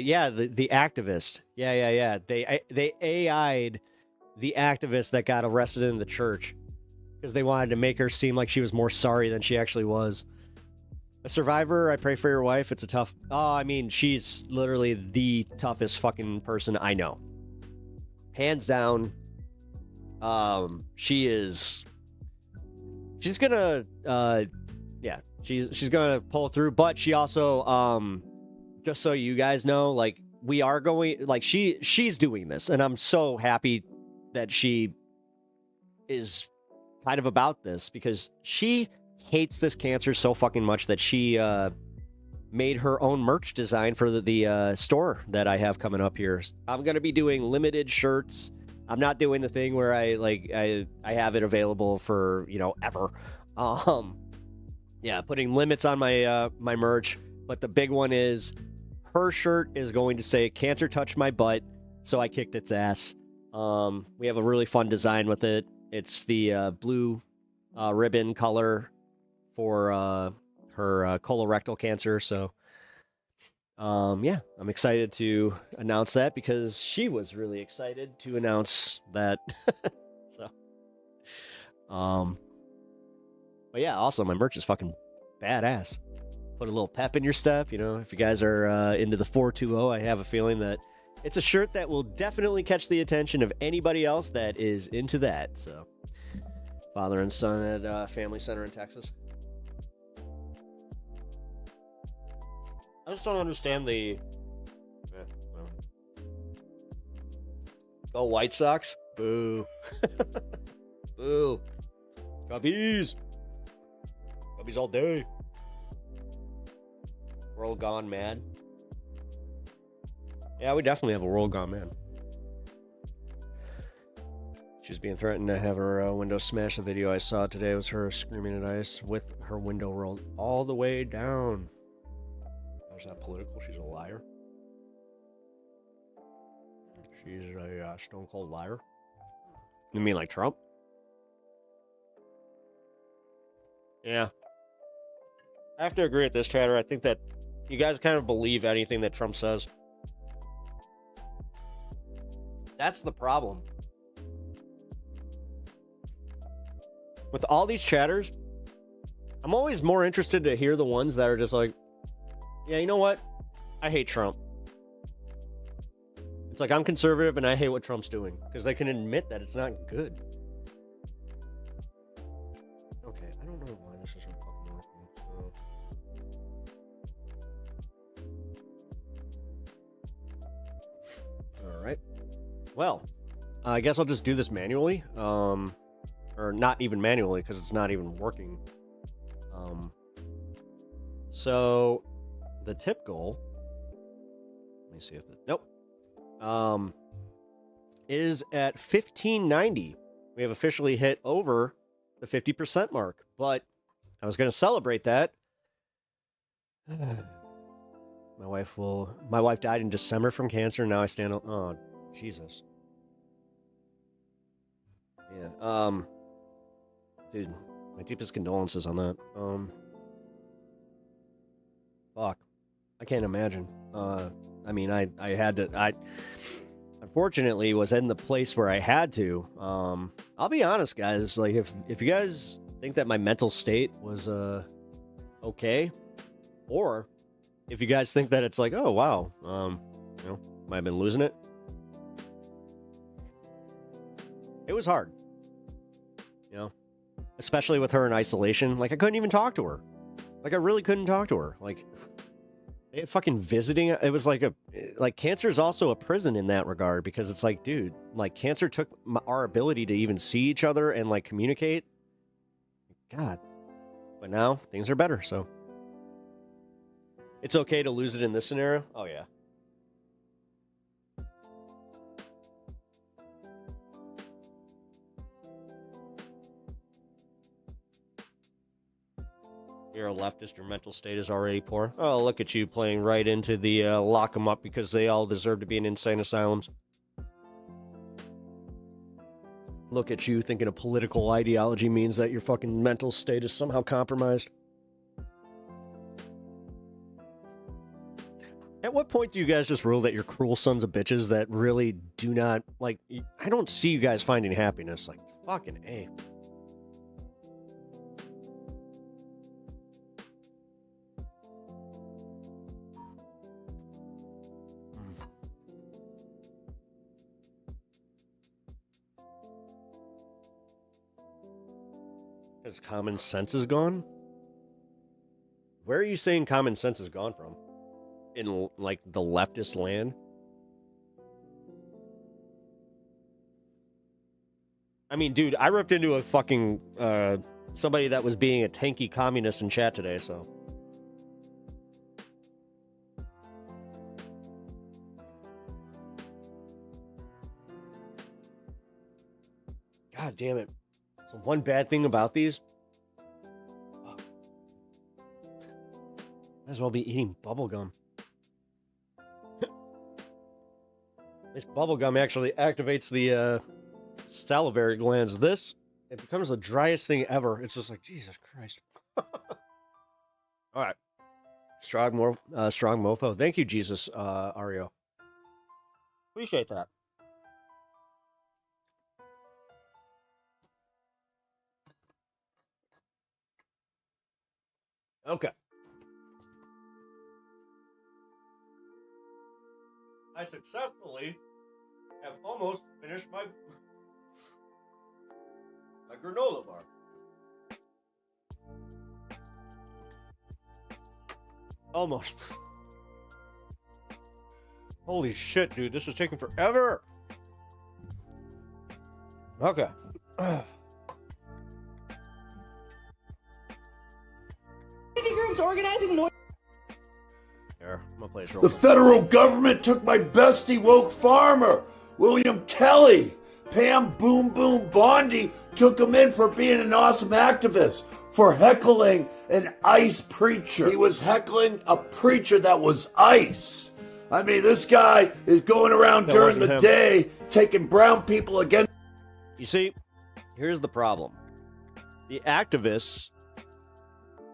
S5: Yeah, the activist. Yeah. They AI'd the activist that got arrested in the church because they wanted to make her seem like she was more sorry than she actually was. A survivor, I pray for your wife. It's a tough... Oh, I mean, she's literally the toughest fucking person I know. Hands down... she's gonna she's gonna pull through, but she also just so you guys know, like we are going, like she's doing this, and I'm so happy that she is kind of about this because she hates this cancer so fucking much that she made her own merch design for the store that I have coming up here. I'm gonna be doing limited shirts. I'm not doing the thing where I have it available for, you know, ever. Yeah, putting limits on my my merch, but the big one is her shirt is going to say "Cancer touched my butt, so I kicked its ass." We have a really fun design with it. It's the blue ribbon color for her colorectal cancer, so yeah, I'm excited to announce that because she was really excited to announce that. So, but yeah, also my merch is fucking badass. put a little pep in your step. You know, if you guys are into the 420, I have a feeling that it's a shirt that will definitely catch the attention of anybody else that is into that. So, father and son at Family Center in Texas. I just don't understand the... Go White Sox. Boo. Boo. Cubbies. Cubbies all day. World gone mad. Yeah, we definitely have a world gone mad. She's being threatened to have her window smashed. The video I saw today was her screaming at ICE with her window rolled all the way down. Is that political? She's a liar. She's a stone cold liar. You mean like Trump? Yeah. I have to agree with this, chatter. I think that you guys kind of believe anything that Trump says. That's the problem. With all these chatters, I'm always more interested to hear the ones that are just like, yeah, you know what? I hate Trump. It's like, I'm conservative and I hate what Trump's doing. Because they can admit that it's not good. Okay, I don't know why this isn't fucking working. So. Alright. Well, I guess I'll just do this manually. Or not even manually, because it's not even working. So, the tip goal... Let me see if... Nope. Is at 1590. We have officially hit over the 50% mark, but I was going to celebrate that. My wife died in December from cancer. Now I stand on, oh, Jesus. Yeah. Dude, my deepest condolences on that. Fuck. I can't imagine. I mean, I had to, unfortunately was in the place where I had to. I'll be honest, guys, like if you guys think that my mental state was, okay, or if you guys think that it's like, oh, wow, you know, might have been losing it. It was hard, you know, especially with her in isolation. Like, I couldn't even talk to her. Like, I really couldn't talk to her. Like, fucking visiting, it was like cancer is also a prison in that regard, because it's like, dude, like, cancer took our ability to even see each other and like communicate. God. But now things are better, so it's okay to lose it in this scenario. Oh yeah. You're a leftist, your mental state is already poor. Oh, look at you playing right into the lock them up because they all deserve to be in insane asylums. Look at you thinking a political ideology means that your fucking mental state is somehow compromised. At what point do you guys just rule that you're cruel sons of bitches that really do not, like, I don't see you guys finding happiness. Like, fucking A. Because common sense is gone? Where are you saying common sense is gone from? In, like, the leftist land? I mean, dude, I ripped into a fucking, somebody that was being a tanky communist in chat today, so. God damn it. So one bad thing about these, might as well be eating bubblegum. This bubblegum actually activates the salivary glands. This, it becomes the driest thing ever. It's just like, Jesus Christ. Alright. Strong mofo. Thank you, Jesus, Ario. Appreciate that. Okay. I successfully have almost finished my granola bar. Almost. Holy shit, dude. This is taking forever. Okay.
S8: Groups organizing more.
S5: Here, I'm gonna play this real
S12: The
S5: quick.
S12: federal government took my bestie woke farmer, William Kelly. Pam Boom Boom Bondi took him in for being an awesome activist, for heckling an ICE preacher. He was heckling a preacher that was ICE. I mean, this guy is going around
S5: That
S12: during
S5: wasn't
S12: the
S5: him.
S12: day taking brown people against.
S5: You see, here's the problem. The activists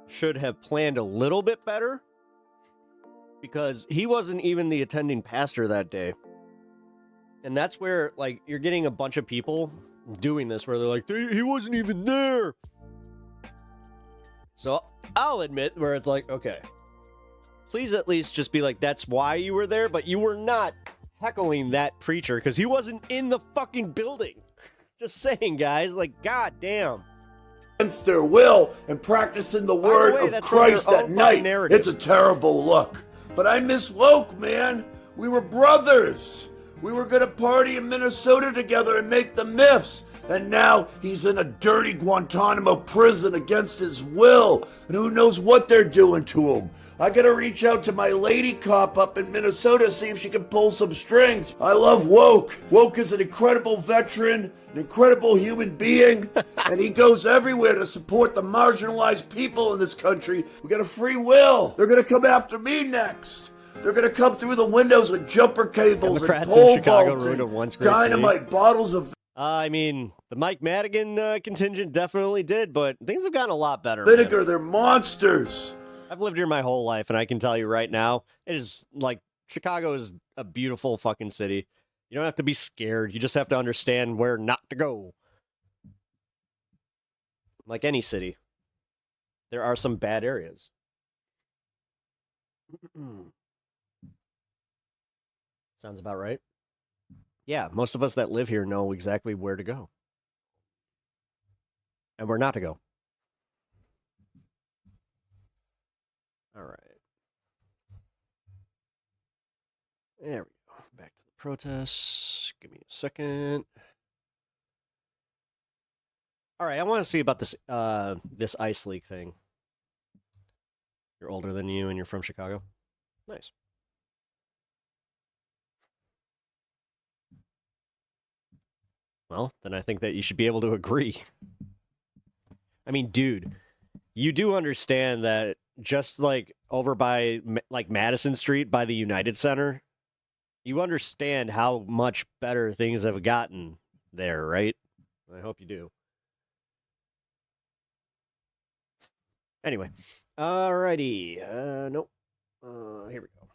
S5: should have planned a little bit better because he wasn't even the attending pastor that day. And that's where, like, you're getting a bunch of people doing this where they're like, he wasn't even there. So I'll admit where it's like, okay, please at least just be like, that's why you were there, but you were not heckling that preacher because he wasn't in the fucking building. Just saying, guys, like, goddamn.
S12: Against their will and practicing the word
S5: way,
S12: of
S5: that's from their
S12: Christ at
S5: own
S12: night.
S5: narrative.
S12: It's a terrible look. But I miss woke, man. We were brothers. We were going to party in Minnesota together and make the myths. And now he's in a dirty Guantanamo prison against his will. And who knows what they're doing to him. I got to reach out to my lady cop up in Minnesota, see if she can pull some strings. I love Woke. Woke is an incredible veteran, an incredible human being, and he goes everywhere to support the marginalized people in this country. We got a free will. They're going to come after me next. They're going to come through the windows with jumper cables
S5: Democrats
S12: and pole
S5: in Chicago
S12: vaults
S5: ruined
S12: and
S5: a once great city.
S12: dynamite bottles of
S5: I mean, the Mike Madigan contingent definitely did, but things have gotten a lot better.
S12: vinegar.
S5: Man.
S12: They're monsters.
S5: I've lived here my whole life, and I can tell you right now, it is like Chicago is a beautiful fucking city. You don't have to be scared. You just have to understand where not to go. Like any city, there are some bad areas. Sounds about right. Yeah, most of us that live here know exactly where to go. And where not to go. All right. There we go. Back to the protests. Give me a second. All right, I want to see about this this ice leak thing. You're older than you and you're from Chicago. Nice. Well, then I think that you should be able to agree. I mean, dude, you do understand that just like over by like Madison Street by the United Center, you understand how much better things have gotten there, right? I hope you do. Anyway, alrighty. Nope. Here we go.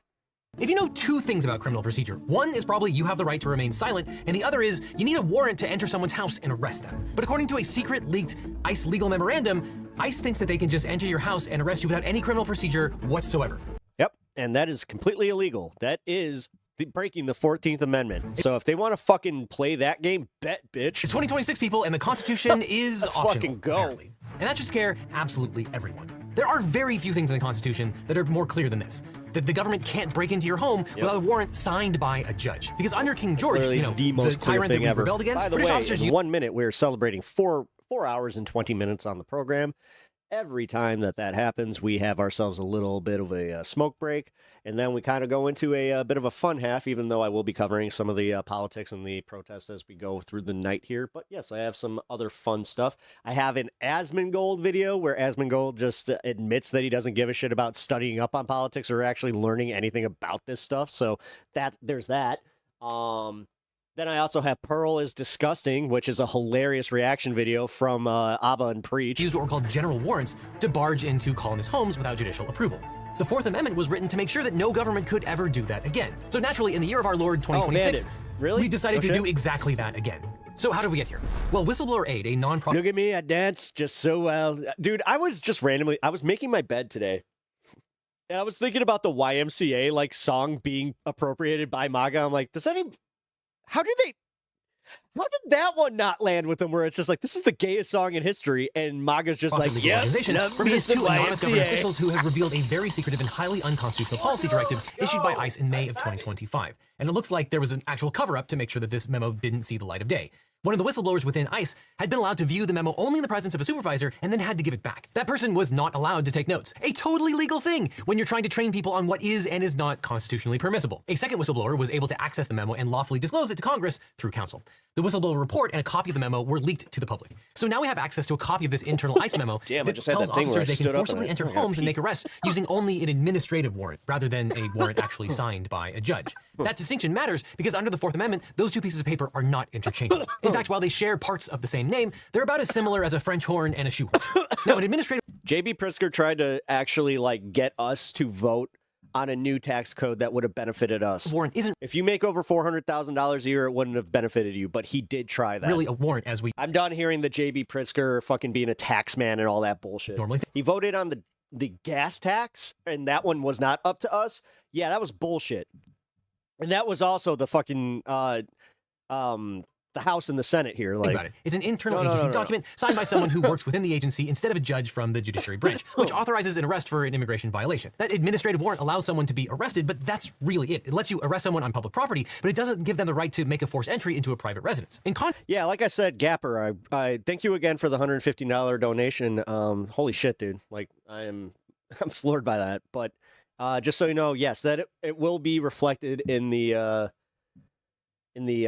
S13: If you know two things about criminal procedure, one is probably you have the right to remain silent, and the other is you need a warrant to enter someone's house and arrest them. But according to a secret leaked ICE legal memorandum, ICE thinks that they can just enter your house and arrest you without any criminal procedure whatsoever.
S5: Yep, and that is completely illegal. That is breaking the 14th Amendment. So if they want to fucking play that game, bet, bitch.
S13: It's 2026, people, and the Constitution is
S5: Let's
S13: optional,
S5: fucking go.
S13: apparently. And that should scare absolutely everyone. There are very few things in the Constitution that are more clear than this. That the government can't break into your home without a warrant signed by a judge. Because under King George,
S5: Literally
S13: you know,
S5: the most clear
S13: tyrant that
S5: thing
S13: we
S5: ever.
S13: rebelled against,
S5: By the
S13: British
S5: way,
S13: officers
S5: in 1 minute, we're celebrating 4 hours and 20 minutes on the program. Every time that happens, we have ourselves a little bit of a smoke break, and then we kind of go into a bit of a fun half, even though I will be covering some of the politics and the protests as we go through the night here. But yes, I have some other fun stuff. I have an Asmongold video where Asmongold just admits that he doesn't give a shit about studying up on politics or actually learning anything about this stuff. So there's that. Then I also have Pearl is Disgusting, which is a hilarious reaction video from Abba and Preach.
S13: Use what were called general warrants to barge into colonist homes without judicial approval. The Fourth Amendment was written to make sure that no government could ever do that again. So naturally, in the year of our Lord 2026,
S5: really?
S13: we decided to do exactly that again. So how did we get here? Well, Whistleblower Aid, a non-profit...
S5: Look at me, I dance just so well. Dude, I was just randomly... I was making my bed today. And I was thinking about the YMCA like song being appropriated by MAGA. I'm like, how did that one not land with them? Where it's just like, this is the gayest song in history, and MAGA's just like,
S13: legal
S5: yeah,
S13: organization represents two anonymous government officials who have revealed a very secretive and highly unconstitutional policy directive issued by ICE in May of 2025. And it looks like there was an actual cover-up to make sure that this memo didn't see the light of day. One of the whistleblowers within ICE had been allowed to view the memo only in the presence of a supervisor and then had to give it back. That person was not allowed to take notes. A totally legal thing when you're trying to train people on what is and is not constitutionally permissible. A second whistleblower was able to access the memo and lawfully disclose it to Congress through counsel. The whistleblower report and a copy of the memo were leaked to the public. So now we have access to a copy of this internal ICE memo that tells officers they can forcibly enter homes and make arrests using only an administrative warrant rather than a warrant actually signed by a judge. That distinction matters because under the Fourth Amendment, those two pieces of paper are not interchangeable. In fact, while they share parts of the same name, they're about as similar as a French horn and a shoehorn. Now, an administrative...
S5: JB Pritzker tried to actually like get us to vote on a new tax code that would have benefited us.
S13: Warrant isn't...
S5: If you make over $400,000 a year, it wouldn't have benefited you, but he did try that.
S13: Really a warrant as we...
S5: I'm done hearing the JB Pritzker fucking being a tax man and all that bullshit.
S13: Normally...
S5: He voted on the gas tax, and that one was not up to us. Yeah, that was bullshit. And that was also the fucking... the House and the Senate here. Like,
S13: think about it. It's an internal agency document signed by someone who works within the agency instead of a judge from the judiciary branch, which authorizes an arrest for an immigration violation. That administrative warrant allows someone to be arrested, but that's really it. It lets you arrest someone on public property, but it doesn't give them the right to make a forced entry into a private residence.
S5: Yeah, like I said, Gapper, I thank you again for the $150 donation. Holy shit, dude. Like, I'm floored by that. But just so you know, yes, that it will be reflected in the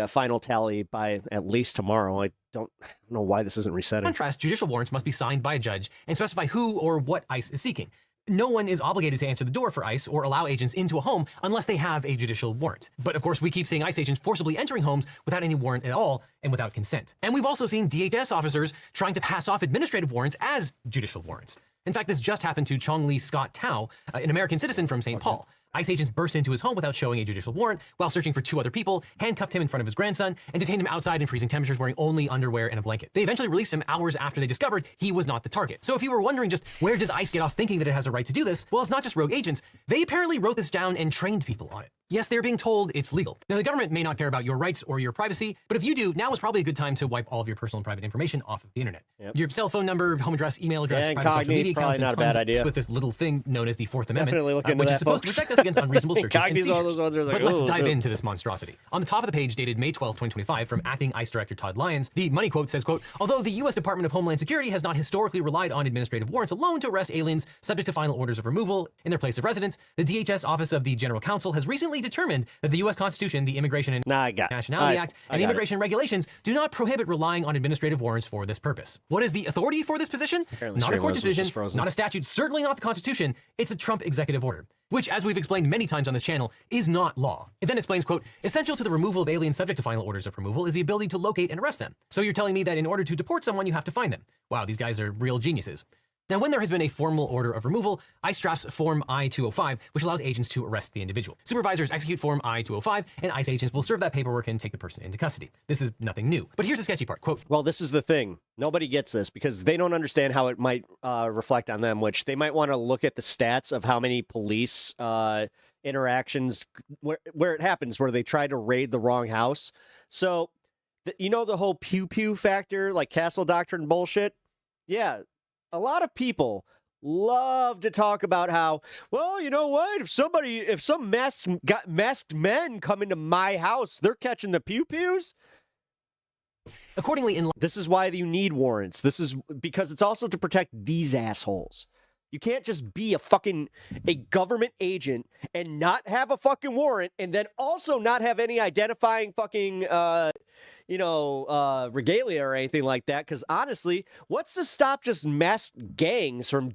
S5: final tally by at least tomorrow. I don't know why this isn't resetting.
S13: In contrast, judicial warrants must be signed by a judge and specify who or what ICE is seeking. No one is obligated to answer the door for ICE or allow agents into a home unless they have a judicial warrant. But of course, we keep seeing ICE agents forcibly entering homes without any warrant at all and without consent. And we've also seen DHS officers trying to pass off administrative warrants as judicial warrants. In fact, this just happened to Chong Lee Scott Tao, an American citizen from St. Paul. ICE agents burst into his home without showing a judicial warrant while searching for two other people, handcuffed him in front of his grandson, and detained him outside in freezing temperatures wearing only underwear and a blanket. They eventually released him hours after they discovered he was not the target. So if you were wondering just where does ICE get off thinking that it has a right to do this, well, it's not just rogue agents. They apparently wrote this down and trained people on it. Yes, they're being told it's legal. Now, the government may not care about your rights or your privacy, but if you do, now is probably a good time to wipe all of your personal and private information off of the internet.
S5: Yep.
S13: Your cell phone number, home address, email address,
S5: Yeah,
S13: private social media accounts, and
S5: not a bad
S13: tons
S5: idea.
S13: with this little thing known as the Fourth Amendment,
S5: Definitely look into
S13: which
S5: that,
S13: is supposed
S5: folks.
S13: to protect us against unreasonable searches and
S5: Cogni's all
S13: seizures.
S5: those ones are like,
S13: But let's
S5: ooh,
S13: dive
S5: ooh.
S13: into this monstrosity. On the top of the page, dated May 12, 2025, from acting ICE Director Todd Lyons, the money quote says, quote, although the U.S. Department of Homeland Security has not historically relied on administrative warrants alone to arrest aliens subject to final orders of removal in their place of residence, the DHS Office of the General Counsel has recently determined that the U.S. Constitution, the Immigration and Nationality Act, and the immigration regulations do not prohibit relying on administrative warrants for this purpose. What is the authority for this position?
S5: Apparently
S13: Not a court
S5: Strangler was
S13: decision,
S5: just frozen.
S13: not a statute, certainly not the Constitution. It's a Trump executive order, which, as we've explained many times on this channel, is not law. It then explains, quote, essential to the removal of aliens subject to final orders of removal is the ability to locate and arrest them. So you're telling me that in order to deport someone, you have to find them. Wow, these guys are real geniuses. Now, when there has been a formal order of removal, ICE drafts Form I-205, which allows agents to arrest the individual. Supervisors execute Form I-205, and ICE agents will serve that paperwork and take the person into custody. This is nothing new. But here's the sketchy part, quote,
S5: well, this is the thing. Nobody gets this because they don't understand how it might reflect on them, which they might want to look at the stats of how many police interactions where it happens, where they try to raid the wrong house. So, you know, the whole pew-pew factor, like castle doctrine bullshit? Yeah. A lot of people love to talk about how, well, you know what? If some masked men come into my house, they're catching the pew-pews.
S13: Accordingly,
S5: this is why you need warrants. This is because it's also to protect these assholes. You can't just be a government agent and not have a fucking warrant and then also not have any identifying fucking regalia or anything like that. Because honestly, what's to stop just masked gangs from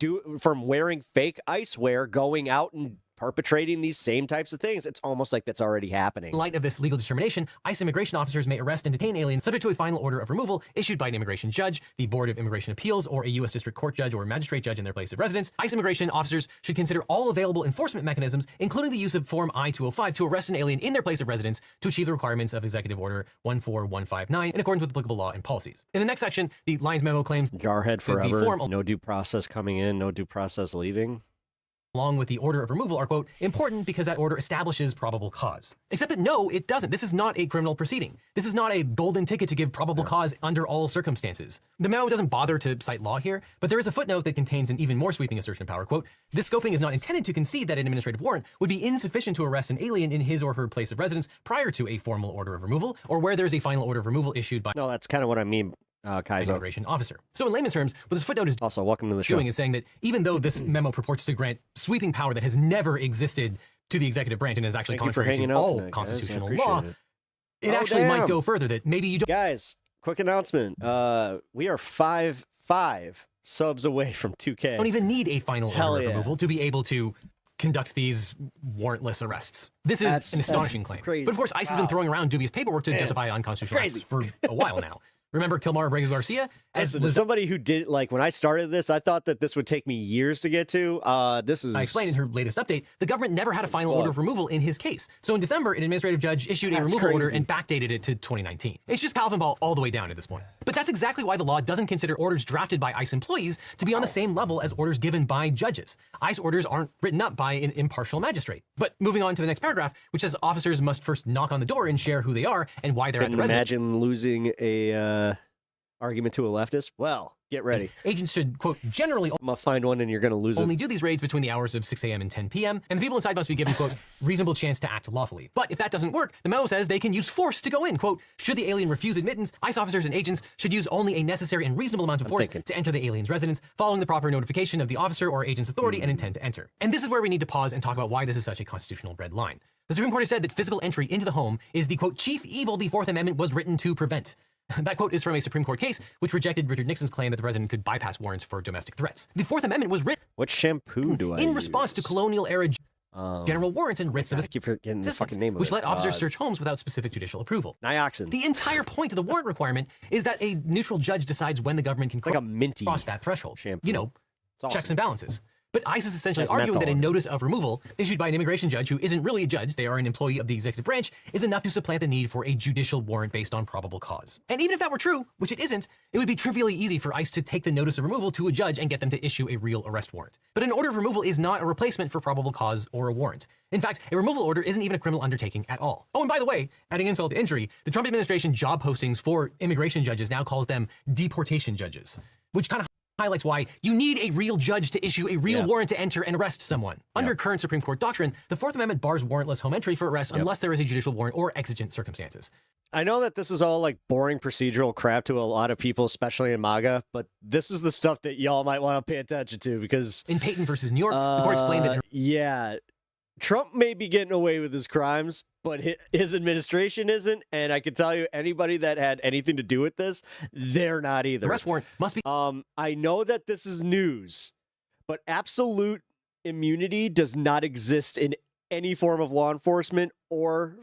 S5: wearing fake ICE wear, going out and perpetrating these same types of things? It's almost like that's already happening.
S13: In light of this legal determination, ICE immigration officers may arrest and detain aliens subject to a final order of removal issued by an immigration judge, the Board of Immigration Appeals, or a U.S. District Court judge or magistrate judge in their place of residence. ICE immigration officers should consider all available enforcement mechanisms, including the use of Form I-205, to arrest an alien in their place of residence to achieve the requirements of Executive Order 14159 in accordance with applicable law and policies. In the next section, the Lyons memo claims
S5: Jarhead forever, no due process coming in, no due process leaving.
S13: along with the order of removal are, quote, important because that order establishes probable cause. Except that no, it doesn't. This is not a criminal proceeding. This is not a golden ticket to give probable cause under all circumstances. The memo doesn't bother to cite law here, but there is a footnote that contains an even more sweeping assertion of power. Quote, this scoping is not intended to concede that an administrative warrant would be insufficient to arrest an alien in his or her place of residence prior to a formal order of removal, or where there's a final order of removal issued by
S5: No, that's kind of what I mean, Kaizo.
S13: immigration officer. So in layman's terms, what this footnote is
S5: Also, welcome to the show.
S13: doing is saying that even though this memo purports to grant sweeping power that has never existed to the executive branch and is actually
S5: Thank you for
S13: contrary
S5: hanging
S13: to
S5: out
S13: all
S5: tonight, guys. I
S13: constitutional
S5: appreciate
S13: law, it
S5: Oh,
S13: actually might
S5: damn.
S13: go further that maybe you don't
S5: Guys, quick announcement. We are 5 subs away from 2K.
S13: even need a final
S5: Hell
S13: order of
S5: yeah.
S13: removal to be able to conduct these warrantless arrests. This is an astonishing claim.
S5: crazy.
S13: But of course, ICE has been throwing around dubious paperwork to justify unconstitutional acts for a while now. Remember Kilmar Abrego Garcia? As
S5: As somebody who did, like, when I started this, I thought that this would take me years to get to. This is...
S13: I explained in her latest update, the government never had a final order of removal in his case. So in December, an administrative judge issued a
S5: That's
S13: removal order
S5: crazy.
S13: and backdated it to 2019. It's just Calvin Ball all the way down at this point. But that's exactly why the law doesn't consider orders drafted by ICE employees to be on the same level as orders given by judges. ICE orders aren't written up by an impartial magistrate. But moving on to the next paragraph, which says officers must first knock on the door and share who they are and why they're at the
S5: Couldn't
S13: residence.
S5: imagine losing a argument to a leftist. Well, get ready.
S13: Agents should, quote, generally
S5: I'm gonna find one and you're gonna lose
S13: only
S5: it.
S13: do these raids between the hours of 6 a.m. and 10 p.m., and the people inside must be given, quote, reasonable chance to act lawfully. But if that doesn't work, the memo says they can use force to go in, quote, should the alien refuse admittance, ICE officers and agents should use only a necessary and reasonable amount of force to enter the alien's residence, following the proper notification of the officer or agent's authority and intent to enter. And this is where we need to pause and talk about why this is such a constitutional red line. The Supreme Court has said that physical entry into the home is the, quote, chief evil the Fourth Amendment was written to prevent. That quote is from a Supreme Court case which rejected Richard Nixon's claim that the president could bypass warrants for domestic threats. The Fourth Amendment was written
S5: What shampoo do I
S13: in
S5: use?
S13: response to colonial-era general warrants and writs of
S5: I keep forgetting the
S13: assistance,
S5: fucking name of
S13: which
S5: it.
S13: let officers search homes without specific judicial approval.
S5: Nioxin.
S13: The entire point of the warrant requirement is that a neutral judge decides when the government can
S5: like a minty
S13: cross that threshold.
S5: shampoo.
S13: You know,
S5: It's awesome.
S13: checks and balances. But ICE is essentially
S5: Has
S13: arguing that a
S5: menthol in it.
S13: notice of removal issued by an immigration judge who isn't really a judge, they are an employee of the executive branch, is enough to supplant the need for a judicial warrant based on probable cause. And even if that were true, which it isn't, it would be trivially easy for ICE to take the notice of removal to a judge and get them to issue a real arrest warrant. But an order of removal is not a replacement for probable cause or a warrant. In fact, a removal order isn't even a criminal undertaking at all. Oh, and by the way, adding insult to injury, the Trump administration job postings for immigration judges now calls them deportation judges, which kind of highlights why you need a real judge to issue a real warrant to enter and arrest someone. Under current Supreme Court doctrine, the Fourth Amendment bars warrantless home entry for arrest unless there is a judicial warrant or exigent circumstances.
S5: I know that this is all like boring procedural crap to a lot of people, especially in MAGA, but this is the stuff that y'all might want to pay attention to because
S13: In Payton versus New York, the court explained that
S5: yeah, Trump may be getting away with his crimes, but his administration isn't. And I can tell you, anybody that had anything to do with this, they're not
S13: the
S5: either.
S13: arrest warrant must be
S5: I know that this is news, but absolute immunity does not exist in any form of law enforcement or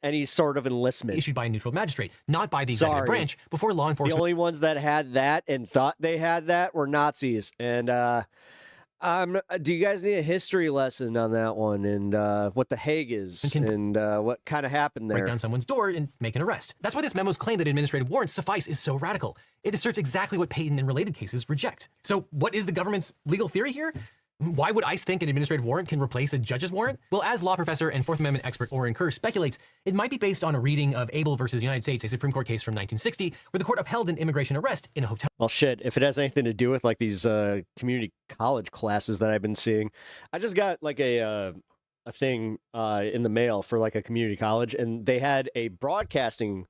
S5: any sort of enlistment.
S13: issued by a neutral magistrate, not by the executive
S5: Sorry.
S13: branch, before law
S5: The
S13: enforcement
S5: only ones that had that and thought they had that were Nazis. And do you guys need a history lesson on that one and what the Hague is and what kind of happened there?
S13: break down someone's door and make an arrest. That's why this memo's claim that administrative warrants suffice is so radical. It asserts exactly what Payton and related cases reject. So what is the government's legal theory here? Why would ICE think an administrative warrant can replace a judge's warrant? Well, as law professor and Fourth Amendment expert Oren Kerr speculates, it might be based on a reading of Abel versus United States, a Supreme Court case from 1960, where the court upheld an immigration arrest in a hotel.
S5: Well, shit, if it has anything to do with like these community college classes that I've been seeing, I just got like a thing in the mail for like a community college, and they had a broadcasting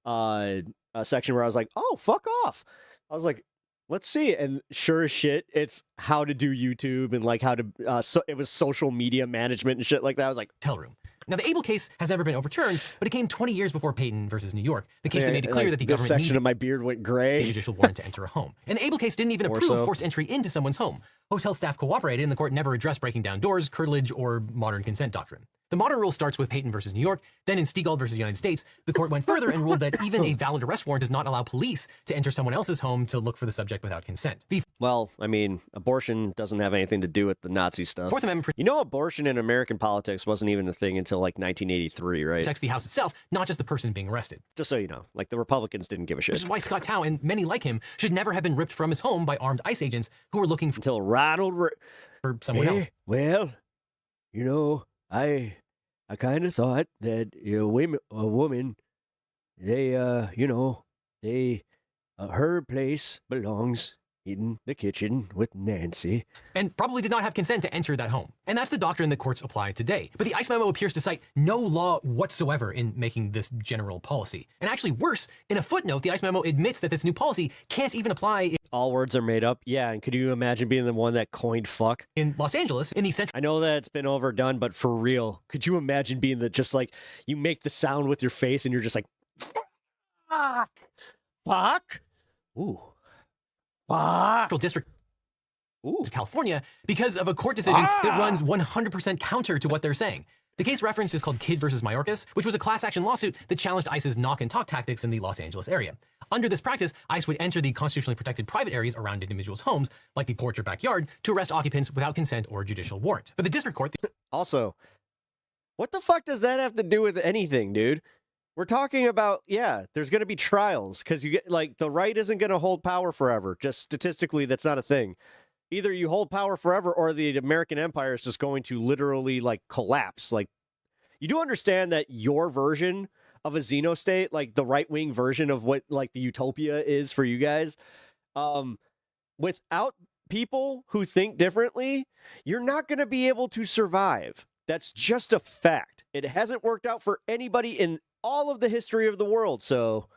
S5: section where I was like, oh, fuck off. I was like, let's see. And sure as shit, it's how to do YouTube and like how to, it was social media management and shit like that. I was like,
S13: hotel room. Now, the Abel case has never been overturned, but it came 20 years before Payton versus New York, the case that made it clear
S5: like,
S13: that the
S5: this
S13: government
S5: section
S13: needs
S5: of my beard went
S13: a
S5: gray.
S13: judicial warrant to enter a home. And the Abel case didn't even approve
S5: so.
S13: forced entry into someone's home. Hotel staff cooperated, and the court never addressed breaking down doors, curtilage, or modern consent doctrine. The modern rule starts with Payton versus New York. Then in Stiegald versus United States, the court went further and ruled that even a valid arrest warrant does not allow police to enter someone else's home to look for the subject without consent. The
S5: Well, I mean, abortion doesn't have anything to do with the Nazi stuff.
S13: Fourth Amendment
S5: You know, abortion in American politics wasn't even a thing until like 1983, right?
S13: protects the house itself, not just the person being arrested.
S5: Just so you know, like the Republicans didn't give a shit.
S13: Which is why Scott Tao and many like him should never have been ripped from his home by armed ICE agents who were looking for
S5: Until Ronald
S13: for someone else.
S5: Well, you know, I kind of thought that a woman, they, her place belongs in the kitchen with Nancy.
S13: And probably did not have consent to enter that home. And that's the doctrine that courts apply today. But the ICE memo appears to cite no law whatsoever in making this general policy. And actually worse, in a footnote, the ICE memo admits that this new policy can't even apply
S5: All words are made up. Yeah, and could you imagine being the one that coined fuck?
S13: in Los Angeles, in the central...
S5: I know that it's been overdone, but for real, could you imagine being the just like, you make the sound with your face and you're just like, fuck, fuck, ooh, fuck.
S13: District of California because of a court decision that runs 100% counter to what they're saying. The case referenced is called Kidd versus Mayorkas, which was a class action lawsuit that challenged ICE's knock and talk tactics in the Los Angeles area. Under this practice, ICE would enter the constitutionally protected private areas around individuals' homes, like the porch or backyard, to arrest occupants without consent or judicial warrant. But the district court...
S5: Also, what the fuck does that have to do with anything, dude? We're talking about, yeah, there's going to be trials because you get, like, the right isn't going to hold power forever. Just statistically, that's not a thing. Either you hold power forever or the American empire is just going to literally, like, collapse. Like, you do understand that your version of a xenostate, like the right-wing version of what, like, the utopia is for you guys, without people who think differently, you're not going to be able to survive. That's just a fact. It hasn't worked out for anybody in all of the history of the world, so...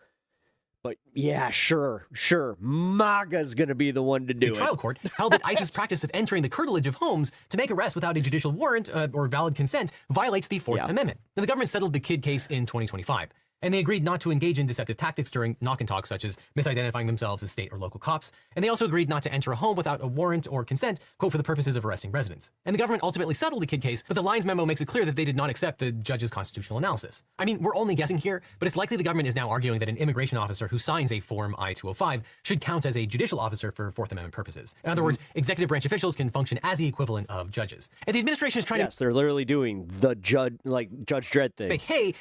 S5: But yeah, sure. MAGA's going to be the one to do it.
S13: The trial court held that ICE's practice of entering the curtilage of homes to make arrests without a judicial warrant or valid consent violates the Fourth Amendment. Now, the government settled the Kidd case in 2025. And they agreed not to engage in deceptive tactics during knock and talk, such as misidentifying themselves as state or local cops. And they also agreed not to enter a home without a warrant or consent, quote, for the purposes of arresting residents. And the government ultimately settled the Kidd case, but the Lyons memo makes it clear that they did not accept the judge's constitutional analysis. I mean, we're only guessing here, but it's likely the government is now arguing that an immigration officer who signs a Form I-205 should count as a judicial officer for Fourth Amendment purposes. In other words, executive branch officials can function as the equivalent of judges. And the administration is trying to...
S5: Yes, they're literally doing the Judge Dredd thing.
S13: Make hay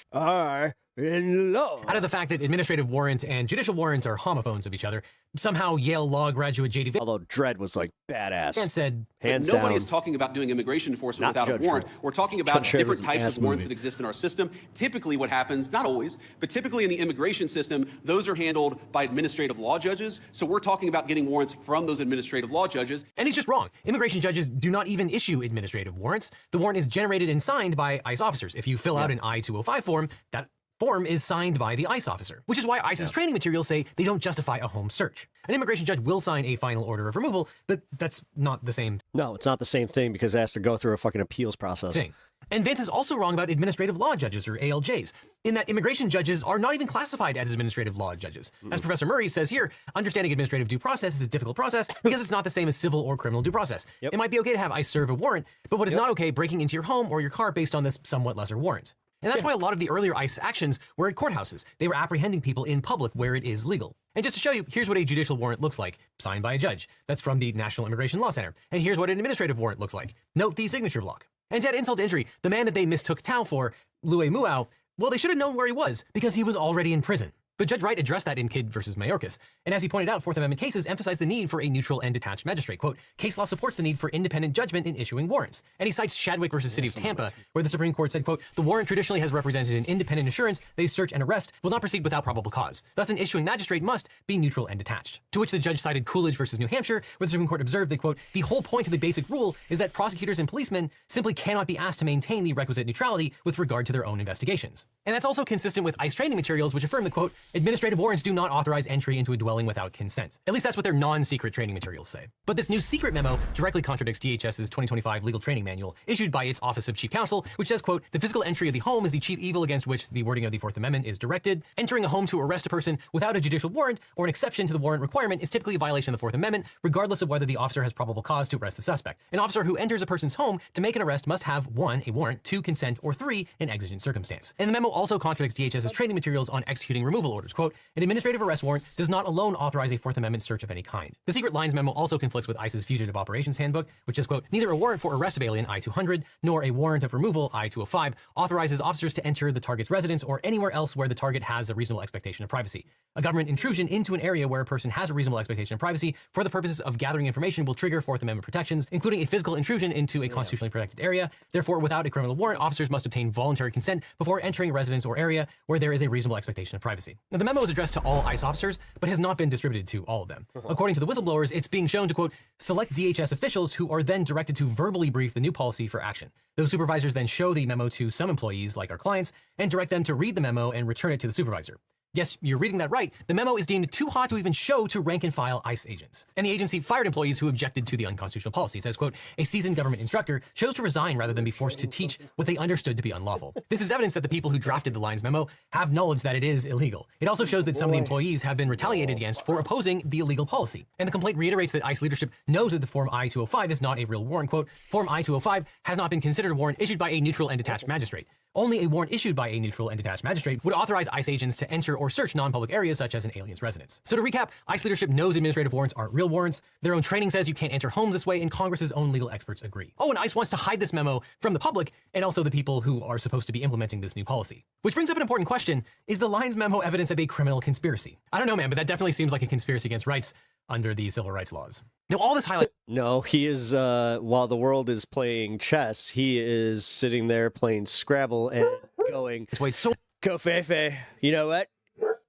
S13: out of the fact that administrative warrant and judicial warrant are homophones of each other. Somehow Yale law graduate J.D.
S5: Although Dredd was like badass.
S13: And said,
S5: hands
S14: nobody
S5: down.
S14: is talking about doing immigration enforcement
S5: Not
S14: without a
S5: Judge
S14: warrant.
S5: Dredd.
S14: We're talking about
S5: Judge Dredd
S14: different
S5: was an
S14: types
S5: ass
S14: of warrants
S5: movie.
S14: that exist in our system. Typically what happens, not always, but typically in the immigration system, those are handled by administrative law judges. So we're talking about getting warrants from those administrative law judges.
S13: And he's just wrong. Immigration judges do not even issue administrative warrants. The warrant is generated and signed by ICE officers. If you fill out an I-205 form, that form is signed by the ICE officer, which is why ICE's training materials say they don't justify a home search. An immigration judge will sign a final order of removal, but that's not the same
S5: No, it's not the same thing because it has to go through a fucking appeals process.
S13: thing. And Vance is also wrong about administrative law judges, or ALJs, in that immigration judges are not even classified as administrative law judges. As Professor Murray says here, understanding administrative due process is a difficult process because it's not the same as civil or criminal due process. It might be okay to have ICE serve a warrant, but what is not okay, breaking into your home or your car based on this somewhat lesser warrant. And that's why a lot of the earlier ICE actions were at courthouses. They were apprehending people in public where it is legal. And just to show you, here's what a judicial warrant looks like, signed by a judge. That's from the National Immigration Law Center. And here's what an administrative warrant looks like. Note the signature block. And to add insult to injury, the man that they mistook Tao for, Lue Muao, well, they should have known where he was because he was already in prison. But Judge Wright addressed that in Kidd versus Mayorkas. And as he pointed out, Fourth Amendment cases emphasize the need for a neutral and detached magistrate. Quote, case law supports the need for independent judgment in issuing warrants. And he cites Shadwick versus City of Tampa, where the Supreme Court said, quote, the warrant traditionally has represented an independent assurance that a search and arrest will not proceed without probable cause. Thus, an issuing magistrate must be neutral and detached. To which the judge cited Coolidge versus New Hampshire, where the Supreme Court observed that, quote, the whole point of the basic rule is that prosecutors and policemen simply cannot be asked to maintain the requisite neutrality with regard to their own investigations. And that's also consistent with ICE training materials, which affirm that, quote, administrative warrants do not authorize entry into a dwelling without consent. At least that's what their non-secret training materials say. But this new secret memo directly contradicts DHS's 2025 legal training manual issued by its Office of Chief Counsel, which says, quote, the physical entry of the home is the chief evil against which the wording of the Fourth Amendment is directed. Entering a home to arrest a person without a judicial warrant or an exception to the warrant requirement is typically a violation of the Fourth Amendment, regardless of whether the officer has probable cause to arrest the suspect. An officer who enters a person's home to make an arrest must have 1, a warrant, 2, consent, or 3, an exigent circumstance. And the memo also contradicts DHS's training materials on executing removal orders. Quote, an administrative arrest warrant does not alone authorize a Fourth Amendment search of any kind. The secret lines memo also conflicts with ICE's Fugitive Operations Handbook, which is, quote, neither a warrant for arrest of alien I-200 nor a warrant of removal I-205 authorizes officers to enter the target's residence or anywhere else where the target has a reasonable expectation of privacy. A government intrusion into an area where a person has a reasonable expectation of privacy for the purposes of gathering information will trigger Fourth Amendment protections, including a physical intrusion into a constitutionally protected area. Therefore, without a criminal warrant, officers must obtain voluntary consent before entering a residence or area where there is a reasonable expectation of privacy. Now, the memo is addressed to all ICE officers, but has not been distributed to all of them. According to the whistleblowers, it's being shown to, quote, select DHS officials who are then directed to verbally brief the new policy for action. Those supervisors then show the memo to some employees, like our clients, and direct them to read the memo and return it to the supervisor. Yes, you're reading that right. The memo is deemed too hot to even show to rank-and-file ICE agents. And the agency fired employees who objected to the unconstitutional policy. It says, quote, a seasoned government instructor chose to resign rather than be forced to teach what they understood to be unlawful. This is evidence that the people who drafted the lines memo have knowledge that it is illegal. It also shows that some of the employees have been retaliated against for opposing the illegal policy. And the complaint reiterates that ICE leadership knows that the Form I-205 is not a real warrant. Quote, Form I-205 has not been considered a warrant issued by a neutral and detached magistrate. Only a warrant issued by a neutral and detached magistrate would authorize ICE agents to enter or search non-public areas such as an alien's residence. So to recap, ICE leadership knows administrative warrants aren't real warrants. Their own training says you can't enter homes this way, and Congress's own legal experts agree. Oh, and ICE wants to hide this memo from the public and also the people who are supposed to be implementing this new policy. Which brings up an important question. Is the lines memo evidence of a criminal conspiracy? I don't know, man, but that definitely seems like a conspiracy against rights under the civil rights laws. Now, all this highlight...
S5: No, he is, while the world is playing chess, he is sitting there playing Scrabble and going,
S13: it's so
S5: Covfefe, you know what?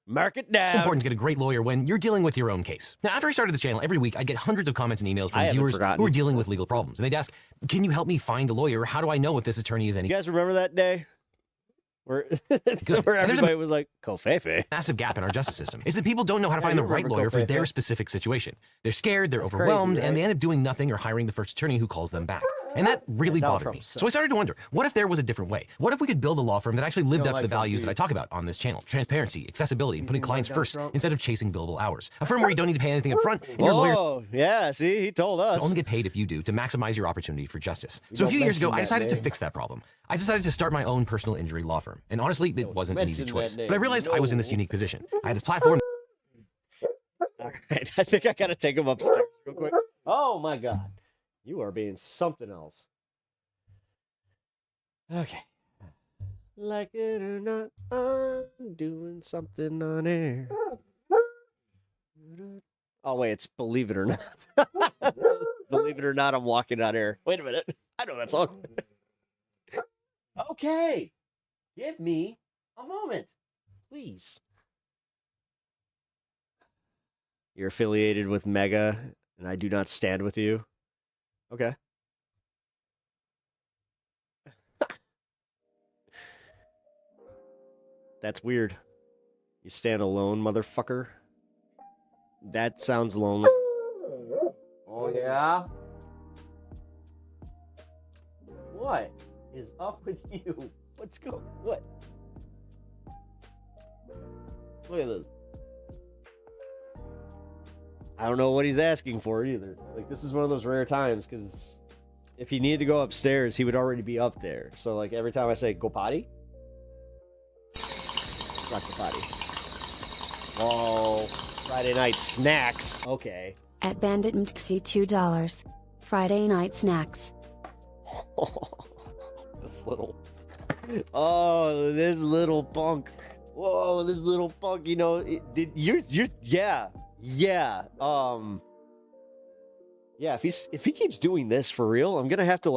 S5: Mark it down.
S13: Important to get a great lawyer when you're dealing with your own case. Now, after I started this channel, every week I'd get hundreds of comments and emails from viewers who are dealing with legal problems. And they'd ask, can you help me find a lawyer? How do I know if this attorney is any...
S5: You guys remember that day? Where everybody was like, Covfefe.
S13: Massive gap in our justice system is that people don't know how to find the right lawyer for their specific situation. They're scared, they're overwhelmed, and they end up doing nothing or hiring the first attorney who calls them back. And that really bothered me. So I started to wonder, what if there was a different way? What if we could build a law firm that actually lived up to the values that I talk about on this channel? Transparency, accessibility, and putting clients first instead of chasing billable hours. A firm where you don't need to pay anything up front, and your lawyer...
S5: yeah, see, he told us.
S13: Only get paid if you do, to maximize your opportunity for justice. So a few years ago, I decided to fix that problem. I decided to start my own personal injury law firm. And honestly, it wasn't an easy choice. But I realized I was in this unique position. I had this platform...
S5: All right, I think I gotta take him upstairs real quick. Oh my God. You are being something else. Okay. Like it or not, I'm doing something on air. Oh, wait, it's Believe It or Not. Believe it or not, I'm walking on air. Wait a minute. I know that song. Okay. Give me a moment, please. You're affiliated with Mega, and I do not stand with you. Okay. That's weird. You stand alone, motherfucker. That sounds lonely. Oh, yeah? What is up with you? What's going... What? Look at this. I don't know what he's asking for either. Like, this is one of those rare times, because if he needed to go upstairs, he would already be up there. So, like, every time I say, go potty? Not go potty. Whoa. Friday night snacks. Okay.
S7: At Bandit Mtxi $2. Friday night snacks.
S5: This little... Oh, this little punk. Whoa, this little punk, you know, you're yeah. Yeah, yeah, if he keeps doing this for real, I'm gonna have to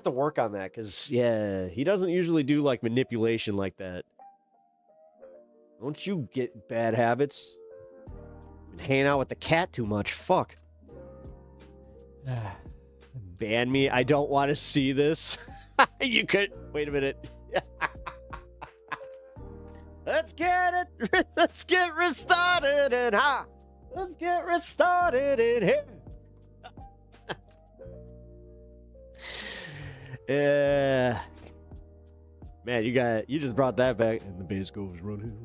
S5: work on that, because yeah, he doesn't usually do like manipulation like that. Don't you get bad habits? Been hanging out with the cat too much. Fuck. Ban me. I don't want to see this. You could wait a minute. Let's get it. Let's get restarted and let's get restarted in here. Yeah. Man, you just brought that back, and the bass goes running.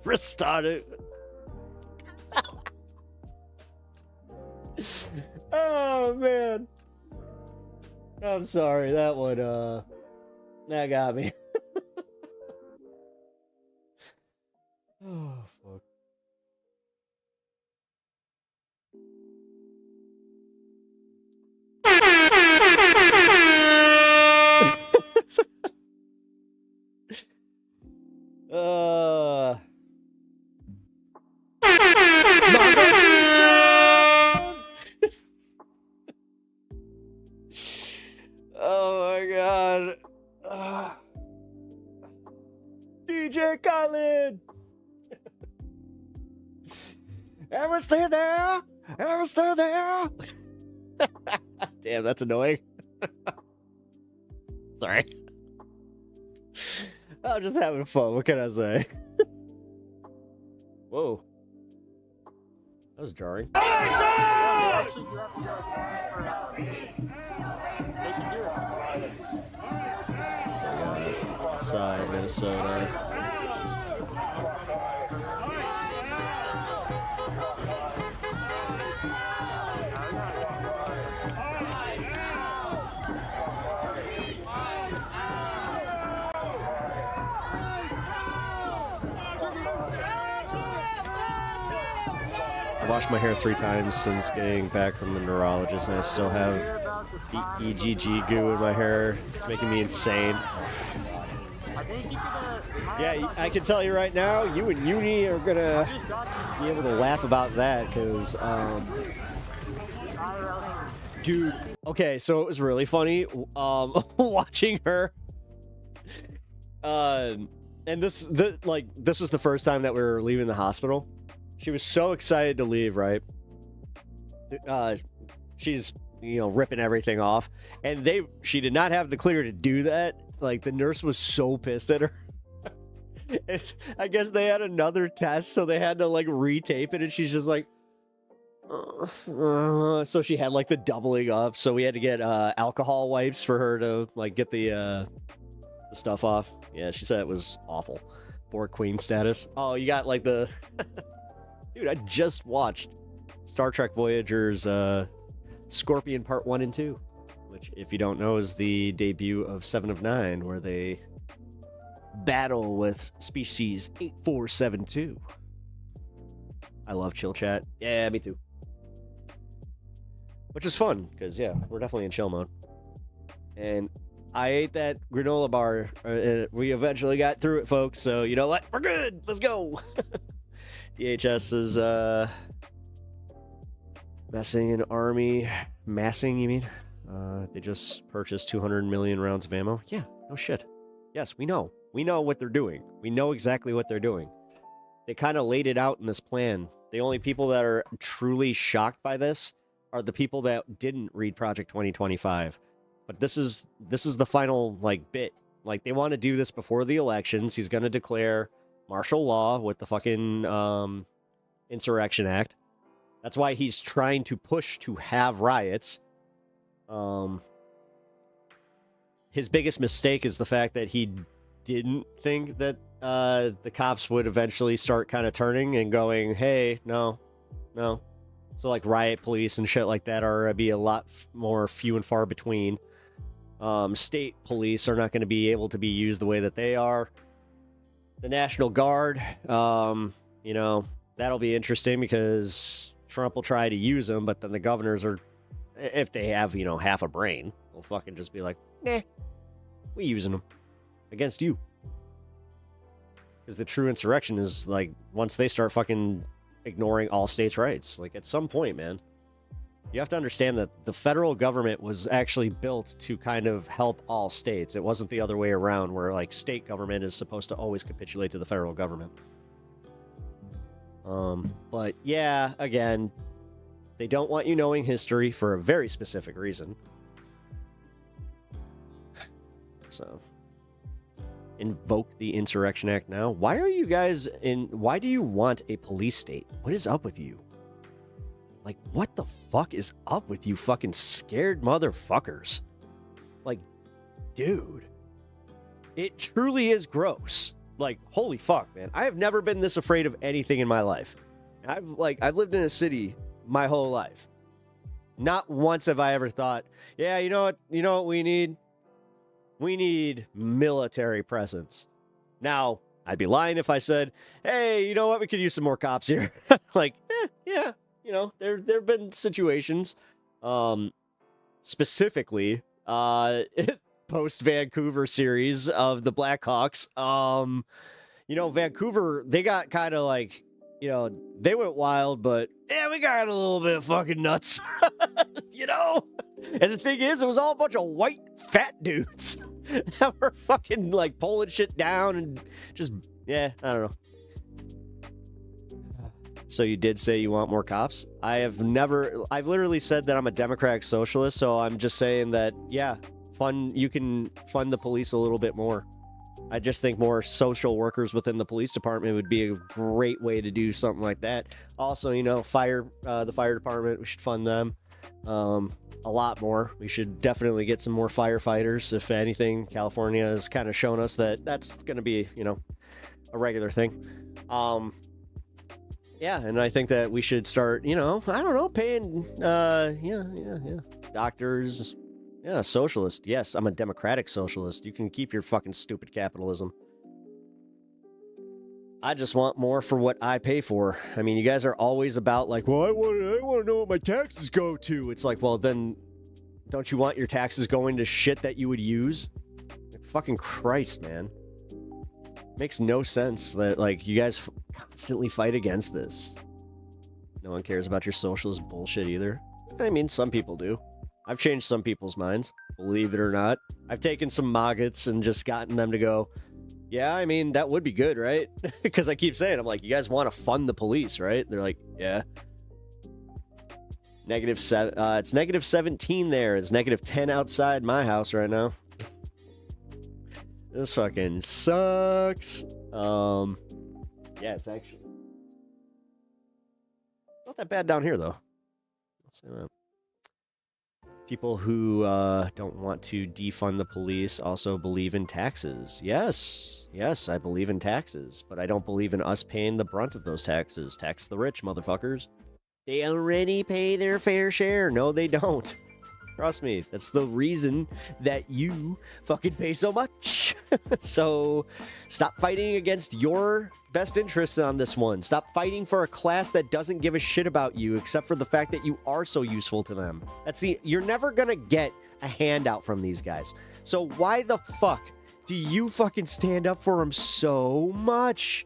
S5: Restarted. Oh man. I'm sorry, that one, that got me. Oh, fuck. Oh my god. DJ Khaled! Ever stay there? Ever stay there? Damn, that's annoying. Sorry. I'm just having fun. What can I say? Whoa. That was jarring. Side, Minnesota. I washed my hair 3 times since getting back from the neurologist, and I still have EGG goo in my hair. It's making me insane. Yeah, I can tell you right now, you and Uni are gonna be able to laugh about that, because, dude, okay, so it was really funny, watching her, and this was the first time that we were leaving the hospital. She was so excited to leave, right? She's, ripping everything off, and she did not have the clear to do that. Like, the nurse was so pissed at her. I guess they had another test, so they had to, retape it, and she's just like, so she had, the doubling up, so we had to get, alcohol wipes for her to, get the stuff off. Yeah, she said it was awful. Borg Queen status. Oh, you got, the... Dude, I just watched Star Trek Voyager's, Scorpion Part 1 and 2, which, if you don't know, is the debut of 7 of 9, where they battle with species 8472. I love chill chat. Yeah, me too. Which is fun, because, yeah, we're definitely in chill mode. And I ate that granola bar. We eventually got through it, folks, so you know what? We're good! Let's go! DHS is, massing an army. Massing, you mean? They just purchased 200 million rounds of ammo. Yeah, no shit. Yes, we know. We know what they're doing. We know exactly what they're doing. They kind of laid it out in this plan. The only people that are truly shocked by this are the people that didn't read Project 2025. But this is the final, bit. They want to do this before the elections. He's going to declare martial law with the fucking Insurrection Act. That's why he's trying to push to have riots. His biggest mistake is the fact that he didn't think that the cops would eventually start kind of turning and going, hey, no. So riot police and shit like that are be a lot more few and far between. State police are not going to be able to be used the way that they are. The National Guard, that'll be interesting because Trump will try to use them, but then the governors are, if they have, half a brain, they'll fucking just be like, nah, we using them against you. Because the true insurrection is, once they start fucking ignoring all states' rights. At some point, man, you have to understand that the federal government was actually built to kind of help all states. It wasn't the other way around, where, state government is supposed to always capitulate to the federal government. But, yeah, again, they don't want you knowing history for a very specific reason. So, invoke the Insurrection Act now. Why are you guys why do you want a police state? What is up with you? What the fuck is up with you fucking scared motherfuckers? Dude. It truly is gross. Holy fuck, man. I have never been this afraid of anything in my life. I've lived in a city my whole life. Not once have I ever thought, yeah, you know what we need? We need military presence. Now, I'd be lying if I said, hey, you know what? We could use some more cops here. Like, yeah, you know, there have been situations, specifically, post Vancouver series of the Blackhawks. You know, Vancouver, they got kind of like, you know, they went wild, but yeah, we got a little bit fucking nuts, you know? And the thing is, it was all a bunch of white fat dudes that were fucking like pulling shit down and just, yeah, I don't know. So you did say you want more cops? I've literally said that I'm a democratic socialist, so I'm just saying that, yeah, you can fund the police a little bit more. I just think more social workers within the police department would be a great way to do something like that. Also, you know, the fire department, we should fund them a lot more. We should definitely get some more firefighters. If anything, California has kind of shown us that that's going to be, you know, a regular thing. Yeah, and I think that we should start, you know, I don't know, paying, doctors. Yeah, socialist. Yes, I'm a democratic socialist. You can keep your fucking stupid capitalism. I just want more for what I pay for. I mean, you guys are always about like, well, I want to know what my taxes go to. It's like, well, then don't you want your taxes going to shit that you would use? Like, fucking Christ, man. Makes no sense that, like, you guys constantly fight against this. No one cares about your socialist bullshit either. I mean, some people do. I've changed some people's minds, believe it or not. I've taken some maggots and just gotten them to go, yeah, I mean, that would be good, right? Because I keep saying, I'm like, you guys want to fund the police, right? They're like, yeah. It's negative 17 there. It's negative 10 outside my house right now. This fucking sucks. Yeah, it's actually not that bad down here, though. I'll say that. People who don't want to defund the police also believe in taxes. Yes, I believe in taxes, but I don't believe in us paying the brunt of those taxes. Tax the rich, motherfuckers. They already pay their fair share. No, they don't. Trust me, that's the reason that you fucking pay so much. So stop fighting against your best interests on this one. Stop fighting for a class that doesn't give a shit about you except for the fact that you are so useful to them. You're never gonna get a handout from these guys. So why the fuck do you fucking stand up for them so much?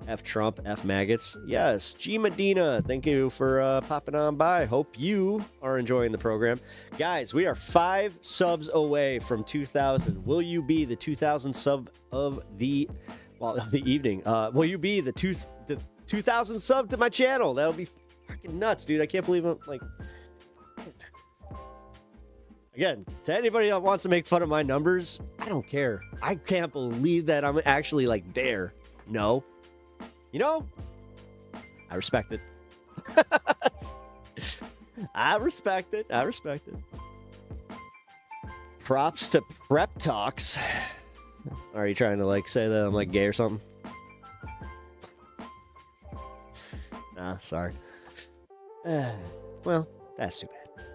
S5: F Trump, F maggots. Yes, G Medina, thank you for popping on by. Hope you are enjoying the program. Guys, we are 5 subs away from 2,000. Will you be the 2,000 sub of the evening? Will you be the 2,000 sub to my channel? That'll be fucking nuts, dude. I can't believe I'm like... Again, to anybody that wants to make fun of my numbers, I don't care. I can't believe that I'm actually like there. No. You know, I respect it. I respect it. Props to Prep Talks. Are you trying to like say that I'm like gay or something? Nah, sorry. Well, that's too bad.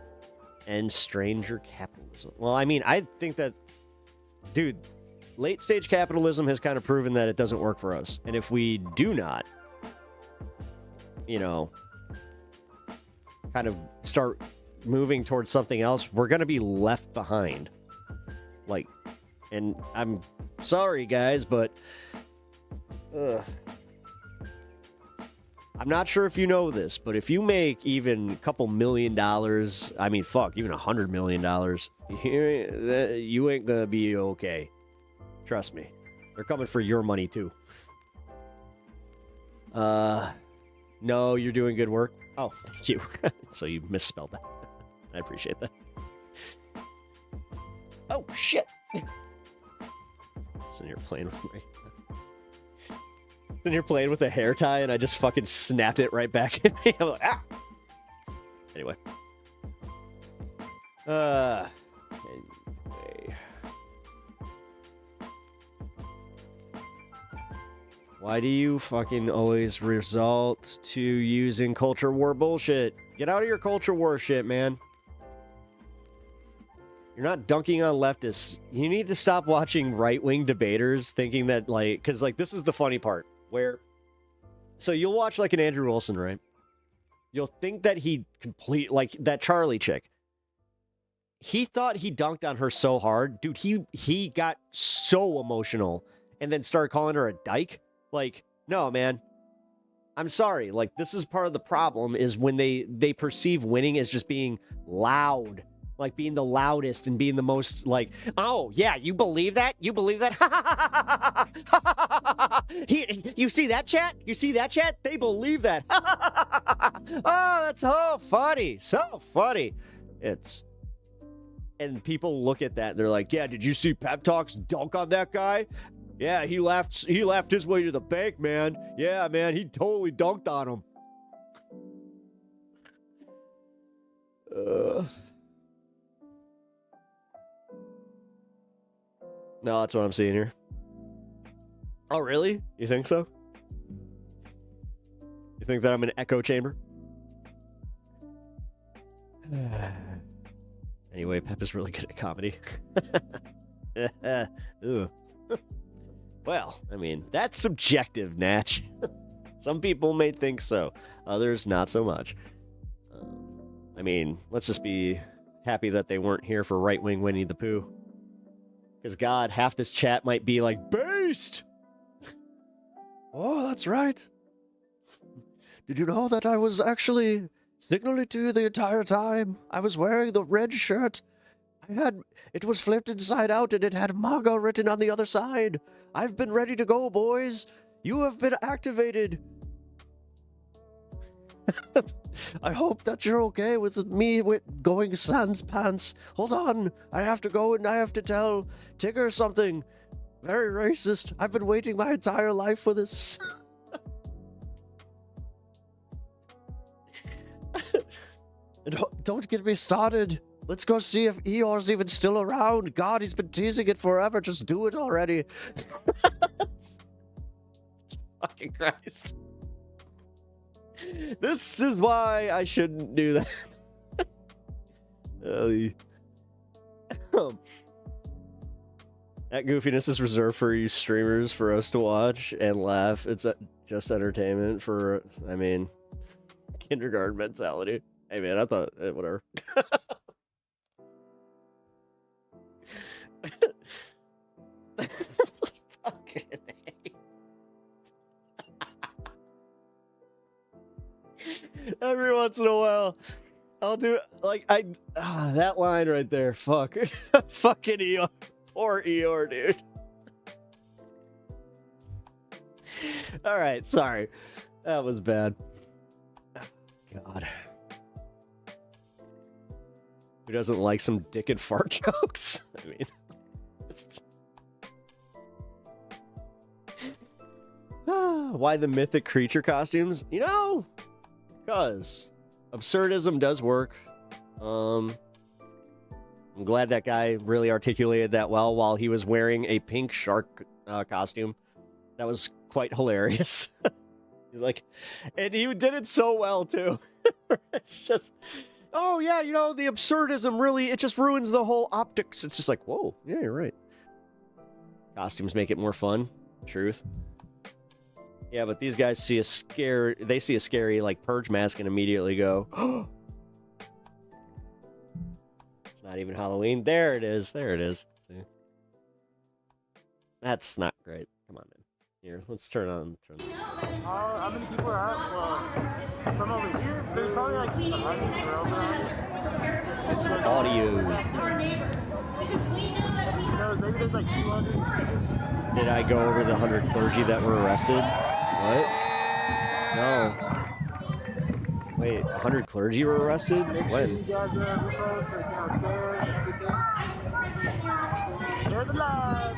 S5: And stranger capitalism. Well, I mean, I think that, dude, late stage capitalism has kind of proven that it doesn't work for us. And if we do not, you know, kind of start moving towards something else, we're going to be left behind. Like, and I'm sorry, guys, but I'm not sure if you know this, but if you make even a couple $1 million, I mean, fuck, even $100 million, you ain't going to be okay. Trust me. They're coming for your money, too. No, you're doing good work. Oh, thank you. So you misspelled that. I appreciate that. Oh, shit. Sitting here playing with me. Sitting here playing with a hair tie, and I just fucking snapped it right back at me. I'm like, ah! Anyway. Anyway. Why do you fucking always resort to using culture war bullshit? Get out of your culture war shit, man. You're not dunking on leftists. You need to stop watching right-wing debaters thinking that, like, because, like, this is the funny part, where, so you'll watch, like, an Andrew Wilson, right? You'll think that like, that Charlie chick. He thought he dunked on her so hard. Dude, he got so emotional and then started calling her a dyke. Like, no, man. I'm sorry. Like, this is part of the problem, is when they perceive winning as just being loud. Like, being the loudest and being the most, like, oh, yeah, you believe that? You believe that? You see that, chat? You see that, chat? They believe that. Oh, that's so funny. So funny. And people look at that and they're like, yeah, did you see Pep Talks dunk on that guy? Yeah, he laughed his way to the bank, man. Yeah, man, he totally dunked on him. No, that's what I'm seeing here. Oh, really? You think so? You think that I'm an echo chamber? Anyway, Pep is really good at comedy. Well, I mean, that's subjective, Natch. Some people may think so. Others, not so much. I mean, let's just be happy that they weren't here for right-wing Winnie the Pooh. Because, God, half this chat might be like, based! Oh, that's right. Did you know that I was actually signaling to you the entire time? I was wearing the red shirt. It was flipped inside out and it had MAGA written on the other side. I've been ready to go, boys. You have been activated. I hope that you're okay with me going sans pants. Hold on. I have to go and I have to tell Tigger something. Very racist. I've been waiting my entire life for this. Don't get me started. Let's go see if Eeyore's even still around. God, he's been teasing it forever. Just do it already. Fucking Christ. This is why I shouldn't do that. That goofiness is reserved for you streamers, for us to watch and laugh. It's just entertainment for, I mean, kindergarten mentality. Hey man, I thought, whatever. Fucking every once in a while, I'll do like that line right there. Fuck, fucking Eeyore, poor Eeyore, dude. All right, sorry, that was bad. God, who doesn't like some dick and fart jokes? I mean, why the mythic creature costumes? You know, because absurdism does work. I'm glad that guy really articulated that well while he was wearing a pink shark costume. That was quite hilarious. He's like, and he did it so well too. It's just, oh yeah, you know, the absurdism really, it just ruins the whole optics. It's just like, whoa, yeah, you're right. Costumes make it more fun. Truth. Yeah, but these guys see a scary like purge mask and immediately go, oh, it's not even Halloween. There it is. There it is. See? That's not great. Come on, man. Here, let's turn this.
S15: How many people are out? Well, some over here. There's probably like 100 people over.
S5: It's audio.
S15: Maybe there's like 200.
S5: Did I go over the 100 clergy that were arrested? What? No. Wait, 100 clergy were arrested? When?
S15: Share the love.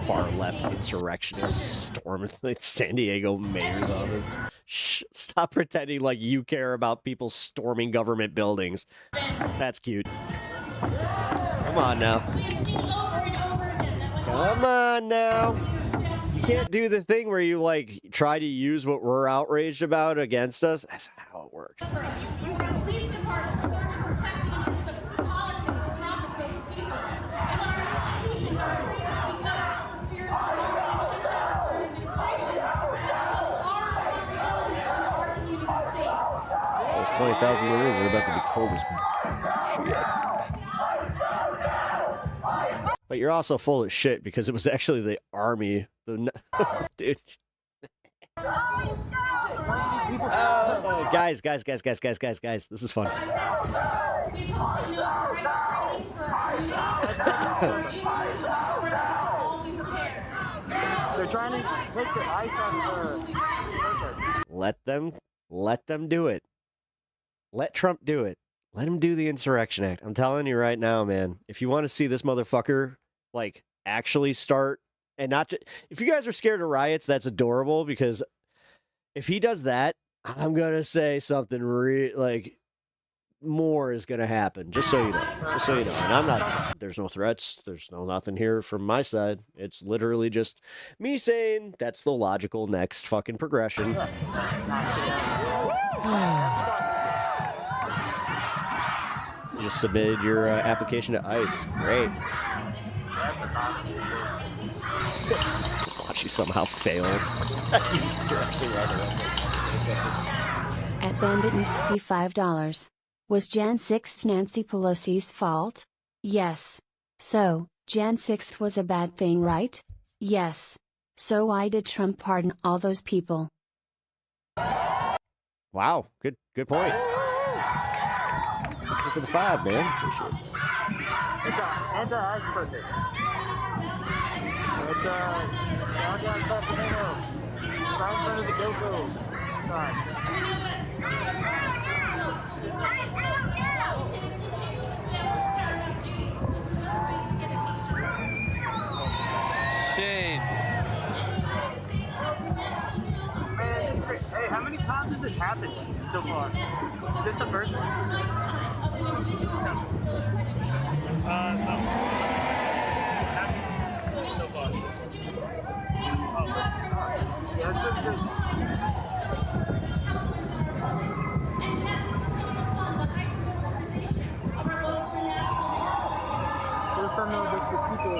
S5: Far left insurrectionists storm the San Diego mayor's office. Shh, stop pretending like you care about people storming government buildings. That's cute. Come on now. Come on now. You can't do the thing where you like try to use what we're outraged about against us. That's how it works.
S16: Our police departments serve and protect the interests of politics and profits over people. And when our institutions are afraid to speak up for fear of promoting the intention of our current administration, it becomes our responsibility to keep our communities safe.
S5: Those 20,000 Marines are about to be cold as shit. But you're also full of shit because it was actually the army. Dude. Oh, guys, this is fun.
S16: We've hosted no rights trainings for our communities. We're able to ensure that all be prepared.
S15: They're trying to take the ice on the...
S5: Let them do it. Let Trump do it. Let him do the Insurrection Act. I'm telling you right now, man. If you want to see this motherfucker, like, actually start, and not just, if you guys are scared of riots, that's adorable, because if he does that, I'm going to say something like, more is going to happen, just so you know. Just so you know. And I'm not, there's no threats. There's no nothing here from my side. It's literally just me saying that's the logical next fucking progression. You just submitted your application to ICE. Great. Watch you somehow failed. You're actually right.
S7: At Bandit and C $5. Was Jan 6th Nancy Pelosi's fault? Yes. So, Jan 6th was a bad thing, right? Yes. So why did Trump pardon all those people?
S5: Wow, good point. Good for the 5, man. Appreciate it.
S15: It's an anti-ice person. It's downtown Sacramento. Right in front of the GoPro. Sorry.
S6: Shane.
S15: Hey, how many times has this happened so far? Is this the first one? No. So far. Yeah, it's been good. There's some of this gets people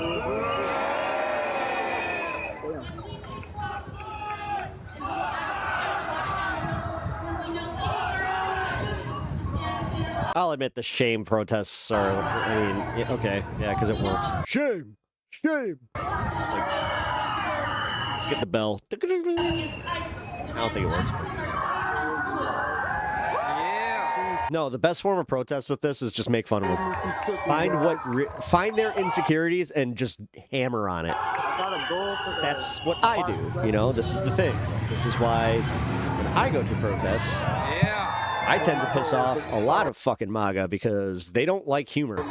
S5: I'll admit the shame protests are, I mean, yeah, okay, yeah, because it works. Shame! Let's get the bell. I don't think it works. No, the best form of protest with this is just make fun of them. Find their insecurities and just hammer on it. That's what I do. You know, this is the thing. This is why when I go to protests, I tend to piss off a lot of fucking MAGA because they don't like humor,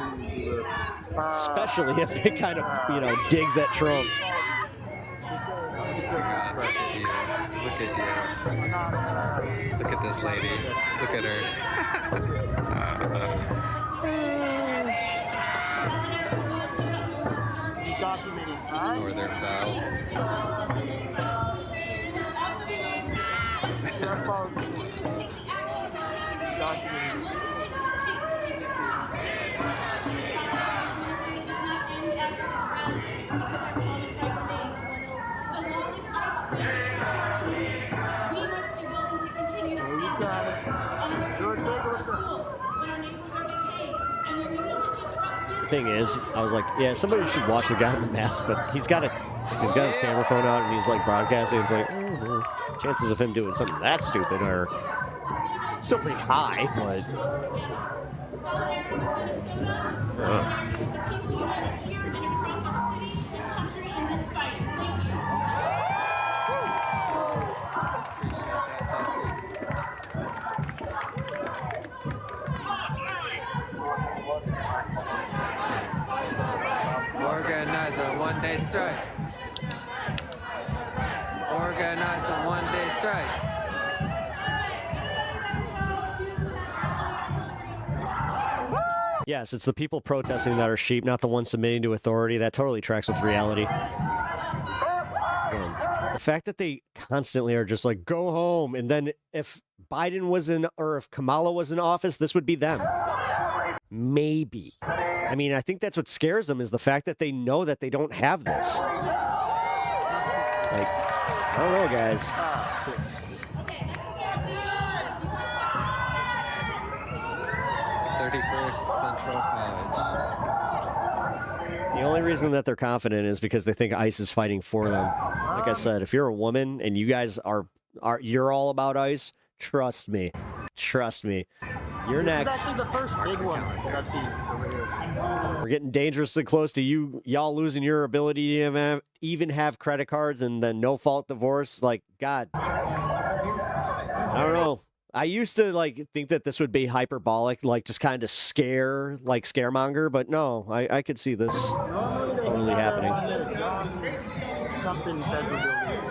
S5: especially if it kind of, you know, digs at Trump.
S6: Look at this lady. Look at her. Northern Belle.
S5: The thing is, I was like, yeah, somebody should watch the guy in the mask, but he's got his camera phone out and he's like broadcasting. It's like, chances of him doing something that stupid are still pretty high, but.
S6: Organize a one-day strike. Organize a one-day strike.
S5: Yes, it's the people protesting that are sheep, not the ones submitting to authority. That totally tracks with reality. Again, The fact that they constantly are just like, go home. And then if Biden was in, or if Kamala was in office, this would be them. Maybe. I mean, I think that's what scares them is the fact that they know that they don't have this. Like, I don't know, guys.
S11: 31st Central College.
S5: The only reason that they're confident is because they think ICE is fighting for them. Like I said, if you're a woman and you guys are you're all about ICE, trust me. Trust me. You're next.
S15: This is actually the first big one that I've seen over here.
S5: We're getting dangerously close to y'all losing your ability to even have credit cards and then no fault divorce. Like, God. I don't know. I used to like think that this would be hyperbolic, like just kind of scaremonger, but no, I could see this totally happening.
S15: Something federal building.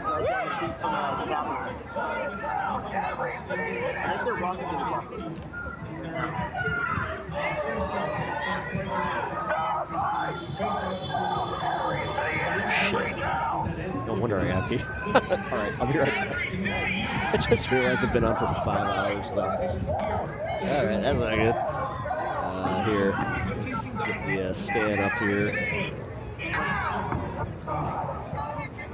S15: Like down the street from the Capitol. I think they're walking to the Capitol.
S5: Shit. No wonder I got pee. Alright, I'll be right back. I just realized I've been on for 5 hours though. Alright, that's not good. Here. Let's get the stand up here.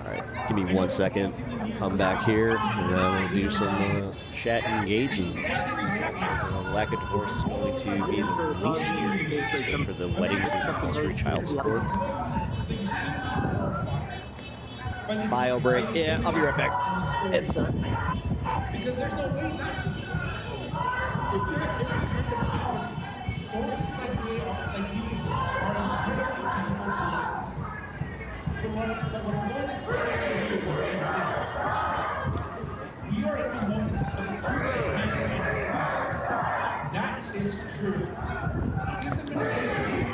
S5: Alright, give me 1 second. Come back here, and then we'll do some chat engaging. Lack of divorce is going to be the least scary for the weddings and compulsory child support. Bio break. Yeah, I'll be right back. It's time.
S16: Because there's no way not to. Stories like these are incredibly painful to witness. But what I'm going to say is this. We are in the moment of acute pain and suffering. That is true. This administration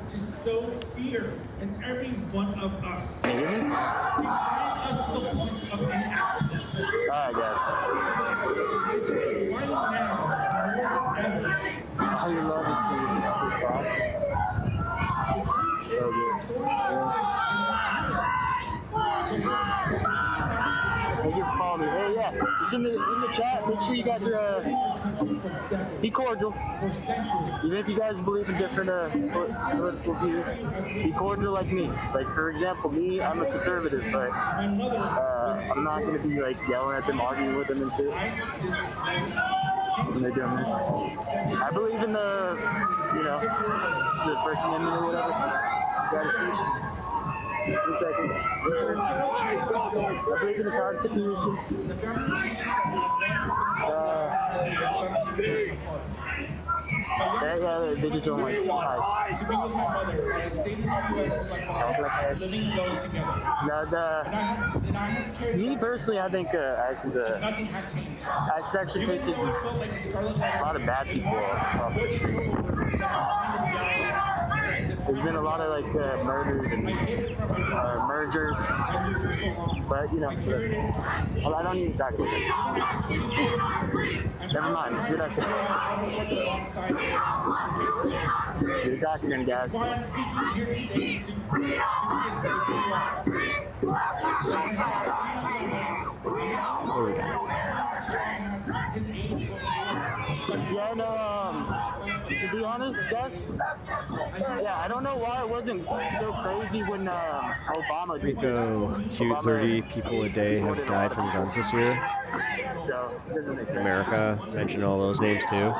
S16: to sow fear in every one of us. To find us to the point of inaction.
S15: Alright, guys.
S16: Which is right now, more than ever.
S15: How you love it to stop? Hey, you follow me. Hey, yeah. Just in the chat, make sure you guys are be cordial. Even if you guys believe in different political views, be cordial like me. Like, for example, me, I'm a conservative, but I'm not going to be like yelling at them, arguing with them and shit when they're doing this. I believe in the First Amendment or whatever. One second. I believe in the Constitution. Yeah, the digital one. Nice. Me personally, I think ICE is actually taking a lot of bad people off the street. There's been a lot of like murders and mergers, but I don't need to talk about it. Never mind. What did I say? You're talking in gas. Yeah, no, to be honest, guys, yeah, I don't know why it wasn't so crazy when Obama did this.
S5: Q30 people a day have died from guns this year.
S15: So,
S5: America mentioned all those names too.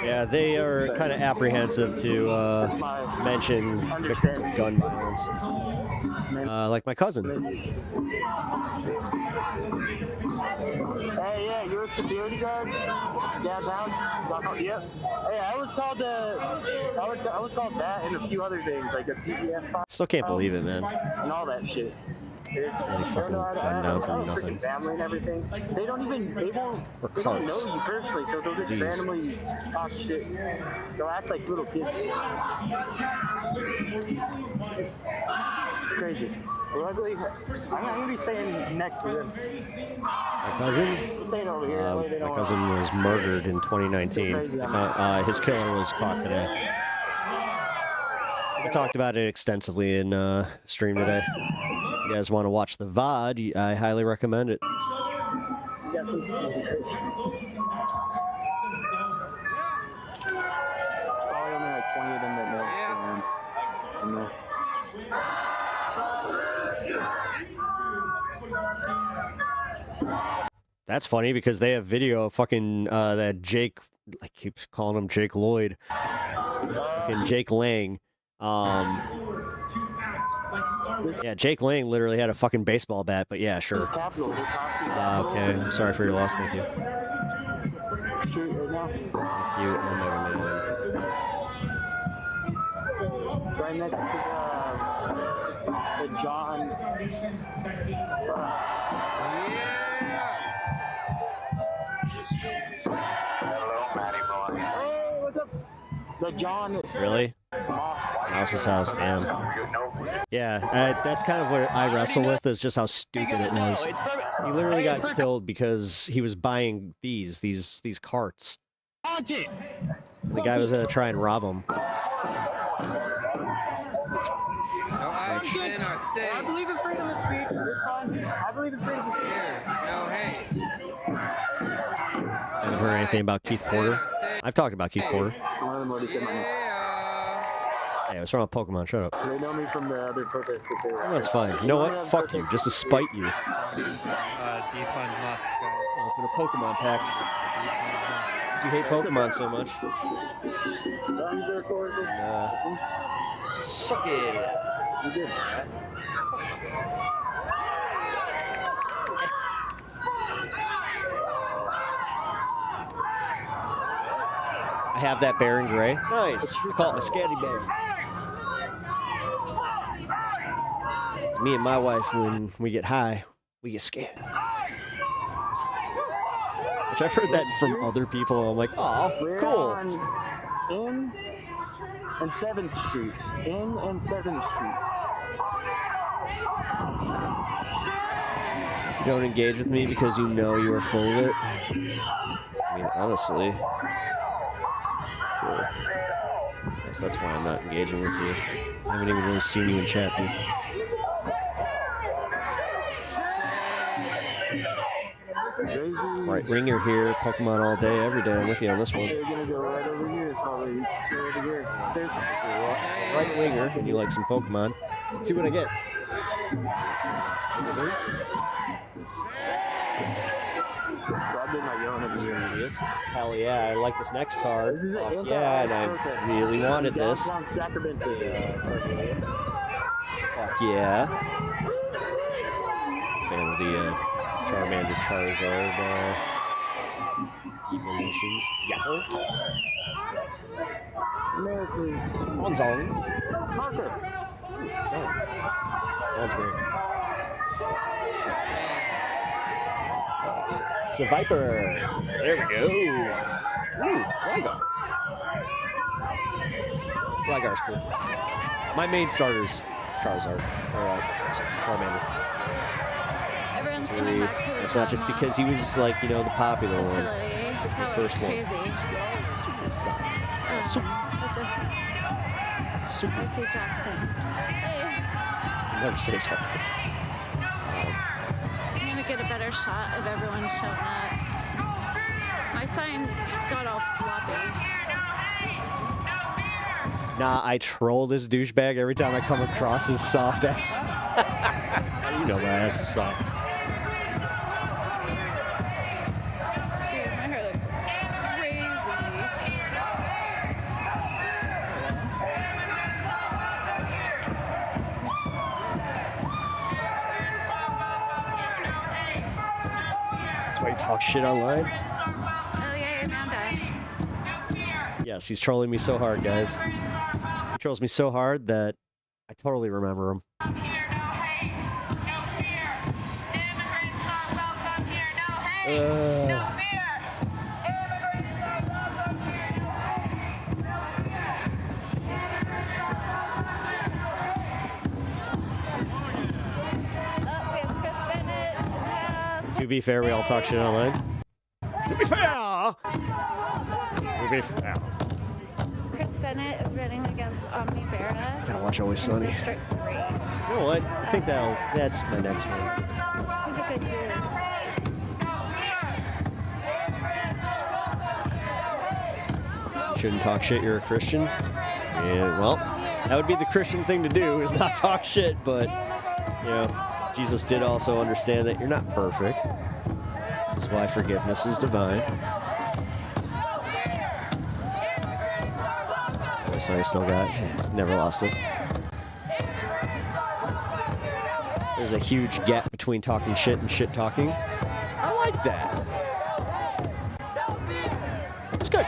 S5: Yeah, they are kind of apprehensive to mention the gun violence. Like my cousin.
S15: Hey, yeah, you're a security guard downtown. Yep. Hey, I was called that and a few other things like a PDF.
S5: Still can't believe it, man.
S15: And all that shit.
S5: Really fucking gunned down from nothing.
S15: Family and everything. They don't know you personally, so they'll just randomly talk shit. They'll act like little kids. It's crazy. Luckily, I'm gonna be staying next to them.
S5: My cousin?
S15: Staying over here.
S5: My cousin was murdered in 2019. His killer was caught today. I talked about it extensively in stream today. you guys want to watch the VOD, I highly recommend it.
S15: You got some skills. It's probably only like 20 of them that know.
S5: That's funny because they have video of fucking that Jake, I keep calling him Jake Lloyd, fucking Jake Lang. Yeah, Jake Lang literally had a fucking baseball bat, but yeah, sure. Okay, I'm sorry for your loss. Thank you. You,
S15: Right next to the John. Oh, what's up? The John.
S5: Really? Mouse's house, damn. Yeah, that's kind of what I wrestle with, is just how stupid it was. He literally got killed because he was buying these carts. The guy was gonna try and rob him.
S15: I believe in freedom of speech. It's fine. I believe in freedom of speech.
S5: Haven't heard anything about Keith Porter. I've talked about Keith Porter.
S15: One of them already said my name.
S5: Hey, what's wrong with Pokemon? Shut up.
S15: They know me from the other protests that they were.
S5: That's fine. You know what? Fuck you, just to spite you.
S11: Defund Musk, guys.
S5: Open a Pokemon pack. Do you hate Pokemon so much? Suck it.
S15: You did.
S5: I have that bear in gray. Nice. I call it my scatty bear. Me and my wife, when we get high, we get scared. Which I've heard that from other people. I'm like, oh, cool.
S15: In and 7th Street. In and 7th Street.
S5: You don't engage with me because you know you are full of it. I mean, honestly. Cool. I guess that's why I'm not engaging with you. I haven't even really seen you in chat, dude. Right, ringer here, Pokemon all day, every day. I'm with you on this one.
S15: They're gonna go right over here, probably. Over here. There's
S5: right winger, and you like some Pokemon. Let's see what I get. Hell yeah, I like this next card.
S15: This is
S5: yeah, and I really wanted this.
S15: Fuck
S5: yeah. Fan of the Charmander Charizard evolutions. Yeah.
S15: America's
S5: Monzong.
S15: Marker.
S5: Oh. That's great. It's a Viper. There we go. Ooh, Gligar. Gligar's cool. My main starter's Charizard. Or Charmander.
S16: Everyone's coming back to the
S5: It's not just because he was like, you know, the popular one.
S16: facility. That
S5: The
S16: was
S5: first one.
S16: crazy.
S5: Super.
S16: I see Jackson. Hey,
S5: Never say his fucking.
S16: I'm gonna get a better shot of everyone showing up. My sign got all floppy.
S5: Nah, I troll this douchebag every time I come across his soft ass. You know my ass is soft.
S16: Jeez, my hair looks crazy.
S5: That's why he talks shit online.
S16: Oh yeah, Amanda.
S5: Yes, he's trolling me so hard, guys. He trolls me so hard that I totally remember him. To be fair, we all talk shit online. To be fair! To be fair.
S17: Chris Bennett is running against Omni Berra.
S5: Gotta watch Always
S17: in
S5: Sunny.
S17: District 3.
S5: You know what? I think that's my next one.
S17: He's a good dude.
S5: You shouldn't talk shit, you're a Christian. And, well, that would be the Christian thing to do, is not talk shit, but, you know, Jesus did also understand that you're not perfect. This is why forgiveness is divine. So I still got it. Never lost it. There's a huge gap between talking shit and shit talking. I like that. It's good.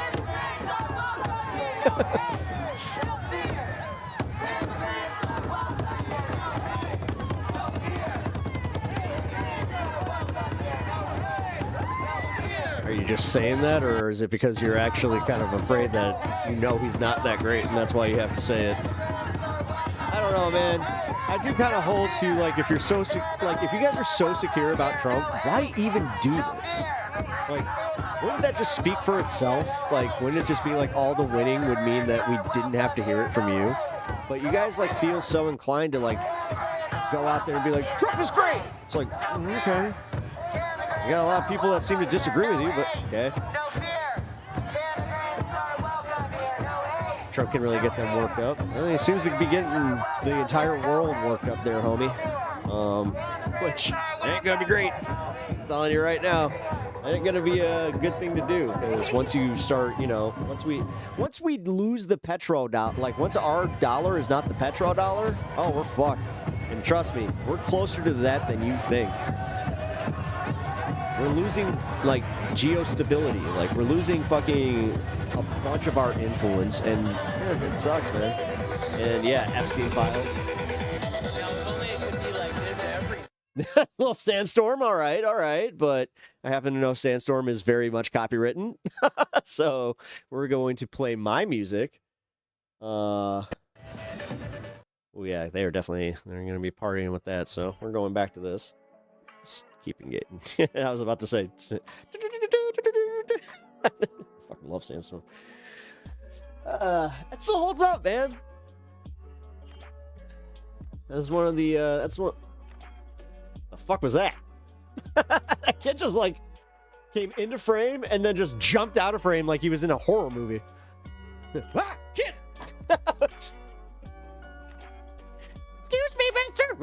S5: Are you just saying that, or is it because you're actually kind of afraid that you know he's not that great and that's why you have to say it? I don't know, man. I do kind of hold to, like, if you're so, if you guys are so secure about Trump, why even do this? Like, wouldn't that just speak for itself? Like, wouldn't it just be like all the winning would mean that we didn't have to hear it from you? But you guys, like, feel so inclined to, like, go out there and be like, Trump is great! It's like, okay. You got a lot of people that seem to disagree with you, but okay. Trump can really get them worked up. I mean, it seems to be getting the entire world worked up there, homie. Which ain't gonna be great. I'm telling you right now, ain't gonna be a good thing to do. Because once you start, you know, once we lose the petrodollar, like once our dollar is not the petrodollar, oh, we're fucked. And trust me, we're closer to that than you think. We're losing, like, geostability. Like, we're losing fucking a bunch of our influence, and yeah, it sucks, man. And yeah, Epstein files. Little Sandstorm, all right. But I happen to know Sandstorm is very much copywritten. So we're going to play my music. Well, yeah, they're going to be partying with that. So we're going back to this. Just keeping getting. I was about to say. Fucking love Sandstorm. It still holds up, man. That's one of the. That's what. The fuck was that? That kid just like came into frame and then just jumped out of frame like he was in a horror movie. Ah, kid! Excuse me, mister!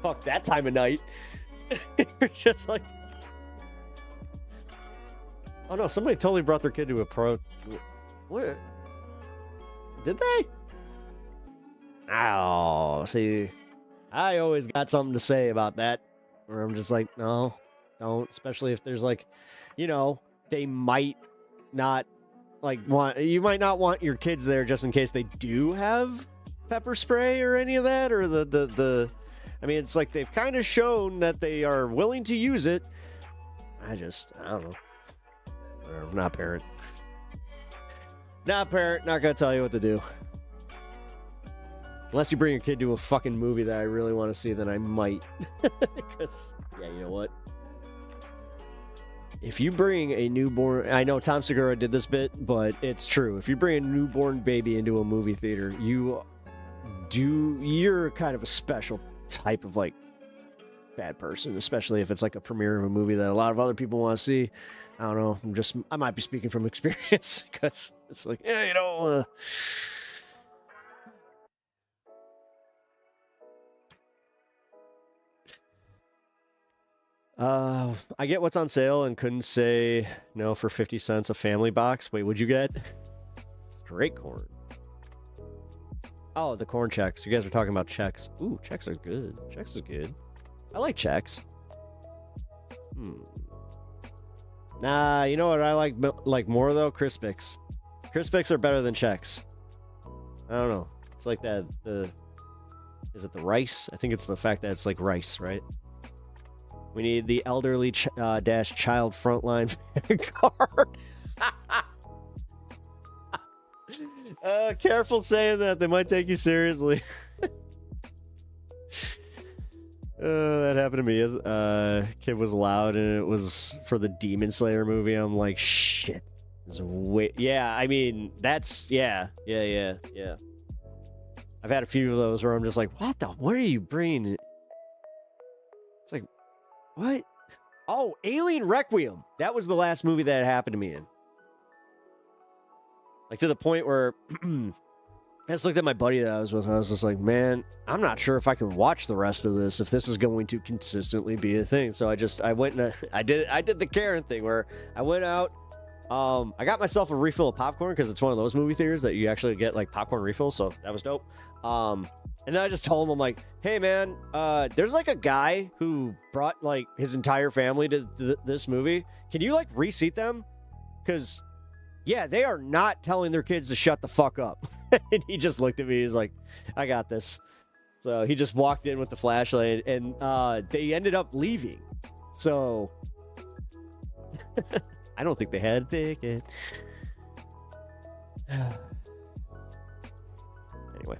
S5: Fuck that time of night. You're just like... Oh no, somebody totally brought their kid to a pro... What? Did they? Oh, see, I always got something to say about that. Where I'm just like, no, don't. Especially if there's like, you know, they might not like you might not want your kids there just in case they do have pepper spray or any of that, or the I mean, it's like they've kind of shown that they are willing to use it. I don't know. Whatever, not parent. Not parent, not gonna tell you what to do. Unless you bring your kid to a fucking movie that I really want to see, then I might. Because, yeah, you know what? If you bring a newborn... I know Tom Segura did this bit, but it's true. If you bring a newborn baby into a movie theater, you're kind of a special type of, like, bad person, especially if it's like a premiere of a movie that a lot of other people want to see. I don't know. I might be speaking from experience, because it's like, yeah, you know... I get what's on sale and couldn't say no for 50 cents a family box. Wait, what'd you get? Straight corn. Oh, the corn checks. You guys were talking about checks. Ooh, checks are good. Checks is good. I like checks. Nah, you know what I like more though? Crispix. Crispix are better than checks. I don't know. It's like that. Is it the rice? I think it's the fact that it's like rice, right? We need the elderly dash child frontline card. Careful saying that. They might take you seriously. That happened to me. Kid was loud and it was for the Demon Slayer movie. I'm like, shit. Yeah, I mean, that's, yeah. I've had a few of those where I'm just like, what are you bringing? It's like, what? Oh, Alien Requiem. That was the last movie that happened to me in. Like, to the point where I just looked at my buddy that I was with, and I was just like, man, I'm not sure if I can watch the rest of this if this is going to consistently be a thing. So I went and I did the Karen thing where I went out. I got myself a refill of popcorn because it's one of those movie theaters that you actually get like popcorn refills, so that was dope. And then I just told him, I'm like, hey man, there's like a guy who brought like his entire family to this movie. Can you like reseat them? Because yeah, they are not telling their kids to shut the fuck up. And he just looked at me. He's like, I got this. So he just walked in with the flashlight, and they ended up leaving. So I don't think they had a ticket. Anyway.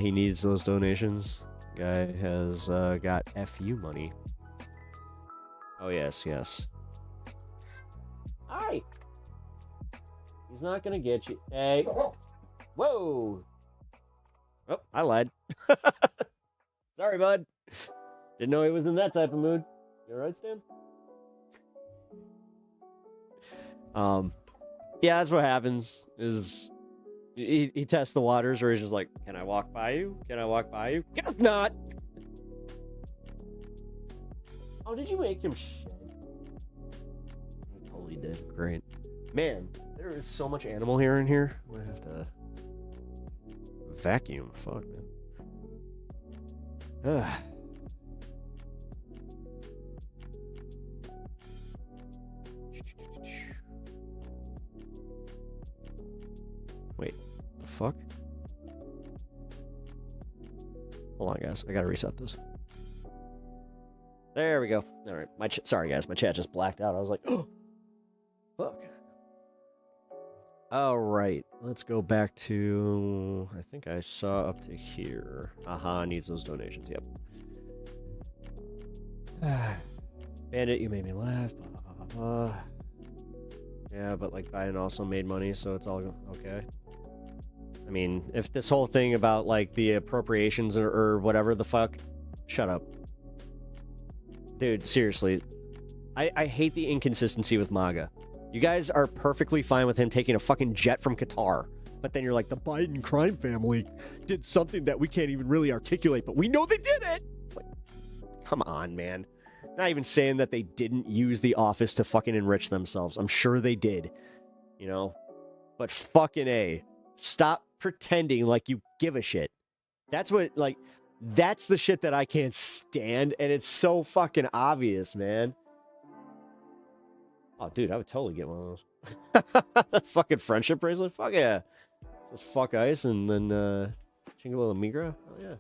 S5: He needs those donations. Guy has got FU money. Oh, yes. Hi! He's not gonna get you. Hey. Whoa! Oh, I lied. Sorry, bud. Didn't know he was in that type of mood. You alright, Stan? Yeah, that's what happens, is he tests the waters where he's just like, can I walk by you? Can I walk by you? Guess not! Oh, did you make him shit? He totally did. Great. Man, there is so much animal hair in here. I'm gonna have to vacuum. Fuck, man. Wait, the fuck? Hold on, guys. I gotta reset this. There we go. All right. Sorry, guys. My chat just blacked out. I was like, oh, fuck. All right. Let's go back to, I think I saw up to here. Needs those donations. Yep. Bandit, you made me laugh. Blah, blah, blah, blah, blah. Yeah, but like Biden also made money, so it's all okay. I mean, if this whole thing about like the appropriations or whatever the fuck, shut up. Dude, seriously. I hate the inconsistency with MAGA. You guys are perfectly fine with him taking a fucking jet from Qatar, but then you're like, the Biden crime family did something that we can't even really articulate, but we know they did it! It's like, come on, man. Not even saying that they didn't use the office to fucking enrich themselves. I'm sure they did. You know? But fucking A. Stop pretending like you give a shit. That's what, like, that's the shit that I can't stand, and it's so fucking obvious, man. Oh, dude, I would totally get one of those. Fucking friendship bracelet? Fuck yeah. Let's fuck ice and then, Chingalilla Migra? Oh,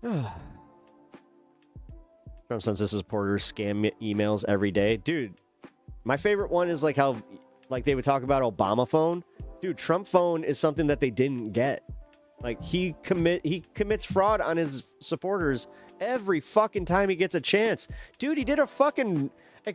S5: yeah. Trump sends his supporters scam emails every day. Dude, my favorite one is like how, like, they would talk about Obama phone. Dude, Trump phone is something that they didn't get. Like, he commits fraud on his supporters every fucking time he gets a chance. Dude, he did a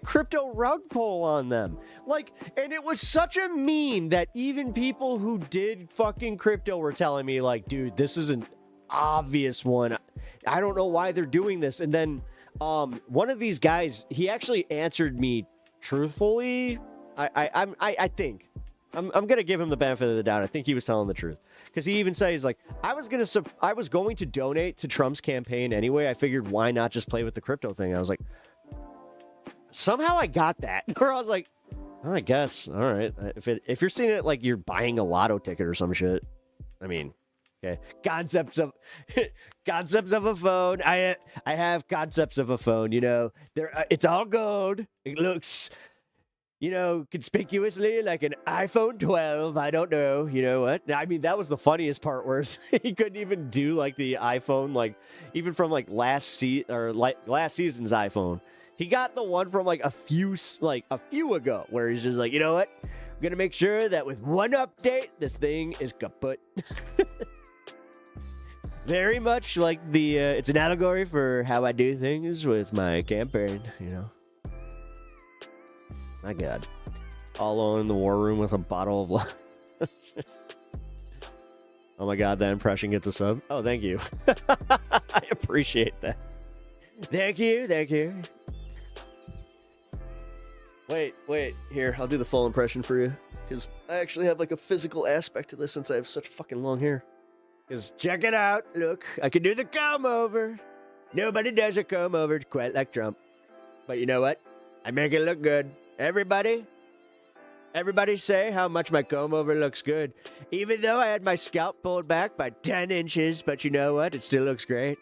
S5: crypto rug poll on them. Like, and it was such a meme that even people who did fucking crypto were telling me, like, dude, this is an obvious one. I don't know why they're doing this. And then one of these guys, he actually answered me truthfully. I think. I'm gonna give him the benefit of the doubt. I think he was telling the truth, because he even says, like, I was going to donate to Trump's campaign anyway. I figured, why not just play with the crypto thing? I was like, somehow I got that, or I was like, oh, I guess, all right. If you're seeing it like you're buying a lotto ticket or some shit, I mean, okay. Concepts of a phone. I have concepts of a phone. You know, it's all gold. It looks, you know, conspicuously like an iPhone 12. I don't know. You know what? I mean, that was the funniest part, where he couldn't even do like the iPhone, like even from like last season's iPhone. He got the one from like a few ago, where he's just like, you know what? I'm gonna make sure that with one update, this thing is kaput. Very much like it's an allegory for how I do things with my campaign, you know. My God. All alone in the war room with a bottle of love. Oh my God, that impression gets a sub. Oh, thank you. I appreciate that. Thank you, thank you. Wait, here, I'll do the full impression for you. Because I actually have like a physical aspect to this since I have such fucking long hair. Because check it out, look, I can do the comb over. Nobody does a comb over quite like Trump. But you know what? I make it look good. Everybody say how much my comb over looks good. Even though I had my scalp pulled back by 10 inches, but you know what? It still looks great.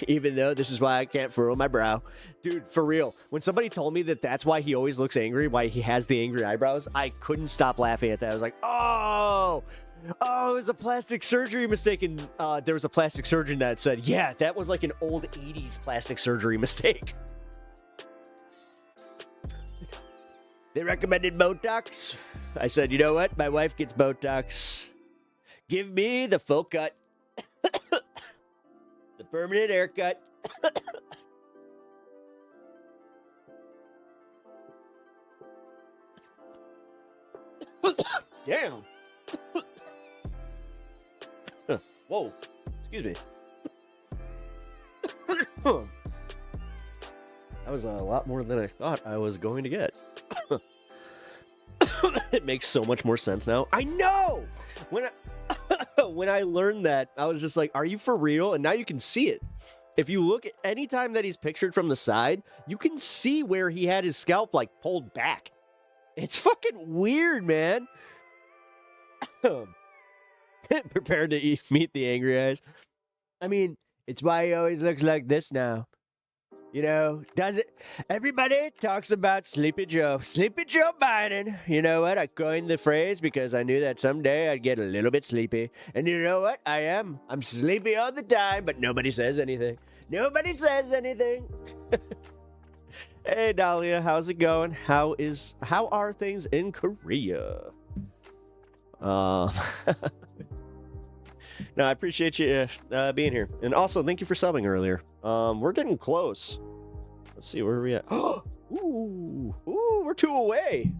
S5: Even though this is why I can't furrow my brow. Dude, for real. When somebody told me that that's why he always looks angry, why he has the angry eyebrows, I couldn't stop laughing at that. I was like, oh, it was a plastic surgery mistake. And there was a plastic surgeon that said, yeah, that was like an old 80s plastic surgery mistake. They recommended Botox. I said, you know what? My wife gets Botox. Give me the full cut. The permanent haircut. Damn. Whoa. Excuse me. That was a lot more than I thought I was going to get. It makes so much more sense now. I know! When I learned that, I was just like, are you for real? And now you can see it. If you look at any time that he's pictured from the side, you can see where he had his scalp like pulled back. It's fucking weird, man. Prepared to meet the angry eyes. I mean, it's why he always looks like this now. You know, does it? Everybody talks about Sleepy Joe. Sleepy Joe Biden. You know what? I coined the phrase because I knew that someday I'd get a little bit sleepy. And you know what? I am. I'm sleepy all the time, but nobody says anything. Nobody says anything. Hey, Dahlia, how's it going? How are things in Korea? No, I appreciate you being here. And also, thank you for subbing earlier. We're getting close. Let's see, where are we at? Ooh, we're 2 away.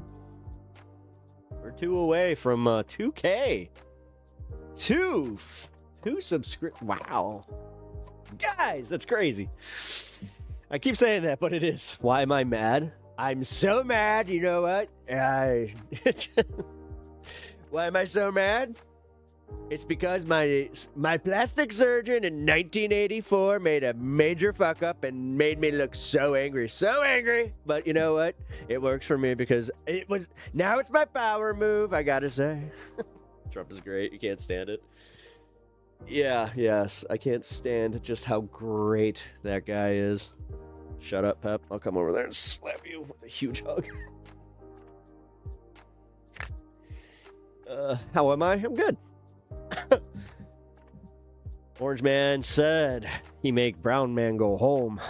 S5: We're 2 away from 2K. 2 subscribe. Wow. Guys, that's crazy. I keep saying that, but it is. Why am I mad? I'm so mad, you know what? Why am I so mad? It's because my plastic surgeon in 1984 made a major fuck up and made me look so angry. So angry! But you know what? It works for me because now it's my power move, I gotta say. Trump is great. You can't stand it. Yes. I can't stand just how great that guy is. Shut up, Pep. I'll come over there and slap you with a huge hug. How am I? I'm good. Orange Man said he make brown man go home.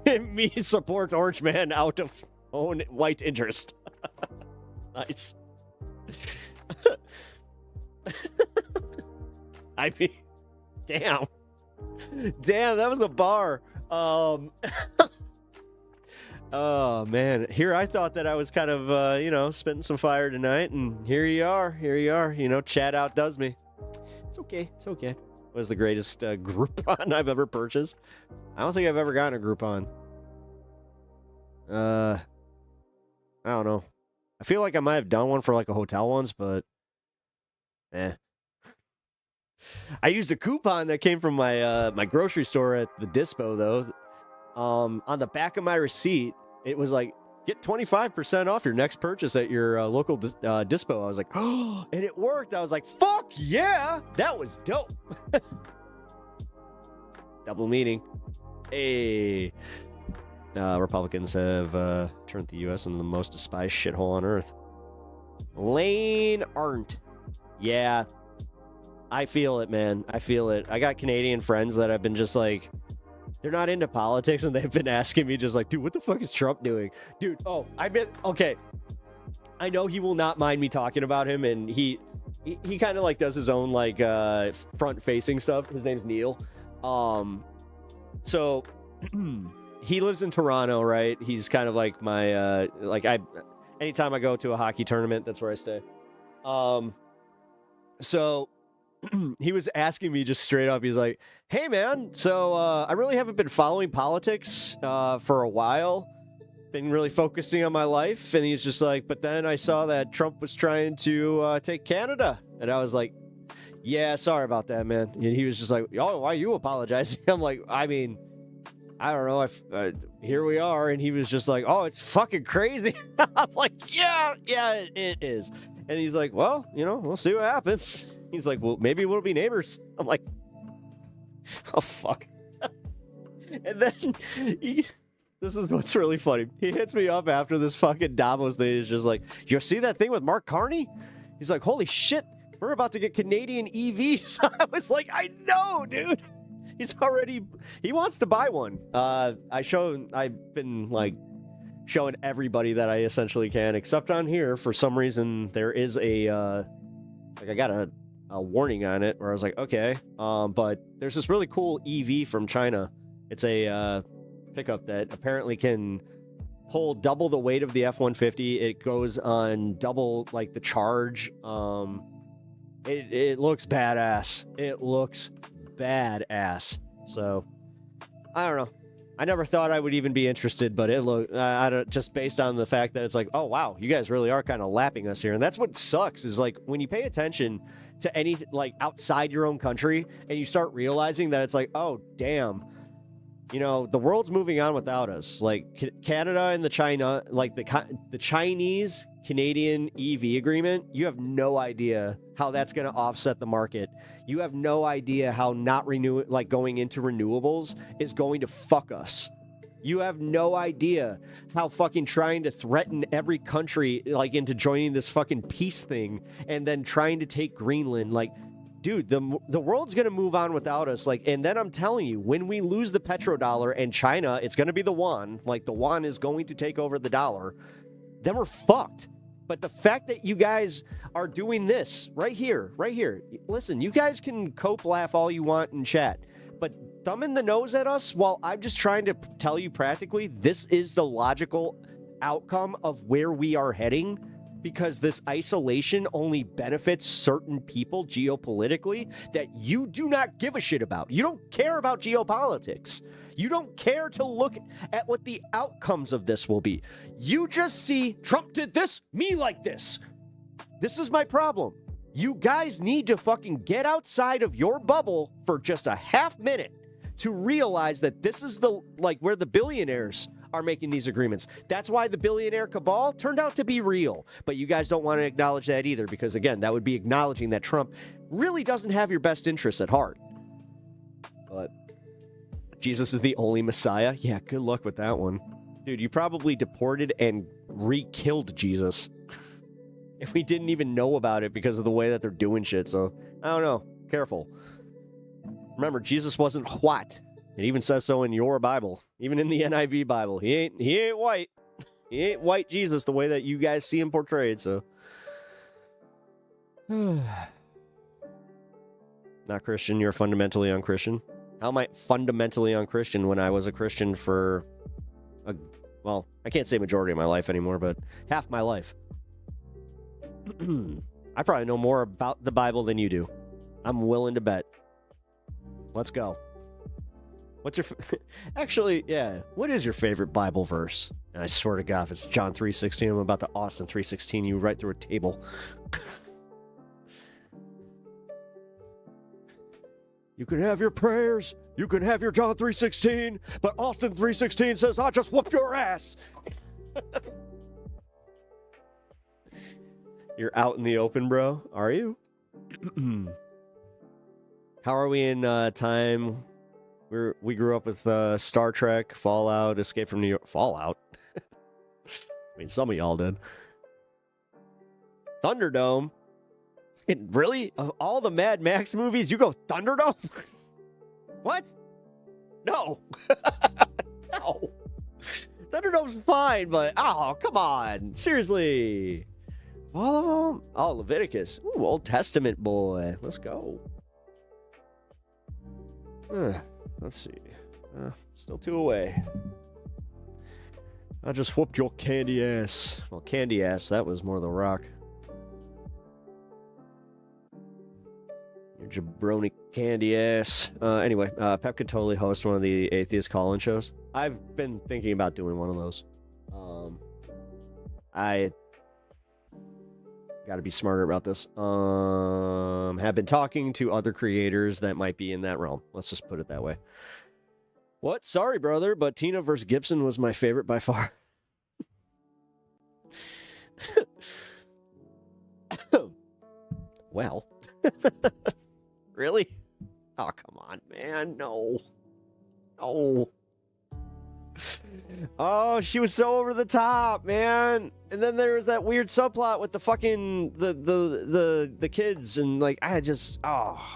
S5: Me support orange man out of own white interest. Nice. I mean, damn, that was a bar. Oh man, here I thought that I was kind of spitting some fire tonight, and here you are. You know, chat outdoes me. It's okay. It was the greatest Groupon I've ever purchased. I don't think I've ever gotten a Groupon. I don't know. I feel like I might have done one for like a hotel once, but I used a coupon that came from my grocery store at the Dispo though. On the back of my receipt, it was like, get 25% off your next purchase at your local Dispo. I was like, oh, and it worked. I was like, fuck yeah, that was dope. Double meaning. Hey, Republicans have turned the U.S. into the most despised shithole on earth. Lane Arndt. Yeah, I feel it, man. I feel it. I got Canadian friends that have been just like, they're not into politics, and they've been asking me just like, dude, what the fuck is Trump doing? Dude, okay. I know he will not mind me talking about him, and he kind of like does his own like front-facing stuff. His name's Neil. So he lives in Toronto, right? He's kind of like my Anytime I go to a hockey tournament, that's where I stay. So he was asking me just straight up. He's like, "Hey, man, so I really haven't been following politics for a while. Been really focusing on my life." And he's just like, "But then I saw that Trump was trying to take Canada." And I was like, "Yeah, sorry about that, man." And he was just like, "Oh, why are you apologizing?" I'm like, "I mean, I don't know. Here we are." And he was just like, "Oh, it's fucking crazy." I'm like, yeah, it is. And he's like, "Well, we'll see what happens." He's like, "Well, maybe we'll be neighbors." I'm like, oh, fuck. And then this is what's really funny. He hits me up after this fucking Davos thing. He's just like, "You see that thing with Mark Carney?" He's like, "Holy shit, we're about to get Canadian EVs." I was like, I know, dude. He wants to buy one. I've been like showing everybody that I essentially can, except on here. For some reason, there is I got a warning on it where I was like, okay. But there's this really cool EV from China. It's a pickup that apparently can pull double the weight of the F-150. It goes on double like the charge. It looks badass. It looks badass. So I don't know. I never thought I would even be interested, but it looked I don't, just based on the fact that it's like, oh wow, you guys really are kind of lapping us here. And that's what sucks is like when you pay attention to anything like outside your own country and you start realizing that it's like, oh damn, the world's moving on without us. Like Canada and the China, like the Chinese Canadian EV agreement, you have no idea how that's going to offset the market. You have no idea how not going into renewables is going to fuck us. You have no idea how fucking trying to threaten every country like into joining this fucking peace thing and then trying to take Greenland, like, dude, the world's going to move on without us. Like, and then I'm telling you, when we lose the petrodollar and China, it's going to be the yuan. Like, the yuan is going to take over the dollar. Then we're fucked. But the fact that you guys are doing this right here, listen, you guys can cope, laugh all you want in chat, but thumbing the nose at us while I'm just trying to tell you practically this is the logical outcome of where we are heading. Because this isolation only benefits certain people geopolitically that you do not give a shit about. You don't care about geopolitics. You don't care to look at what the outcomes of this will be. You just see Trump did this, me like this. This is my problem. You guys need to fucking get outside of your bubble for just a half minute to realize that this is where the billionaires are making these agreements. That's why the billionaire cabal turned out to be real. But you guys don't want to acknowledge that either, because again, that would be acknowledging that Trump really doesn't have your best interests at heart. But Jesus is the only Messiah? Yeah, good luck with that one. Dude, you probably deported and re-killed Jesus. If we didn't even know about it because of the way that they're doing shit. So, I don't know. Careful. Remember, Jesus wasn't what? It even says so in your Bible, even in the NIV Bible. He ain't white. He ain't white Jesus the way that you guys see him portrayed, so. Not Christian, you're fundamentally unchristian. How am I fundamentally unchristian when I was a Christian for, well, I can't say majority of my life anymore, but half my life. I probably know more about the Bible than you do. I'm willing to bet. Let's go. What's your actually, yeah, what is your favorite Bible verse? And I swear to God, if it's John 3:16, I'm about to Austin 3:16 you right through a table. You can have your prayers, you can have your John 3:16, but Austin 3:16 says, "I'll just whoop your ass." You're out in the open, bro. Are you? How are we in time? We grew up with Star Trek, Fallout, Escape from New York. Fallout? I mean, some of y'all did. Thunderdome? Really? Of all the Mad Max movies, you go Thunderdome? What? No. No. Thunderdome's fine, but oh, come on. Seriously. All of them? Oh, Leviticus. Ooh, Old Testament boy. Let's go. Let's see. Still 2 away. I just whooped your candy ass. Well, candy ass, that was more The Rock. Your jabroni candy ass. Anyway, Pep could totally host one of the atheist call-in shows. I've been thinking about doing one of those. I got to be smarter about this. Have been talking to other creators that might be in that realm. Let's just put it that way. What? Sorry, brother, but Tina vs. Gibson was my favorite by far. Well. Really? Oh, come on, man. No. No. Oh, she was so over the top, man. And then there was that weird subplot with the fucking the kids, and like I just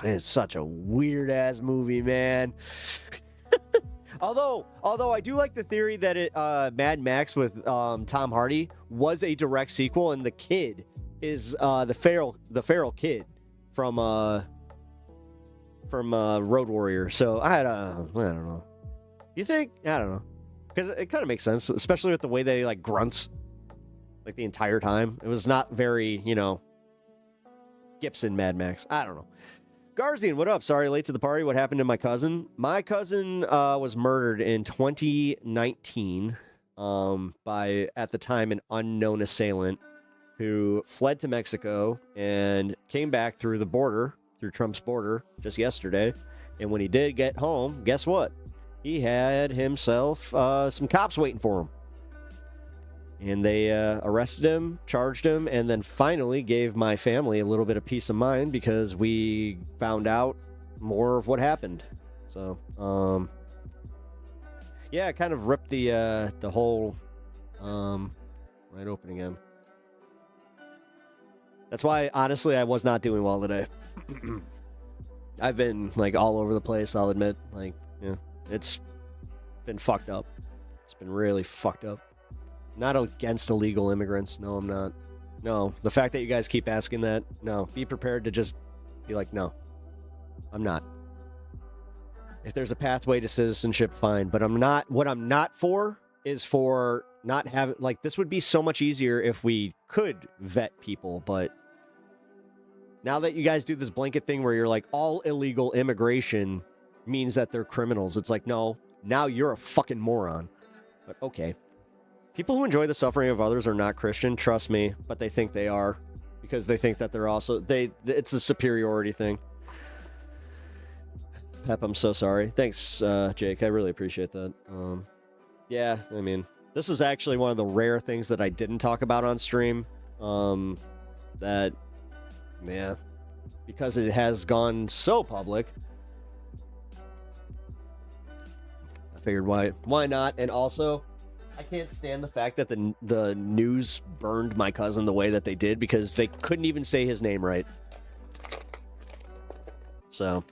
S5: it's such a weird ass movie, man. Although I do like the theory that it Mad Max with Tom Hardy was a direct sequel, and the kid is the feral kid from Road Warrior. So I don't know. You think? I don't know. Because it kind of makes sense, especially with the way they like grunts like the entire time. It was not very, Gibson Mad Max. I don't know. Garzian, what up? Sorry, late to the party. What happened to my cousin? My cousin was murdered in 2019 by, at the time, an unknown assailant who fled to Mexico and came back through the border, through Trump's border, just yesterday. And when he did get home, guess what? He had himself some cops waiting for him. And they arrested him, charged him, and then finally gave my family a little bit of peace of mind because we found out more of what happened. So, yeah, it kind of ripped the whole right open again. That's why, honestly, I was not doing well today. I've been, like, all over the place, I'll admit. Like, yeah. It's been fucked up. It's been really fucked up. Not against illegal immigrants. No, I'm not. No, the fact that you guys keep asking that, no. Be prepared to just be like, no, I'm not. If there's a pathway to citizenship, fine. But I'm not, what I'm not for is for not having, like, this would be so much easier if we could vet people, but now that you guys do this blanket thing where you're like, all illegal immigration means that they're criminals. It's like, no, now you're a fucking moron. But okay. People who enjoy the suffering of others are not Christian, trust me, but they think they are because they think that they're also, it's a superiority thing. Pep, I'm so sorry. Thanks, Jake. I really appreciate that. Yeah, I mean, this is actually one of the rare things that I didn't talk about on stream. That, yeah, because it has gone so public. I figured why not? And also, I can't stand the fact that the news burned my cousin the way that they did because they couldn't even say his name right. So,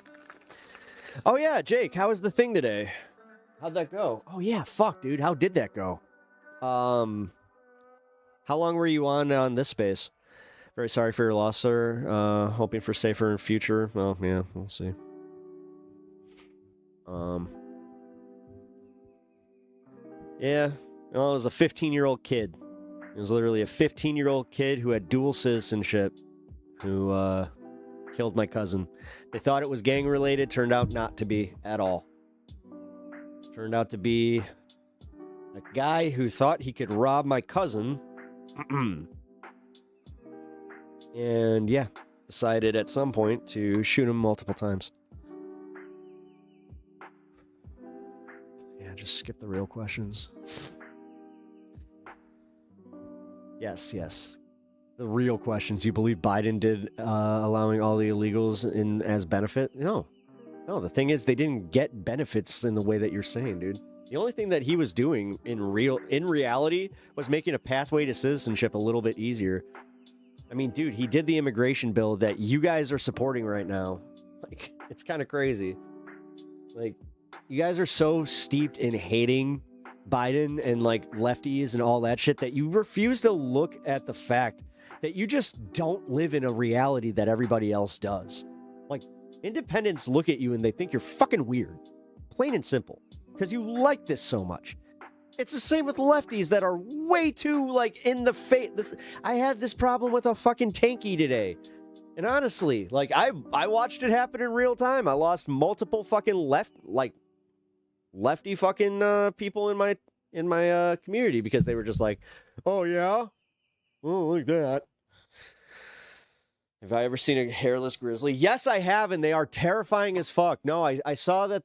S5: oh yeah, Jake, how was the thing today? How'd that go? Oh yeah, fuck, dude, how did that go? How long were you on this space? Very sorry for your loss, sir. Hoping for safer in future. Well, yeah, we'll see. Yeah, well, it was a 15-year-old kid. It was literally a 15-year-old kid who had dual citizenship who killed my cousin. They thought it was gang-related. Turned out not to be at all. Turned out to be a guy who thought he could rob my cousin. And yeah, decided at some point to shoot him multiple times. Yeah, just skip the real questions. Yes. The real questions. You believe Biden did allowing all the illegals in as benefit? No, the thing is they didn't get benefits in the way that you're saying, dude. The only thing that he was doing in reality was making a pathway to citizenship a little bit easier. I mean, dude, he did the immigration bill that you guys are supporting right now. Like, it's kind of crazy. Like, you guys are so steeped in hating Biden and, like, lefties and all that shit that you refuse to look at the fact that you just don't live in a reality that everybody else does. Like, independents look at you and they think you're fucking weird. Plain and simple. Because you like this so much. It's the same with lefties that are way too, like, in the face. I had this problem with a fucking tanky today. And honestly, like, I watched it happen in real time. I lost multiple fucking lefty fucking people in my community because they were just like, oh, yeah? Oh, like that. Have I ever seen a hairless grizzly? Yes, I have, and they are terrifying as fuck. No, I saw that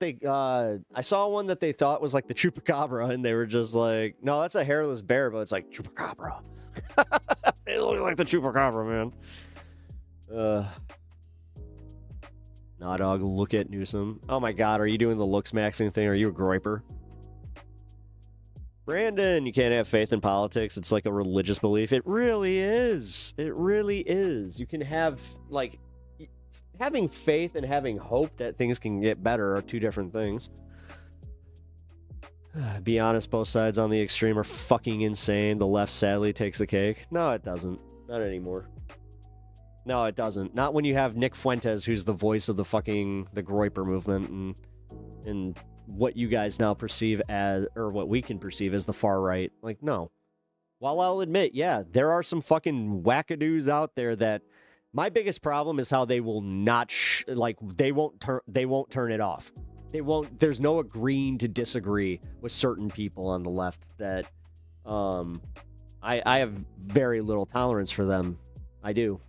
S5: I saw one that they thought was like the chupacabra, and they were just like, no, that's a hairless bear, but it's like chupacabra. They look like the chupacabra, man. Nah, dog, look at Newsom. Oh my god, are you doing the looks maxing thing? Are you a groiper? Brandon, you can't have faith in politics. It's like a religious belief. It really is. It really is. You can have, like, having faith and having hope that things can get better are two different things. Be honest, both sides on the extreme are fucking insane. The left sadly takes the cake. No, it doesn't. Not anymore. No, it doesn't. Not when you have Nick Fuentes, who's the voice of the Groiper movement and what you guys now perceive as, or what we can perceive as the far right. Like, no. While I'll admit, yeah, there are some fucking wackadoos out there that my biggest problem is how they will not, they won't turn it off. There's no agreeing to disagree with certain people on the left that, I have very little tolerance for them. I do.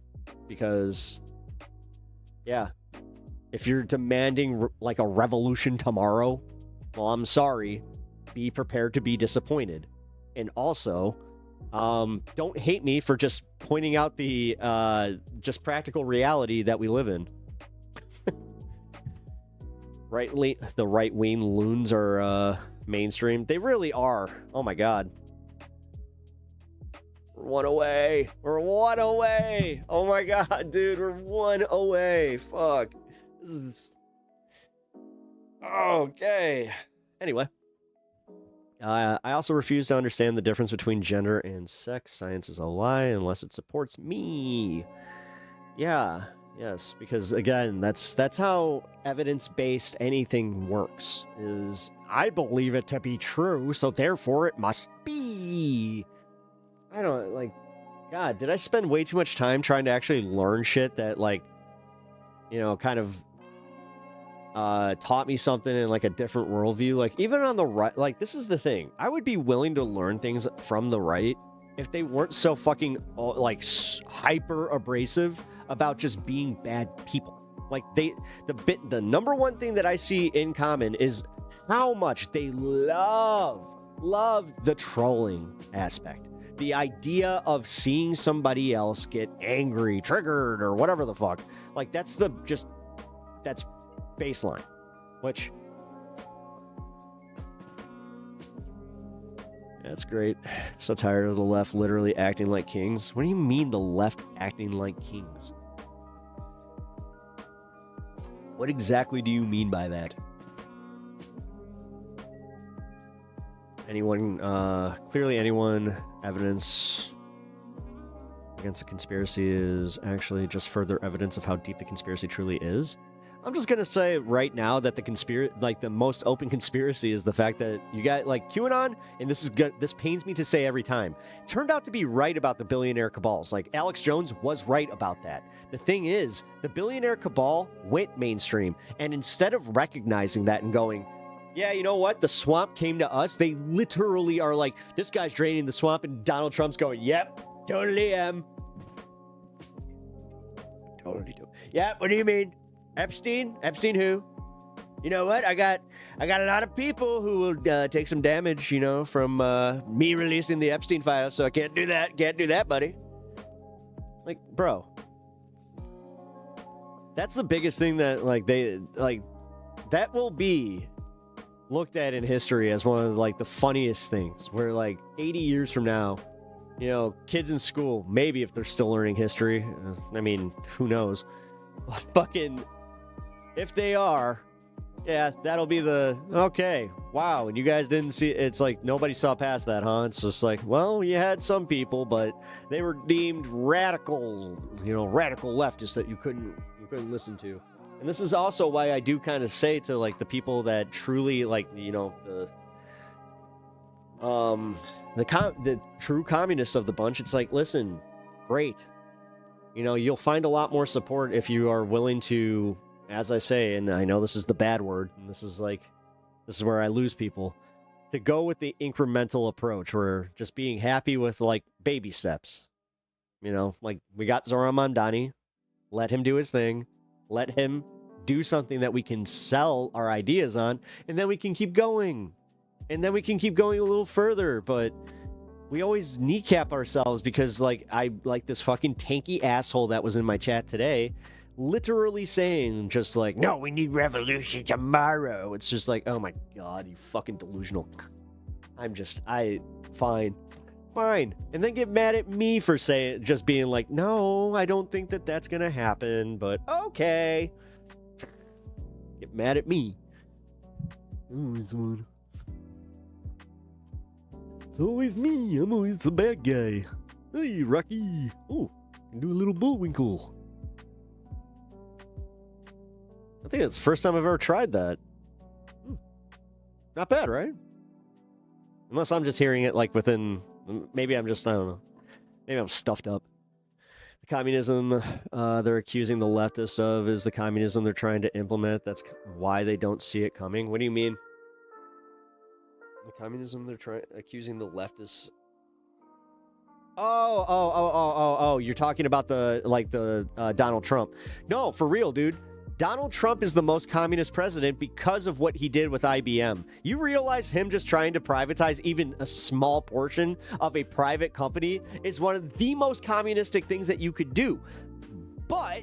S5: Because, yeah, if you're demanding like a revolution tomorrow, well, I'm sorry. Be prepared to be disappointed. And also, don't hate me for just pointing out the just practical reality that we live in. The right-wing loons are mainstream. They really are. Oh my god. We're one away. We're one away. Oh my god, dude. We're one away. Fuck. This is... Okay. Anyway. I also refuse to understand the difference between gender and sex. Science is a lie unless it supports me. Yeah. Yes. Because, again, that's how evidence-based anything works. Is I believe it to be true, so therefore it must be... I don't, like, God, did I spend way too much time trying to actually learn shit that, like, you know, kind of taught me something in, like, a different worldview? Like, even on the right, like, this is the thing. I would be willing to learn things from the right if they weren't so fucking, like, hyper abrasive about just being bad people. Like, the number one thing that I see in common is how much they love the trolling aspect. The idea of seeing somebody else get angry, triggered, or whatever the fuck. Like, that's baseline. Which... That's great. So tired of the left literally acting like kings. What do you mean the left acting like kings? What exactly do you mean by that? Clearly anyone evidence against the conspiracy is actually just further evidence of how deep the conspiracy truly is. I'm just gonna say right now that the most open conspiracy is the fact that you got, like, QAnon, and this pains me to say every time, turned out to be right about the billionaire cabals. Like, Alex Jones was right about that. The thing is, the billionaire cabal went mainstream, and instead of recognizing that and going, yeah, you know what? The swamp came to us. They literally are like, this guy's draining the swamp, and Donald Trump's going, yep, totally am. Totally do. Yeah, what do you mean? Epstein? Epstein who? You know what? I got a lot of people who will take some damage, you know, from me releasing the Epstein files, so I can't do that. Can't do that, buddy. Like, bro. That's the biggest thing that, like, that will be looked at in history as one of, like, the funniest things, where, like, 80 years from now, you know, kids in school, maybe if they're still learning history, I mean, who knows, fucking, if they are, yeah, that'll be okay, wow, and you guys didn't see, it's like, nobody saw past that, huh? It's just like, well, you had some people, but they were deemed radical, you know, radical leftists that you couldn't listen to. And this is also why I do kind of say to, like, the people that truly, like, you know, the true communists of the bunch, it's like, listen, great. You know, you'll find a lot more support if you are willing to, as I say, and I know this is the bad word, and this is where I lose people, to go with the incremental approach, where just being happy with, like, baby steps. You know, like, we got Zoran Mondani, let him do his thing, let him do something that we can sell our ideas on, and then we can keep going. And then we can keep going a little further, but we always kneecap ourselves because, like, I like this fucking tanky asshole that was in my chat today, literally saying just like, no, we need revolution tomorrow. It's just like, oh my God, you fucking delusional. Fine. And then get mad at me for just being like, no, I don't think that that's gonna happen, but okay. Get mad at me. It's always me. I'm always the bad guy. Hey, Rocky. Oh, can do a little Bullwinkle. I think it's the first time I've ever tried that. Not bad, right? Unless I'm just hearing it like within... Maybe I'm just, I don't know. Maybe I'm stuffed up. The communism they're accusing the leftists of is the communism they're trying to implement. That's why they don't see it coming. What do you mean? The communism they're accusing the leftists. Oh, you're talking about the Donald Trump. No, for real, dude. Donald Trump is the most communist president because of what he did with IBM. You realize him just trying to privatize even a small portion of a private company is one of the most communistic things that you could do. But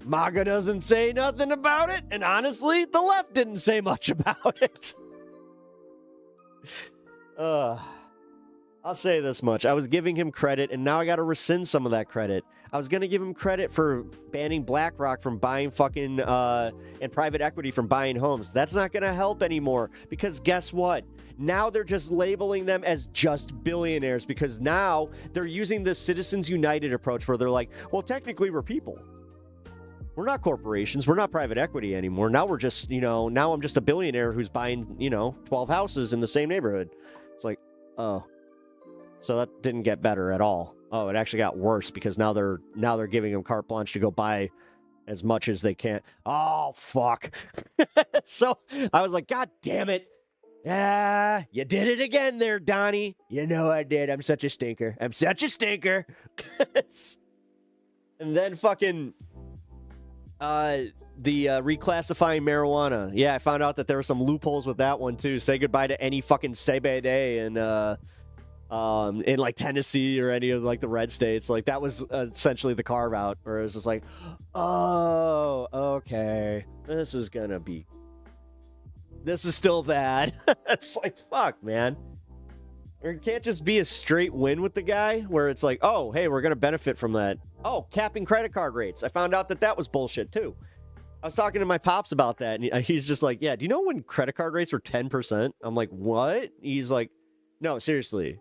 S5: MAGA doesn't say nothing about it, and honestly, the left didn't say much about it. I'll say this much. I was giving him credit, and now I got to rescind some of that credit. I was going to give him credit for banning BlackRock from buying fucking, and private equity from buying homes. That's not going to help anymore, because guess what? Now they're just labeling them as just billionaires, because now they're using the Citizens United approach where they're like, well, technically we're people. We're not corporations. We're not private equity anymore. Now we're just, now I'm just a billionaire who's buying, 12 houses in the same neighborhood. It's like, oh. So that didn't get better at all. Oh, it actually got worse because now they're giving them carte blanche to go buy as much as they can. Oh, fuck. So I was like, God damn it. Yeah, you did it again there, Donnie. You know I did. I'm such a stinker. And then fucking the reclassifying marijuana. Yeah, I found out that there were some loopholes with that one too. Say goodbye to any fucking CBD in like Tennessee or any of like the red states. Like that was essentially the carve out, where it was just like, oh, okay, this is still bad. It's like, fuck, man. It can't just be a straight win with the guy where it's like, oh, hey, we're gonna benefit from that. Oh, capping credit card rates. I found out that was bullshit too. I was talking to my pops about that, and he's just like, yeah, do you know when credit card rates were 10%? I'm like, what? He's like, no, seriously.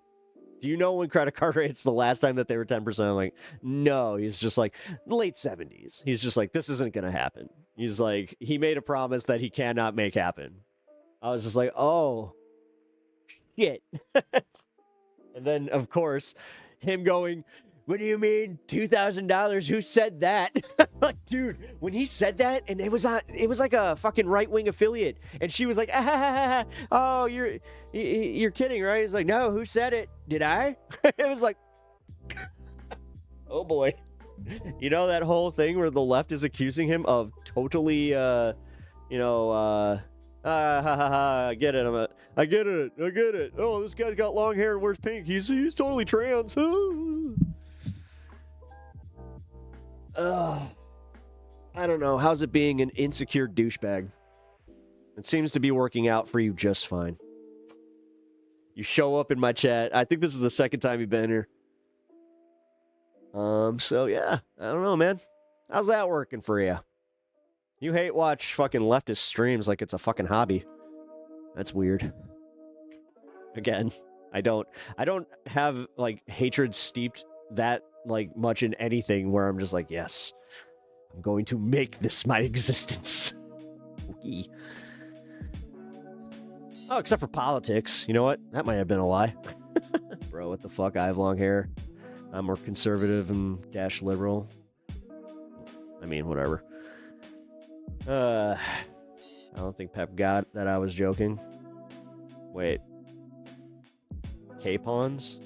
S5: Do you know when credit card rates the last time that they were 10%? I'm like, no. He's just like, late 70s. He's just like, this isn't going to happen. He's like, he made a promise that he cannot make happen. I was just like, oh, shit. And then, of course, him going, what do you mean, $2,000? Who said that? Like, dude, when he said that, and it was like a fucking right-wing affiliate, and she was like, oh, you're kidding, right? He's like, no, who said it? Did I? It was like, oh boy. You know that whole thing where the left is accusing him of totally, I get it. I get it. Oh, this guy's got long hair and wears pink. He's totally trans. I don't know. How's it being an insecure douchebag? It seems to be working out for you just fine. You show up in my chat. I think this is the second time you've been here. So yeah. I don't know, man. How's that working for you? You hate watch fucking leftist streams like it's a fucking hobby. That's weird. Again, I don't have like hatred steeped that like much in anything where I'm just like, yes, I'm going to make this my existence. Okay. Oh, except for politics. You know what? That might have been a lie. Bro, what the fuck? I have long hair. I'm more conservative and dash liberal. I mean, whatever. I don't think Pep got that I was joking. Wait. Capons?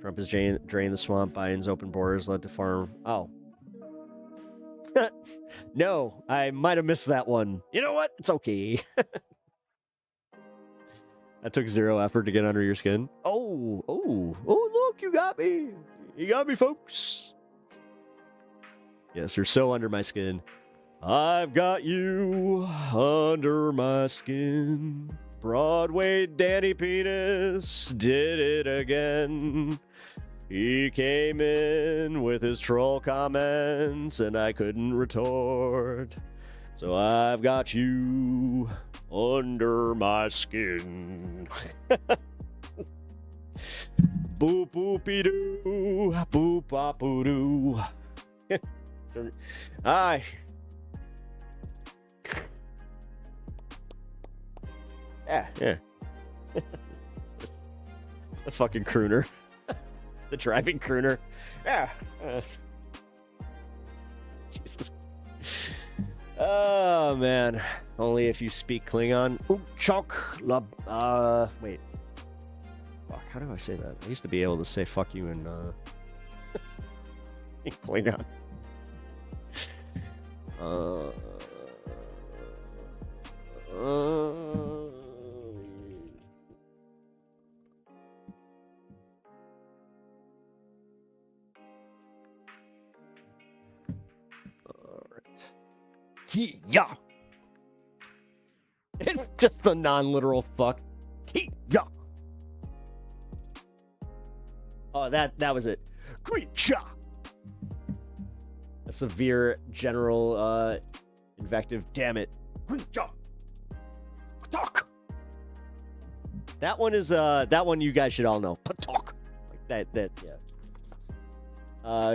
S5: Trump has drained the swamp. Biden's open borders led to farm. Oh. No, I might have missed that one. You know what? It's okay. That took zero effort to get under your skin. Oh, look, you got me. You got me, folks. Yes, you're so under my skin. I've got you under my skin. Broadway Danny Penis did it again. He came in with his troll comments and I couldn't retort. So I've got you under my skin. Boop boopy doo, boop bopoo doo. Aye. Yeah. The fucking crooner. The driving crooner. Yeah. Jesus. Oh, man. Only if you speak Klingon. Chok la. Wait. Fuck, how do I say that? I used to be able to say fuck you in, in Klingon. Yeah. It's just the non-literal fuck. Yeah. Oh, that was it. Creature. A severe general invective. Damn it. Creature. Talk. That one is that one you guys should all know. Talk. Like that yeah.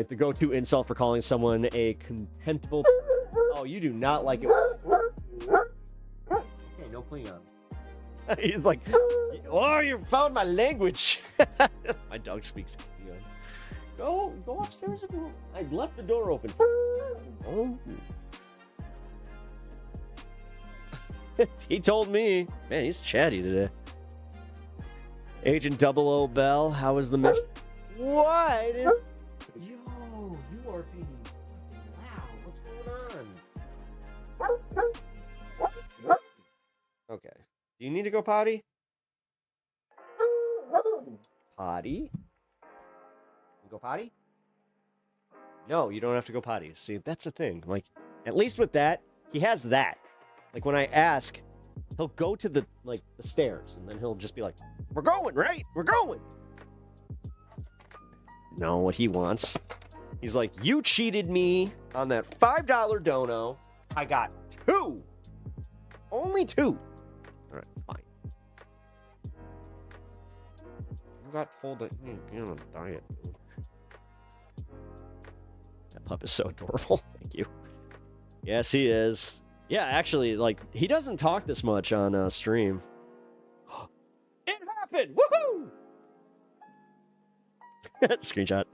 S5: The go-to insult for calling someone a contemptible. Oh, you do not like it. Okay, no Klingon. He's like, oh, you found my language. My dog speaks Klingon. Go upstairs if you want. I left the door open. Oh. He told me. Man, he's chatty today. Agent 00 Bell, how was the mission? What? Yo, you are being loud. What's going on? Okay. Do you need to go potty? Potty? You go potty? No, you don't have to go potty. See, that's the thing. Like, at least with that, he has that. Like, when I ask, he'll go to the stairs, and then he'll just be like, we're going, right? We're going. No, what he wants. He's like, you cheated me on that $5 dono. I got 2. Only 2. All right, fine. You got told that you're on a diet, dude. That pup is so adorable. Thank you. Yes, he is. Yeah, actually, like, he doesn't talk this much on stream. It happened! Woohoo! Screenshot.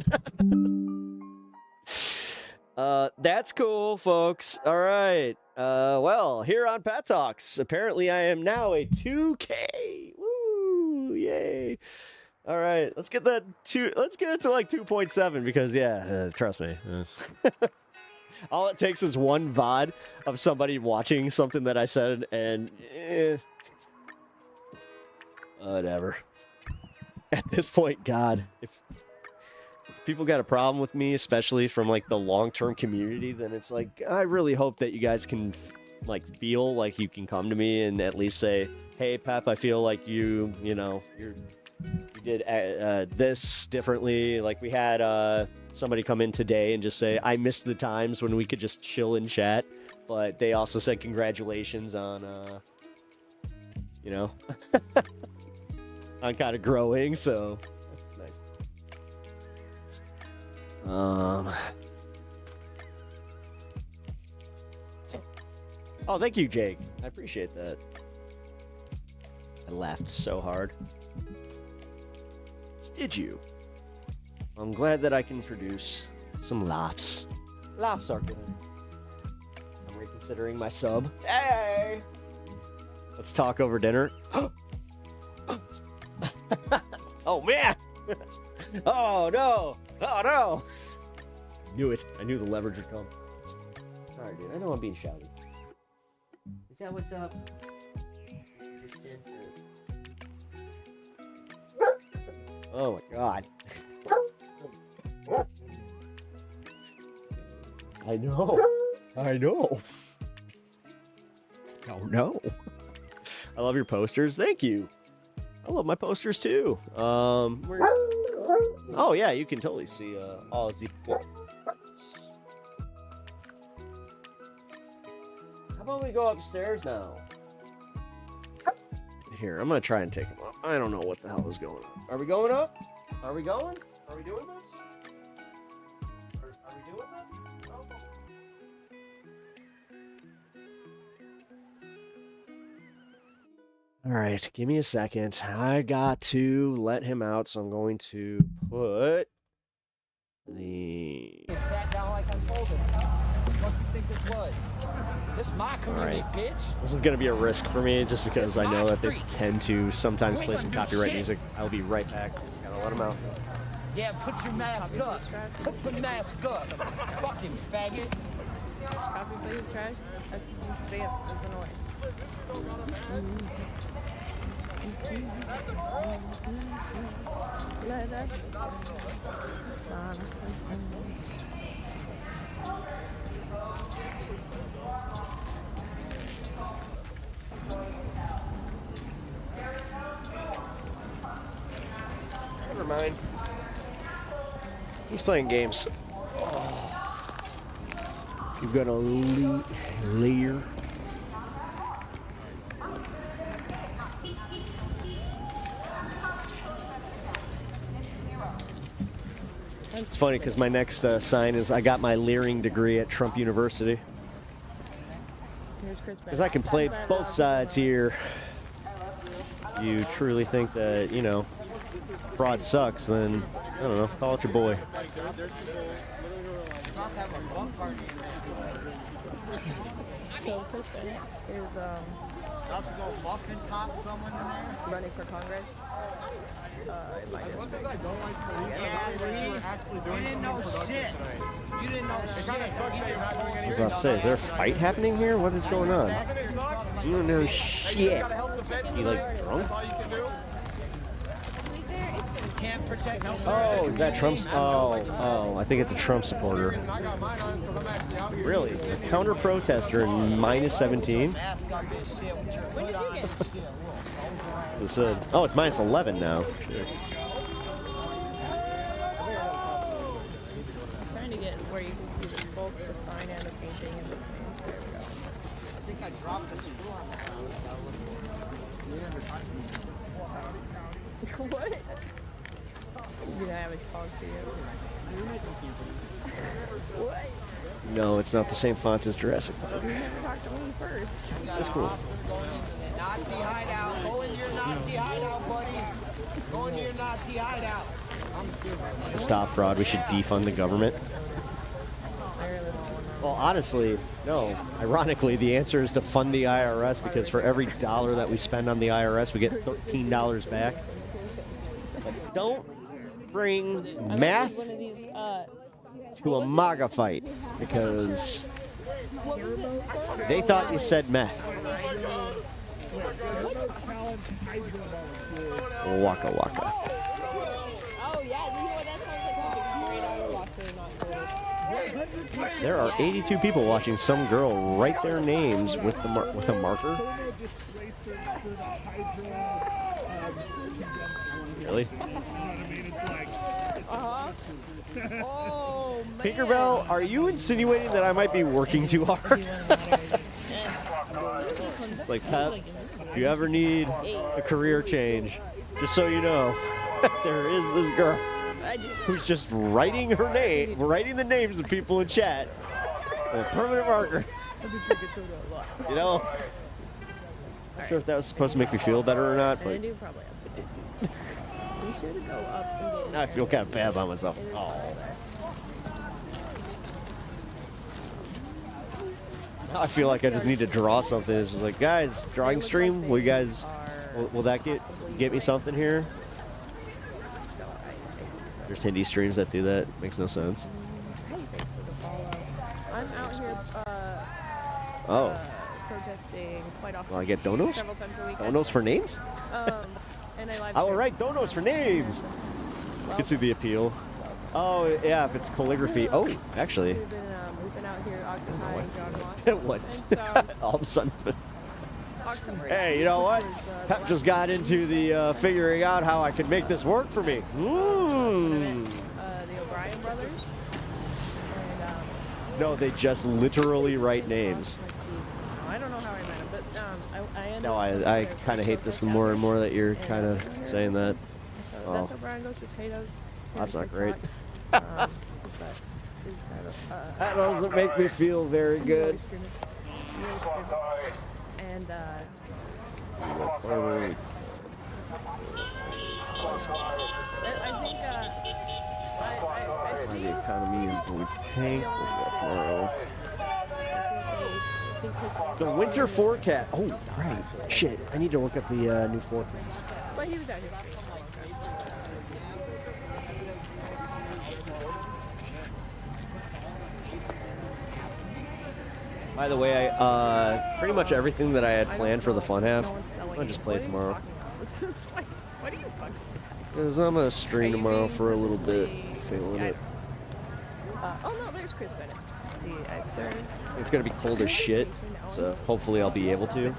S5: That's cool, folks. All right. Well, here on Pat Talks, apparently I am now a 2K. Woo! Yay! All right, let's get that let's get it to like 2.7 because trust me. All it takes is one VOD of somebody watching something that I said and whatever. At this point, God, if people got a problem with me, especially from like the long-term community, then it's like, I really hope that you guys can like feel like you can come to me and at least say, hey, Pep, I feel like you did this differently. Like we had somebody come in today and just say, I missed the times when we could just chill and chat, but they also said congratulations on, on kind of growing, so that's nice. Oh, thank you, Jake. I appreciate that. I laughed so hard. Did you? I'm glad that I can produce some laughs. Laughs are good. I'm reconsidering my sub. Hey! Let's talk over dinner. Oh, man! Oh, no! Oh, no! Knew it. I knew the leverage would come. Sorry, dude. I know I'm being shouty. Is that what's up? Oh, my God. I know. I know. Oh, no. I love your posters. Thank you. I love my posters, too. Oh, yeah, you can totally see all the points. How about we go upstairs now? Here, I'm going to try and take them up. I don't know what the hell is going on. Are we going up? Are we going? Are we doing this? Are we doing this? Oh. All right, give me a second. I got to let him out, so I'm going to put the...
S4: Sat down like I'm folded. What do you think this was? This is my community, bitch.
S5: This is going to be a risk for me just because I know that they tend to sometimes play some copyright music. I'll be right back. Just got to let him out.
S4: Yeah, put your mask up. Put the mask up. Fucking faggot.
S3: Copy please, trash. That's just stay up. That's annoying. Let us.
S5: Never mind. He's playing games. You've got a layer. It's funny because my next sign is I got my leering degree at Trump University. Because I can play both sides here. You truly think that, you know, fraud sucks, then, I don't know, call it your boy.
S3: So Chris Bennett is running for Congress. In my district.
S15: You didn't know shit. You didn't know shit.
S5: I was about to say, is there a fight happening here? What is going on? You don't know shit. You like drunk? Oh, is that Trump's? Oh, I think it's a Trump supporter. Really? A counter protester in minus 17? This is, oh, it's minus 11 now. Shit.
S3: I'm trying to get where you can see both the sign and the painting in the same. There we go.
S15: I think I dropped the screw on the
S3: What? You know, I haven't talked to you. What?
S5: No, it's not the same font as Jurassic Park.
S3: You never talked to me first.
S5: That's cool.
S15: Nazi hideout. Go into your Nazi hideout, buddy. Go into your Nazi hideout.
S5: Stop fraud. We should defund the government. Well, honestly, no. Ironically, the answer is to fund the IRS because for every dollar that we spend on the IRS, we get $13 back. Don't bring math to a MAGA fight because they thought you said meth. Waka waka.
S3: Oh yeah, you know what? That sounds like something straight out of Watcher, not
S5: There are 82 people watching some girl write their names with the with a marker. Really?
S3: Oh, man.
S5: Tinkerbell, are you insinuating that I might be working too hard? Like, Pep, if you ever need a career change, just so you know, there is this girl who's just writing her name, writing the names of people in chat with a permanent marker.
S3: I've been drinking soda a lot.
S5: You know, not sure if that was supposed to make me feel better or not,
S3: And I
S5: but
S3: do probably have to do. We should go up and get.
S5: I feel kind of bad about myself.
S3: It is
S5: Oh.
S3: better.
S5: Now I feel like I just need to draw something. It's just like, guys, drawing stream. Will you guys? Will that get me something here? There's Hindi streams that do that. Makes no sense.
S3: Hey, thanks for the follow. I'm out here
S5: Oh.
S3: protesting quite often.
S5: Well, I get donos?
S3: Several times a week.
S5: Donos for names?
S3: And I live
S5: All
S3: stream.
S5: right, donos for names. You can see the appeal. Oh yeah, if it's calligraphy. Oh, actually.
S3: We've been out here occupying John Moss.
S5: What?
S3: And so,
S5: All of a sudden.
S3: October
S5: Hey, you know what?
S3: 18th was,
S5: Pep just got into the figuring out how I could make this work for me.
S3: the O'Brien brothers. And,
S5: No, they just literally write names.
S3: I don't know how I met him, but I ended
S5: No,
S3: up
S5: I kind of hate this the more and more that you're kind of saying that.
S3: So
S5: Oh,
S3: that's O'Brien goes potatoes.
S5: that's not great.
S3: Just that is kind of,
S5: That doesn't make me feel very good.
S3: And I think
S5: the economy is going to tank tomorrow. The winter forecast. Oh, right. Shit. I need to look up the new forecast.
S3: But he was out here.
S5: By the way, I pretty much everything that I had planned for the fun half, I'll just play it tomorrow.
S3: What are you fucking?
S5: Because I'm gonna stream tomorrow for a little bit, feeling it.
S3: Oh no, there's Chris Bennett. See, I started.
S5: It's gonna be cold as shit, so hopefully I'll be able to.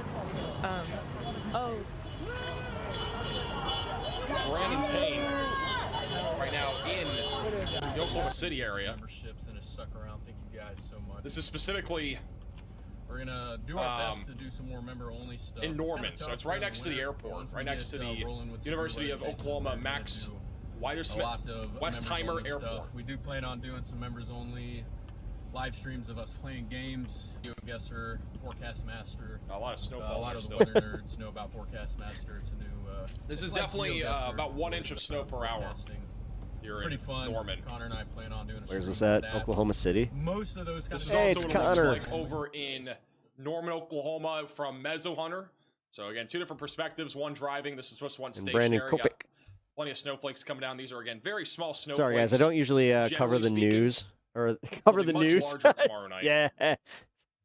S3: Oh.
S18: Brandon Payne, right now in the Oklahoma City area.
S6: Memberships and has stuck around. Thank you guys so much.
S18: This is specifically.
S6: We're gonna do our best to do some more member-only stuff.
S18: In Norman, so it's right next to the airport, right next to the University of Oklahoma Max Westheimer Airport.
S6: We do plan on doing some members-only live streams of us playing games. Guesser, Forecast Master.
S18: A lot of snowfall.
S6: A lot of the weather nerds know about Forecast Master. It's a new.
S18: This is definitely about 1 inch of snow per hour.
S6: It's pretty fun.
S18: Norman.
S6: Connor and I plan on doing a
S5: Where's this
S6: stream
S5: at?
S6: of that.
S5: Oklahoma City?
S6: Most of those.
S18: This is
S5: Hey,
S18: also
S5: it's
S18: what it looks
S5: Connor.
S18: like over in Norman, Oklahoma from Mezzo Hunter. So again, two different perspectives. One driving. This is just one
S5: And
S18: stationary.
S5: Brandon
S18: Got
S5: Kopik.
S18: plenty of snowflakes coming down. These are again very small snowflakes.
S5: Sorry guys, I don't usually cover the
S18: generally speaking.
S5: news or cover the
S18: They'll be much
S5: news.
S18: larger tomorrow night.
S5: Yeah,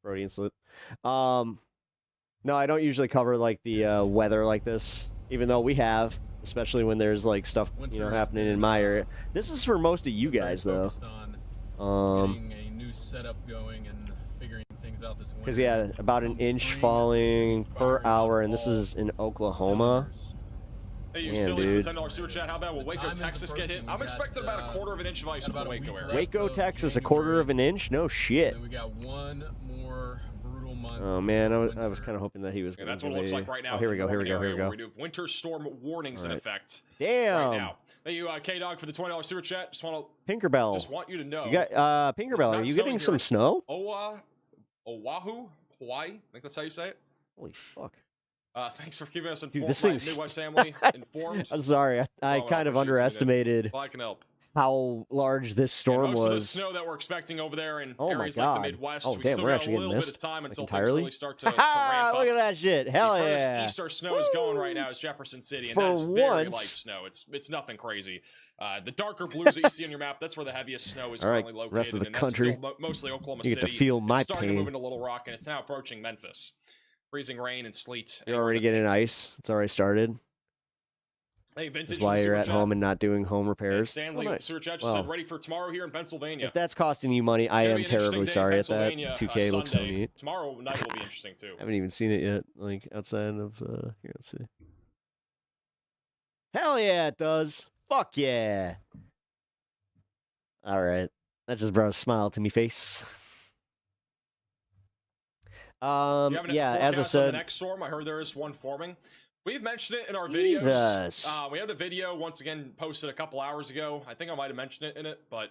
S5: Freudian slip. No, I don't usually cover like the weather like this, even though we have, especially when there's like stuff happening in my area. This is for most of you guys though.
S6: Getting a new setup going and figuring things out this winter.
S5: Because yeah, about an inch falling per hour, and this is in Oklahoma.
S18: Hey, you
S5: Man,
S18: silly
S5: dude.
S18: for $10 super chat. How bad will Waco, Texas get hit? I'm expecting about a quarter of an inch of ice from the Waco area.
S5: Waco, Texas, a quarter of an inch? No shit.
S6: And we got one more brutal month.
S5: Oh man, I was kind of hoping that he was
S18: And
S5: going
S18: that's
S5: to.
S18: what it looks like right now.
S5: Oh, here we go. Here we go. Here we go.
S18: We do winter storm warnings in
S5: All right.
S18: effect.
S5: Damn.
S18: Right now. Thank you, K-Dog, for the $20 super chat. Just want you to know.
S5: You got Pinkerbell. Are you getting some snow?
S18: Oahu, Hawaii. I think that's how you say it.
S5: Holy fuck.
S18: Thanks for keeping us
S5: Dude,
S18: informed.
S5: this
S18: My
S5: thing's
S18: Midwest family informed.
S5: I'm sorry. I kind of underestimated
S18: Well, I can help.
S5: how large this storm
S18: Most of the
S5: was.
S18: snow that we're expecting over there in
S5: Oh my
S18: areas like
S5: God.
S18: the Midwest,
S5: Oh,
S18: we
S5: damn,
S18: still
S5: we're
S18: got
S5: actually
S18: a
S5: getting
S18: little bit of
S5: missed,
S18: time
S5: like,
S18: until things
S5: entirely?
S18: really start to ramp up.
S5: Look at that shit. Hell
S18: the furthest
S5: yeah.
S18: east our snow is going right now is Jefferson City, and
S5: For
S18: that's very light
S5: once.
S18: snow. It's nothing crazy. The darker blues that you see on your map, that's where the heaviest snow is
S5: All right,
S18: currently located.
S5: rest of the
S18: and that's
S5: country.
S18: still mostly Oklahoma
S5: You
S18: City.
S5: get to feel my
S18: it's starting to
S5: pain.
S18: move into Little Rock, and it's now approaching Memphis. Freezing rain and sleet.
S5: You're already getting ice. It's already started.
S18: Hey, Vintage.
S5: That's why
S18: with
S5: you're
S18: Super
S5: at
S18: Chat.
S5: home and not doing home repairs.
S18: Stanley
S5: Oh,
S18: with
S5: nice.
S18: Super Chat just
S5: Well,
S18: said ready for tomorrow here in Pennsylvania.
S5: if that's costing you money, I
S18: gonna
S5: am
S18: be an interesting
S5: terribly
S18: day in
S5: sorry at that.
S18: Pennsylvania,
S5: 2K looks so
S18: Sunday.
S5: neat.
S18: Tomorrow night will be interesting too.
S5: I haven't even seen it yet. Like outside of here, let's see. Hell yeah, it does. Fuck yeah. All right, that just brought a smile to me face.
S18: You have a
S5: Yeah, as I
S18: forecast on the
S5: said,
S18: next storm. I heard there is one forming. We've mentioned it in our
S5: Jesus.
S18: videos. We had a video once again posted a couple hours ago. I think I might have mentioned it in it, but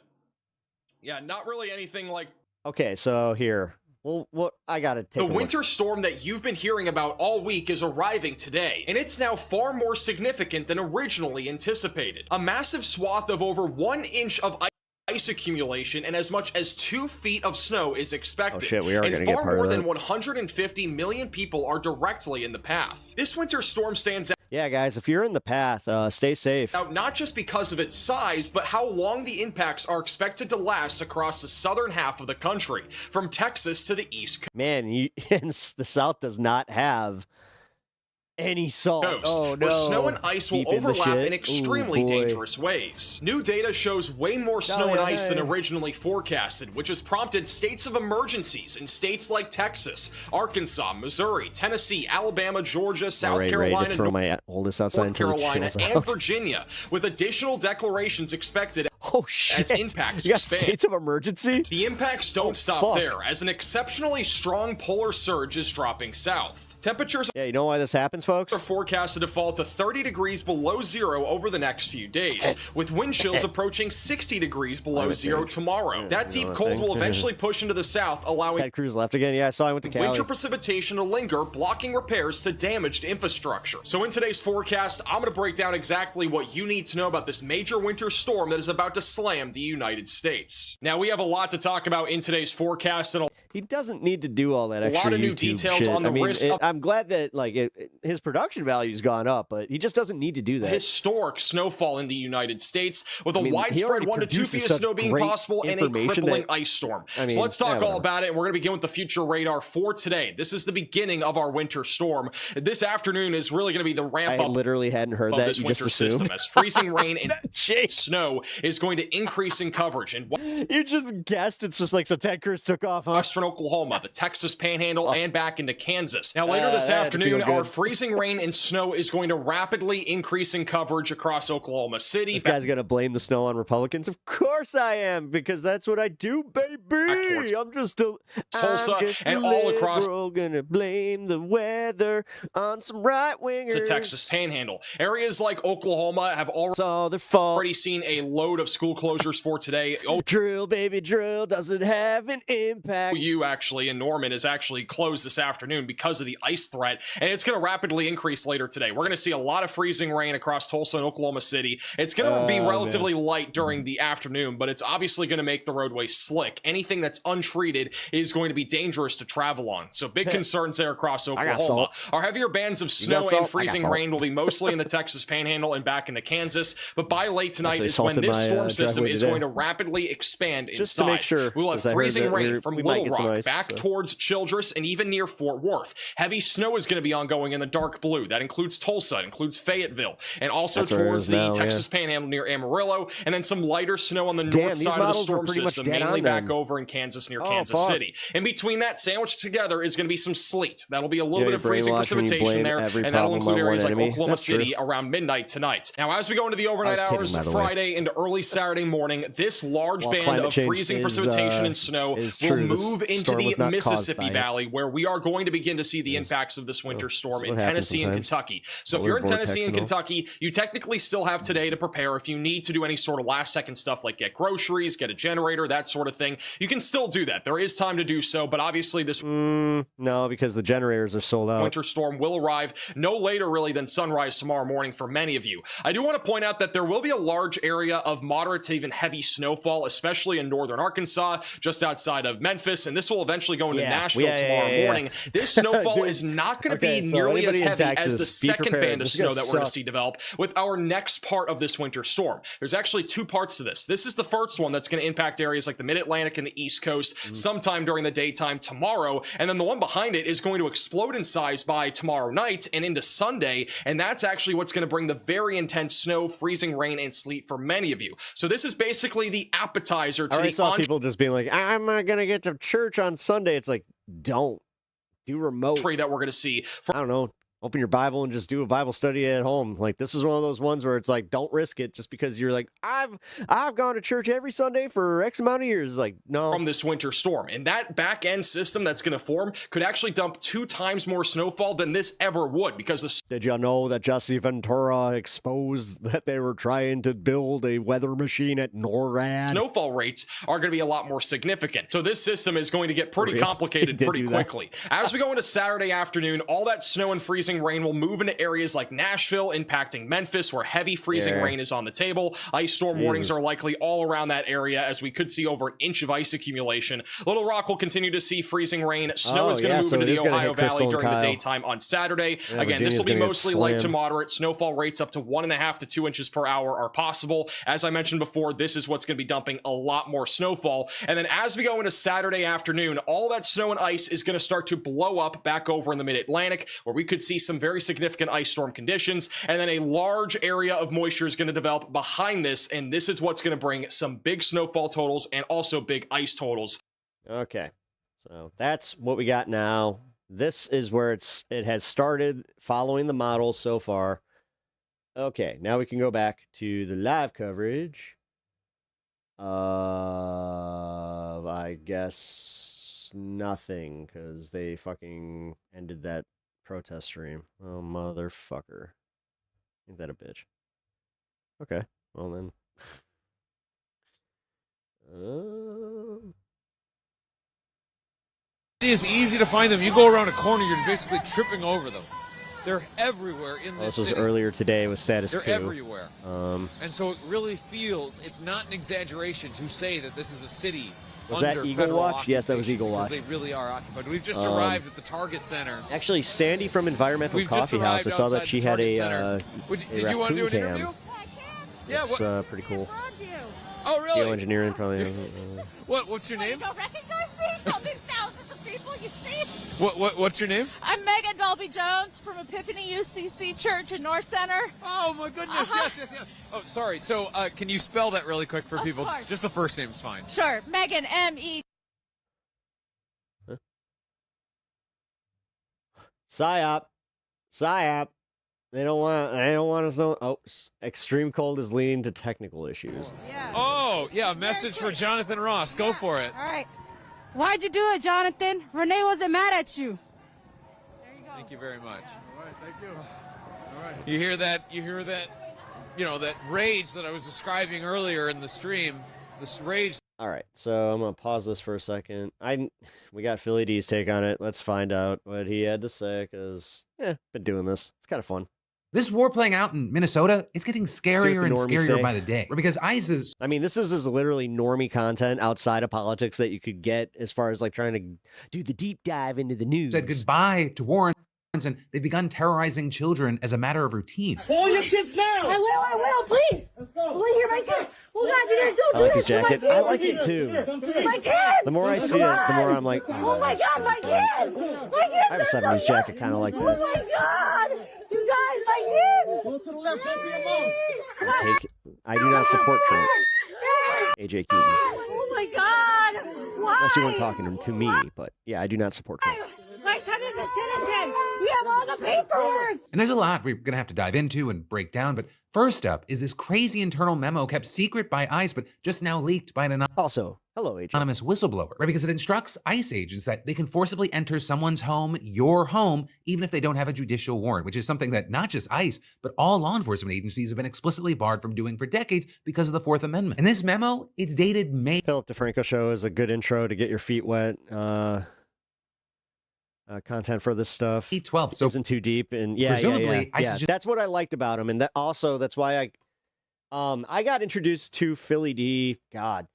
S18: yeah, not really anything like.
S5: okay, so here, Well, what I gotta take
S18: The
S5: a look.
S18: winter storm that you've been hearing about all week is arriving today, and it's now far more significant than originally anticipated. A massive swath of over 1 inch of ice accumulation and as much as 2 feet of snow is expected.
S5: Oh shit, we are
S18: and
S5: gonna get
S18: far
S5: part
S18: more
S5: of
S18: than
S5: that.
S18: 150 million people are directly in the path. This winter storm stands
S5: Yeah, guys, if you're in the path, stay safe.
S18: out not just because of its size, but how long the impacts are expected to last across the southern half of the country, from Texas to the East
S5: Man, the South does not have any salt.
S18: Coast,
S5: Oh no!
S18: where snow and ice will
S5: Deep in the
S18: overlap
S5: shit.
S18: in extremely
S5: Ooh, boy.
S18: dangerous ways. New data shows way more snow and ice than originally forecasted, which has prompted states of emergencies in states like Texas, Arkansas, Missouri, Tennessee, Alabama, Georgia, South
S5: Ready to
S18: Carolina,
S5: throw my oldest outside
S18: North
S5: until it
S18: Carolina,
S5: chills
S18: and
S5: out.
S18: Virginia, with additional declarations expected
S5: Oh shit!
S18: as impacts
S5: You got
S18: expand.
S5: states of emergency.
S18: The impacts don't stop
S5: fuck.
S18: there, as an exceptionally strong polar surge is dropping south. Temperatures
S5: Yeah, you know why this happens, folks?
S18: are forecasted to fall to 30 degrees below zero over the next few days, with wind chills approaching 60 degrees below zero tomorrow. That deep cold will eventually push into the south, allowing
S5: Ted Cruz left again. Yeah, I saw him with the Cali.
S18: winter precipitation to linger, blocking repairs to damaged infrastructure. So in today's forecast, I'm going to break down exactly what you need to know about this major winter storm that is about to slam the United States. Now, we have a lot to talk about in today's forecast, and
S5: He doesn't need to do all that
S18: A
S5: extra
S18: lot of new
S5: YouTube
S18: details
S5: shit.
S18: on the
S5: I mean,
S18: risk of-
S5: I'm glad that his production value's gone up, but he just doesn't need to do that.
S18: historic snowfall in the United States, with a
S5: I mean, he
S18: widespread
S5: already
S18: 1 to 2
S5: produces
S18: feet of
S5: such
S18: snow being
S5: great
S18: possible and a
S5: information
S18: crippling
S5: that-
S18: ice storm.
S5: I mean,
S18: So let's talk
S5: yeah,
S18: all
S5: whatever.
S18: about it, and we're going to begin with the future radar for today. This is the beginning of our winter storm. This afternoon is really going to be the ramp
S5: I
S18: up
S5: literally hadn't heard
S18: of
S5: that.
S18: this
S5: You just
S18: winter
S5: assumed.
S18: system, as freezing rain and snow is going to increase in coverage in
S5: You just guessed. It's just like, so Ted Cruz took off, huh?
S18: western Oklahoma, the Texas Panhandle, and back into Kansas. Now, later this
S5: that had to
S18: afternoon,
S5: feel
S18: our
S5: good.
S18: freezing rain and snow is going to rapidly increase in coverage across Oklahoma City.
S5: This guy's gonna blame the snow on Republicans. Of course I am, because that's what I do, baby. I'm just a
S18: Tulsa
S5: I'm just
S18: and
S5: a
S18: all across
S5: liberal, gonna blame the weather on some right wingers.
S18: the Texas Panhandle. Areas like Oklahoma have already seen a load of school closures for today.
S5: Drill, baby, drill doesn't have an impact.
S18: OU actually in Norman is actually closed this afternoon because of the ice threat, and it's going to rapidly increase later today. We're going to see a lot of freezing rain across Tulsa and Oklahoma City. It's going to be relatively light during the afternoon, but it's obviously going to make the roadway slick. Anything that's untreated is going to be dangerous to travel on. So big concerns there across
S5: got
S18: Oklahoma.
S5: salt.
S18: Our heavier bands of
S5: got
S18: snow
S5: salt? I
S18: and
S5: got
S18: freezing
S5: salt.
S18: rain will be mostly in the Texas Panhandle and back into Kansas, but by late tonight
S5: Actually
S18: is when
S5: salted
S18: this
S5: my,
S18: storm system
S5: driveway
S18: is
S5: today.
S18: going to rapidly expand in
S5: Just
S18: size.
S5: to make sure,
S18: We will have
S5: 'cause I heard
S18: freezing
S5: that
S18: rain from
S5: we might
S18: Little
S5: get some
S18: Rock
S5: ice,
S18: back
S5: so.
S18: towards Childress and even near Fort Worth. Heavy snow is going to be ongoing in the dark blue. That includes Tulsa, it includes Fayetteville, and also
S5: That's where it
S18: towards
S5: is
S18: the
S5: now,
S18: Texas Panhandle near Amarillo, and then some lighter snow on the
S5: Damn,
S18: north
S5: these
S18: side of the
S5: models were
S18: storm
S5: pretty much
S18: system,
S5: dead
S18: mainly
S5: on
S18: back
S5: then.
S18: over in Kansas near
S5: Oh,
S18: Kansas
S5: fuck.
S18: City. In between that, sandwiched together is going to be some sleet. That'll be a little
S5: Yeah,
S18: bit of
S5: you're
S18: freezing
S5: brainwashed when you
S18: precipitation
S5: blame
S18: there,
S5: every
S18: and that'll
S5: problem
S18: include
S5: on
S18: areas
S5: one
S18: like
S5: enemy.
S18: Oklahoma
S5: That's true.
S18: City around midnight tonight. Now, as we go into the overnight
S5: kidding,
S18: hours
S5: by
S18: of
S5: the way.
S18: Friday into early Saturday morning, this large
S5: While
S18: band
S5: climate
S18: of
S5: change
S18: freezing
S5: is,
S18: precipitation and snow
S5: is
S18: will
S5: true, this
S18: move into
S5: storm was
S18: the
S5: not caused
S18: Mississippi
S5: by it.
S18: Valley, where we are going to begin to see the impacts of this winter storm in
S5: what happens
S18: Tennessee and
S5: sometimes.
S18: Kentucky. So if
S5: Polar
S18: you're in
S5: vortex
S18: Tennessee and
S5: and all.
S18: Kentucky, you technically still have today to prepare. If you need to do any sort of last second stuff like get groceries, get a generator, that sort of thing, you can still do that. There is time to do so, but obviously this
S5: No, because the generators are sold out.
S18: winter storm will arrive no later really than sunrise tomorrow morning for many of you. I do want to point out that there will be a large area of moderate to even heavy snowfall, especially in northern Arkansas, just outside of Memphis, and this will eventually go into Nashville tomorrow morning. This snowfall
S5: Dude.
S18: is not going to
S5: Okay,
S18: be
S5: so
S18: nearly as
S5: anybody in
S18: heavy as the
S5: Texas, be
S18: second
S5: prepared.
S18: band of
S5: This is
S18: snow
S5: gonna
S18: that we're going to
S5: suck.
S18: see develop with our next part of this winter storm. There's actually two parts to this. This is the first one that's going to impact areas like the mid-Atlantic and the East Coast sometime during the daytime tomorrow, and then the one behind it is going to explode in size by tomorrow night and into Sunday, and that's actually what's going to bring the very intense snow, freezing rain, and sleet for many of you. So this is basically the appetizer to
S5: I already
S18: the
S5: saw people just being like, I'm not going to get to church on Sunday. It's like, don't. Do remote.
S18: entree that we're going to see
S5: I don't know. open your Bible and just do a Bible study at home. Like, this is one of those ones where it's like, don't risk it just because you're like, I've gone to church every Sunday for X amount of years. Like, no.
S18: From this winter storm. And that back end system that's going to form could actually dump 2 times more snowfall than this ever would, because the
S5: Did you know that Jesse Ventura exposed that they were trying to build a weather machine at NORAD?
S18: snowfall rates are going to be a lot more significant. So this system is going to get pretty complicated pretty quickly. As we go into Saturday afternoon, all that snow and freezing rain will move into areas like Nashville, impacting Memphis, where heavy freezing rain is on the table. Ice storm warnings are likely all around that area, as we could see over an inch of ice accumulation. Little Rock will continue to see freezing rain. Snow is going to move into the Ohio Valley during the daytime on Saturday. Again, this will be mostly light to moderate. Snowfall rates up to 1.5 to 2 inches per hour are possible. As I mentioned before, this is what's going to be dumping a lot more snowfall. And then as we go into Saturday afternoon, all that snow and ice is going to start to blow up back over in the mid-Atlantic, where we could see some very significant ice storm conditions, and then a large area of moisture is going to develop behind this, and this is what's going to bring some big snowfall totals and also big ice totals.
S5: Okay, so that's what we got now. This is where it has started following the model so far. Okay, now we can go back to the live coverage of, I guess, nothing, because they fucking ended that protest stream. Oh, motherfucker. Ain't that a bitch? Okay, well then.
S19: It is easy to find them. You go around a corner, you're basically tripping over them. They're everywhere in this
S5: This was
S19: city.
S5: earlier today with status
S19: They're
S5: quo.
S19: everywhere. And so it really feels, it's not an exaggeration to say that this is a city
S5: Was that
S19: under
S5: Eagle
S19: federal
S5: Watch? Yes, that was Eagle
S19: because
S5: Watch.
S19: they really are occupied. We've just arrived at the Target Center.
S5: Actually, Sandy from Environmental
S19: We've just
S5: Coffee House, I
S19: arrived
S5: saw that
S19: outside
S5: she
S19: the
S5: had
S19: Target
S5: a
S19: Center. Did you want to do an
S5: raccoon
S19: interview?
S5: cam.
S19: Yeah,
S5: It's pretty cool.
S19: Oh, really?
S5: Geoengineering, probably.
S19: What's your name?
S16: You don't recognize me? All these thousands of people you see.
S19: What's your name?
S16: I'm Megan Dolby Jones from Epiphany UCC Church in North Center.
S19: Oh my goodness! Yes. Oh, sorry. So, can you spell that really quick for people?
S16: course.
S19: Just the first name's fine.
S16: Sure, Megan M.E.
S5: PSYOP. They don't want us know. Oh, extreme cold is leading to technical issues.
S19: Oh, yeah. A message for Jonathan Ross. Go for it.
S20: All right. Why'd you do it, Jonathan? Renee wasn't mad at you.
S19: Thank you very much.
S10: All right, thank you. All right.
S19: You hear that? You know, that rage that I was describing earlier in the stream. This rage.
S5: All right, so I'm gonna pause this for a second. We got Philly D's take on it. Let's find out what he had to say, because been doing this. It's kind of fun.
S21: This war playing out in Minnesota, it's getting scarier and scarier by the day. Because ICE is...
S5: I mean, this is literally normie content outside of politics that you could get as far as like trying to do the deep dive into the news.
S21: Said goodbye to Warren, and they've begun terrorizing children as a matter of routine.
S20: Call your kids now! I will, please! Let's go! Will you hear my kids? Oh God, you guys don't
S5: I
S20: do
S5: like
S20: this
S5: his
S20: to my
S5: jacket.
S20: kids!
S5: I like it too.
S20: My kids!
S5: The more I see it, the more I'm like,
S20: Oh my God, my kids! My kids!
S5: I have a 70s jacket kind of like
S20: Oh
S5: that.
S20: my God! You guys, my kids! Go to the left, go to your mom!
S5: I do not support Trump. AJ Keaton.
S20: Oh my God! Why?
S5: Unless you weren't talking to me, but yeah, I do not support Trump.
S20: My son is a citizen! We have all the paperwork!
S21: And there's a lot we're going to have to dive into and break down, but first up is this crazy internal memo kept secret by ICE, but just now leaked by an anonymous whistleblower, right? Because it instructs ICE agents that they can forcibly enter someone's home, your home, even if they don't have a judicial warrant, which is something that not just ICE, but all law enforcement agencies have been explicitly barred from doing for decades because of the Fourth Amendment. And this memo, it's dated May.
S5: Philip DeFranco Show is a good intro to get your feet wet. Content for this stuff.
S21: 12 so
S5: isn't too deep, and
S21: presumably,
S5: yeah. That's what I liked about him, and that's why I got introduced to Philly D. God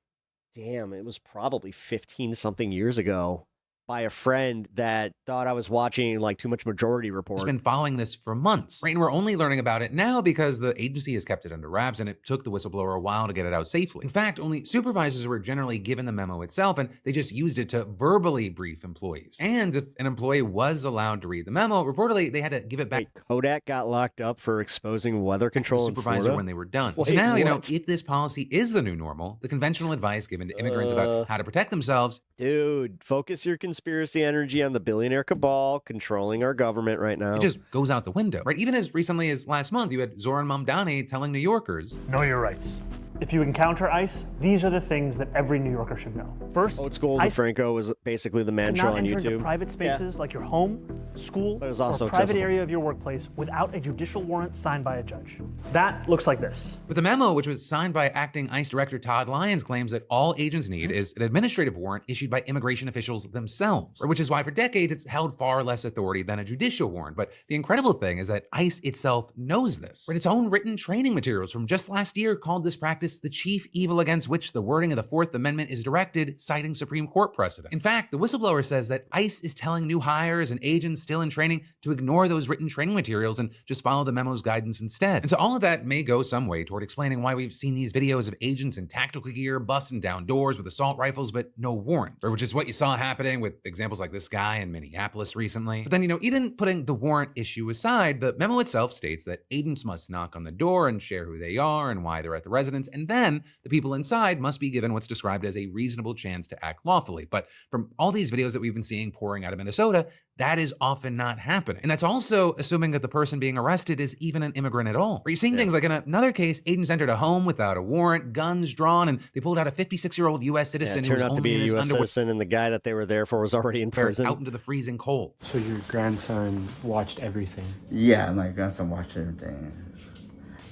S5: damn, it was probably 15 something years ago by a friend that thought I was watching like Too Much Majority Report.
S21: It's been following this for months, right? And we're only learning about it now because the agency has kept it under wraps and it took the whistleblower a while to get it out safely. In fact, only supervisors were generally given the memo itself and they just used it to verbally brief employees. And if an employee was allowed to read the memo, reportedly they had to give it back.
S5: Kodak got locked up for exposing weather control in
S21: supervisor
S5: Florida
S21: when they were done.
S5: Wait,
S21: so now, you know,
S5: what?
S21: if this policy is the new normal, the conventional advice given to immigrants about how to protect themselves.
S5: Dude, focus your conspiracy energy on the billionaire cabal controlling our government right now.
S21: It just goes out the window, right? Even as recently as last month, you had Zoran Mamdani telling New Yorkers,
S15: Know your rights. If you encounter ICE, these are the things that every New Yorker should know. First,
S5: Old School DeFranco was basically the man show
S15: cannot
S5: on
S15: enter into
S5: YouTube.
S15: private spaces like your home, school,
S5: But it's
S15: or
S5: also
S15: private
S5: accessible.
S15: area of your workplace without a judicial warrant signed by a judge. That looks like this.
S21: But the memo, which was signed by acting ICE Director Todd Lyons, claims that all agents need is an administrative warrant issued by immigration officials themselves, which is why for decades it's held far less authority than a judicial warrant. But the incredible thing is that ICE itself knows this. Right? Its own written training materials from just last year called this practice the chief evil against which the wording of the Fourth Amendment is directed, citing Supreme Court precedent. In fact, the whistleblower says that ICE is telling new hires and agents still in training to ignore those written training materials and just follow the memo's guidance instead. And so all of that may go some way toward explaining why we've seen these videos of agents in tactical gear busting down doors with assault rifles but no warrant, or which is what you saw happening with examples like this guy in Minneapolis recently. But then, even putting the warrant issue aside, the memo itself states that agents must knock on the door and share who they are and why they're at the residence, and then the people inside must be given what's described as a reasonable chance to act lawfully. But from all these videos that we've been seeing pouring out of Minnesota, that is often not happening. And that's also assuming that the person being arrested is even an immigrant at all. Or you're seeing things like in another case, agents entered a home without a warrant, guns drawn, and they pulled out a 56-year-old U.S. citizen
S5: It
S21: who was
S5: turned out to
S21: only
S5: be
S21: in
S5: a
S21: his
S5: U.S.
S21: underwear
S5: citizen, and the guy that they were there for was already in prison.
S21: out into the freezing cold.
S11: So your grandson watched everything?
S1: Yeah, my grandson watched everything.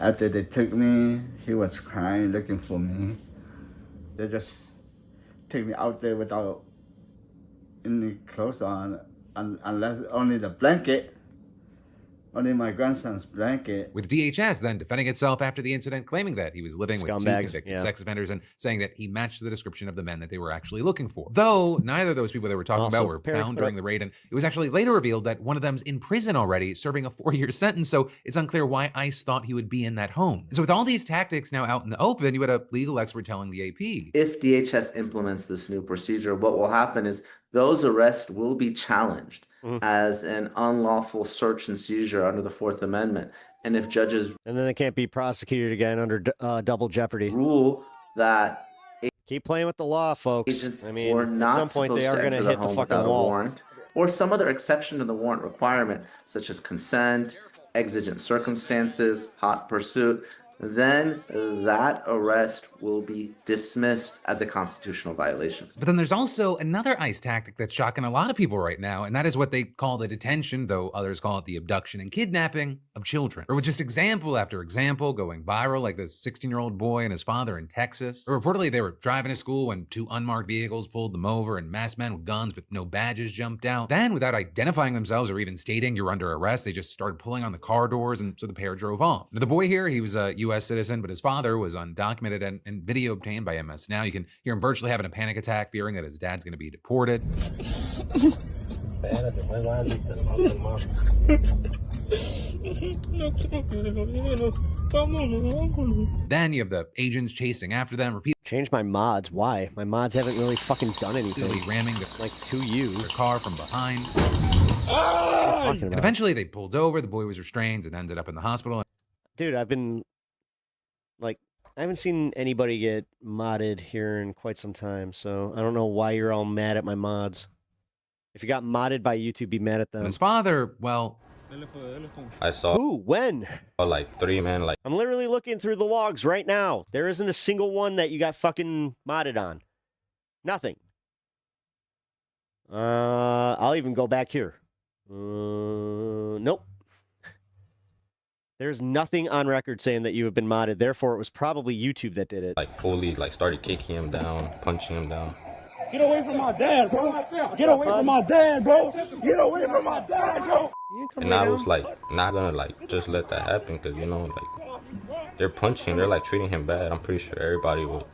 S1: After they took me, he was crying, looking for me. They just take me out there without any clothes on, unless only the blanket. Only my grandson's blanket.
S21: With DHS then defending itself after the incident, claiming that he was living with two
S5: Scumbags,
S21: convicted
S5: yeah.
S21: sex offenders and saying that he matched the description of the men that they were actually looking for. Though neither of those people they were talking
S5: Also,
S21: about were found during the raid, and it was actually later revealed that one of them's in prison already, serving a 4-year sentence, so it's unclear why ICE thought he would be in that home. And so with all these tactics now out in the open, you had a legal expert telling the AP.
S22: If DHS implements this new procedure, what will happen is those arrests will be challenged as an unlawful search and seizure under the Fourth Amendment. And if judges
S5: And then they can't be prosecuted again under double jeopardy.
S22: rule that
S5: Keep playing with the law, folks.
S22: agents
S5: I mean,
S22: were
S5: at
S22: not
S5: some point they
S22: supposed
S5: are
S22: to
S5: going to
S22: enter
S5: hit the
S22: home
S5: fucking
S22: without a
S5: wall.
S22: warrant, or some other exception to the warrant requirement, such as consent, exigent circumstances, hot pursuit, then that arrest will be dismissed as a constitutional violation.
S21: But then there's also another ICE tactic that's shocking a lot of people right now, and that is what they call the detention, though others call it the abduction and kidnapping of children. Or with just example after example going viral, like this 16-year-old boy and his father in Texas. Or reportedly they were driving to school when 2 unmarked vehicles pulled them over and masked men with guns but no badges jumped out. Then, without identifying themselves or even stating you're under arrest, they just started pulling on the car doors, and so the pair drove off. Now, the boy here, he was a U.S. citizen, but his father was undocumented, and video obtained by MS Now. You can hear him virtually having a panic attack, fearing that his dad's going to be deported. Then you have the agents chasing after them, repeatedly
S5: Change my mods. Why? My mods haven't really fucking done anything.
S21: ramming
S5: Like to you.
S21: their car from behind.
S5: Talking
S21: And
S5: about.
S21: eventually they pulled over, the boy was restrained and ended up in the hospital.
S5: Dude, I've been like, I haven't seen anybody get modded here in quite some time, so I don't know why you're all mad at my mods. If you got modded by YouTube, be mad at them.
S21: And his father, well,
S23: I saw
S5: Ooh, when?
S23: like 3 men like
S5: I'm literally looking through the logs right now. There isn't a single one that you got fucking modded on. Nothing. I'll even go back here. Nope. There's nothing on record saying that you have been modded. Therefore, it was probably YouTube that did it.
S23: fully like started kicking him down, punching him down.
S15: Get away from my dad, bro. Get away from my dad, bro. Get away from my dad, bro.
S23: And I was like not gonna like just let that happen because like they're punching, they're like treating him bad. I'm pretty sure everybody would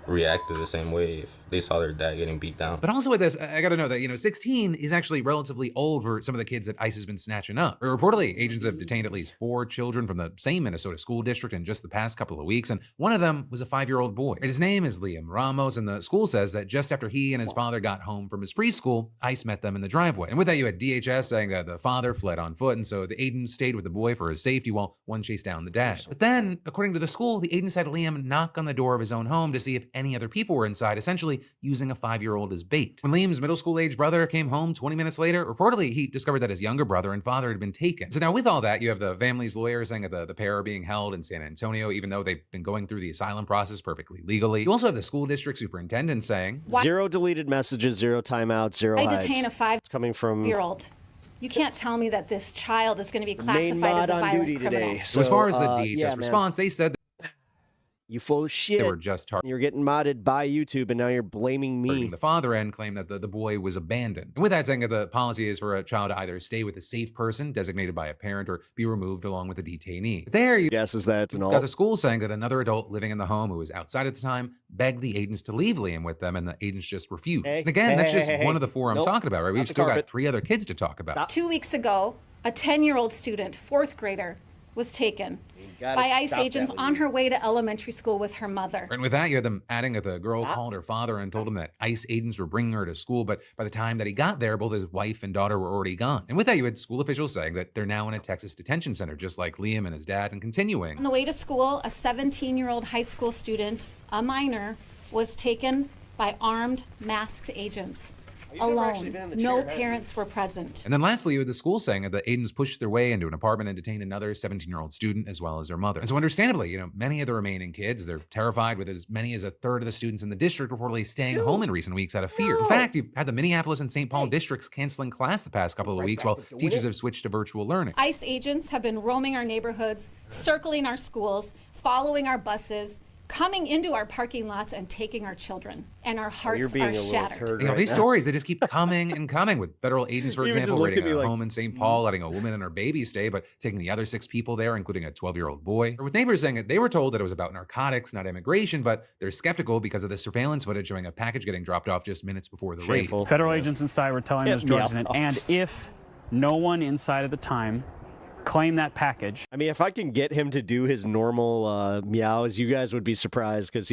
S23: react to the same way if they saw their dad getting beat down.
S21: but also with this, I gotta know that, 16 is actually relatively old for some of the kids that ICE has been snatching up. Or reportedly, agents have detained at least 4 children from the same Minnesota school district in just the past couple of weeks, and one of them was a 5-year-old boy. His name is Liam Ramos, and the school says that just after he and his father got home from his preschool, ICE met them in the driveway. And with that, you had DHS saying that the father fled on foot, and so the agents stayed with the boy for his safety while one chased down the dad. But then, according to the school, the agents had Liam knock on the door of his own home to see if any other people were inside, essentially reportedly using a 5-year-old as bait. When Liam's middle school age brother came home 20 minutes later, reportedly he discovered that his younger brother and father had been taken. So now with all that, you have the family's lawyer saying that the pair are being held in San Antonio, even though they've been going through the asylum process perfectly legally. You also have the school district superintendent saying,
S5: Zero deleted messages, zero timeouts, zero
S2: I
S5: hides.
S2: detain a 5-year-old.
S5: It's coming from
S2: You can't tell me that this child is going to be
S5: Main
S2: classified as
S5: mod
S2: a
S5: on
S2: violent
S5: duty
S2: criminal.
S5: today.
S21: so as far as the
S5: yeah,
S21: DHS
S5: man.
S21: response, they said that
S5: You full of shit.
S21: they were just targeting
S5: You're getting modded by YouTube, and now you're blaming me.
S21: the father and claimed that the boy was abandoned. And with that saying, that the policy is for a child to either stay with a safe person designated by a parent or be removed along with the detainee. There you
S5: guesses that's an all.
S21: got the school saying that another adult living in the home who was outside at the time begged the agents to leave Liam with them, and the agents just refused.
S5: Hey,
S21: and again, that's just
S5: hey,
S21: one of the four I'm
S5: nope.
S21: talking about, right? We've
S5: Not the
S21: still got
S5: carpet.
S21: 3 other kids to talk about.
S2: 2 weeks ago, a 10-year-old student, 4th grader, was taken
S5: gotta
S2: by ICE
S5: stop that,
S2: agents on her way to elementary school with her mother.
S21: And with that, you had them adding that the girl called her father and told him that ICE agents were bringing her to school, but by the time that he got there, both his wife and daughter were already gone. And with that, you had school officials saying that they're now in a Texas detention center, just like Liam and his dad, and continuing.
S2: On the way to school, a 17-year-old high school student, a minor, was taken by armed, masked agents. Alone. No parents were present.
S21: And then lastly, you had the school saying that the agents pushed their way into an apartment and detained another 17-year-old student as well as their mother. And so understandably, many of the remaining kids, they're terrified, with as many as a third of the students in the district reportedly staying home in recent weeks out of fear. In fact, you've had the Minneapolis and St. Paul districts canceling class the past couple of weeks while teachers have switched to virtual learning.
S2: ICE agents have been roaming our neighborhoods, circling our schools, following our buses, coming into our parking lots and taking our children. And our hearts are shattered.
S21: These stories, they just keep coming and coming, with federal agents, for
S5: You
S21: example,
S5: just looked
S21: raiding
S5: at
S21: a
S5: me like,
S21: home in St. Paul, letting a woman and her baby stay, but taking the other 6 people there, including a 12-year-old boy. Or with neighbors saying that they were told that it was about narcotics, not immigration, but they're skeptical because of the surveillance footage showing a package getting dropped off just minutes before the raid.
S11: Federal agents inside were telling there's drugs in it, and if no one inside at the time claimed that package.
S5: I mean, if I can get him to do his normal meows, you guys would be surprised, because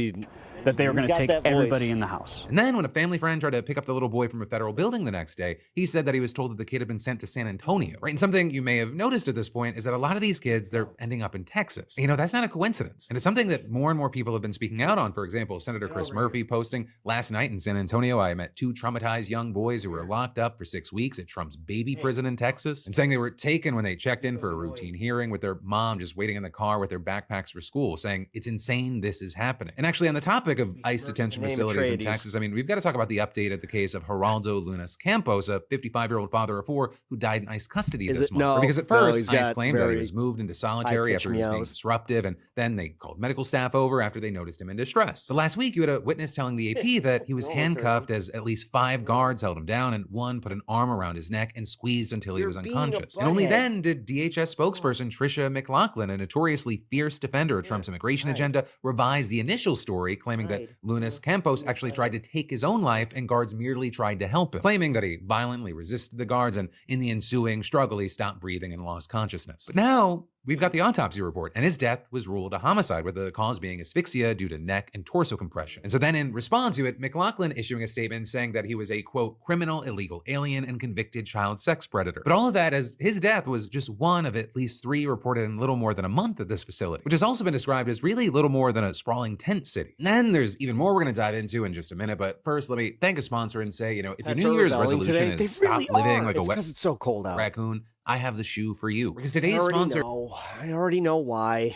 S11: that they were going to take everybody
S5: voice.
S11: in the house.
S21: And then when a family friend tried to pick up the little boy from a federal building the next day, he said that he was told that the kid had been sent to San Antonio, right? And something you may have noticed at this point is that a lot of these kids, they're ending up in Texas. That's not a coincidence. And it's something that more and more people have been speaking out on. For example, Senator Chris Murphy posting, "Last night in San Antonio, I met 2 traumatized young boys who were locked up for 6 weeks at Trump's baby prison in Texas," and saying they were taken when they checked in for a routine hearing, with their mom just waiting in the car with their backpacks for school, saying it's insane this is happening. And actually, on the topic of ICE detention facilities in Texas, we've got to talk about the update of the case of Geraldo Lunas Campos, a 55-year-old father of 4 who died in ICE custody this month.
S5: No,
S21: because at first,
S5: he's
S21: ICE
S5: got
S21: claimed that he
S5: very
S21: was moved into solitary after he was being disruptive, and then they called medical staff over after they noticed him in distress. So last week, you had a witness telling the AP that he was handcuffed as at least 5 guards held him down, and one put an arm around his neck and squeezed until he was unconscious. And only then did DHS spokesperson Tricia McLaughlin, a notoriously fierce defender of Trump's immigration agenda, revise the initial story, claiming that Lunas Campos actually tried to take his own life and guards merely tried to help him, claiming that he violently resisted the guards, and in the ensuing struggle, he stopped breathing and lost consciousness. But now, we've got the autopsy report, and his death was ruled a homicide, with the cause being asphyxia due to neck and torso compression. And so then in response to it, McLaughlin issuing a statement saying that he was a, quote, criminal illegal alien and convicted child sex predator. But all of that, as his death was just one of at least 3 reported in little more than a month at this facility, which has also been described as really little more than a sprawling tent city. And then there's even more we're going to dive into in just a minute, but first let me thank a sponsor and say, if your New Year's resolution is stop living like a wet
S5: because it's so cold out.
S21: raccoon, I have the shoe for you. Because today's sponsor...
S5: I already know why.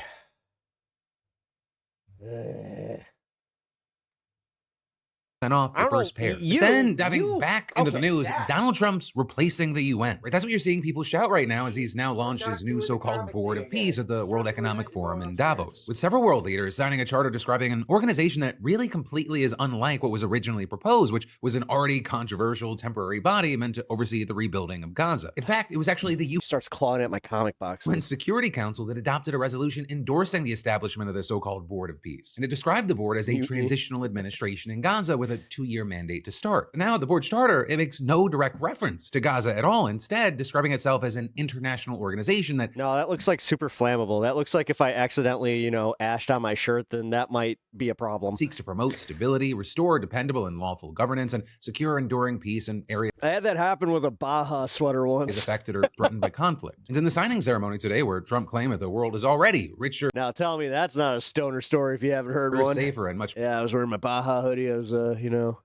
S21: off the first pair. Then diving back into the news, Donald Trump's replacing the UN. Right? That's what you're seeing people shout right now, as he's now launched his new so-called Board of Peace at the World Economic Forum in Davos, with several world leaders signing a charter describing an organization that really completely is unlike what was originally proposed, which was an already controversial temporary body meant to oversee the rebuilding of Gaza. In fact, it was actually the UN
S5: starts clawing at my comic box.
S21: Security Council that adopted a resolution endorsing the establishment of the so-called Board of Peace. And it described the board as a transitional administration in Gaza with a 2-year mandate to start. Now, the board's charter, it makes no direct reference to Gaza at all, instead describing itself as an international organization that...
S5: No, that looks like super flammable. That looks like if I accidentally, ashed on my shirt, then that might be a problem.
S21: Seeks to promote stability, restore dependable and lawful governance, and secure enduring peace in areas...
S5: I had that happen with a Baja sweater once.
S21: ...affected or threatened by conflict. And in the signing ceremony today, where Trump claimed that the world is already richer...
S5: Now tell me that's not a stoner story if you haven't heard one.
S21: ...safer and much...
S5: Yeah, I was wearing my Baja hoodie. I was, you know,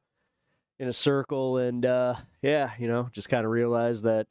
S5: in a circle, and yeah, you know, just kind of realized that,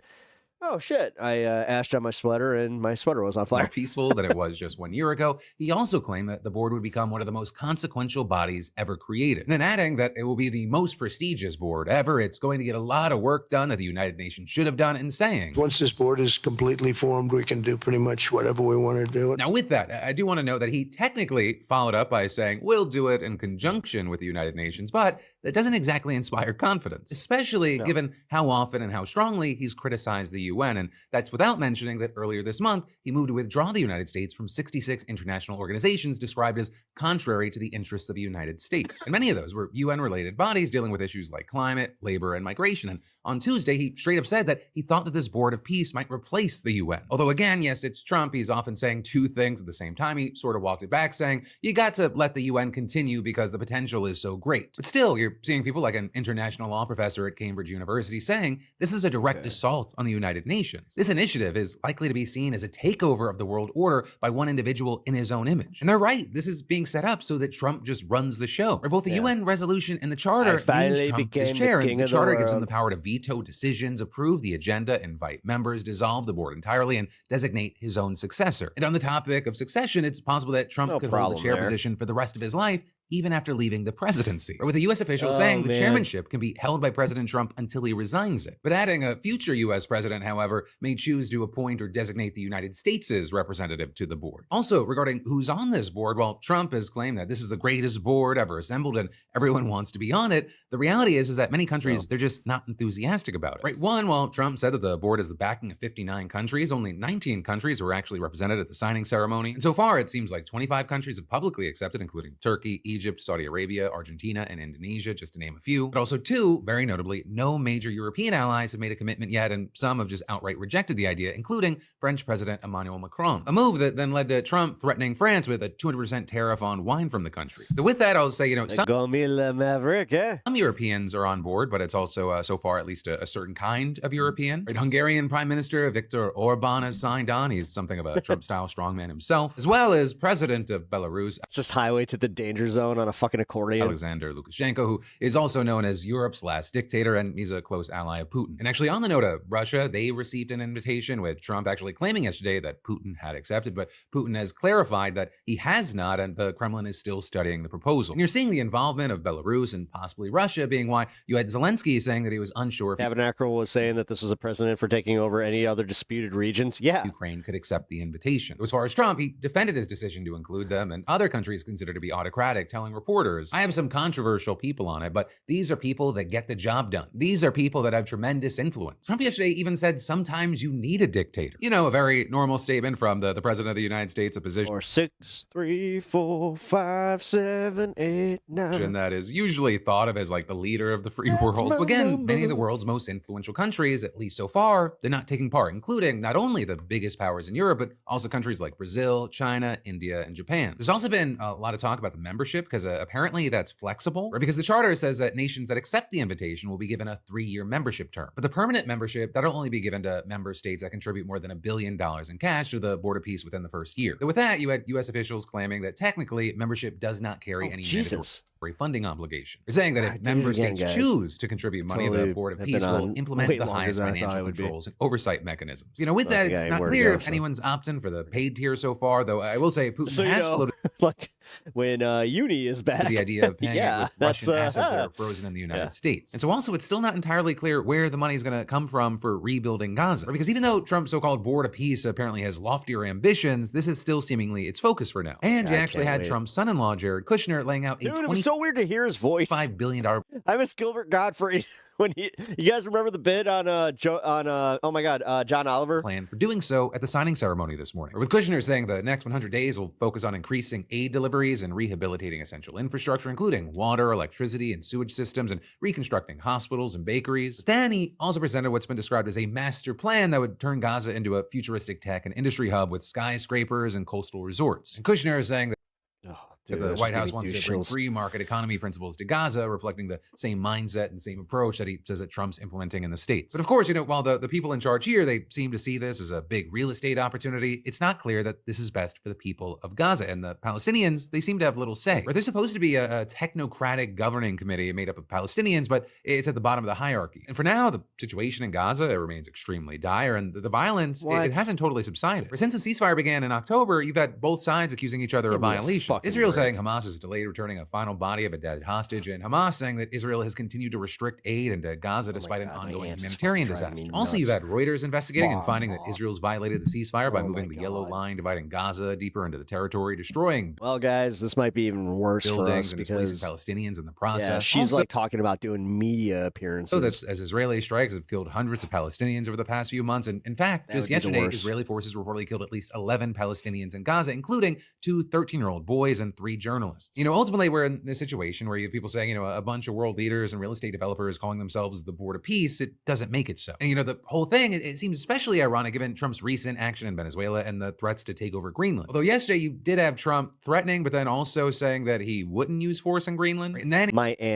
S5: oh shit, I ashed on my sweater and my sweater was on fire.
S21: More peaceful than it was just 1 year ago. He also claimed that the board would become one of the most consequential bodies ever created. And then adding that it will be the most prestigious board ever. It's going to get a lot of work done that the United Nations should have done, and saying,
S8: once this board is completely formed, we can do pretty much whatever we want to do.
S21: Now with that, I do want to note that he technically followed up by saying, we'll do it in conjunction with the United Nations, but that doesn't exactly inspire confidence, especially given how often and how strongly he's criticized the UN. And that's without mentioning that earlier this month, he moved to withdraw the United States from 66 international organizations described as contrary to the interests of the United States. And many of those were UN-related bodies dealing with issues like climate, labor, and migration. And on Tuesday, he straight up said that he thought that this board of peace might replace the UN. Although again, yes, it's Trump. He's often saying two things at the same time. He sort of walked it back saying, you got to let the UN continue because the potential is so great. But still, you're seeing people like an international law professor at Cambridge University saying this is a direct assault on the United Nations. This initiative is likely to be seen as a takeover of the world order by one individual in his own image. And they're right. This is being set up so that Trump just runs the show. Or both the UN resolution and the charter means Trump is chair, and the charter gives him the power to veto decisions, approve the agenda, invite members, dissolve the board entirely, and designate his own successor. And on the topic of succession, it's possible that Trump could hold the chair position for the rest of his life, even after leaving the presidency. Or with a U.S. official saying the chairmanship can be held by President Trump until he resigns it. But adding a future U.S. president, however, may choose to appoint or designate the United States' representative to the board. Also, regarding who's on this board, while Trump has claimed that this is the greatest board ever assembled and everyone wants to be on it, the reality is that many countries, they're just not enthusiastic about it. Right? One, while Trump said that the board has the backing of 59 countries, only 19 countries were actually represented at the signing ceremony. And so far, it seems like 25 countries have publicly accepted, including Turkey, Egypt, Saudi Arabia, Argentina, and Indonesia, just to name a few. But also two, very notably, no major European allies have made a commitment yet, and some have just outright rejected the idea, including French President Emmanuel Macron. A move that then led to Trump threatening France with a 200% tariff on wine from the country. But with that, I'll say, some Europeans are on board, but it's also, so far, at least a certain kind of European. Right? Hungarian Prime Minister Viktor Orban has signed on. He's something of a Trump-style strongman himself, as well as President of Belarus.
S5: It's just highway to the danger zone on a fucking accordion.
S21: Alexander Lukashenko, who is also known as Europe's last dictator, and he's a close ally of Putin. And actually, on the note of Russia, they received an invitation, with Trump actually claiming yesterday that Putin had accepted, but Putin has clarified that he has not, and the Kremlin is still studying the proposal. And you're seeing the involvement of Belarus and possibly Russia being why you had Zelensky saying that he was unsure if
S5: Tabernacle was saying that this was a precedent for taking over any other disputed regions. Yeah.
S21: Ukraine could accept the invitation. As far as Trump, he defended his decision to include them, and other countries considered to be autocratic, telling reporters, I have some controversial people on it, but these are people that get the job done. These are people that have tremendous influence. Trump yesterday even said sometimes you need a dictator. You know, a very normal statement from the President of the United States, a position.
S5: Or 6, 3, 4, 5, 7, 8, 9.
S21: That is usually thought of as like the leader of the free world. So again, many of the world's most influential countries, at least so far, they're not taking part, including not only the biggest powers in Europe, but also countries like Brazil, China, India, and Japan. There's also been a lot of talk about the membership, because apparently that's flexible, right? Because the charter says that nations that accept the invitation will be given a 3-year membership term. But the permanent membership, that'll only be given to member states that contribute more than $1 billion in cash to the Board of Peace within the first year. But with that, you had U.S. officials claiming that technically membership does not carry any mandatory funding obligation. They're saying that if member states choose to contribute money, the Board of Peace will implement the highest financial controls and oversight mechanisms. You know, with that, it's not clear if anyone's opting for the paid tier so far, though I will say Putin has floated
S5: like when uni is back.
S21: The idea of paying it with Russian assets that are frozen in the United States. And so also, it's still not entirely clear where the money is going to come from for rebuilding Gaza. Because even though Trump's so-called Board of Peace apparently has loftier ambitions, this is still seemingly its focus for now. And you actually had Trump's son-in-law, Jared Kushner, laying out a
S5: it was so weird to hear his voice.
S21: $5 billion.
S5: I miss Gilbert Godfrey. When you guys remember the bit on John Oliver
S21: plan for doing so at the signing ceremony this morning, with Kushner saying the next 100 days will focus on increasing aid deliveries and rehabilitating essential infrastructure, including water, electricity, and sewage systems, and reconstructing hospitals and bakeries. But then he also presented what's been described as a master plan that would turn Gaza into a futuristic tech and industry hub with skyscrapers and coastal resorts. And Kushner is saying that Dude, the White House wants to bring free market economy principles to Gaza, reflecting the same mindset and same approach that he says that Trump's implementing in the States. But of course, while the people in charge here, they seem to see this as a big real estate opportunity, it's not clear that this is best for the people of Gaza. And the Palestinians, they seem to have little say. There's supposed to be a technocratic governing committee made up of Palestinians, but it's at the bottom of the hierarchy. And for now, the situation in Gaza, it remains extremely dire, and the violence, it hasn't totally subsided. Since the ceasefire began in October, you've had both sides accusing each other of violations. Israel saying Hamas has delayed returning a final body of a dead hostage, and Hamas saying that Israel has continued to restrict aid into Gaza despite an ongoing humanitarian disaster. Also, you've had Reuters investigating and finding that Israel's violated the ceasefire by moving the yellow line dividing Gaza deeper into the territory, destroying
S5: guys, this might be even worse for us
S21: and
S5: because
S21: displacing Palestinians in the process.
S5: Yeah, she's
S21: also,
S5: like talking about doing media appearances.
S21: So that's as Israeli strikes have killed hundreds of Palestinians over the past few months, and in fact, just yesterday, Israeli forces reportedly killed at least 11 Palestinians in Gaza, including 2 13-year-old boys and 3 journalists. Ultimately, we're in this situation where you have people saying, a bunch of world leaders and real estate developers calling themselves the board of peace. It doesn't make it so. And the whole thing, it seems especially ironic given Trump's recent action in Venezuela and the threats to take over Greenland. Although yesterday you did have Trump threatening, but then also saying that he wouldn't use force in Greenland. And then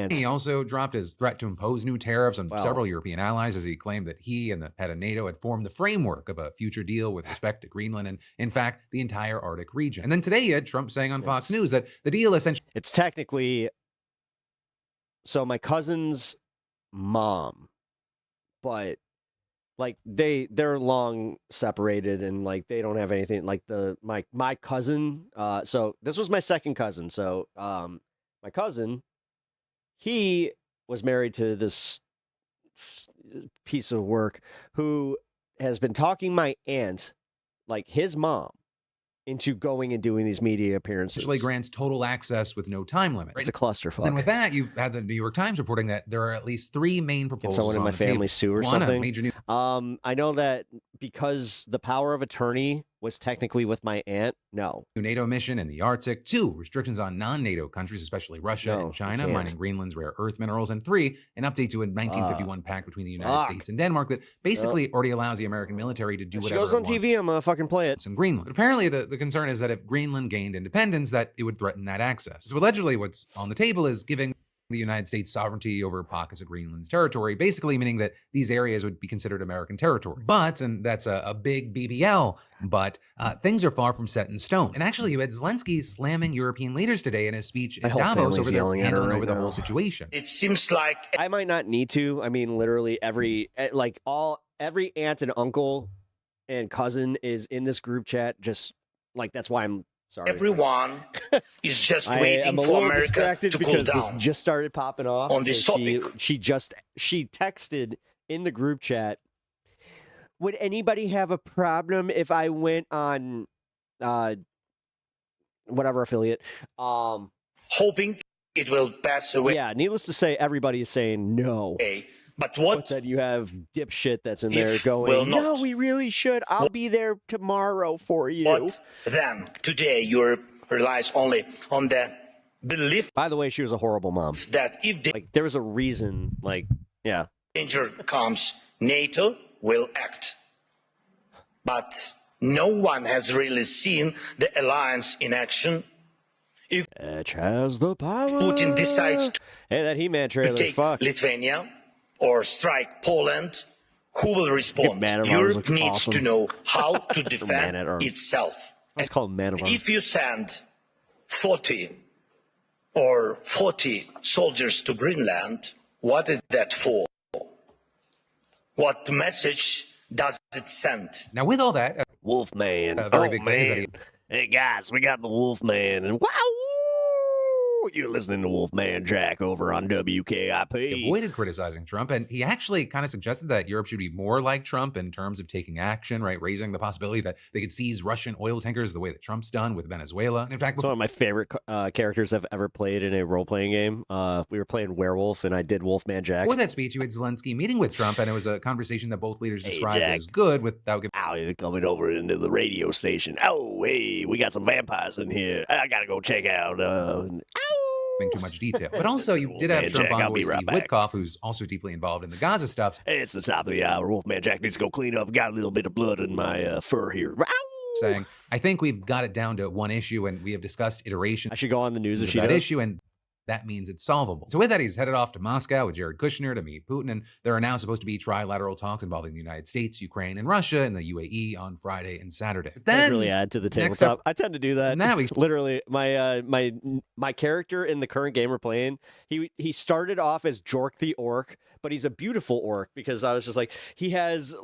S21: he also dropped his threat to impose new tariffs on several European allies as he claimed that he and the head of NATO had formed the framework of a future deal with respect to Greenland and, in fact, the entire Arctic region. And then today you had Trump saying on Fox News that the deal essentially...
S5: It's technically... So my cousin's mom, but like they're long separated and like they don't have anything like my cousin. So this was my second cousin. So my cousin, he was married to this piece of work who has been talking my aunt, like his mom, into going and doing these media appearances.
S21: Essentially grants total access with no time limit.
S5: It's a clusterfuck.
S21: Then with that, you had the New York Times reporting that there are at least 3 main proposals.
S5: Someone in my family sue or something.
S21: Major news.
S5: I know that because the power of attorney was technically with my aunt. No.
S21: NATO mission in the Arctic. 2, restrictions on non-NATO countries, especially Russia and China, mining Greenland's rare earth minerals. And 3, an update to a 1951 pact between the United States and Denmark that basically already allows the American military to do whatever
S5: it goes on TV, I'm gonna fucking play it.
S21: In Greenland. But apparently, the concern is that if Greenland gained independence, that it would threaten that access. So allegedly, what's on the table is giving the United States sovereignty over pockets of Greenland's territory, basically meaning that these areas would be considered American territory. But, and that's a big BBL, but things are far from set in stone. And actually, you had Zelensky slamming European leaders today in his speech in Davos over their handling over the whole situation.
S9: It seems like
S5: I might not need to. I mean, literally every aunt and uncle and cousin is in this group chat. Just like that's why I'm sorry.
S9: Everyone is just waiting for America to cool down.
S5: This just started popping off
S9: on this topic.
S5: She texted in the group chat. Would anybody have a problem if I went on whatever affiliate?
S9: Hoping it will pass away.
S5: Yeah, needless to say, everybody is saying no.
S9: Okay. But what?
S5: But then you have dipshit that's in there going, no, we really should. I'll be there tomorrow for you.
S9: But then, today, Europe relies only on the belief.
S5: By the way, she was a horrible mom.
S9: That if
S5: there was a reason,
S9: danger comes, NATO will act. But no one has really seen the alliance in action. If
S5: has the power.
S9: Putin decides
S5: that He-Man trailer,
S9: to take Lithuania or strike Poland, who will respond? Europe needs to know how to defend itself.
S5: That's called Man of Arms.
S9: If you send 30 or 40 soldiers to Greenland, what is that for? What message does it send?
S21: Now, with all that,
S5: Wolfman,
S21: a very big thing is that
S5: hey guys, we got the Wolfman, and wow. You're listening to Wolfman Jack over on WKIP.
S21: He avoided criticizing Trump, and he actually kind of suggested that Europe should be more like Trump in terms of taking action, right? Raising the possibility that they could seize Russian oil tankers the way that Trump's done with Venezuela. And in fact,
S5: it's one of my favorite characters I've ever played in a role-playing game. We were playing Werewolf, and I did Wolfman Jack.
S21: Before that speech, you had Zelensky meeting with Trump, and it was a conversation that both leaders described as good without giving...
S5: Ow, you're coming over into the radio station. Oh, hey, we got some vampires in here. I gotta go check out...
S21: too much detail. But also, you did have Trump envoy Steve Witkoff, who's also deeply involved in the Gaza stuff.
S5: Hey, it's the top of the hour. Wolfman Jack needs to go clean up. Got a little bit of blood in my fur here.
S21: saying, I think we've got it down to one issue and we have discussed iterations.
S5: I should go on the news if she
S21: that
S5: does.
S21: issue, and that means it's solvable. So with that, he's headed off to Moscow with Jared Kushner to meet Putin, and there are now supposed to be trilateral talks involving the United States, Ukraine, and Russia, and the UAE on Friday and Saturday. But then,
S5: really add to the
S21: next
S5: tabletop.
S21: up-
S5: I tend to do that.
S21: Now we-
S5: Literally, my character in the current game we're playing, he started off as Jork the Orc, but he's a beautiful orc because I was just like, he has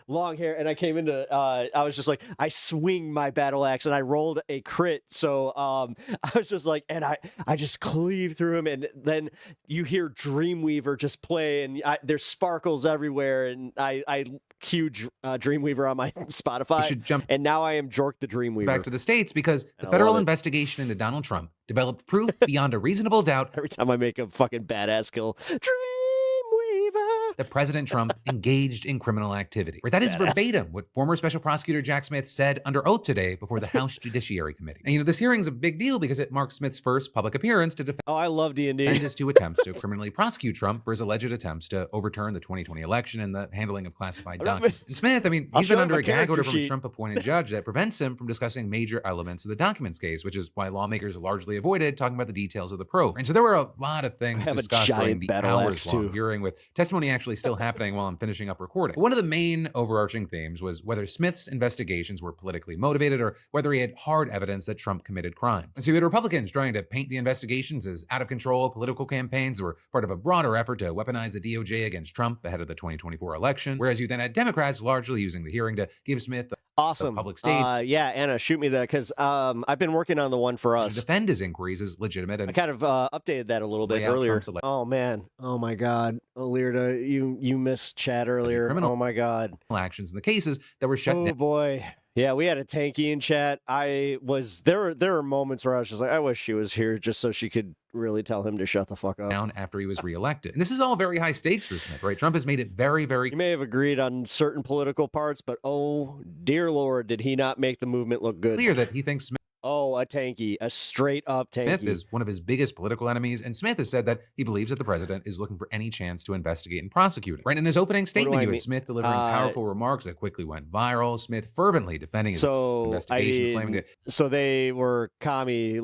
S5: long hair, and I came into I was just like, I swing my battle axe and I rolled a crit, so I was just like, and I just cleave through him, and then you hear Dreamweaver just play, and there's sparkles everywhere, and I cue Dreamweaver on my Spotify,
S21: should jump
S5: and now I am Jork the Dreamweaver.
S21: back to the States because the
S5: I
S21: federal
S5: love it.
S21: investigation into Donald Trump developed proof beyond a reasonable doubt
S5: Every time I make a fucking badass kill, Dreamweaver.
S21: that President Trump engaged in criminal activity. Right, that is
S5: Badass.
S21: verbatim what former Special Prosecutor Jack Smith said under oath today before the House Judiciary Committee. And this hearing's a big deal because it marks Smith's first public appearance to defend
S5: Oh, I love D&D.
S21: his two attempts to criminally prosecute Trump for his alleged attempts to overturn the 2020 election and the handling of classified documents. And Smith,
S5: I'll
S21: he's
S5: show
S21: been
S5: you
S21: under
S5: my
S21: a gag order
S5: character
S21: from a
S5: sheet.
S21: Trump-appointed judge that prevents him from discussing major elements of the documents case, which is why lawmakers largely avoided talking about the details of the probe. And so there were a lot of things
S5: I have a
S21: discussed during
S5: giant
S21: the
S5: battle axe,
S21: hours-long
S5: too.
S21: hearing, with testimony actually still happening while I'm finishing up recording. One of the main overarching themes was whether Smith's investigations were politically motivated or whether he had hard evidence that Trump committed crimes. And so you had Republicans trying to paint the investigations as out-of-control political campaigns that were part of a broader effort to weaponize the DOJ against Trump ahead of the 2024 election, whereas you then had Democrats largely using the hearing to give Smith
S5: Awesome.
S21: public stage.
S5: Yeah, Anna, shoot me that because I've been working on the one for
S21: to
S5: us.
S21: defend his inquiries as legitimate and
S5: I kind of updated that a little bit
S21: lay out
S5: earlier.
S21: Trump's alleged
S5: Oh man. Oh my God. Alirda, you missed chat earlier.
S21: criminal
S5: Oh my God.
S21: actions in the cases that were shut
S5: Oh
S21: down.
S5: boy. Yeah, we had a tanky in chat. There were moments where I was just like, I wish she was here just so she could really tell him to shut the fuck up.
S21: Down after he was reelected. And this is all very high stakes for Smith, right? Trump has made it very, very
S5: You may have agreed on certain political parts, but oh dear Lord, did he not make the movement look good?
S21: clear that he thinks Smith
S5: Oh, a tanky, a straight up tanky.
S21: is one of his biggest political enemies, and Smith has said that he believes that the president is looking for any chance to investigate and prosecute him. Right in his opening statement,
S5: I
S21: you
S5: mean?
S21: had Smith delivering powerful remarks that quickly went viral. Smith fervently defending his investigations, claiming that
S5: So they were commie,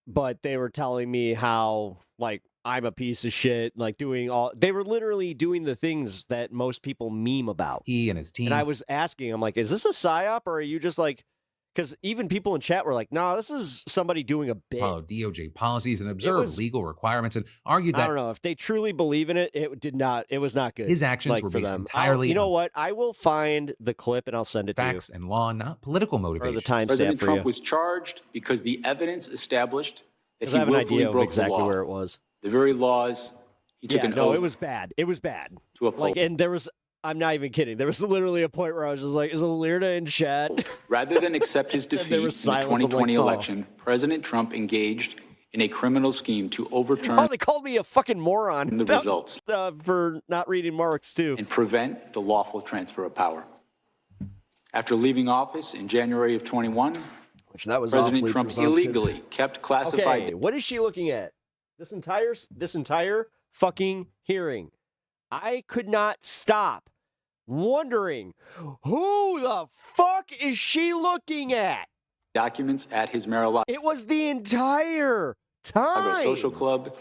S5: but they were telling me how, I'm a piece of shit, they were literally doing the things that most people meme about.
S21: he and his team
S5: And I was asking, I'm like, is this a psyop or are you just because even people in chat were like, no, this is somebody doing a bit.
S21: followed DOJ policies and observed
S5: was-
S21: legal requirements and argued
S5: I
S21: that
S5: don't know if they truly believe in it. It was not good.
S21: his actions were
S5: for
S21: based
S5: them.
S21: entirely
S5: You know
S21: on
S5: what? I will find the clip and I'll send it
S21: facts
S5: to
S21: and law, not political
S5: you. Or
S21: motivation.
S5: the timestamp
S12: President
S5: for
S12: Trump
S5: you.
S12: was charged because the evidence established that
S5: 'Cause
S12: he
S5: I have an
S12: willfully
S5: idea of
S12: broke
S5: exactly
S12: the law.
S5: where it was.
S12: The very laws he took an oath
S5: it was bad. It was bad.
S12: to uphold.
S5: And there was, I'm not even kidding. There was literally a point where I was just like, is Alirda in chat?
S12: Rather than accept his
S5: And there
S12: defeat in the
S5: was silence. I'm like,
S12: 2020
S5: oh.
S12: election, President Trump engaged in a criminal scheme to
S5: Oh,
S12: overturn
S5: they called me a fucking moron.
S12: the results
S5: for not reading Marx too.
S12: and prevent the lawful transfer of power. After leaving office in January of 21,
S5: Which that was
S12: President
S5: awfully
S12: Trump
S5: presumptive.
S12: illegally kept classified
S5: Okay, what is she looking at? This entire fucking hearing. I could not stop wondering who the fuck is she looking at?
S12: documents at his Mar-a-Lago
S5: It was the entire time.
S12: social club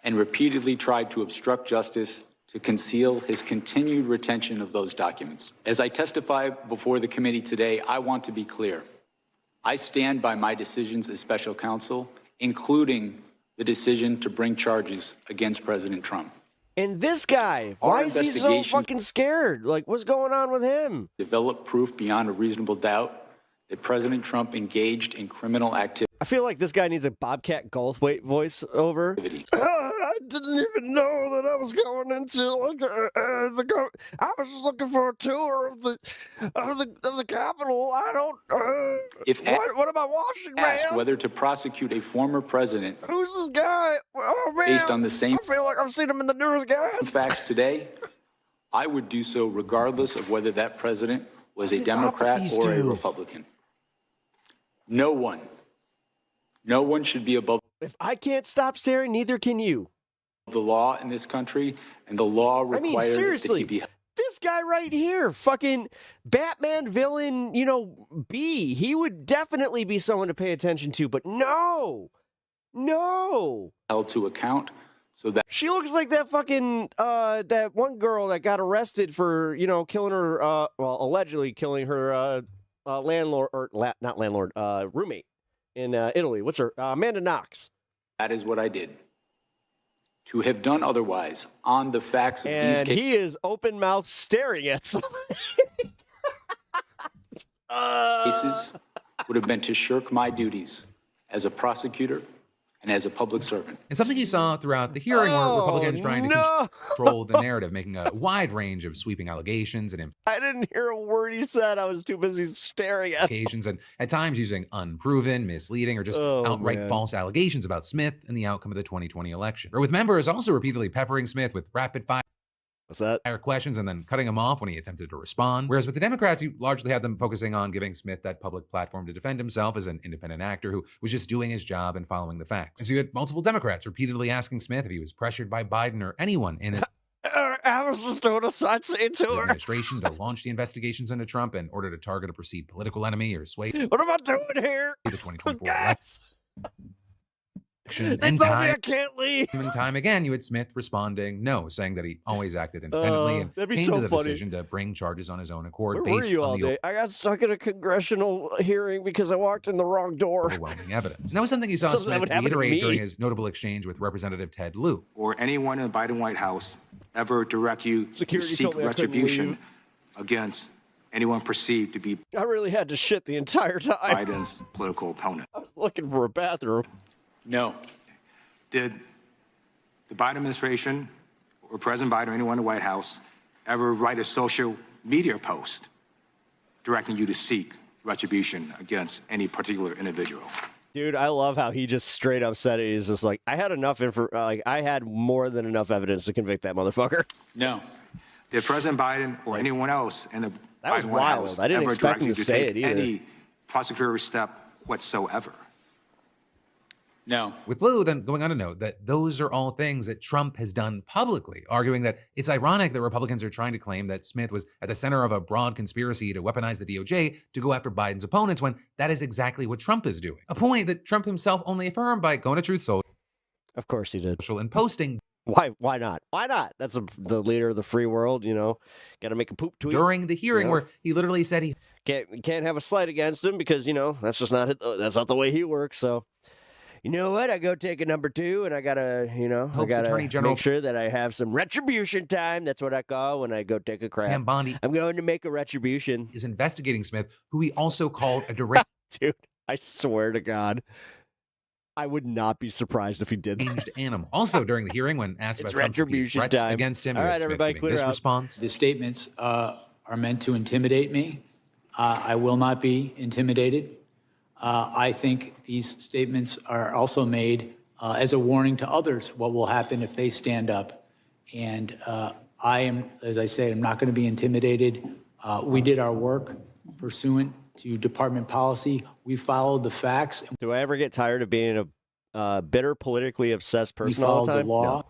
S12: and repeatedly tried to obstruct justice to conceal his continued retention of those documents. As I testify before the committee today, I want to be clear. I stand by my decisions as special counsel, including the decision to bring charges against President Trump.
S5: And this guy,
S12: Our
S5: why is he so
S12: investigation-
S5: fucking scared? What's going on with him?
S12: Develop proof beyond a reasonable doubt that President Trump engaged in criminal activity.
S5: I feel like this guy needs a Bobcat Goldthwait voice over. I didn't even know that I was going into I was just looking for a tour of the Capitol. I don't.
S12: If
S5: what am I watching,
S12: asked
S5: man?
S12: whether to prosecute a former president
S5: Who's this guy? Oh man!
S12: based on the same
S5: I feel like I've seen him in the news, guys.
S12: facts today, I would do so regardless of whether that president was a Democrat
S5: these
S12: or a
S5: two?
S12: Republican. No one should be above
S5: If I can't stop staring, neither can you.
S12: the law in this country, and the law required that
S5: seriously.
S12: he be
S5: This this guy right here, fucking Batman villain, you know, B. He would definitely be someone to pay attention to, but no.
S12: Held to account so that
S5: She looks like that fucking, that one girl that got arrested for, you know, killing her, well, allegedly killing her, landlord, or not landlord, roommate in Italy. What's her? Amanda Knox.
S12: that is what I did. To have done otherwise on the facts of these
S5: And
S12: cases.
S5: he is open mouth staring at somebody.
S12: Cases would have been to shirk my duties as a prosecutor and as a public servant.
S21: And something you saw throughout the hearing were Republicans trying to control the narrative, making a wide range of sweeping allegations and
S5: I didn't hear a word he said. I was too busy staring at him.
S21: implications, and at times using unproven, misleading, or just outright
S5: man.
S21: false allegations about Smith and the outcome of the 2020 election. Or with members also repeatedly peppering Smith with rapid fire questions and then cutting him off when he attempted to respond. Whereas with the Democrats, you largely had them focusing on giving Smith that public platform to defend himself as an independent actor who was just doing his job and following the facts. And so you had multiple Democrats repeatedly asking Smith if he was pressured by Biden or anyone in his
S5: I was just doing a sightseeing tour.
S21: administration to launch the investigations into Trump in order to target a perceived political enemy or sway
S5: What am I doing here?
S21: the 2024 election.
S5: They
S21: And
S5: told me I can't leave.
S21: and time again, you had Smith responding no, saying that he always acted independently and
S5: that'd be
S21: came
S5: so
S21: to the
S5: funny.
S21: decision to bring charges on his own accord
S5: Where were
S21: based
S5: you
S21: on
S5: all
S21: the
S5: day? I got stuck in a congressional hearing because I walked in the wrong door.
S21: overwhelming evidence. And that was something you saw
S5: Something that
S21: Smith
S5: would happen to
S21: reiterate
S5: me.
S21: during his notable exchange with Representative Ted Lieu.
S7: Or anyone in the Biden White House ever direct you
S5: Security
S7: to seek
S5: told me I couldn't
S7: retribution
S5: leave.
S7: against anyone perceived to be
S5: I really had to shit the entire time.
S7: Biden's political opponent?
S5: I was looking for a bathroom.
S12: No.
S7: Did the Biden administration or President Biden or anyone in the White House ever write a social media post directing you to seek retribution against any particular individual?
S5: Dude, I love how he just straight up said it. He's just like, I had enough I had more than enough evidence to convict that motherfucker.
S12: No.
S7: Did President Biden or anyone else in the
S5: That was
S7: Biden White
S5: wild.
S7: House
S5: I didn't
S7: ever
S5: expect
S7: direct
S5: him
S7: you
S5: to say
S7: take
S5: it either.
S7: any prosecutorial step whatsoever?
S12: No.
S21: With Lieu then going on to note that those are all things that Trump has done publicly, arguing that it's ironic that Republicans are trying to claim that Smith was at the center of a broad conspiracy to weaponize the DOJ to go after Biden's opponents when that is exactly what Trump is doing. A point that Trump himself only affirmed by going to Truth Social.
S5: Of course he did.
S21: And posting.
S5: Why not? Why not? That's the leader of the free world, you know. Got to make a poop tweet.
S21: During the hearing,
S5: you know?
S21: where he literally said he
S5: can't have a slight against him because, you know, that's just not that's not the way he works. So, you know what? I go take a number 2 and I gotta, you know, I gotta
S21: Attorney General
S5: make sure that I have some retribution time. That's what I call when I go take a crap.
S21: Pam Bondi
S5: I'm going to make a retribution.
S21: is investigating Smith, who he also called a direct
S5: Dude, I swear to God, I would not be surprised if he did that.
S21: animal. Also during the hearing, when asked
S5: It's
S21: about Trump's repeated
S5: retribution
S21: threats
S5: time.
S21: against him,
S5: All
S21: you had
S5: right,
S21: Smith
S5: everybody,
S21: giving
S5: clear
S21: this
S5: out.
S21: response.
S12: The statements are meant to intimidate me. I will not be intimidated. I think these statements are also made as a warning to others what will happen if they stand up. And I am, as I say, I'm not going to be intimidated. We did our work pursuant to department policy. We followed the facts.
S5: Do I ever get tired of being a bitter, politically obsessed
S12: We
S5: person all
S12: followed
S5: the time?
S12: the law.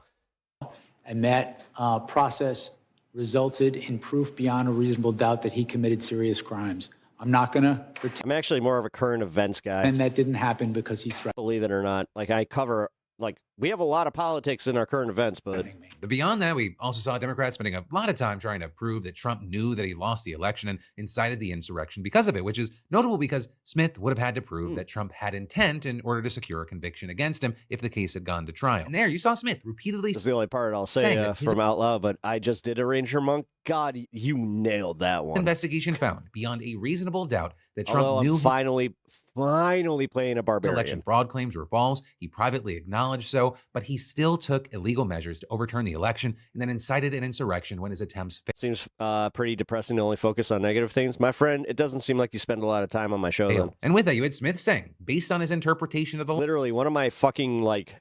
S12: And that process resulted in proof beyond a reasonable doubt that he committed serious crimes. I'm not going to pretend.
S5: I'm actually more of a current events guy.
S12: And that didn't happen because he's threatened.
S5: Believe it or not. Like, I cover, like, we have a lot of politics in our current events, but
S21: But beyond that, we also saw Democrats spending a lot of time trying to prove that Trump knew that he lost the election and incited the insurrection because of it, which is notable because Smith would have had to prove that Trump had intent in order to secure a conviction against him if the case had gone to trial. And there you saw Smith repeatedly.
S5: that's the only part I'll say
S21: saying that his
S5: from out loud, but I just did a Ranger Monk. God, you nailed that one.
S21: investigation found beyond a reasonable doubt that Trump
S5: Although
S21: knew
S5: I'm
S21: his
S5: finally playing a barbarian.
S21: election fraud claims were false. He privately acknowledged so, but he still took illegal measures to overturn the election and then incited an insurrection when his attempts failed.
S5: Seems pretty depressing to only focus on negative things. My friend, it doesn't seem like you spend a lot of time on my show, though.
S21: And with that, you had Smith saying, based on his interpretation of the
S5: Literally, one of my fucking, like,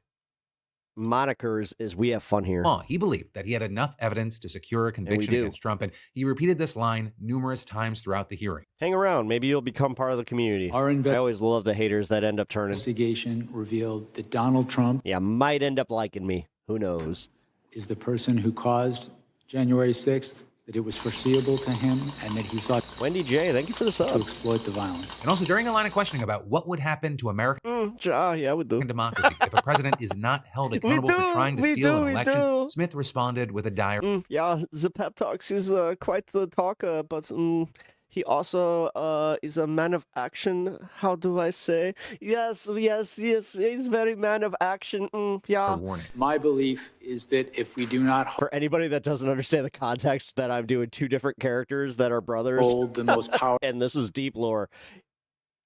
S5: monikers is "We have fun here."
S21: law, he believed that he had enough evidence to secure a conviction
S5: do.
S21: against Trump, and he repeated this line numerous times throughout the hearing.
S5: Hang around. Maybe you'll become part of the community. I always love the haters that end up turning.
S12: Investigation revealed that Donald Trump
S5: might end up liking me. Who knows?
S12: is the person who caused January 6th
S13: that it was foreseeable to him and that he sought
S5: Wendy J, thank you for the sub.
S13: to exploit the violence.
S21: And also during a line of questioning about what would happen to American
S5: yeah, we do.
S21: democracy if a president is not held accountable for trying to steal an election, Smith responded with a dire...
S5: Yeah, the pep talks is quite the talker, but he also is a man of action. How do I say? Yes, he's very man of action. Yeah.
S13: My belief is that if we do not
S5: For anybody that doesn't understand the context that I'm doing two different characters that are brothers,
S13: hold the most powerful
S5: and this is deep lore.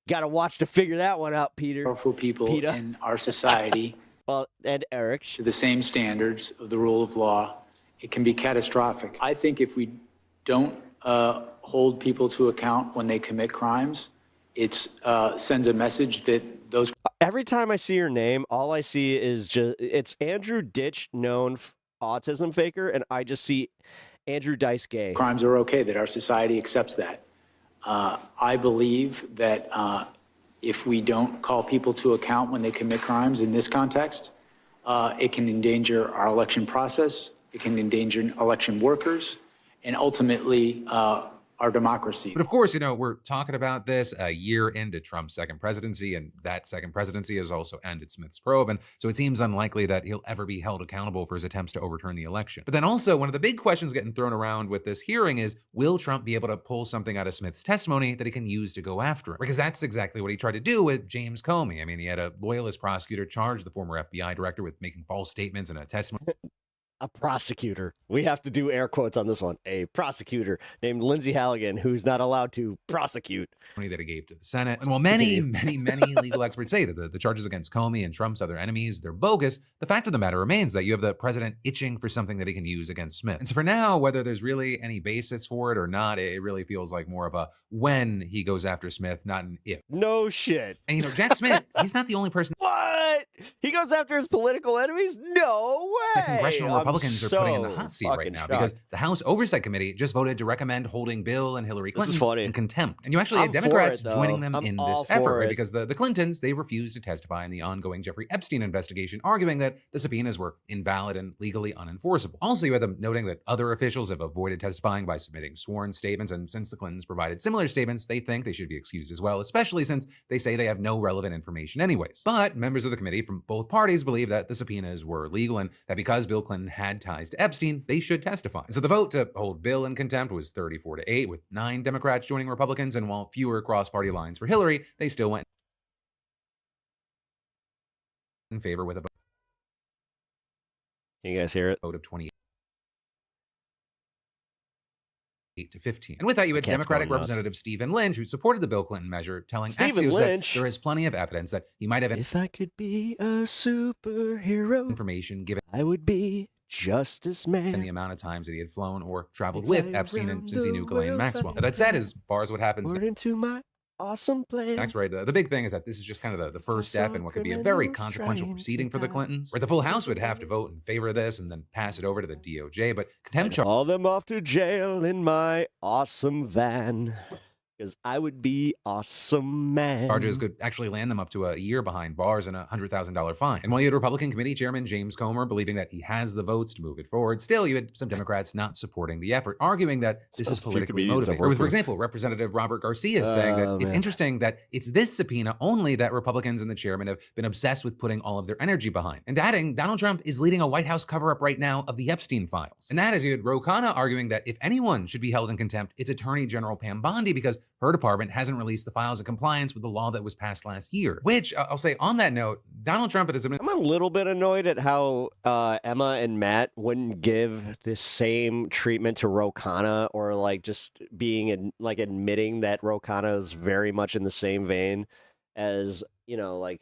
S5: Got to watch to figure that one out, Peter.
S13: people in our society
S5: well, and Eric
S13: to the same standards of the rule of law, it can be catastrophic. I think if we don't hold people to account when they commit crimes, it sends a message that those...
S5: Every time I see your name, all I see is just, it's Andrew Ditch, known autism faker, and I just see Andrew Dice Gay.
S13: Crimes are okay, that our society accepts that. I believe that if we don't call people to account when they commit crimes in this context, it can endanger our election process, it can endanger election workers, and ultimately our democracy.
S21: But of course, you know, we're talking about this a year into Trump's second presidency, and that second presidency has also ended Smith's probe, and so it seems unlikely that he'll ever be held accountable for his attempts to overturn the election. But then also, one of the big questions getting thrown around with this hearing is, will Trump be able to pull something out of Smith's testimony that he can use to go after him? Because that's exactly what he tried to do with James Comey. I mean, he had a loyalist prosecutor charge the former FBI director with making false statements in a testimony.
S5: A prosecutor. We have to do air quotes on this one. A prosecutor named Lindsey Halligan, who's not allowed to prosecute.
S21: That he gave to the Senate. And while many legal experts say that the charges against Comey and Trump's other enemies, they're bogus, the fact of the matter remains that you have the president itching for something that he can use against Smith. And so for now, whether there's really any basis for it or not, it really feels like more of a when he goes after Smith, not an if.
S5: No shit.
S21: And you know, Jack Smith, he's not the only person.
S5: What? He goes after his political enemies? No way.
S21: The congressional Republicans are putting in the hot seat right now because the House Oversight Committee just voted to recommend holding Bill and Hillary Clinton in contempt. And you actually had Democrats joining them in this effort, right? Because the Clintons, they refused to testify in the ongoing Jeffrey Epstein investigation, arguing that the subpoenas were invalid and legally unenforceable. Also, you had them noting that other officials have avoided testifying by submitting sworn statements, and since the Clintons provided similar statements, they think they should be excused as well, especially since they say they have no relevant information anyways. But members of the committee from both parties believe that the subpoenas were legal and that because Bill Clinton had ties to Epstein, they should testify. And so the vote to hold Bill in contempt was 34-8, with 9 Democrats joining Republicans, and while fewer cross-party lines for Hillary, they still went in favor with a vote.
S5: Can you guys hear it?
S21: Vote of 28 to 15. And with that, you had Democratic Representative Stephen Lynch, who supported the Bill Clinton measure, telling Axios that there is plenty of evidence that he might have...
S5: If I could be a superhero,
S21: information given...
S5: I would be Justice Man.
S21: And the amount of times that he had flown or traveled with Epstein, and since he knew Ghislaine Maxwell. Now, that said, as far as what happens...
S5: into my awesome plan.
S21: That's right. The big thing is that this is just kind of the first step in what could be a very consequential proceeding for the Clintons, where the full House would have to vote in favor of this and then pass it over to the DOJ. But contempt charges...
S5: All them off to jail in my awesome van. Because I would be awesome, man.
S21: Charges could actually land them up to a year behind bars and a $100,000 fine. And while you had Republican Committee Chairman James Comer believing that he has the votes to move it forward, still you had some Democrats not supporting the effort, arguing that this is politically motivated. Or with, for example, Representative Robert Garcia saying that it's interesting that it's this subpoena only that Republicans and the chairman have been obsessed with putting all of their energy behind. And adding, Donald Trump is leading a White House cover-up right now of the Epstein files. And that is, you had Ro Khanna arguing that if anyone should be held in contempt, it's Attorney General Pam Bondi, because her department hasn't released the files in compliance with the law that was passed last year. Which, I'll say on that note, Donald Trump has been...
S5: I'm a little bit annoyed at how Emma and Matt wouldn't give the same treatment to Ro Khanna, or like just being like admitting that Ro Khanna is very much in the same vein as, you know, like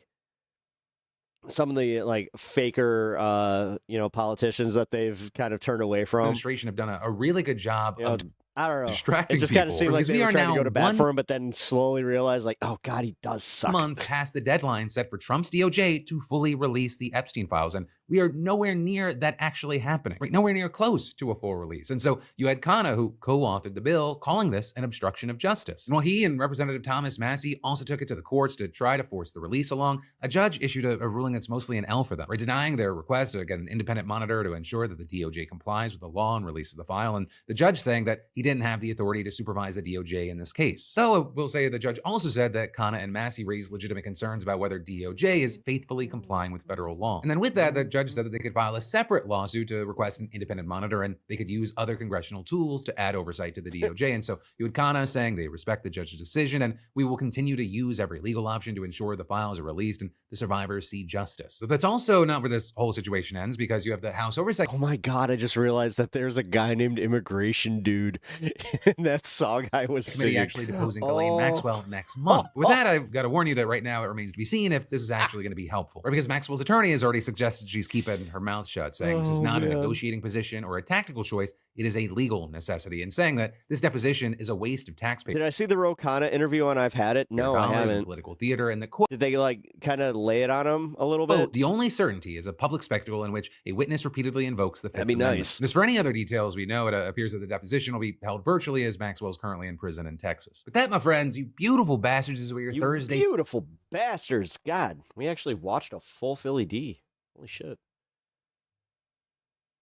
S5: some of the like faker, you know, politicians that they've kind of turned away from.
S21: Administration have done a really good job of...
S5: I don't know.
S21: Distracting
S5: it just
S21: people.
S5: kind of seemed like they were trying to go to bat
S21: one
S5: for him, but then slowly realized, like, oh God, he does suck.
S21: Month past the deadline set for Trump's DOJ to fully release the Epstein files. And we are nowhere near that actually happening, right? Nowhere near close to a full release. And so you had Khanna, who co-authored the bill, calling this an obstruction of justice. And while he and Representative Thomas Massie also took it to the courts to try to force the release along, a judge issued a ruling that's mostly an L for them, right? Denying their request to get an independent monitor to ensure that the DOJ complies with the law and releases the file. And the judge saying that he didn't have the authority to supervise the DOJ in this case. Though I will say the judge also said that Khanna and Massie raised legitimate concerns about whether DOJ is faithfully complying with federal law. And then with that, the judge said that they could file a separate lawsuit to request an independent monitor, and they could use other congressional tools to add oversight to the DOJ. And so you had Khanna saying they respect the judge's decision, and we will continue to use every legal option to ensure the files are released and the survivors see justice. But that's also not where this whole situation ends, because you have the House Oversight.
S5: Oh my God, I just realized that there's a guy named Immigration Dude in that song I was
S21: Committee
S5: singing.
S21: actually deposing Ghislaine Maxwell next month. With that, I've got to warn you that right now it remains to be seen if this is actually going to be helpful. Right? Because Maxwell's attorney has already suggested she's keeping her mouth shut, saying this is not a negotiating position or a tactical choice. It is a legal necessity, and saying that this deposition is a waste of taxpayers.
S5: Did I see the Ro Khanna interview on I've Had It? No, I haven't.
S21: Political theater and the court.
S5: Did they like kind of lay it on him a little bit?
S21: Oh, the only certainty is a public spectacle in which a witness repeatedly invokes the Fifth Amendment.
S5: That'd be nice.
S21: As for any other details we know, it appears that the deposition will be held virtually, as Maxwell's currently in prison in Texas. But that, my friends, you beautiful bastards, is what your Thursday.
S5: Beautiful bastards. God, we actually watched a full Philly D. Holy shit.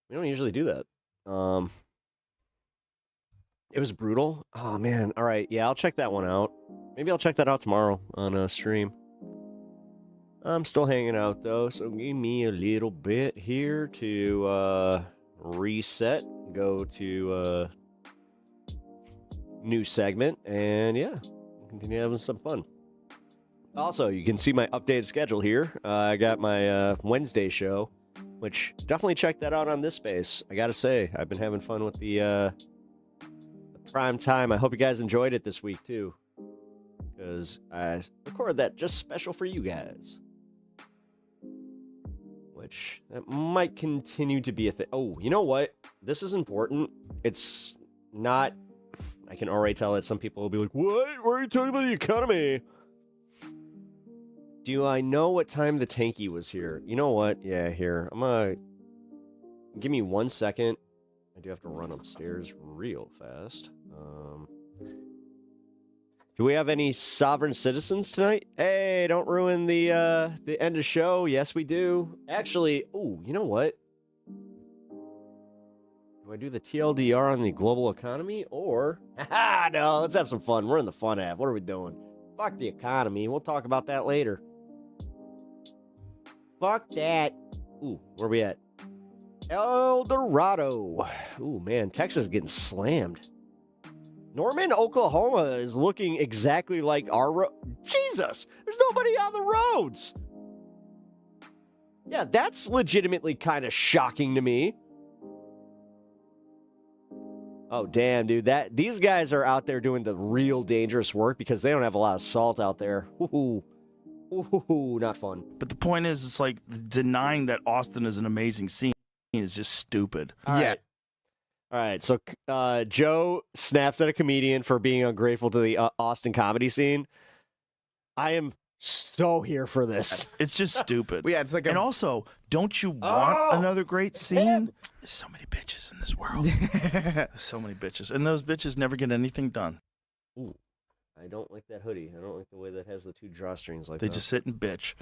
S5: We don't usually do that. It was brutal. Oh, man. All right. Yeah, I'll check that one out. Maybe I'll check that out tomorrow on a stream. I'm still hanging out, though, so give me a little bit here to reset, go to new segment, and yeah, continue having some fun. Also, you can see my updated schedule here. I got my Wednesday show, which definitely check that out on this space. I gotta say, I've been having fun with the prime time. I hope you guys enjoyed it this week, too, because I recorded that just special for you guys. Which, that might continue to be a thing. Oh, you know what? This is important. It's not... I can already tell that some people will be like, what? Why are you talking about the economy? Do I know what time the tanky was here? You know what? Yeah, here. I'm gonna... Give me 1 second. I do have to run upstairs real fast. Do we have any sovereign citizens tonight? Hey, don't ruin the end of show. Yes, we do. Actually, oh, you know what? Do I do the TLDR on the global economy or... Haha, no, let's have some fun. We're in the fun app. What are we doing? Fuck the economy. We'll talk about that later. Fuck that. Ooh, where we at? El Dorado. Ooh, man, Texas is getting slammed. Norman, Oklahoma is looking exactly like our road. Jesus, there's nobody on the roads. Yeah, that's legitimately kind of shocking to me. Oh, damn, dude. These guys are out there doing the real dangerous work because they don't have a lot of salt out there. Ooh, not fun.
S4: But the point is, it's like denying that Austin is an amazing scene is just stupid.
S5: Yeah. All right, so Joe snaps at a comedian for being ungrateful to the Austin comedy scene. I am so here for this.
S4: It's just stupid.
S14: Yeah, it's like
S4: and also, don't you want another great scene? There's so many bitches in this world. There's so many bitches. And those bitches never get anything done.
S5: Ooh, I don't like that hoodie. I don't like the way that has the two drawstrings like
S4: they
S5: that.
S4: Just sit and bitch.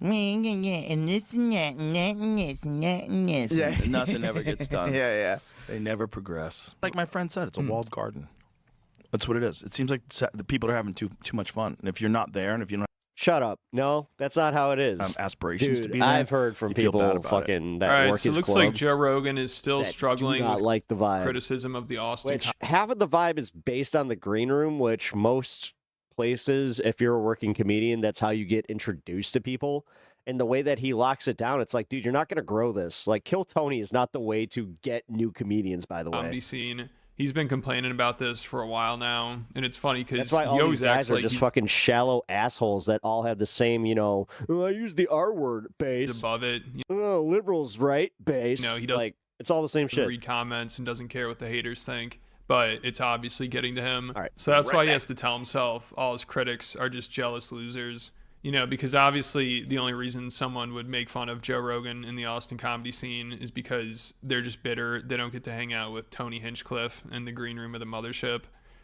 S4: And this and that and that and this and that and this. Yeah. And nothing ever gets done.
S14: Yeah.
S4: They never progress. Like my friend said, it's a walled garden. That's what it is. It seems like the people are having too much fun. And if you're not there and if you don't
S5: Shut up. No, that's not how it is.
S4: Aspirations
S5: Dude,
S4: to be there.
S5: I've heard from people fucking that
S17: All right,
S5: work
S17: so
S5: his
S17: it looks
S5: club
S17: like Joe Rogan is still
S5: that
S17: struggling
S5: do not
S17: with
S5: like the vibe.
S17: criticism of the Austin.
S5: Which half of the vibe is based on the green room, which most places, if you're a working comedian, that's how you get introduced to people. And the way that he locks it down, it's like, dude, you're not going to grow this. Like, Kill Tony is not the way to get new comedians, by the way.
S17: Comedy scene. He's been complaining about this for a while now, and it's funny because
S5: that's why all these guys are
S17: like
S5: just fucking shallow assholes that all have the same, oh, I use the R word base.
S17: Above it.
S5: Oh, liberals, right? Base.
S17: No, he doesn't.
S5: Like, it's all the same shit.
S17: Read comments and doesn't care what the haters think, but it's obviously getting to him.
S5: All right.
S17: So that's why he has to tell himself all his critics are just jealous losers. You know, because obviously the only reason someone would make fun of Joe Rogan in the Austin comedy scene is because they're just bitter. They don't get to hang out with Tony Hinchcliffe in the green room of the mothership,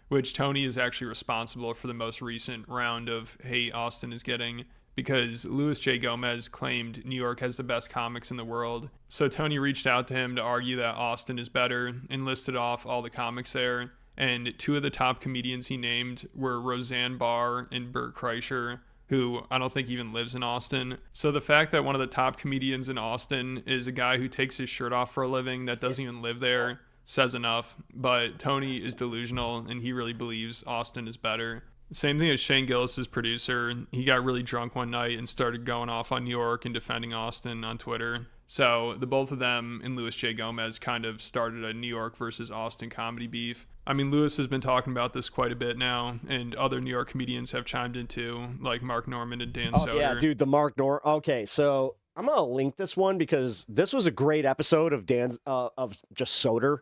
S17: which Tony is actually responsible for the most recent round of hate Austin is getting, because Louis J. Gomez claimed New York has the best comics in the world. So Tony reached out to him to argue that Austin is better and listed off all the comics there. And two of the top comedians he named were Roseanne Barr and Bert Kreischer, who I don't think even lives in Austin. So the fact that one of the top comedians in Austin is a guy who takes his shirt off for a living that doesn't even live there says enough. But Tony is delusional, and he really believes Austin is better. Same thing as Shane Gillis's producer. He got really drunk one night and started going off on New York and defending Austin on Twitter. So the both of them and Louis J. Gomez kind of started a New York versus Austin comedy beef. I mean, Louis has been talking about this quite a bit now, and other New York comedians have chimed in too, like Mark Norman and Dan Soder.
S5: Yeah, dude, the Mark Norman. Okay, so I'm gonna link this one because this was a great episode of Dan's of just Soder.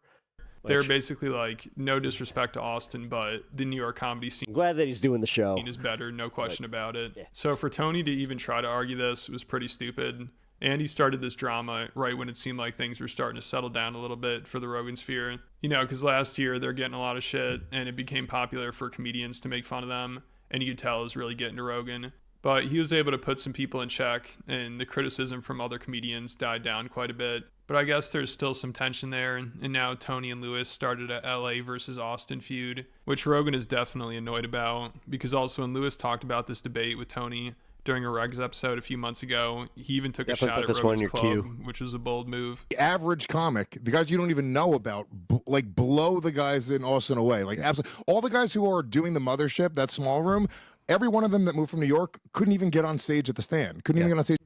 S17: They're basically like, no disrespect to Austin, but the New York comedy scene.
S5: I'm glad that he's doing the show.
S17: Is better, no question about it. Yeah. So for Tony to even try to argue this was pretty stupid. And he started this drama right when it seemed like things were starting to settle down a little bit for the Rogan sphere. You know, because last year they're getting a lot of shit, and it became popular for comedians to make fun of them. And you could tell it was really getting to Rogan. But he was able to put some people in check, and the criticism from other comedians died down quite a bit. But I guess there's still some tension there, and now Tony and Louis started a LA versus Austin feud, which Rogan is definitely annoyed about, because also when Louis talked about this debate with Tony during a Regs episode a few months ago, he even took a shot at Rogan's club, which was a bold move.
S3: The average comic, the guys you don't even know about, like blow the guys in Austin away. Like absolutely, all the guys who are doing the mothership, that small room, every one of them that moved from New York couldn't even get on stage at the stand. Couldn't even get on stage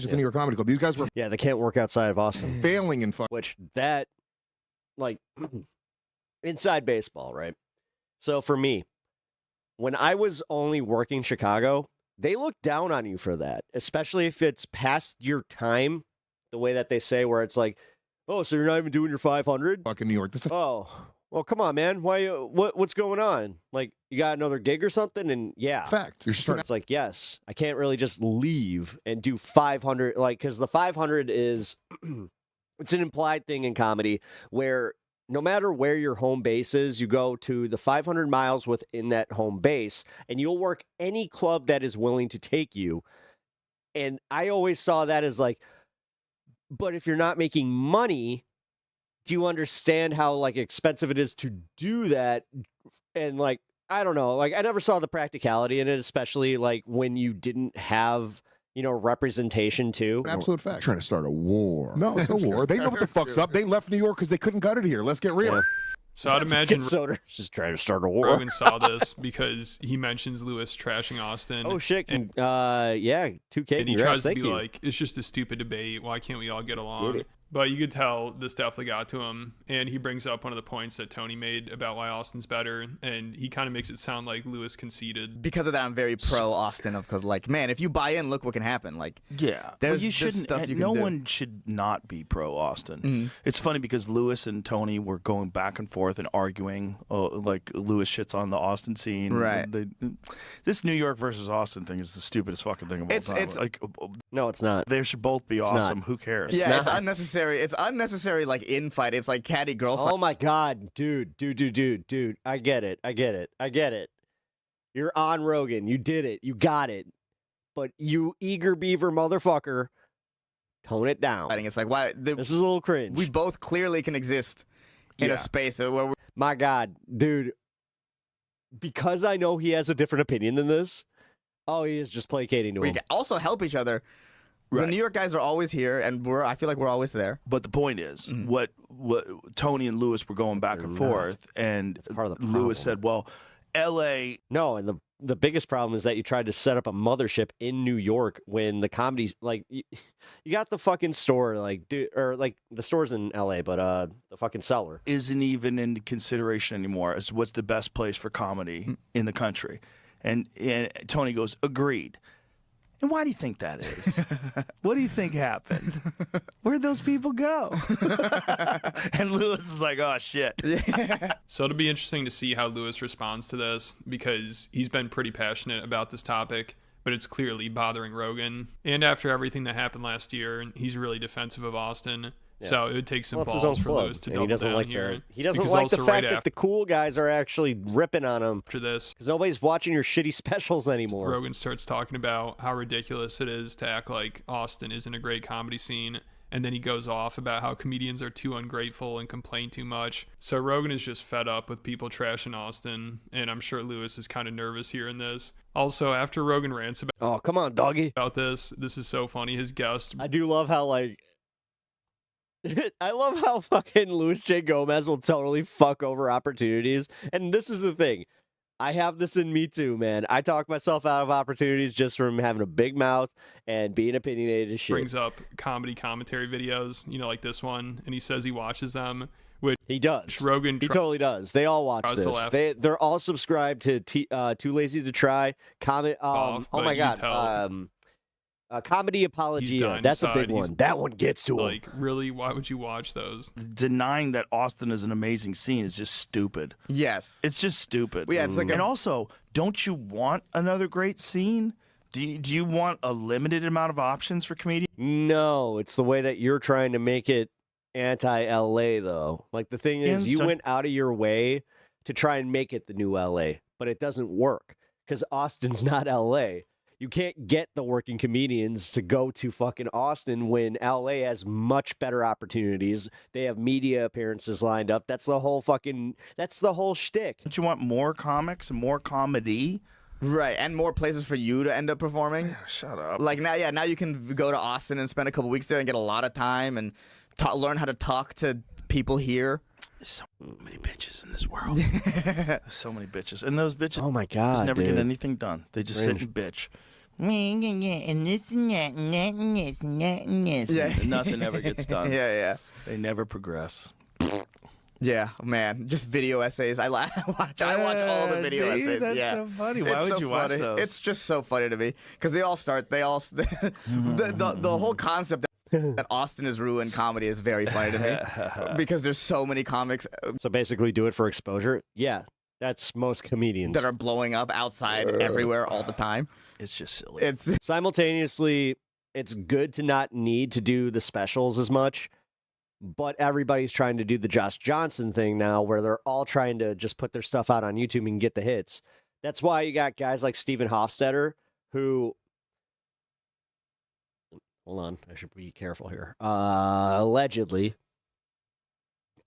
S3: at the New York Comedy Club. These guys were
S5: they can't work outside of Austin.
S3: Failing in fun.
S5: Which that, like, inside baseball, right? So for me, when I was only working Chicago, they look down on you for that, especially if it's past your time, the way that they say, where it's like, oh, so you're not even doing your 500?
S3: Fucking New York.
S5: Oh, well, come on, man. Why? What's going on? Like, you got another gig or something? And yeah.
S3: Fact.
S5: It's like, yes, I can't really just leave and do 500, like, because the 500 is, it's an implied thing in comedy where no matter where your home base is, you go to the 500 miles within that home base, and you'll work any club that is willing to take you. And I always saw that as like, but if you're not making money, do you understand how like expensive it is to do that? And like, I don't know, like I never saw the practicality in it, especially like when you didn't have, you know, representation too.
S3: Absolute fact.
S6: Trying to start a war.
S3: No, it's no war. They know what the fuck's up. They left New York because they couldn't cut it here. Let's get real.
S5: Yeah.
S17: So I'd imagine
S5: Soder just trying to start a war.
S17: Rogan saw this because he mentions Louis trashing Austin.
S5: Oh shit! And, yeah, 2K.
S17: And he tries to be like, it's just a stupid debate. Why can't we all get along? But you could tell this definitely got to him, and he brings up one of the points that Tony made about why Austin's better, and he kind of makes it sound like Louis conceded.
S14: Because of that, I'm very pro Austin. Of like, man, if you buy in, look what can happen. Like,
S4: yeah,
S14: there's
S4: you shouldn't.
S14: stuff you can
S4: no
S14: do.
S4: one should not be pro Austin. It's funny because Louis and Tony were going back and forth and arguing. Like Louis shits on the Austin scene.
S14: Right.
S4: This New York versus Austin thing is the stupidest fucking thing of all time. Like,
S5: no, it's not.
S4: They should both be awesome.
S5: Not.
S4: Who cares?
S14: It's unnecessary. It's unnecessary, like infight. It's like catty girl fight.
S5: Oh my god, dude. I get it. You're on Rogan. You did it. You got it. But you eager beaver motherfucker, tone it down.
S14: It's like, why?
S5: This is a little cringe.
S14: We both clearly can exist in a space where
S5: my god, dude. Because I know he has a different opinion than this. Oh, he is just placating to
S14: we
S5: him.
S14: can also help each other.
S4: Right.
S14: The New York guys are always here, and I feel like we're always there.
S4: But the point is, what Tony and Louis were going back and forth, and Louis said, "Well, L.A."
S5: No, and the biggest problem is that you tried to set up a mothership in New York when the comedy's like you got the fucking store or the store's in L.A. but the fucking cellar
S4: isn't even in consideration anymore as what's the best place for comedy in the country. And Tony goes, agreed. And why do you think that is? What do you think happened? Where'd those people go? And Louis is like, oh, shit.
S17: So it'll be interesting to see how Louis responds to this because he's been pretty passionate about this topic. but it's clearly bothering Rogan. And after everything that happened last year, he's really defensive of Austin.
S5: Yeah.
S17: So it would take some
S5: Well, it's his own
S17: balls for
S5: club,
S17: Lewis to
S5: and
S17: double
S5: he doesn't
S17: down
S5: like
S17: here.
S5: He doesn't
S17: Because
S5: like the
S17: also
S5: fact
S17: right
S5: that the cool guys are actually ripping on him
S17: after this,
S5: because nobody's watching your shitty specials anymore.
S17: Rogan starts talking about how ridiculous it is to act like Austin isn't a great comedy scene. And then he goes off about how comedians are too ungrateful and complain too much. So Rogan is just fed up with people trashing Austin. And I'm sure Lewis is kind of nervous hearing this. Also, after Rogan rants about
S5: oh, come on, doggy.
S17: About this is so funny. His guest.
S5: I do love how, like, I love how fucking Luis J. Gomez will totally fuck over opportunities. And this is the thing. I have this in me too, man. I talk myself out of opportunities just from having a big mouth and being opinionated as shit.
S17: Brings up comedy commentary videos, like this one, and he says he watches them. Which
S5: he does.
S17: Rogan
S5: he totally does. They all watch this. They're all subscribed to Too Lazy to Try. Comment. Oh my god. Comedy Apologia. That's a big one. That one gets to him.
S17: Like, really? Why would you watch those?
S4: Denying that Austin is an amazing scene is just stupid.
S14: Yes.
S4: It's just stupid.
S14: Well, yeah, it's like
S4: and also, don't you want another great scene? Do you want a limited amount of options for comedians?
S5: No, it's the way that you're trying to make it anti-LA, though. Like, the thing is, you went out of your way to try and make it the new LA, but it doesn't work because Austin's not LA. You can't get the working comedians to go to fucking Austin when LA has much better opportunities. They have media appearances lined up. That's the whole shtick.
S4: Don't you want more comics and more comedy?
S14: Right, and more places for you to end up performing.
S4: Shut up.
S14: Like now you can go to Austin and spend a couple weeks there and get a lot of time and learn how to talk to people here.
S4: There's so many bitches in this world. There's so many bitches. And those bitches
S5: oh my God,
S4: just never
S5: dude.
S4: get anything done. They just sit and bitch. And this and that and that and this and that and this.
S14: Yeah.
S4: And nothing ever gets done.
S14: Yeah.
S4: They never progress.
S14: Yeah, man. Just video essays. I watch all the video essays.
S4: That's
S14: yeah.
S4: so funny. Why would you watch those?
S14: It's just so funny to me because the whole concept that Austin has ruined comedy is very funny to me because there's so many comics.
S5: So basically do it for exposure. Yeah, that's most comedians
S14: that are blowing up outside everywhere all the time.
S4: It's just silly.
S14: It's
S5: simultaneously, it's good to not need to do the specials as much, but everybody's trying to do the Josh Johnson thing now where they're all trying to just put their stuff out on YouTube and get the hits. That's why you got guys like Steven Hofstetter who... Hold on, I should be careful here. Allegedly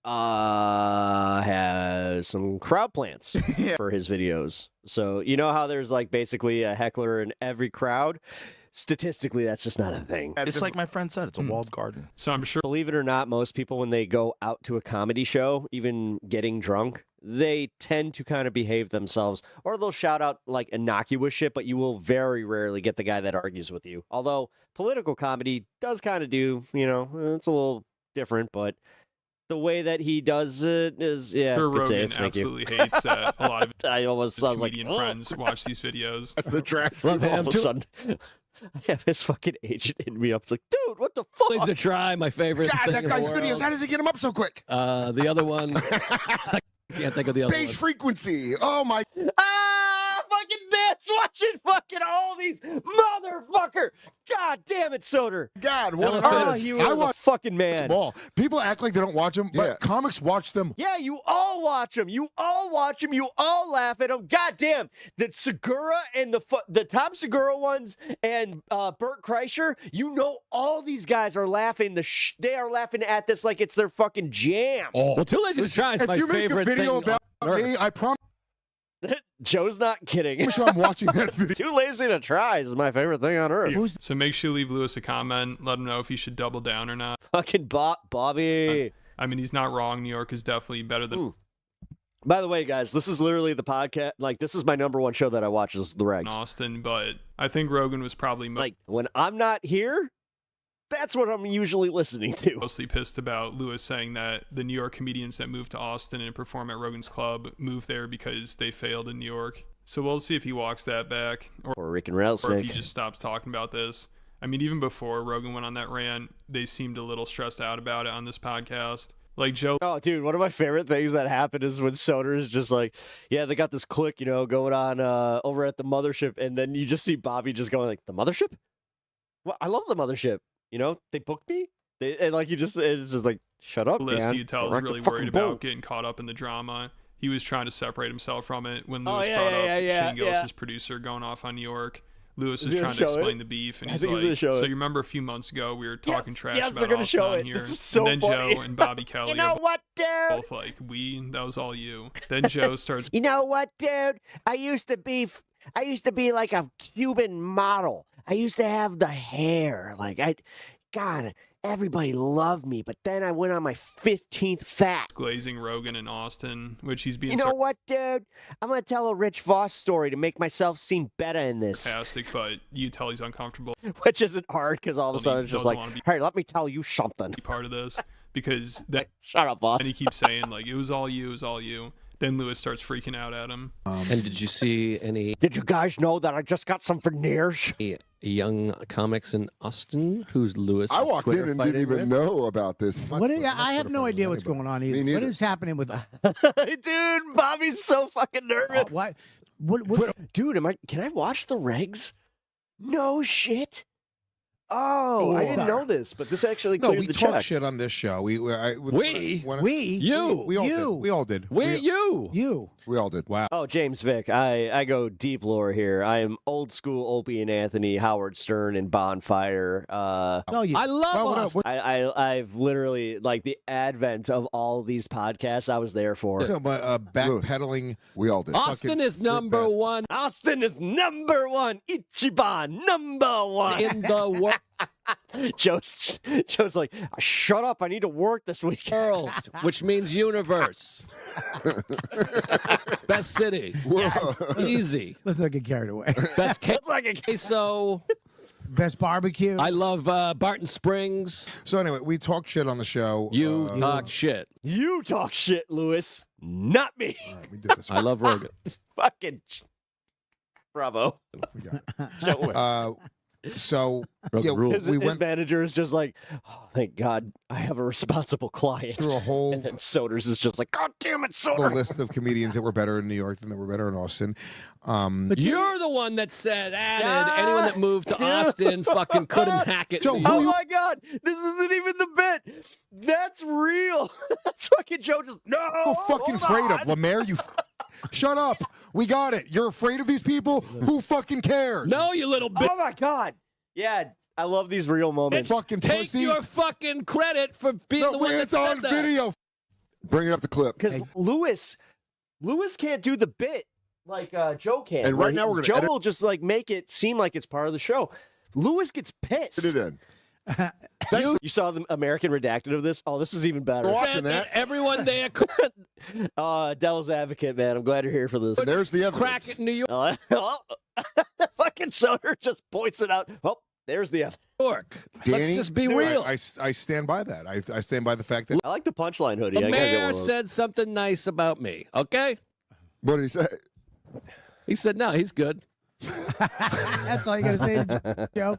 S5: has some crowd plants for his videos. So you know how there's like basically a heckler in every crowd? Statistically, that's just not a thing.
S4: It's like my friend said, it's a walled garden.
S17: So I'm sure,
S5: believe it or not, most people when they go out to a comedy show, even getting drunk, they tend to kind of behave themselves, or they'll shout out like innocuous shit, but you will very rarely get the guy that argues with you. Although political comedy does kind of do, it's a little different, but the way that he does it is, yeah,
S17: sure
S5: good
S17: Rogan
S5: save. Thank
S17: absolutely
S5: you.
S17: hates that a lot of
S5: I almost
S17: his
S5: sounds like
S17: comedian friends watch these videos.
S3: That's the trash.
S5: All of a sudden, I have his fucking agent hit me up. It's like, dude, what the fuck?
S6: Please to try my favorite.
S3: God,
S6: thing
S3: that
S6: in the
S3: guy's videos.
S6: world.
S3: How does he get them up so quick?
S6: The other one, I can't think of the other
S3: Beige
S6: one.
S3: frequency. Oh my.
S5: Fucking bitch watching fucking all these motherfucker. God damn it, Soder.
S3: God, what
S5: I watch fucking man.
S3: Ball. People act like they don't watch them, but comics watch them.
S5: Yeah, you all watch them. You all watch them. You all laugh at them. God damn. The Segura and the Tom Segura ones and Bert Kreischer, all these guys are laughing. They are laughing at this like it's their fucking jam.
S6: Oh. Well, Too Lazy to Try is my favorite thing.
S3: If you make a video about me, I promise.
S5: Joe's not kidding.
S3: I'm sure I'm watching that video.
S5: Too Lazy to Try is my favorite thing on earth.
S17: So make sure you leave Lewis a comment. Let him know if he should double down or not.
S5: Fucking Bobby.
S17: I mean, he's not wrong. New York is definitely better than
S5: By the way, guys, this is literally the podcast. Like, this is my number one show that I watch is The Regs.
S17: Austin, but I think Rogan was probably
S5: like when I'm not here, that's what I'm usually listening to.
S17: Mostly pissed about Lewis saying that the New York comedians that moved to Austin and perform at Rogan's Club moved there because they failed in New York. So we'll see if he walks that back
S5: or Rick and
S17: or
S5: Rattlesnake.
S17: if he just stops talking about this. I mean, even before Rogan went on that rant, they seemed a little stressed out about it on this podcast. Like Joe.
S5: Oh, dude, one of my favorite things that happened is when Soder is just like, yeah, they got this clique, going on over at the mothership, and then you just see Bobby just going like, the mothership? Well, I love the mothership. They booked me. And like it's just like, shut up,
S17: List
S5: man.
S17: you tell is
S5: Rock the
S17: really
S5: fucking
S17: worried
S5: boat.
S17: about getting caught up in the drama. He was trying to separate himself from it when
S5: Oh,
S17: Lewis
S5: yeah,
S17: brought
S5: yeah,
S17: up
S5: yeah, yeah,
S17: Shane Gillis'
S5: yeah.
S17: producer going off on New York. Lewis
S5: He's
S17: is
S5: gonna
S17: trying to
S5: show
S17: explain
S5: it.
S17: the beef, and
S5: I
S17: he's
S5: think he's
S17: like,
S5: gonna show
S17: "So
S5: it.
S17: you remember a few months ago we were talking trash
S5: yes, they're
S17: about
S5: gonna show
S17: Austin
S5: it.
S17: here,
S5: This is so
S17: and then
S5: funny.
S17: Joe and Bobby Kelly
S5: You know
S17: are
S5: what, dude?
S17: both like, that was all you." Then Joe starts.
S5: You know what, dude? I used to be like a Cuban model. I used to have the hair. God, everybody loved me. But then I went on my 15th fat.
S17: Glazing Rogan in Austin, which he's being
S5: You know what, dude? I'm going to tell a Rich Voss story to make myself seem better in this.
S17: sarcastic, but you tell he's uncomfortable.
S5: Which isn't hard because all of a sudden it's just
S17: doesn't
S5: like,
S17: wanna be
S5: hey, let me tell you something.
S17: part of this because that.
S5: Shut up, boss.
S17: And he keeps saying like, "It was all you, it was all you." Then Lewis starts freaking out at him.
S6: And did you see any?
S5: Did you guys know that I just got some veneers?
S6: Young comics in Austin who's Lewis?
S10: I walked
S6: Twitter
S10: in and didn't
S6: fighting
S10: even
S6: with?
S10: know about this.
S16: What is, I have no idea what's going on either. What is happening with?
S5: Dude, Bobby's so fucking nervous.
S16: What?
S5: Dude, can I watch the regs? No shit. Oh, I didn't know this, but this actually
S3: No,
S5: cleared
S3: we
S5: the
S3: talk
S5: check.
S3: shit on this show. We
S6: You.
S3: all did.
S6: You.
S3: We all did. Wow.
S5: Oh, James Vick, I go deep lore here. I am old school Opie and Anthony, Howard Stern, and Bonfire.
S6: I love us.
S5: I've literally, like, the advent of all these podcasts, I was there for.
S3: So, backpedaling.
S10: We all did.
S6: Austin is number one.
S5: Austin is number one. Ichiban, number one.
S6: In the world.
S5: Joe's like, shut up, I need to work this week.
S6: World, which means universe. Best city.
S10: Yes.
S6: Easy.
S16: Let's not get carried away.
S6: Best queso.
S16: Best barbecue.
S6: I love Barton Springs.
S3: So anyway, we talk shit on the show.
S6: You talk shit.
S5: You talk shit, Lewis. Not me.
S3: All right, we did this.
S6: I love Rogan.
S5: Fucking bravo.
S3: We got it.
S5: Joe
S3: So
S6: Rogan rules.
S5: his manager is just like, oh, thank God I have a responsible client.
S3: through a whole
S5: And then Soders is just like, God damn it,
S3: the
S5: Soder.
S3: list of comedians that were better in New York than that were better in Austin.
S6: You're the one that said anyone that moved to Austin fucking couldn't hack it.
S3: Joe,
S6: to
S3: who
S5: Oh
S6: you.
S5: my God, this isn't even the bit. That's real. That's fucking Joe just, no.
S3: Who fucking
S5: hold
S3: afraid
S5: on.
S3: of Lemaire? Shut up. We got it. You're afraid of these people? Who fucking cares?
S6: No, you little bitch.
S5: Oh my God. Yeah, I love these real moments.
S3: Fucking
S6: Take
S3: pussy.
S6: your fucking credit for being the one that
S3: it's
S6: said
S3: on
S6: that.
S3: video.
S10: Bring it up the clip.
S5: Because Lewis can't do the bit like Joe can.
S10: And right now we're gonna
S5: Joe
S10: edit-
S5: will just like make it seem like it's part of the show. Lewis gets pissed.
S10: Put it in.
S5: You saw the American redacted of this? Oh, this is even better.
S10: We're watching
S6: Said
S10: that.
S6: Everyone there
S5: Devil's advocate, man. I'm glad you're here for this.
S10: There's the
S6: crack
S10: evidence.
S6: it in New York.
S5: Fucking Soder just points it out. Oh, there's the evidence.
S3: Danny,
S6: Let's just be real.
S3: I stand by that. I stand by the fact that
S5: I like the punchline hoodie.
S6: The
S5: I gotta get one
S6: mayor
S5: of those.
S6: said something nice about me, okay?
S10: What did he say?
S6: He said, no, he's good.
S16: That's all you got to say to Joe.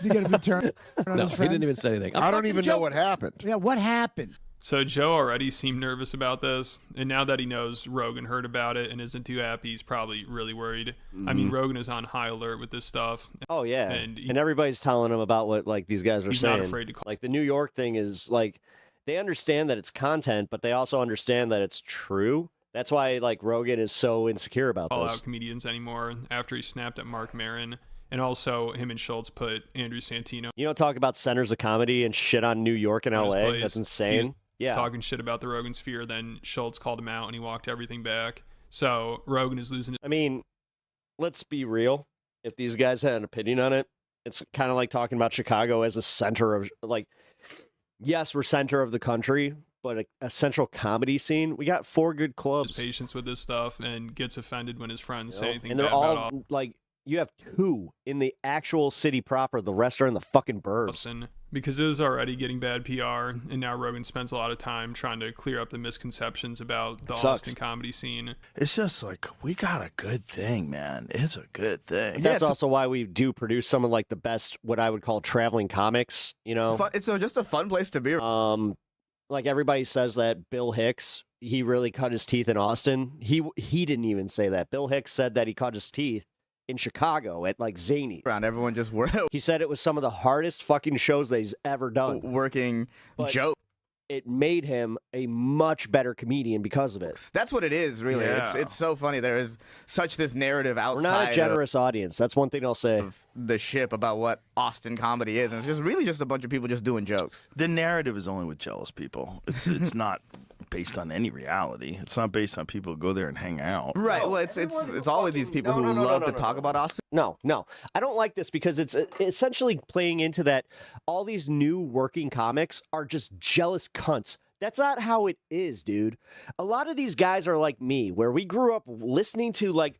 S16: You got to be turned on
S6: No,
S16: his
S6: he
S16: friends.
S6: didn't even say anything.
S10: I don't even know what happened.
S16: Yeah, what happened?
S17: So Joe already seemed nervous about this, and now that he knows Rogan heard about it and isn't too happy, he's probably really worried. I mean, Rogan is on high alert with this stuff.
S5: Oh yeah,
S17: And
S5: and everybody's telling him about what like these guys are
S17: he's
S5: saying.
S17: not afraid to call.
S5: Like the New York thing is like they understand that it's content, but they also understand that it's true. That's why like Rogan is so insecure about
S17: Call
S5: this.
S17: out comedians anymore after he snapped at Mark Maron. And also, him and Schultz put Andrew Santino
S5: You don't talk about centers of comedy and shit on New York and
S17: in his
S5: LA.
S17: place.
S5: That's
S17: He was
S5: insane. Yeah.
S17: talking shit about the Rogan sphere. Then Schultz called him out, and he walked everything back. So Rogan is losing.
S5: I mean, let's be real. If these guys had an opinion on it, it's kind of like talking about Chicago as a center of like, yes, we're center of the country, but a central comedy scene. We got 4 good
S17: his
S5: clubs.
S17: patience with this stuff and gets offended when his friends say anything
S5: And
S17: bad
S5: they're all
S17: about
S5: like, you have 2 in the actual city proper. The rest are in the fucking burbs.
S17: Austin because it was already getting bad PR, and now Rogan spends a lot of time trying to clear up the misconceptions about the
S5: sucks.
S17: Austin comedy scene.
S4: It's just like we got a good thing, man. It's a good thing.
S5: That's also why we do produce some of like the best, what I would call traveling comics. You know,
S14: It's just a fun place to be.
S5: like everybody says that Bill Hicks, he really cut his teeth in Austin. He didn't even say that. Bill Hicks said that he cut his teeth in Chicago at like Zany's.
S14: Around everyone just
S5: He said it was some of the hardest fucking shows that he's ever done.
S14: working
S5: But
S14: joke.
S5: It made him a much better comedian because of it.
S14: That's what it is, really.
S4: Yeah.
S14: It's so funny. There is such this narrative outside
S5: We're not a generous audience. That's one thing I'll say.
S14: of the ship about what Austin comedy is, and it's just really just a bunch of people just doing jokes.
S4: The narrative is only with jealous people. It's not based on any reality. It's not based on people who go there and hang out.
S14: Right. Well, it's always these people who love to talk about Austin.
S5: No. I don't like this because it's essentially playing into that all these new working comics are just jealous cunts. That's not how it is, dude. A lot of these guys are like me, where we grew up listening to like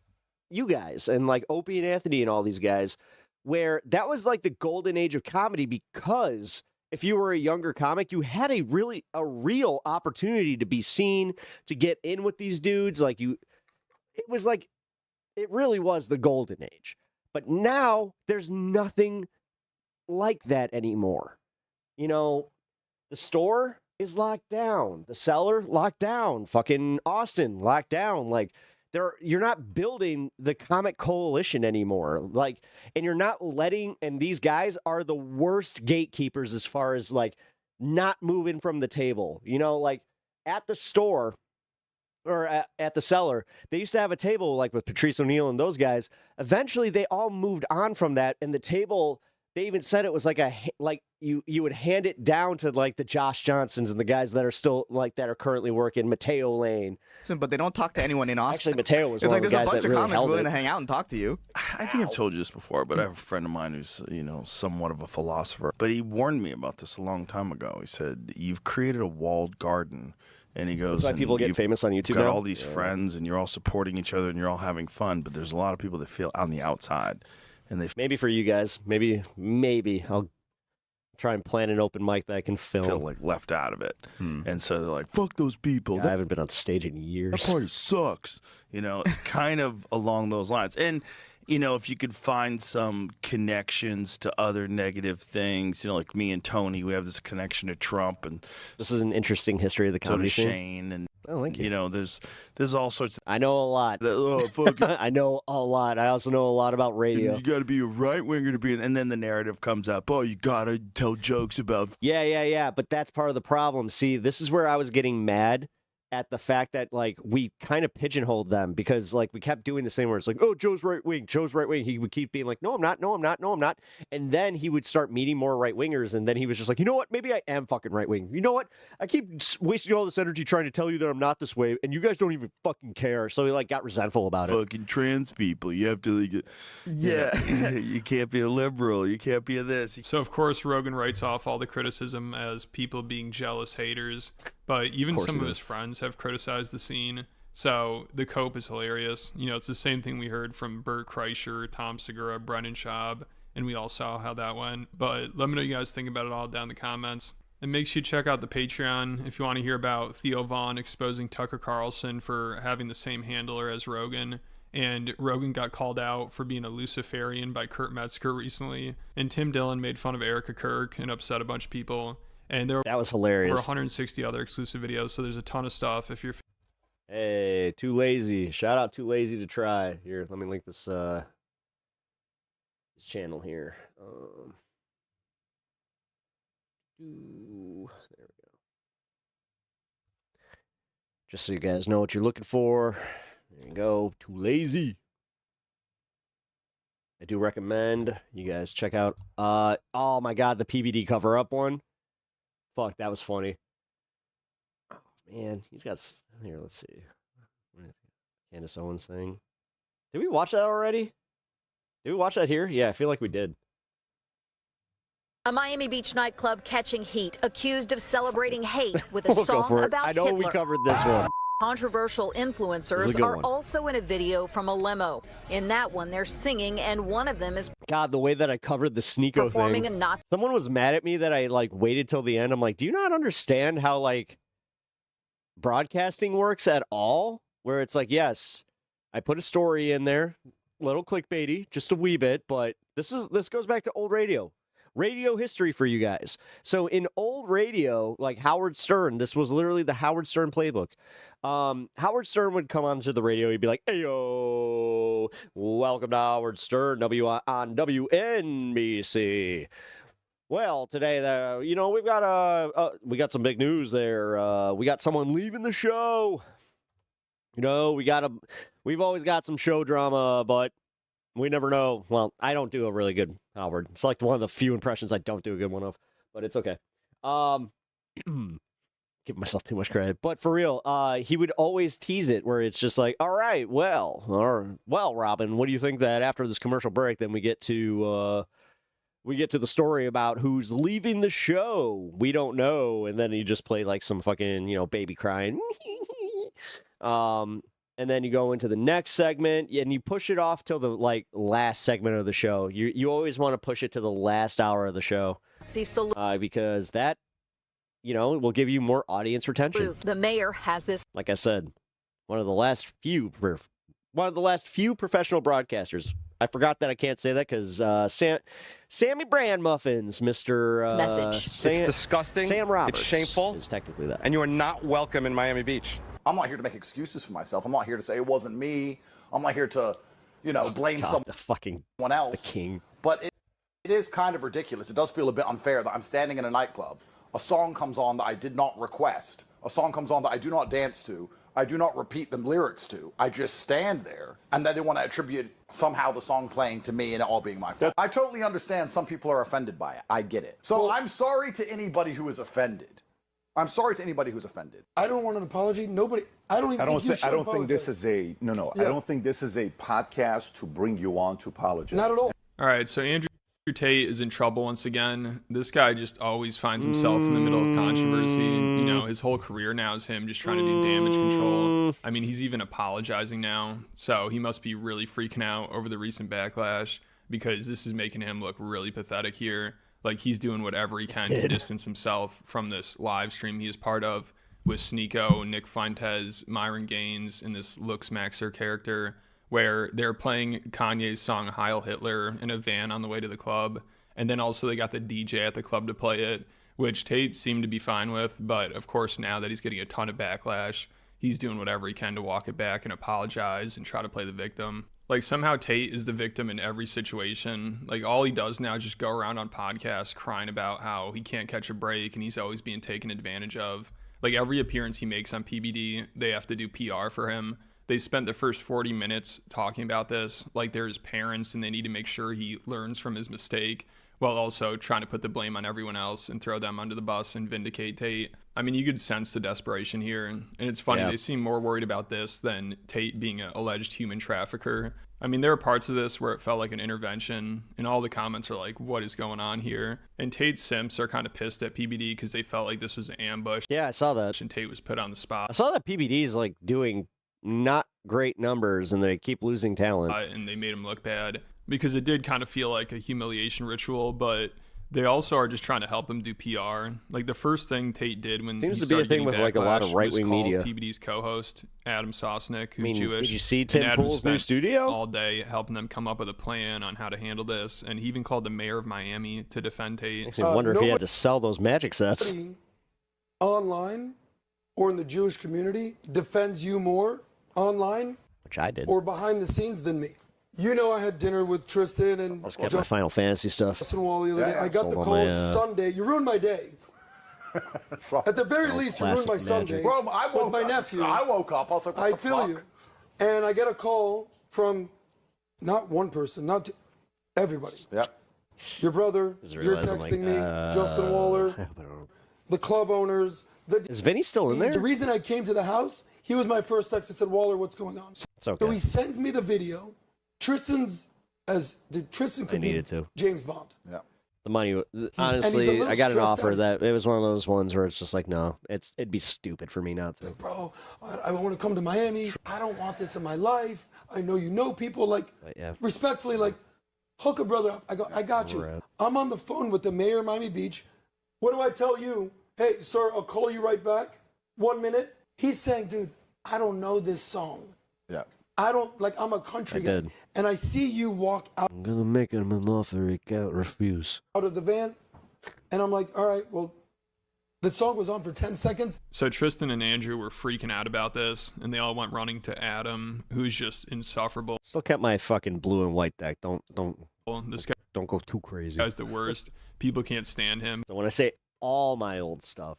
S5: you guys and like Opie and Anthony and all these guys, where that was like the golden age of comedy because if you were a younger comic, you had a real opportunity to be seen, to get in with these dudes. It really was the golden age. But now there's nothing like that anymore. You know, the store is locked down, the cellar locked down, fucking Austin locked down. Like you're not building the comic coalition anymore. Like, and you're not letting, and these guys are the worst gatekeepers as far as like not moving from the table. You know, like at the store or at the cellar, they used to have a table like with Patrice O'Neal and those guys. Eventually they all moved on from that, and the table, they even said it was like you would hand it down to like the Josh Johnsons and the guys that are still like that are currently working, Mateo Lane.
S14: But they don't talk to anyone in Austin.
S5: Actually, Mateo was
S14: it's
S5: one
S14: like
S5: of the
S14: there's
S5: guys
S14: a bunch
S5: that
S14: of
S5: really
S14: comics
S5: held
S14: willing
S5: it.
S14: to hang out and talk to you.
S4: I think I've told you this before, but I have a friend of mine who's, somewhat of a philosopher. But he warned me about this a long time ago. He said, you've created a walled garden. And he goes,
S5: that's why people get famous on YouTube
S4: you've got
S5: now.
S4: all these friends, and you're all supporting each other, and you're all having fun. But there's a lot of people that feel on the outside. And
S5: maybe for you guys, maybe I'll try and plan an open mic that I can film.
S4: Feel like left out of it. And so they're like, fuck those people.
S5: Yeah, I haven't been on stage in years.
S4: That party sucks. It's kind of along those lines. And, if you could find some connections to other negative things, like me and Tony, we have this connection to Trump. And
S5: this is an interesting history of the comedy
S4: scene.
S5: Shane.
S4: And,
S5: thank you.
S4: There's all sorts of...
S5: I know a lot. I know a lot. I also know a lot about radio.
S4: You got to be a right-winger to be... And then the narrative comes up, you got to tell jokes about...
S5: Yeah. But that's part of the problem. See, this is where I was getting mad at the fact that, like, we kind of pigeonholed them because, like, we kept doing the same where it's like, oh, Joe's right wing. He would keep being like, no, I'm not. And then he would start meeting more right wingers. And then he was just like, you know what? Maybe I am fucking right wing. You know what? I keep wasting all this energy trying to tell you that I'm not this way. And you guys don't even fucking care. So he, like, got resentful about it.
S4: Fucking trans people. You have to, like, you can't be a liberal. You can't be a this.
S17: So, of course, Rogan writes off all the criticism as people being jealous haters. But even some of his friends have criticized the scene. So the cope is hilarious. It's the same thing we heard from Bert Kreischer, Tom Segura, Brennan Schaub, and we all saw how that went. But let me know what you guys think about it all down in the comments. And make sure you check out the Patreon if you want to hear about Theo Vaughn exposing Tucker Carlson for having the same handler as Rogan. And Rogan got called out for being a Luciferian by Kurt Metzger recently. And Tim Dillon made fun of Erica Kirk and upset a bunch of people. And that
S5: was hilarious.
S17: Over 160 other exclusive videos, so there's a ton of stuff. If you're
S5: hey, Too Lazy, shout out Too Lazy to Try. Here, let me link this channel here. There we go. Just so you guys know what you're looking for. There you go, Too Lazy. I do recommend you guys check out. Oh my God, the PBD cover up one. Fuck, that was funny. Oh, man, he's got... Here, let's see. Candace Owens thing. Did we watch that already? Did we watch that here? Yeah, I feel like we did.
S18: A Miami Beach nightclub catching heat, accused of celebrating hate with a
S5: We'll go
S18: song
S5: for it.
S18: about
S5: I know
S18: Hitler.
S5: we covered this one.
S18: Controversial influencers are also in a video from a limo. In that one, they're singing, and one of them is
S5: God, the way that I covered the Sneeko
S18: performing
S5: thing.
S18: a Nazi.
S5: Someone was mad at me that I like waited till the end. I'm like, do you not understand how like broadcasting works at all? Where it's like, yes, I put a story in there, little clickbaity, just a wee bit, but this goes back to old radio. radio history for you guys. So in old radio, like Howard Stern, this was literally the Howard Stern playbook. Howard Stern would come onto the radio. He'd be like, "Hey yo, welcome to Howard Stern on WNBC." Well, today, we've got we got some big news there. We got someone leaving the show. We've always got some show drama, but we never know. Well, I don't do a really good Howard. It's like one of the few impressions I don't do a good one of, but it's okay. Give myself too much credit, but for real, he would always tease it where it's just like, all right, well, Robin, what do you think that after this commercial break, then we get to the story about who's leaving the show? We don't know, and then you just play like some fucking, baby crying. And then you go into the next segment, and you push it off till the last segment of the show. You always want to push it to the last hour of the show, because that will give you more audience retention.
S18: The mayor has this.
S5: Like I said, one of the last few professional broadcasters. I forgot that I can't say that because Sammy Brand Muffins, Mr.
S18: Message.
S1: It's disgusting.
S5: Sam Roberts.
S1: It's shameful.
S5: Is technically that.
S1: And you are not welcome in Miami Beach.
S19: I'm not here to make excuses for myself. I'm not here to say it wasn't me. I'm not here to, blame someone else.
S5: The king.
S19: But it is kind of ridiculous. It does feel a bit unfair that I'm standing in a nightclub. A song comes on that I did not request. A song comes on that I do not dance to. I do not repeat the lyrics to. I just stand there, and then they want to attribute somehow the song playing to me and it all being my fault. I totally understand some people are offended by it. I get it. So I'm sorry to anybody who is offended. I'm sorry to anybody who's offended.
S8: I don't want an apology. Nobody. I don't even think you should
S20: I don't think this
S8: apologize.
S20: is a no.
S8: Yeah.
S20: I don't think this is a podcast to bring you on to apologize.
S8: Not at all.
S17: All right, so Andrew Tate is in trouble once again. This guy just always finds himself in the middle of controversy. And, his whole career now is him just trying to do damage control. I mean, he's even apologizing now. So he must be really freaking out over the recent backlash because this is making him look really pathetic here. Like, he's doing whatever he can to distance himself from this live stream he is part of with Sneeko, Nick Fuentes, Myron Gaines, and this Lux Maxer character, where they're playing Kanye's song Heil Hitler in a van on the way to the club. And then also they got the DJ at the club to play it, which Tate seemed to be fine with. But of course, now that he's getting a ton of backlash, he's doing whatever he can to walk it back and apologize and try to play the victim. Like, somehow Tate is the victim in every situation. Like, all he does now is just go around on podcasts crying about how he can't catch a break and he's always being taken advantage of. Like, every appearance he makes on PBD, they have to do PR for him. They spent the first 40 minutes talking about this, like they're his parents and they need to make sure he learns from his mistake, while also trying to put the blame on everyone else and throw them under the bus and vindicate Tate. I mean, you could sense the desperation here, and it's funny, They seem more worried about this than Tate being an alleged human trafficker. I mean, there are parts of this where it felt like an intervention, and all the comments are like, what is going on here? And Tate's simps are kind of pissed at PBD because they felt like this was an ambush.
S5: Yeah, I saw that.
S17: And Tate was put on the spot.
S5: I saw that PBD is like doing not great numbers and they keep losing talent.
S17: And they made him look bad because it did kind of feel like a humiliation ritual, but they also are just trying to help him do PR. Like, the first thing Tate did when
S5: seems
S17: he
S5: to be a
S17: started
S5: thing with like a lot of
S17: backlash
S5: right
S17: was
S5: wing
S17: call
S5: media.
S17: PBD's co-host Adam Sosnick, who's
S5: I mean,
S17: Jewish.
S5: did you see
S17: And
S5: Tim
S17: Adam
S5: Pool's new
S17: spent
S5: studio?
S17: all day helping them come up with a plan on how to handle this, and he even called the mayor of Miami to defend Tate.
S5: Makes me wonder if he had to sell those magic sets.
S8: Online or in the Jewish community defends you more online,
S5: which I did,
S8: or behind the scenes than me. I had dinner with Tristan and
S5: Let's get my Final Fantasy stuff.
S8: Justin Wall the other day. I got the call on Sunday. You ruined my day. At the very least, you ruined my Sunday.
S19: Bro, I woke
S8: with my
S19: up.
S8: nephew.
S19: I woke up. I was like, what
S8: I
S19: the
S8: feel
S19: fuck?
S8: you. And I get a call from not one person, not two, everybody.
S19: Yep.
S8: Your brother,
S5: Just
S8: you're
S5: realized I'm
S8: texting
S5: like,
S8: me, Justin Waller, the club owners.
S5: Is Vinny still in there?
S8: The reason I came to the house, he was my first text. I said, Waller, what's going on?
S5: It's okay.
S8: So he sends me the video. Tristan could
S5: needed
S8: be
S5: to.
S8: James Bond.
S19: Yeah.
S5: The money,
S8: and he's a
S5: honestly,
S8: little
S5: I got an
S8: stressed
S5: offer
S8: out.
S5: that it was one of those ones where it's just like, no, it'd be stupid for me not to.
S8: Bro, I want to come to Miami. I don't want this in my life. I know you know people. Like, respectfully, like, hook a brother up. I got you.
S5: Right.
S8: I'm on the phone with the mayor of Miami Beach. What do I tell you? Hey, sir, I'll call you right back. 1 minute. He's saying, dude, I don't know this song.
S19: Yeah.
S8: I don't, like, I'm a country
S5: I
S8: guy.
S5: did.
S8: And I see you walk out
S5: I'm gonna make him an offer he can't refuse.
S8: of the van, and I'm like, all right, well, the song was on for 10 seconds.
S17: So Tristan and Andrew were freaking out about this, and they all went running to Adam, who's just insufferable.
S5: Still kept my fucking blue and white deck. Don't
S17: This guy,
S5: don't go too crazy.
S17: guy's the worst. People can't stand him.
S5: So when I say all my old stuff,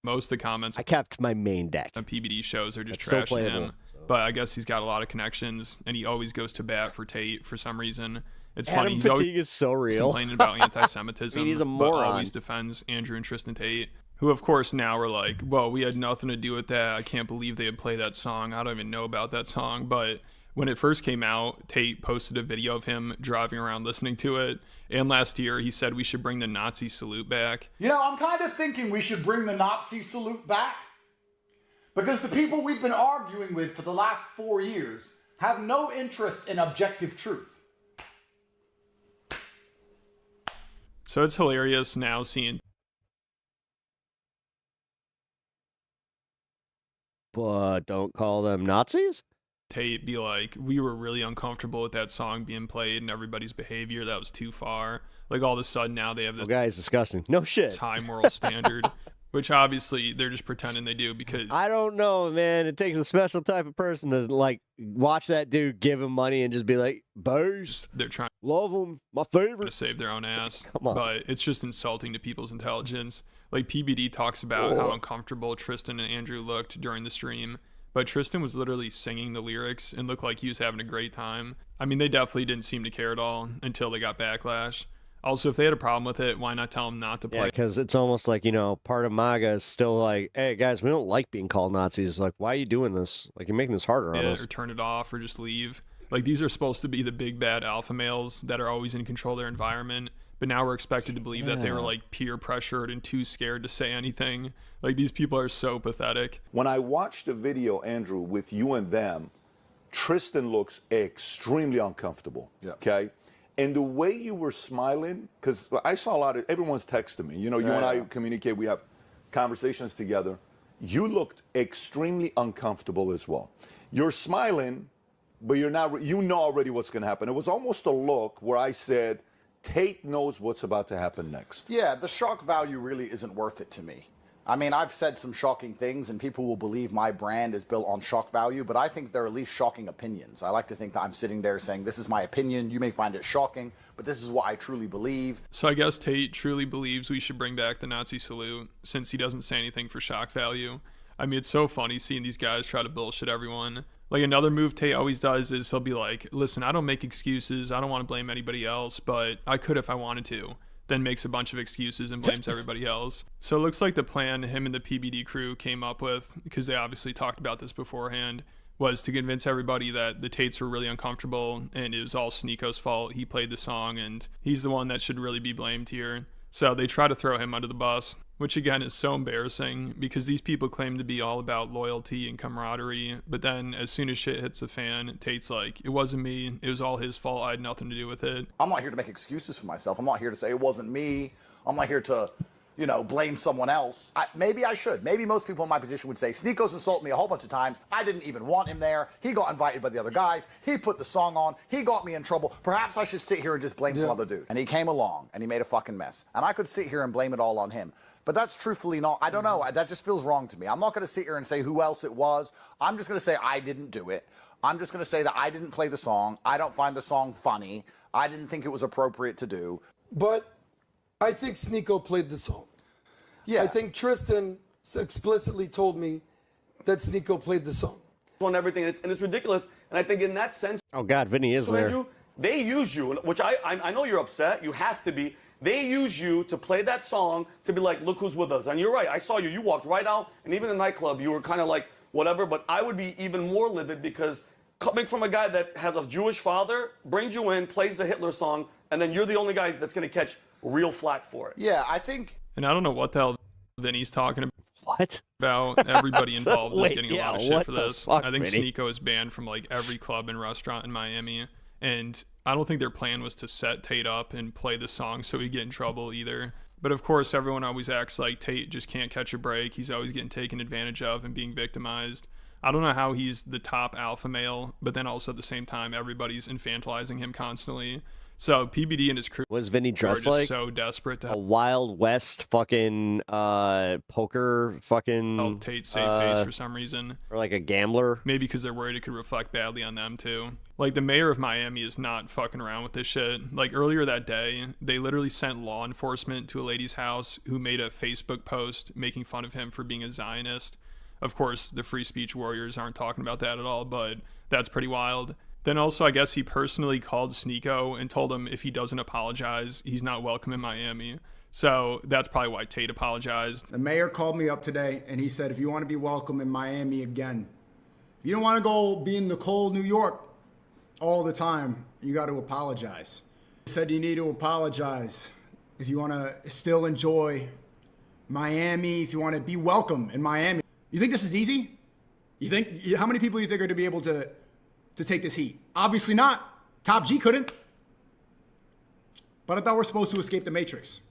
S17: Most of the comments
S5: I kept my main deck.
S17: on PBD shows are just
S5: It's still
S17: trashing
S5: playable,
S17: him. But I guess he's got a lot of connections, and he always goes to bat for Tate for some reason. It's
S5: Adam
S17: funny. He's
S5: fatigue
S17: always
S5: is so real.
S17: complaining about anti-Semitism,
S5: I mean, he's a
S17: but
S5: moron.
S17: always defends Andrew and Tristan Tate, who of course now are like, well, we had nothing to do with that. I can't believe they would play that song. I don't even know about that song. But when it first came out, Tate posted a video of him driving around listening to it. And last year, he said we should bring the Nazi salute back.
S19: You know, I'm kind of thinking we should bring the Nazi salute back. Because the people we've been arguing with for the last 4 years have no interest in objective truth.
S17: So it's hilarious now seeing
S5: But don't call them Nazis?
S17: Tate be like, we were really uncomfortable with that song being played and everybody's behavior. That was too far. Like all of a sudden now they have this
S5: Guy's disgusting. No shit.
S17: high moral standard, which obviously they're just pretending they do because
S5: I don't know, man. It takes a special type of person to like watch that dude give him money and just be like, "Boss,
S17: they're trying
S5: love him, my favorite."
S17: to save their own ass.
S5: Come on.
S17: But it's just insulting to people's intelligence. Like PBD talks about how uncomfortable Tristan and Andrew looked during the stream. But Tristan was literally singing the lyrics and looked like he was having a great time. I mean, they definitely didn't seem to care at all until they got backlash. Also, if they had a problem with it, why not tell them not to
S5: Yeah,
S17: play
S5: because it's almost like, you know, part of MAGA is still like, hey, guys, we don't like being called Nazis. Like, why are you doing this? Like, you're making this harder on
S17: it
S5: us.
S17: or turn it off or just leave? Like, these are supposed to be the big bad alpha males that are always in control of their environment. But now we're expected to believe that they were like peer pressured and too scared to say anything. Like, these people are so pathetic.
S20: When I watched the video, Andrew, with you and them, Tristan looks extremely uncomfortable.
S19: Yeah.
S20: Okay? And the way you were smiling, because I saw a lot of, everyone's texting me. You know, you and I communicate, we have conversations together. You looked extremely uncomfortable as well. You're smiling, but you're not, you know already what's going to happen. It was almost a look where I said, Tate knows what's about to happen next.
S19: Yeah, the shock value really isn't worth it to me. I mean, I've said some shocking things, and people will believe my brand is built on shock value, but I think they're at least shocking opinions. I like to think that I'm sitting there saying, this is my opinion, you may find it shocking, but this is what I truly believe.
S17: So I guess Tate truly believes we should bring back the Nazi salute since he doesn't say anything for shock value. I mean, it's so funny seeing these guys try to bullshit everyone. Like, another move Tate always does is he'll be like, listen, I don't make excuses. I don't want to blame anybody else, but I could if I wanted to. Then makes a bunch of excuses and blames everybody else. So it looks like the plan him and the PBD crew came up with, because they obviously talked about this beforehand, was to convince everybody that the Tates were really uncomfortable and it was all Sneako's fault. He played the song and he's the one that should really be blamed here. So they try to throw him under the bus, which again is so embarrassing because these people claim to be all about loyalty and camaraderie. But then as soon as shit hits the fan, Tate's like, it wasn't me. It was all his fault. I had nothing to do with it.
S19: I'm not here to make excuses for myself. I'm not here to say it wasn't me. I'm not here to, you know, blame someone else. Maybe I should. Maybe most people in my position would say, Sneako's insulted me a whole bunch of times. I didn't even want him there. He got invited by the other guys. He put the song on. He got me in trouble. Perhaps I should sit here and just blame some other dude. And he came along and he made a fucking mess. And I could sit here and blame it all on him. But that's truthfully not, I don't know. That just feels wrong to me. I'm not going to sit here and say who else it was. I'm just going to say I didn't do it. I'm just going to say that I didn't play the song. I don't find the song funny. I didn't think it was appropriate to do.
S8: But I think Sneako played the song.
S19: Yeah.
S8: I think Tristan explicitly told me that Sneako played the song.
S15: On everything, and it's ridiculous. And I think in that sense,
S5: Oh, God, Vinny is there.
S15: Andrew, they use you, which I know you're upset. You have to be. They use you to play that song to be like, look who's with us. And you're right. I saw you. You walked right out, and even in the nightclub, you were kind of like whatever. But I would be even more livid because coming from a guy that has a Jewish father, brings you in, plays the Hitler song, and then you're the only guy that's going to catch real flack for it.
S19: Yeah, I think.
S17: And I don't know what the hell Vinny's talking about.
S5: What?
S17: About everybody involved is
S5: Wait,
S17: getting a
S5: yeah,
S17: lot of shit
S5: what
S17: for
S5: the
S17: this.
S5: fuck,
S17: I think
S5: Vinny?
S17: Sneako is banned from like every club and restaurant in Miami. And I don't think their plan was to set Tate up and play the song so he'd get in trouble either. But of course, everyone always acts like Tate just can't catch a break. He's always getting taken advantage of and being victimized. I don't know how he's the top alpha male, but then also at the same time, everybody's infantilizing him constantly. So PBD and his crew
S5: was Vinny dressed
S17: are
S5: like
S17: just so desperate to
S5: a Wild West fucking poker fucking
S17: help Tate save face for some reason,
S5: or like a gambler.
S17: Maybe because they're worried it could reflect badly on them too. Like the mayor of Miami is not fucking around with this shit. Like earlier that day, they literally sent law enforcement to a lady's house who made a Facebook post making fun of him for being a Zionist. Of course, the free speech warriors aren't talking about that at all, but that's pretty wild. Then also, I guess he personally called Sneeko and told him if he doesn't apologize, he's not welcome in Miami. So that's probably why Tate apologized.
S2: The mayor called me up today and he said, if you want to be welcome in Miami again, if you don't want to go be in the cold New York all the time, you got to apologize. He said you need to apologize if you want to still enjoy Miami, if you want to be welcome in Miami. You think this is easy? You think, how many people you think are to be able to take this heat? Obviously not. Top G couldn't. But I thought we're supposed to escape the Matrix.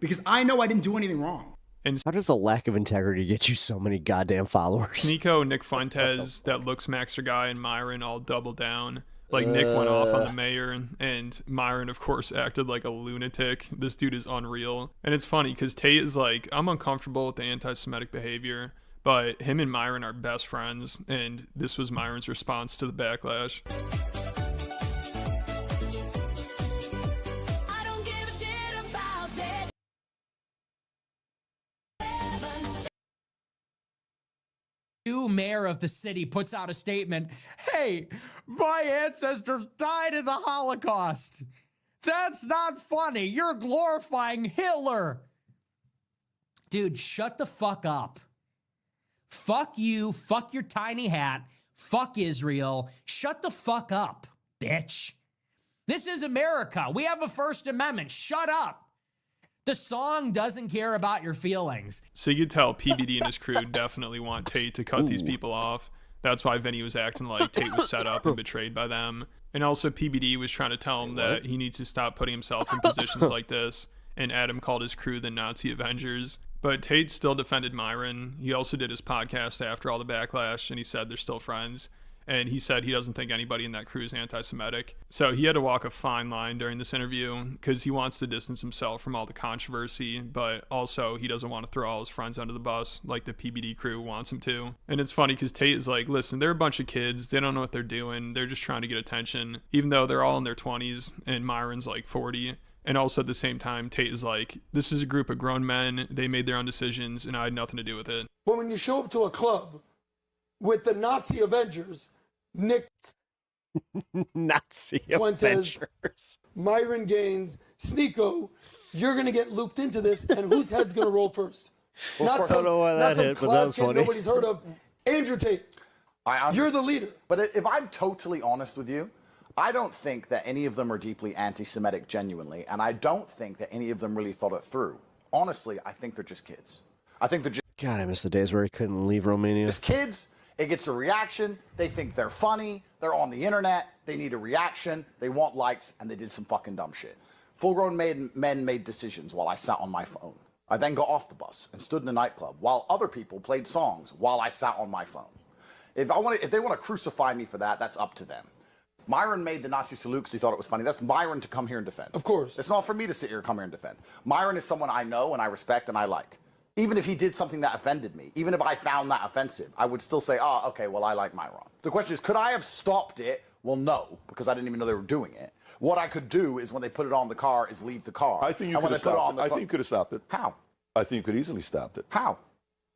S2: Because I know I didn't do anything wrong.
S17: And
S5: how does a lack of integrity get you so many goddamn followers?
S17: Sneeko, Nick Fuentes, that Looks Maxer guy, and Myron all doubled down. Like, Nick went off on the mayor, and Myron, of course, acted like a lunatic. This dude is unreal. And it's funny, because Tate is like, I'm uncomfortable with the anti-Semitic behavior, but him and Myron are best friends, and this was Myron's response to the backlash.
S22: New mayor of the city puts out a statement. Hey, my ancestors died in the Holocaust. That's not funny. You're glorifying Hitler. Dude, shut the fuck up. Fuck you. Fuck your tiny hat. Fuck Israel. Shut the fuck up, bitch. This is America. We have a First Amendment. Shut up. The song doesn't care about your feelings.
S17: So you could tell PBD and his crew definitely want Tate to cut these people off. That's why Vinny was acting like Tate was set up and betrayed by them. And also PBD was trying to tell him that he needs to stop putting himself in positions like this. And Adam called his crew the Nazi Avengers. But Tate still defended Myron. He also did his podcast after all the backlash, and he said they're still friends. And he said he doesn't think anybody in that crew is anti-Semitic. So he had to walk a fine line during this interview because he wants to distance himself from all the controversy, but also he doesn't want to throw all his friends under the bus like the PBD crew wants him to. And it's funny because Tate is like, listen, they're a bunch of kids. They don't know what they're doing. They're just trying to get attention, even though they're all in their 20s and Myron's like 40. And also at the same time, Tate is like, this is a group of grown men. They made their own decisions and I had nothing to do with it.
S8: But when you show up to a club with the Nazi Avengers, Nick
S5: Nazi
S8: Fuentes,
S5: Avengers,
S8: Myron Gaines, Sneeko, you're going to get looped into this, and whose head's going to roll first?
S5: I don't know why that hit, but that was funny.
S8: Nobody's heard of. Andrew Tate, you're the leader.
S19: But if I'm totally honest with you, I don't think that any of them are deeply anti-Semitic genuinely, and I don't think that any of them really thought it through. Honestly, I think they're just kids. I think they're just...
S5: God, I miss the days where he couldn't leave Romania.
S19: Just kids. It gets a reaction. They think they're funny. They're on the internet. They need a reaction. They want likes, and they did some fucking dumb shit. Full-grown men made decisions while I sat on my phone. I then got off the bus and stood in a nightclub while other people played songs while I sat on my phone. If they want to crucify me for that, that's up to them. Myron made the Nazi salute because he thought it was funny. That's Myron to come here and defend.
S8: Of course.
S19: It's not for me to sit here and come here and defend. Myron is someone I know and I respect and I like. Even if he did something that offended me, even if I found that offensive, I would still say, oh, okay, well, I like Myron. The question is, could I have stopped it? Well, no, because I didn't even know they were doing it. What I could do is when they put it on the car is leave the car.
S20: I think you could have stopped it. I think you could have stopped it.
S19: How?
S20: I think you could easily stopped it.
S19: How?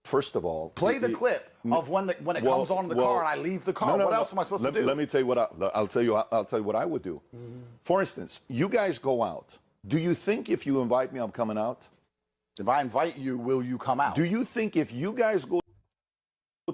S20: First of all,
S19: play the clip of when it comes on the car and I leave the car. What else am I supposed to do?
S20: Let me tell you what I'll tell you what I would do. For instance, you guys go out. Do you think if you invite me, I'm coming out?
S19: If I invite you, will you come out?
S20: Do you think if you guys go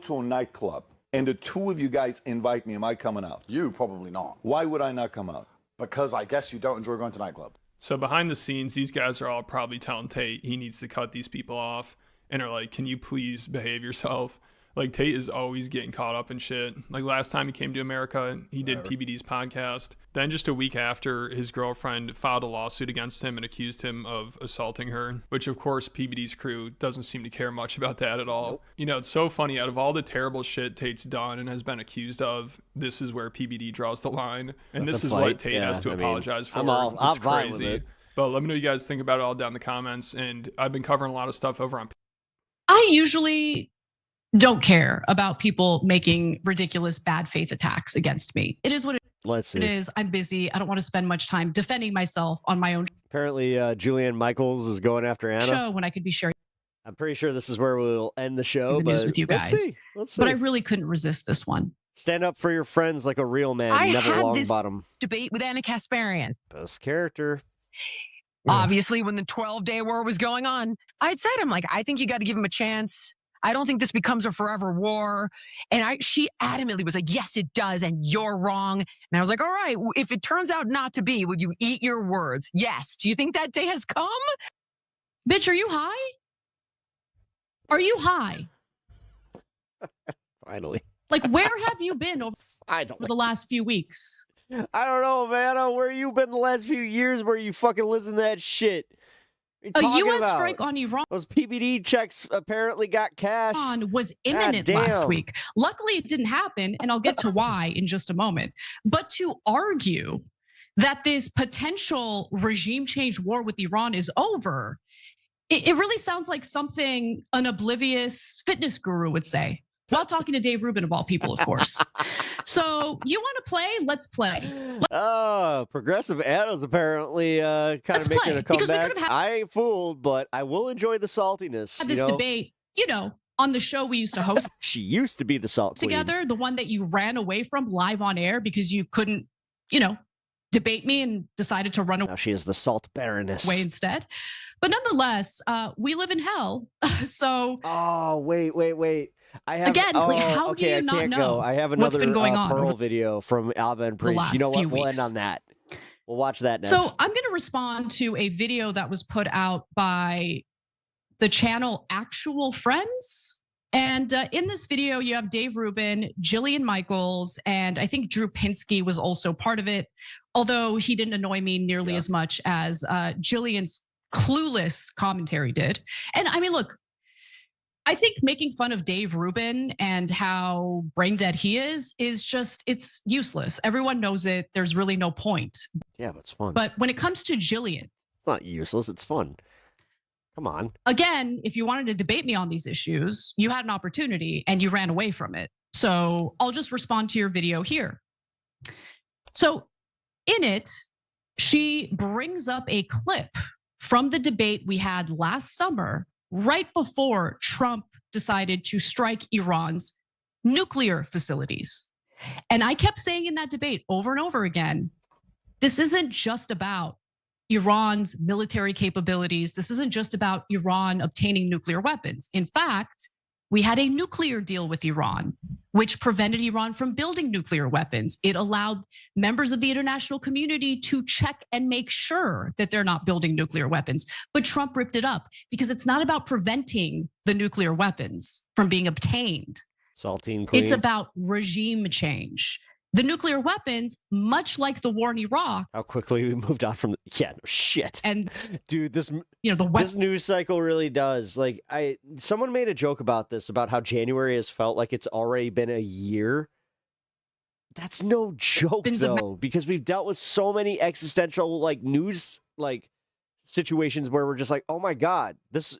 S20: to a nightclub and the two of you guys invite me, am I coming out?
S19: You, probably not.
S20: Why would I not come out?
S19: Because I guess you don't enjoy going to nightclub.
S17: So behind the scenes, these guys are all probably telling Tate he needs to cut these people off and are like, can you please behave yourself? Like, Tate is always getting caught up in shit. Like, last time he came to America, he did PBD's podcast. Then just a week after, his girlfriend filed a lawsuit against him and accused him of assaulting her, which, of course, PBD's crew doesn't seem to care much about that at all. You know, it's so funny. Out of all the terrible shit Tate's done and has been accused of, this is where PBD draws the line. And this is what Tate has to apologize for. It's crazy. But let me know what you guys think about it all down in the comments. And I've been covering a lot of stuff over on.
S9: I usually don't care about people making ridiculous bad faith attacks against me. It is what it is. I'm busy. I don't want to spend much time defending myself on my own.
S5: Apparently, Julianne Michaels is going after Anna.
S9: Show when I could be sharing.
S5: I'm pretty sure this is where we'll end the show.
S9: The news with you guys.
S5: Let's see.
S9: But I really couldn't resist this one.
S5: Stand up for your friends like a real man.
S11: I
S5: Never
S11: had
S5: long
S11: this
S5: bottom.
S11: debate with Anna Kasparian.
S5: Best character.
S11: Obviously, when the 12-day war was going on, I'd said, I'm like, I think you got to give him a chance. I don't think this becomes a forever war. And she adamantly was like, yes, it does. And you're wrong. And I was like, all right, if it turns out not to be, will you eat your words? Yes. Do you think that day has come?
S9: Bitch, are you high? Are you high?
S5: Finally.
S9: Like, where have you been over the last few weeks?
S5: I don't know, man. Where you been the last few years where you fucking listen to that shit?
S9: A U.S. strike on Iran.
S5: Those PBD checks apparently got cashed.
S9: Was imminent last week. Luckily, it didn't happen, and I'll get to why in just a moment. But to argue that this potential regime change war with Iran is over, it really sounds like something an oblivious fitness guru would say. While talking to Dave Rubin, of all people, of course. So you want to play? Let's play.
S5: Progressive Anna's apparently kind of making a comeback. I ain't fooled, but I will enjoy the saltiness.
S9: Had this debate, on the show we used to host.
S5: She used to be the salt
S9: together,
S5: queen.
S9: The one that you ran away from live on air because you couldn't, debate me and decided to run away.
S5: Now she is the salt baroness.
S9: Instead. But nonetheless, we live in hell. So.
S5: Oh, wait. I have,
S9: how do you not know
S5: I have another
S9: what's been going on
S5: Pearl video from Alva and Priest. You know what? We'll end on that. We'll watch that next.
S9: So I'm going to respond to a video that was put out by the channel Actual Friends. And in this video, you have Dave Rubin, Jillian Michaels, and I think Drew Pinsky was also part of it, although he didn't annoy me nearly as much as Jillian's clueless commentary did. And I mean, look, I think making fun of Dave Rubin and how brain dead he is just, it's useless. Everyone knows it. There's really no point.
S5: Yeah, but it's fun.
S9: But when it comes to Jillian.
S5: It's not useless. It's fun. Come on.
S9: Again, if you wanted to debate me on these issues, you had an opportunity and you ran away from it. So I'll just respond to your video here. So in it, she brings up a clip from the debate we had last summer, right before Trump decided to strike Iran's nuclear facilities. And I kept saying in that debate over and over again, this isn't just about Iran's military capabilities. This isn't just about Iran obtaining nuclear weapons. In fact, we had a nuclear deal with Iran, which prevented Iran from building nuclear weapons. It allowed members of the international community to check and make sure that they're not building nuclear weapons. But Trump ripped it up because it's not about preventing the nuclear weapons from being obtained.
S5: Saltine queen.
S9: It's about regime change. The nuclear weapons, much like the war in Iraq.
S5: How quickly we moved on from no shit.
S9: And
S5: dude, this this news cycle really does. Like someone made a joke about this, about how January has felt like it's already been a year. That's no joke though, because we've dealt with so many existential news situations where we're just like, oh my God, this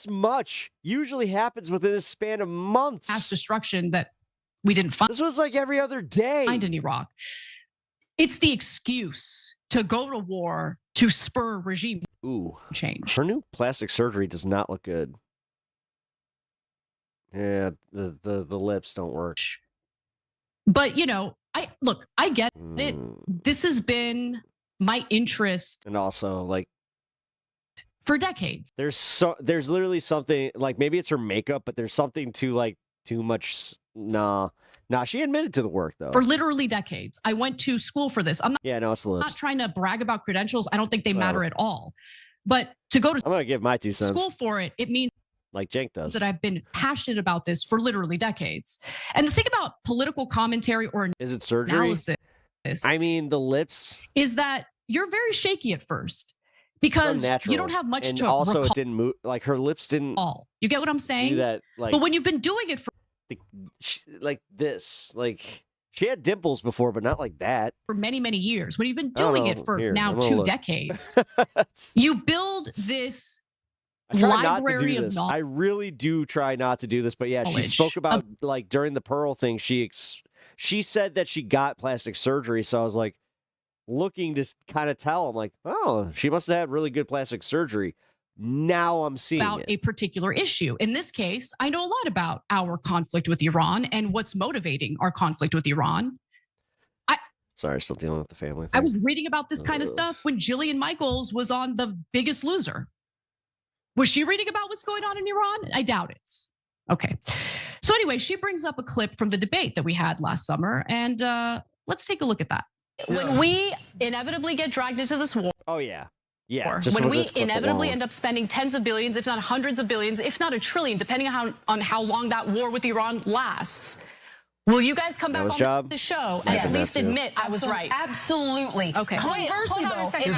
S5: much usually happens within a span of months.
S9: Mass destruction that we didn't find.
S5: This was like every other day.
S9: Find in Iraq. It's the excuse to go to war to spur regime change.
S5: Her new plastic surgery does not look good. Yeah, the lips don't work.
S9: But I get it. This has been my interest,
S5: and also
S9: for decades.
S5: There's literally something maybe it's her makeup, but there's something to too much. Nah, she admitted to the work though.
S9: For literally decades. I went to school for this. I'm not,
S5: it's the lips.
S9: Not trying to brag about credentials. I don't think they matter at all. But to go to
S5: I'm gonna give my 2 cents.
S9: School for it, it means
S5: like Cenk does.
S9: That I've been passionate about this for literally decades. And the thing about political commentary or
S5: Is it surgery?
S9: analysis
S5: I mean, the lips.
S9: is that you're very shaky at first because you don't have much
S5: and
S9: to
S5: also
S9: recall.
S5: it didn't move. Like her lips didn't
S9: You get what I'm saying?
S5: do that. Like,
S9: but when you've been doing it for
S5: like this, like she had dimples before, but not like that.
S9: many, many years, when you've been
S5: I don't
S9: doing
S5: know.
S9: it for
S5: Here,
S9: now
S5: I'm gonna
S9: 2
S5: look.
S9: decades, you build this
S5: I try not to
S9: library
S5: do
S9: of
S5: this.
S9: knowledge.
S5: I really do try not to do this, but yeah, she spoke about like during the Pearl thing. She said that she got plastic surgery, so I was like looking to kind of tell. I'm like, oh, she must have had really good plastic surgery. Now I'm seeing
S9: about
S5: it.
S9: a particular issue. In this case, I know a lot about our conflict with Iran and what's motivating our conflict with Iran.
S5: Sorry, still dealing with the family thing.
S9: I was reading about this kind of stuff when Jillian Michaels was on The Biggest Loser. Was she reading about what's going on in Iran? I doubt it. Okay. So anyway, she brings up a clip from the debate that we had last summer, and let's take a look at that.
S7: When we inevitably get dragged into this war,
S5: oh yeah, just
S7: when
S5: with
S7: we
S5: this clip
S7: inevitably
S5: alone.
S7: end up spending tens of billions, if not hundreds of billions, if not $1 trillion, depending on how long that war with Iran lasts, will you guys come back
S5: Noah's
S7: on
S5: job?
S7: the show
S5: I
S7: and at
S5: can
S7: least
S5: have to.
S7: admit I was right?
S11: Absolutely.
S7: Okay.
S11: Conversely,
S7: Hold on a
S11: though,
S7: second.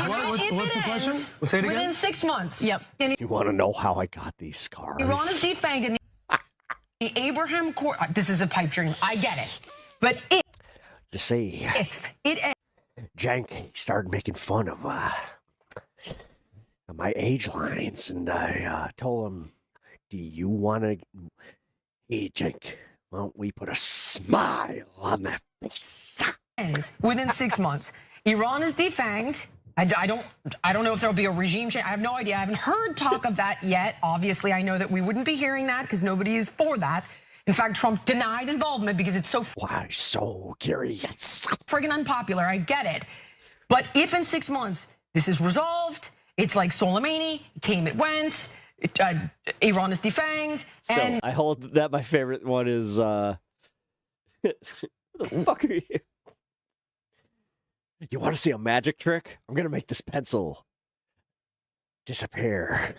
S11: what's the question? Say it again. Within 6 months.
S7: Yep.
S5: You want to know how I got these scars?
S11: Iran is defanged in the Abraham Accord. This is a pipe dream. I get it. But
S5: You see,
S11: if it
S5: Cenk started making fun of my age lines, and I told him, "Do you want to? Hey, Cenk, why don't we put a smile on that face?"
S11: ends within 6 months, Iran is defanged. I don't know if there'll be a regime change. I have no idea. I haven't heard talk of that yet. Obviously, I know that we wouldn't be hearing that because nobody is for that. In fact, Trump denied involvement because it's so
S5: why so curious,
S11: friggin' unpopular. I get it. But if in 6 months this is resolved, it's like Soleimani, it came, it went. Iran is defanged, and
S5: I hold that my favorite one is who the fuck are you? You want to see a magic trick? I'm gonna make this pencil disappear.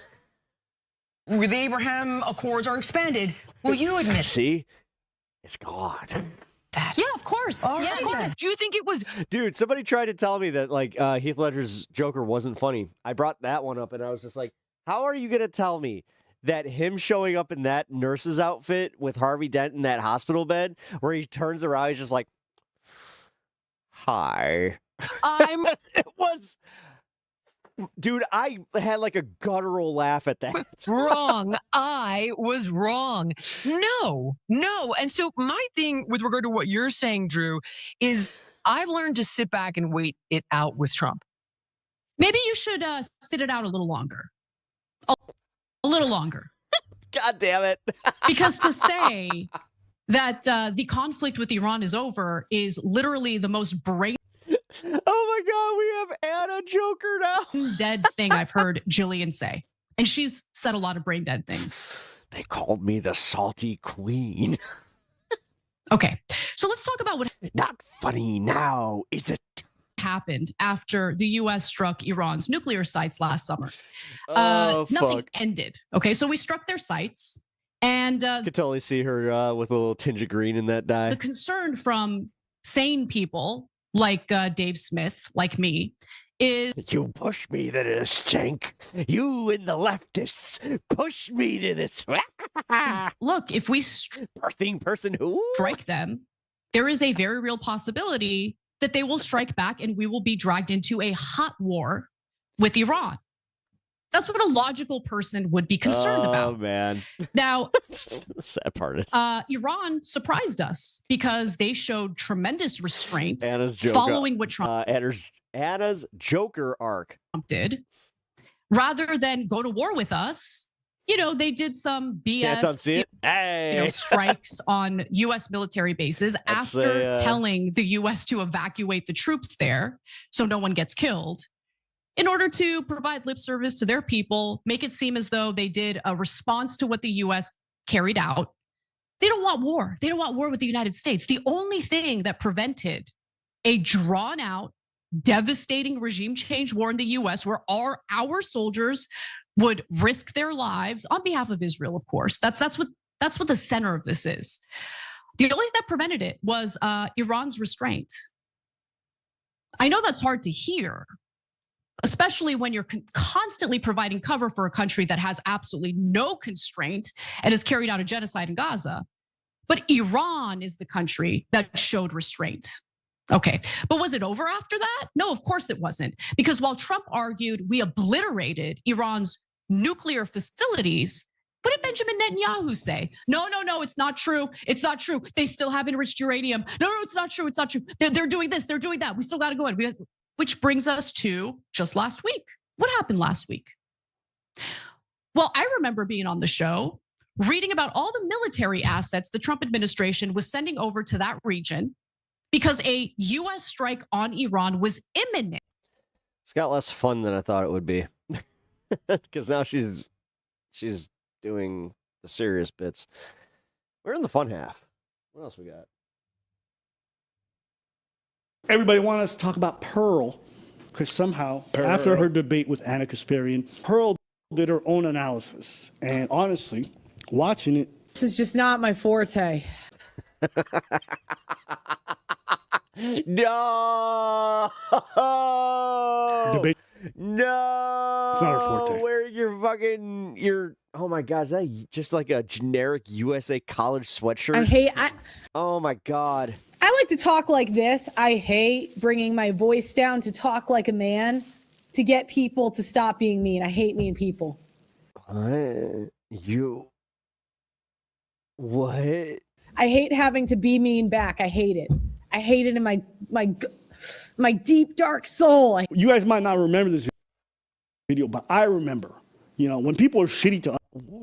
S11: the Abraham Accords are expanded. Will you admit?
S5: See, it's gone.
S11: Yeah, of course. Yeah, of course. Do you think it was?
S5: Dude, somebody tried to tell me that like Heath Ledger's Joker wasn't funny. I brought that one up, and I was just like, how are you gonna tell me that him showing up in that nurse's outfit with Harvey Dent in that hospital bed, where he turns around, he's just like, "Hi." It was, dude. I had like a guttural laugh at that.
S11: Wrong. I was wrong. No. And so my thing with regard to what you're saying, Drew, is I've learned to sit back and wait it out with Trump.
S9: Maybe you should sit it out a little longer. A little longer.
S5: God damn it.
S9: Because to say that the conflict with Iran is over is literally the most brain.
S5: Oh my God, we have Anna Joker now.
S9: Dead thing I've heard Jillian say. And she's said a lot of brain dead things.
S5: They called me the salty queen.
S9: Okay, so let's talk about what
S5: not funny now, is it?
S9: Happened after the US struck Iran's nuclear sites last summer.
S5: Oh,
S9: nothing
S5: fuck.
S9: ended. Okay, so we struck their sites, and
S5: I could totally see her with a little tinge of green in that dye.
S9: the concern from sane people like Dave Smith, like me, is
S5: you push me to this, Cenk. You and the leftists push me to this.
S9: Look, if we
S5: birthing person who
S9: strike them, there is a very real possibility that they will strike back and we will be dragged into a hot war with Iran. That's what a logical person would be concerned about.
S5: Oh, man.
S9: Now,
S5: the sad part is
S9: Iran surprised us because they showed tremendous restraint
S5: Anna's Joker,
S9: following what Trump
S5: Anna's Joker arc
S9: did. Rather than go to war with us, you know, they did some BS strikes on U.S. military bases after telling the U.S. to evacuate the troops there so no one gets killed, in order to provide lip service to their people, make it seem as though they did a response to what the U.S. carried out. They don't want war. They don't want war with the United States. The only thing that prevented a drawn out, devastating regime change war in the U.S. where our soldiers would risk their lives on behalf of Israel, of course. That's what the center of this is. The only thing that prevented it was Iran's restraint. I know that's hard to hear, especially when you're constantly providing cover for a country that has absolutely no constraint and has carried out a genocide in Gaza. But Iran is the country that showed restraint. Okay, but was it over after that? No, of course it wasn't. Because while Trump argued we obliterated Iran's nuclear facilities, what did Benjamin Netanyahu say? No, it's not true. It's not true. They still have enriched uranium. No, it's not true. It's not true. They're doing this. They're doing that. We still got to go in. Which brings us to just last week. What happened last week? Well, I remember being on the show, reading about all the military assets the Trump administration was sending over to that region because a U.S. strike on Iran was imminent.
S5: It's got less fun than I thought it would be. Because now she's doing the serious bits. We're in the fun half. What else we got?
S12: Everybody wanted us to talk about Pearl, because somehow, after her debate with Anna Kasparian, Pearl did her own analysis. And honestly, watching it...
S13: This is just not my forte.
S5: No!
S12: Debate.
S5: No!
S12: It's not her forte.
S5: Where you're oh my God, is that just like a generic USA college sweatshirt? Oh my God.
S13: I like to talk like this. I hate bringing my voice down to talk like a man to get people to stop being mean. I hate mean people.
S5: What?
S13: I hate having to be mean back. I hate it. I hate it in my deep, dark soul.
S12: You guys might not remember this video, but I remember. You know, when people are shitty to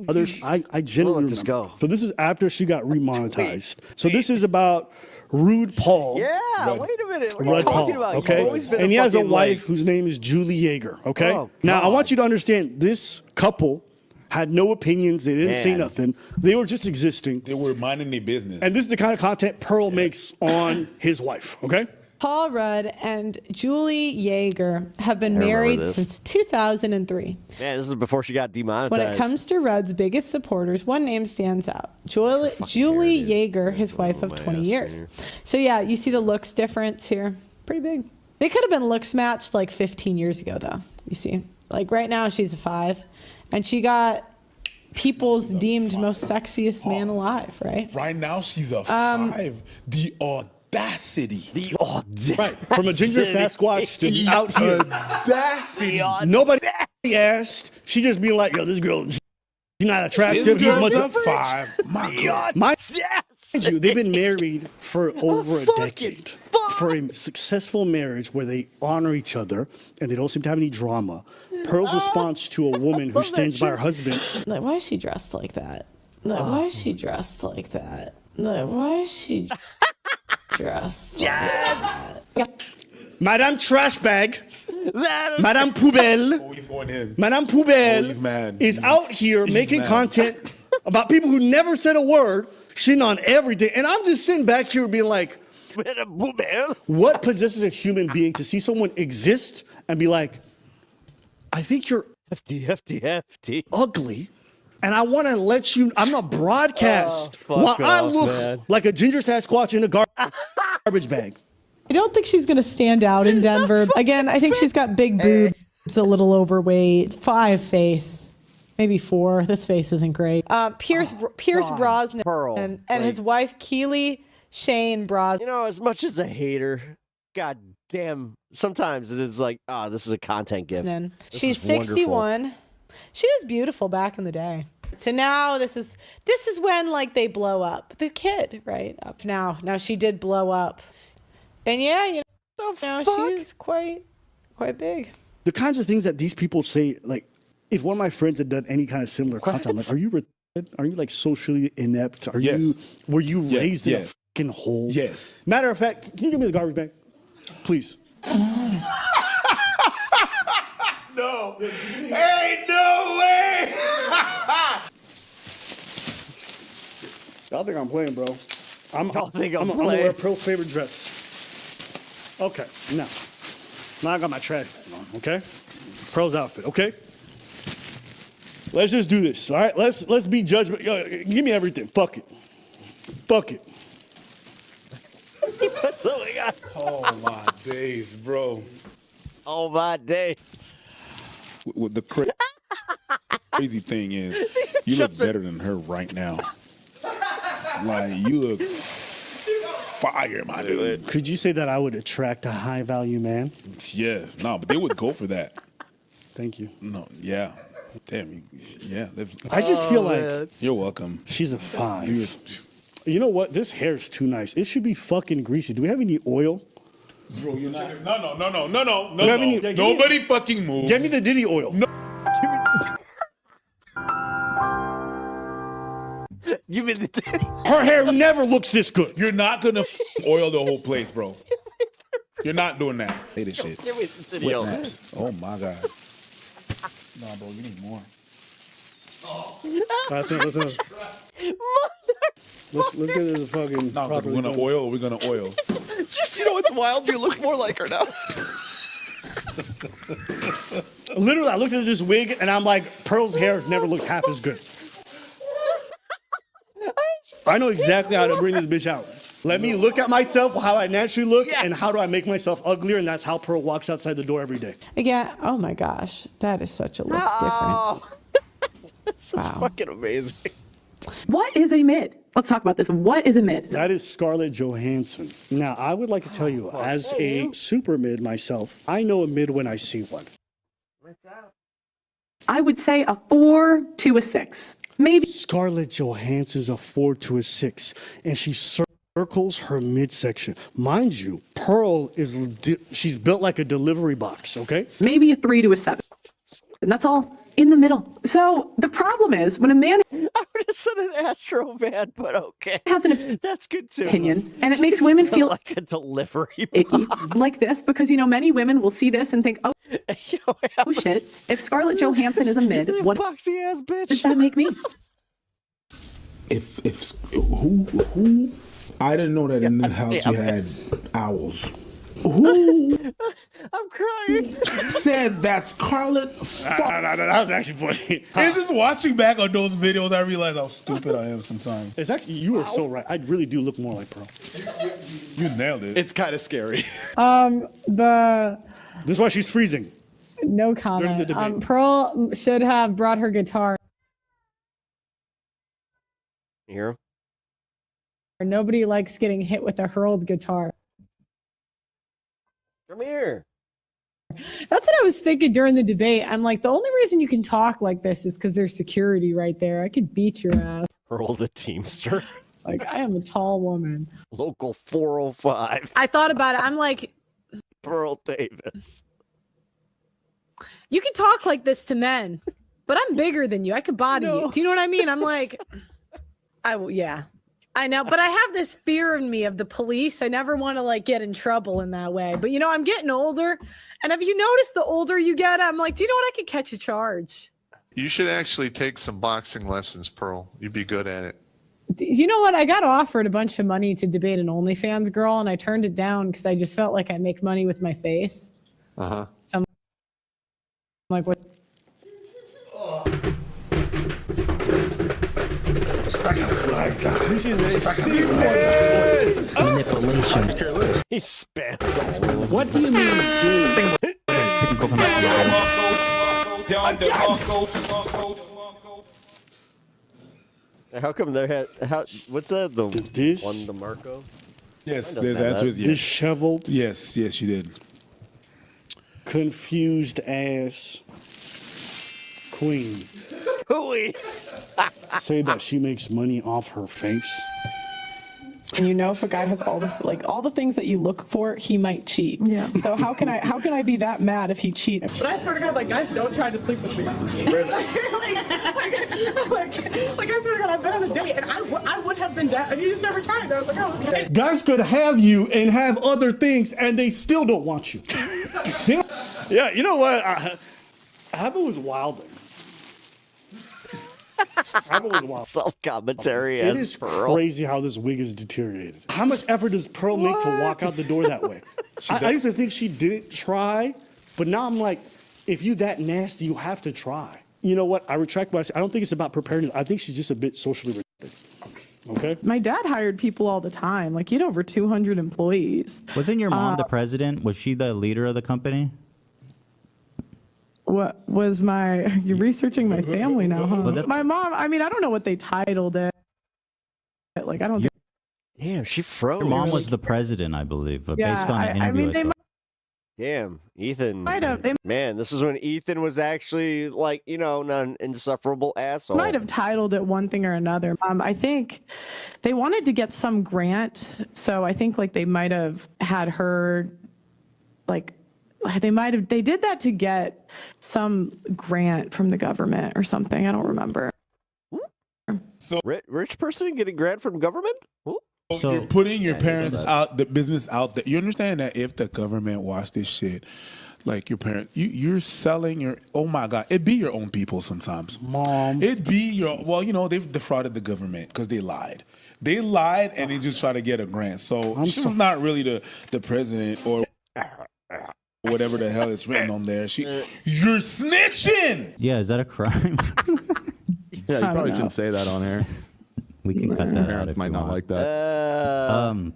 S12: others, I genuinely remember.
S5: Go.
S12: So this is after she got remonetized. So this is about Rude Paul.
S5: Yeah, wait a minute. What are you
S12: Rude
S5: talking
S12: Paul,
S5: about?
S12: okay? And he has a wife whose name is Julie Yeager, okay?
S5: Oh,
S12: now, I
S5: God.
S12: want you to understand, this couple had no opinions. They didn't say
S5: Man.
S12: nothing. They were just existing.
S23: They were minding their business.
S12: And this is the kind of content Pearl makes on his wife, okay?
S13: Paul Rudd and Julie Yeager have been
S5: I remember
S13: married
S5: this.
S13: since 2003.
S5: Man, this is before she got demonetized.
S13: When it comes to Rudd's biggest supporters, one name stands out. Julie Yeager, his wife of 20 years. So yeah, you see the looks difference here. Pretty big. They could have been looks matched like 15 years ago though. You see, like right now she's a 5 and she got people's deemed most sexiest man alive, right?
S23: Right now, she's a 5. The audacity.
S5: The audacity.
S12: Right, from a ginger Sasquatch to be out here.
S23: Audacity.
S12: Nobody asked. She just being like, yo, this girl, she's not attractive.
S23: This
S12: He's
S23: girl's
S12: much
S23: a 5. My God.
S12: Mind you, they've been married for over a decade. For a successful marriage where they honor each other and they don't seem to have any drama. Pearl's response to a woman who stands by her husband.
S13: Like, why is she dressed like that? Like, why is she dressed like that? Like, why is she dressed like that?
S12: Madame Trash Bag, Madame Poubelle,
S23: Oh, he's going in.
S12: Madame Poubelle
S23: Oh, he's mad.
S12: is out here
S23: He's
S12: making
S23: mad.
S12: content about people who never said a word, shitting on everything. And I'm just sitting back here being like, what possesses a human being to see someone exist and be like, I think you're
S5: hefty.
S12: ugly. And I want to let you, I'm not broadcast while I look like a ginger Sasquatch in a garbage bag.
S13: I don't think she's going to stand out in Denver. Again, I think she's got big boobs, a little overweight, 5 face, maybe 4. This face isn't great. Pierce Brosnan and his wife, Keely Shane Brosnan.
S5: You know, as much as I hate her, God damn, sometimes it is like, this is a content gift.
S13: She's 61. She was beautiful back in the day. So now this is when like they blow up. The kid, right? Up now. Now she did blow up. And yeah, you know, now she's quite big.
S12: The kinds of things that these people say, like, if one of my friends had done any kind of similar content, I'm like, are you retarded? Are you like socially inept? Were you raised in a fucking hole?
S23: Yes.
S12: Matter of fact, can you give me the garbage bag? Please.
S23: No. Ain't no way.
S12: Y'all think I'm playing, bro. I'm
S5: playing.
S12: gonna wear Pearl's favorite dress. Okay, now I got my trash bag on, okay? Pearl's outfit, okay? Let's just do this, all right? Let's be judgment. Give me everything. Fuck it. Fuck it.
S5: That's all we got.
S23: Oh my days, bro.
S5: Oh my days.
S23: What the crazy thing is, you look better than her right now. Like, you look fire, my dude.
S12: Could you say that I would attract a high-value man?
S23: Yeah, no, but they would go for that.
S12: Thank you.
S23: No, yeah. Damn, yeah.
S12: I just feel like
S23: you're welcome.
S12: She's a 5. You know what? This hair is too nice. It should be fucking greasy. Do we have any oil?
S23: Bro, you're not. No.
S12: Yeah,
S23: Nobody fucking move.
S12: Get me the Diddy oil. No.
S5: Give me the Diddy.
S12: Her hair never looks this good.
S23: You're not gonna oil the whole place, bro. You're not doing that. Say this shit.
S5: Give me the Diddy
S23: Split
S5: oil.
S23: naps. Oh my god. Nah, bro, you need more.
S12: Listen. Let's get this fucking.
S23: No, we're gonna oil. We're gonna oil.
S14: You know what's wild? You look more like her now.
S12: Literally, I looked at this wig and I'm like, Pearl's hair has never looked half as good. I know exactly how to bring this bitch out. Let me look at myself, how I naturally look, and how do I make myself uglier, and that's how Pearl walks outside the door every day.
S13: Again, oh my gosh, that is such a looks difference.
S5: This is fucking amazing.
S3: What is a mid? Let's talk about this. What is a mid?
S12: That is Scarlett Johansson. Now, I would like to tell you, as a super mid myself, I know a mid when I see one.
S3: I would say a 4 to a 6. Maybe.
S12: Scarlett Johansson's a 4 to a 6, and she circles her midsection. Mind you, Pearl she's built like a delivery box, okay?
S3: Maybe a 3 to a 7. And that's all in the middle. So the problem is when a man
S5: I would have said an Astro man, but okay.
S3: has an
S5: That's good too.
S3: opinion, and it makes women feel
S5: like a delivery
S3: icky like this, because, you know, many women will see this and think, oh, oh shit, if Scarlett Johansson is a mid, what
S5: boxy ass bitch
S3: does that make me?
S23: If who I didn't know that in the house you had owls. Who
S5: I'm crying.
S23: said that Scarlett?
S12: No, that was actually funny.
S23: It's just watching back on those videos, I realize how stupid I am sometimes.
S12: It's actually, you are so right. I really do look more like Pearl.
S23: You nailed it.
S14: It's kind of scary.
S13: The
S12: This is why she's freezing.
S13: no
S12: During the
S13: comment.
S12: debate.
S13: Pearl should have brought her guitar.
S5: Here.
S13: Nobody likes getting hit with a hurled guitar.
S5: Come here.
S13: That's what I was thinking during the debate. I'm like, the only reason you can talk like this is because there's security right there. I could beat your ass.
S5: Pearl the Teamster.
S13: Like, I am a tall woman.
S5: Local 405.
S13: I thought about it. I'm like,
S5: Pearl Davis.
S13: you can talk like this to men, but I'm bigger than you. I could body you. Do you know what I mean? I'm like, yeah. I know, but I have this fear in me of the police. I never want to like get in trouble in that way. But you know, I'm getting older, and have you noticed the older you get, I'm like, do you know what? I could catch a charge.
S6: You should actually take some boxing lessons, Pearl. You'd be good at it.
S13: You know what? I got offered a bunch of money to debate an OnlyFans girl, and I turned it down because I just felt like I make money with my face.
S6: Uh-huh.
S13: So I'm like, what?
S5: Manipulation. He spans all over.
S3: What do you mean do?
S5: How come there had what's that? The
S12: this
S5: one DeMarco?
S23: Yes, the answer is yes.
S12: Disheveled.
S23: Yes, you did.
S12: Confused ass queen.
S5: Hooey.
S12: Say that she makes money off her face.
S3: And you know, if a guy has all the things that you look for, he might cheat. Yeah. So how can I be that mad if he cheated? But I swear to God, like, guys don't try to sleep with me. like I swear to God, I've been on a date and I would have been dead, and you just never tried. I was like, oh, okay.
S12: Guys could have you and have other things, and they still don't want you. Yeah, you know what? Habit was wilding.
S5: Self-commentary
S12: It
S5: as
S12: is
S5: Pearl.
S12: crazy how this wig is deteriorated. How much effort does Pearl make to walk out the door that way? I used to think she didn't try, but now I'm like, if you that nasty, you have to try. you know what? I retract what I said. I don't think it's about preparedness. I think she's just a bit socially retarded. Okay.
S3: My dad hired people all the time. Like, he had over 200 employees.
S10: Wasn't your mom the president? Was she the leader of the company?
S3: What was you're researching my family now, huh?
S10: Well,
S3: My mom, I mean, I don't know what they titled it. Like, I don't think.
S5: Damn, she froze.
S10: Your mom was the president, I believe, but
S3: Yeah,
S10: based on an
S3: I
S10: interview.
S3: mean, they might
S5: Damn, Ethan.
S3: have.
S5: Man, this is when Ethan was actually like, not an insufferable asshole.
S3: Might have titled it one thing or another. I think they wanted to get some grant, so I think like they might have had her, like they did that to get some grant from the government or something. I don't remember.
S20: So
S5: rich person getting grant from government? Ooh.
S23: So you're putting your parents out, the business out there. You understand that if the government watched this shit, like your parents, you're selling your, oh my God, it'd be your own people sometimes.
S12: Mom.
S23: It'd be they've defrauded the government because they lied. They lied and they just try to get a grant. So she was not really the president or whatever the hell is written on there. You're snitching!
S10: Yeah, is that a crime?
S16: Yeah, you probably shouldn't say that on air.
S10: We can cut that out.
S16: Parents might not like that.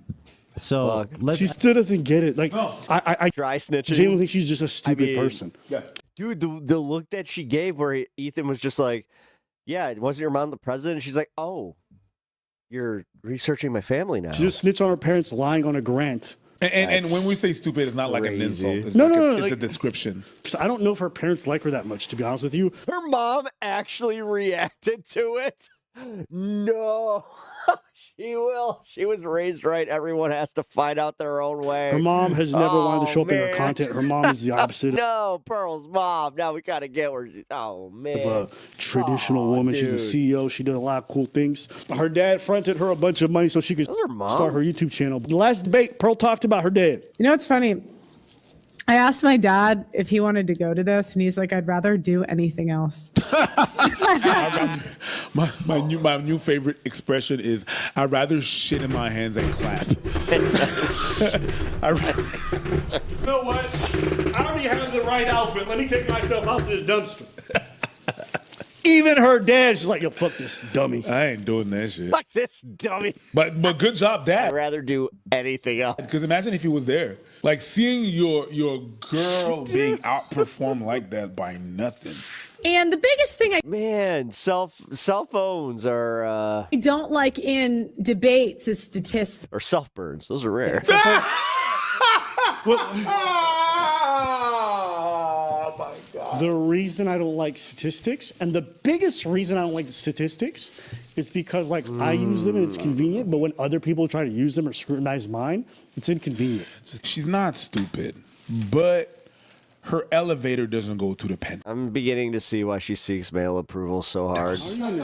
S10: So
S12: she still doesn't get it. Like I
S5: dry snitching.
S12: Genuinely think she's just a stupid person.
S23: Yeah.
S5: Dude, the look that she gave where Ethan was just like, yeah, wasn't your mom the president? And she's like, oh, you're researching my family now.
S12: She just snitched on her parents lying on a grant.
S23: And when we say stupid, it's not like an insult. It's
S12: It's
S23: a description.
S12: Because I don't know if her parents like her that much, to be honest with you.
S5: Her mom actually reacted to it. No, she will. She was raised right. Everyone has to find out their own way.
S12: Her mom has never wanted to show up in her content. Her mom is the opposite
S5: No, Pearl's mom. Now we gotta get where. Oh man,
S12: of a traditional woman.
S5: dude.
S12: She's a CEO. She did a lot of cool things. Her dad fronted her a bunch of money so she could start her YouTube channel. The last debate, Pearl talked about her dad.
S13: You know what's funny? I asked my dad if he wanted to go to this, and he's like, "I'd rather do anything else."
S23: My new favorite expression is, "I'd rather shit in my hands and clap." You
S12: know what? I already have the right outfit. Let me take myself out to the dumpster. Even her dad, she's like, yo, fuck this dummy.
S23: I ain't doing that shit.
S5: Fuck this dummy.
S23: But good job, Dad.
S5: I'd rather do anything else.
S23: Because imagine if he was there. Like seeing your girl being outperformed like that by nothing.
S13: And the biggest thing
S5: cell phones are
S13: I don't like in debates is statistics.
S5: or self burns. Those are rare.
S12: The reason I don't like statistics, and the biggest reason I don't like statistics, is because like I use them and it's convenient, but when other people try to use them or scrutinize mine, it's inconvenient.
S23: She's not stupid, but her elevator doesn't go to the pen.
S5: I'm beginning to see why she seeks male approval so hard.
S21: Someone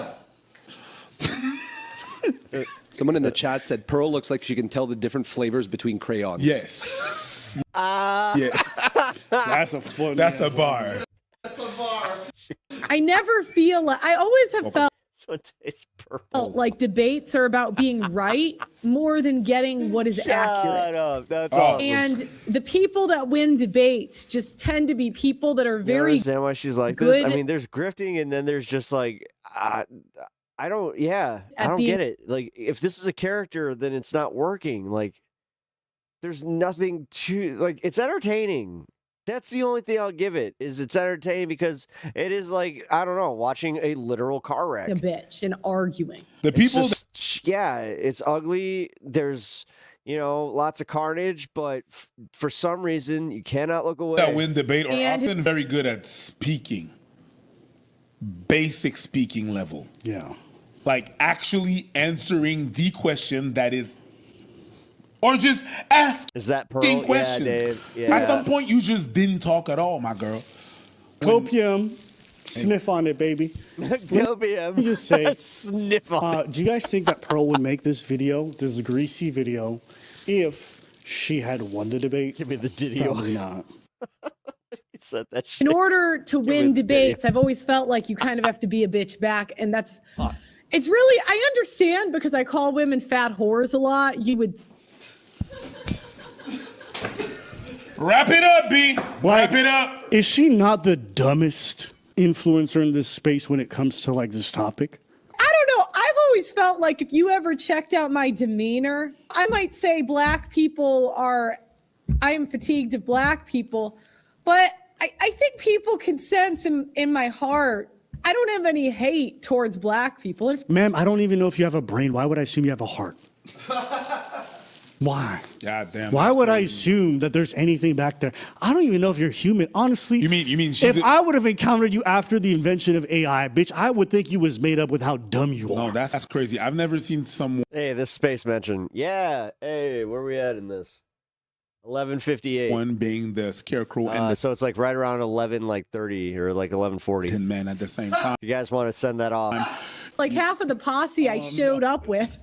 S21: in the chat said Pearl looks like she can tell the different flavors between crayons.
S23: Yes.
S12: Yes. That's a fun.
S23: That's a bar.
S13: I never feel like I always have felt
S5: So it tastes purple.
S13: like debates are about being right more than getting what is accurate.
S5: Shut up. That's awesome.
S13: And the people that win debates just tend to be people that are
S5: You
S13: very
S5: understand why she's like this? I
S13: good
S5: mean, there's grifting, and then there's just like, I don't get it. Like, if this is a character, then it's not working. Like, there's nothing to, like, it's entertaining. That's the only thing I'll give it, is it's entertaining because it is like, I don't know, watching a literal car wreck.
S13: a bitch and arguing.
S23: The people
S5: it's ugly. There's, lots of carnage, but for some reason, you cannot look away.
S23: that win debate are often very good at speaking. Basic speaking level.
S12: Yeah.
S23: Like actually answering the question that is, or just asking
S5: Is that Pearl?
S23: questions.
S5: Yeah, Dave. Yeah.
S23: At some point, you just didn't talk at all, my girl.
S12: Copium, sniff on it, baby.
S5: Copium.
S12: Let me just say,
S5: sniff on
S12: do you guys think that Pearl would make this video, this greasy video, if she had won the debate? Give
S5: me the video.
S12: Probably not.
S5: Said that shit.
S13: In order to win debates, I've always felt like you kind of have to be a bitch back. And that's, it's really, I understand because I call women fat whores a lot. You would.
S23: Wrap it up, B. Wrap it up.
S12: Is she not the dumbest influencer in this space when it comes to like this topic?
S13: I don't know. I've always felt like if you ever checked out my demeanor, I might say I am fatigued of black people, but I think people can sense in my heart, I don't have any hate towards black people.
S12: Ma'am, I don't even know if you have a brain. Why would I assume you have a heart? Why?
S23: God damn.
S12: Why would I assume that there's anything back there? I don't even know if you're human. Honestly,
S23: You mean
S12: if I would have encountered you after the invention of AI, bitch, I would think you was made up with how dumb you are.
S23: No, that's crazy. I've never seen someone.
S5: Hey, this space mention. Yeah. Hey, where are we at in this? 11:58.
S23: One being the scarecrow and
S5: so it's like right around 11:30 or like 11:40.
S23: 10 men at the same time.
S5: You guys want to send that off?
S13: Like half of the posse I showed up with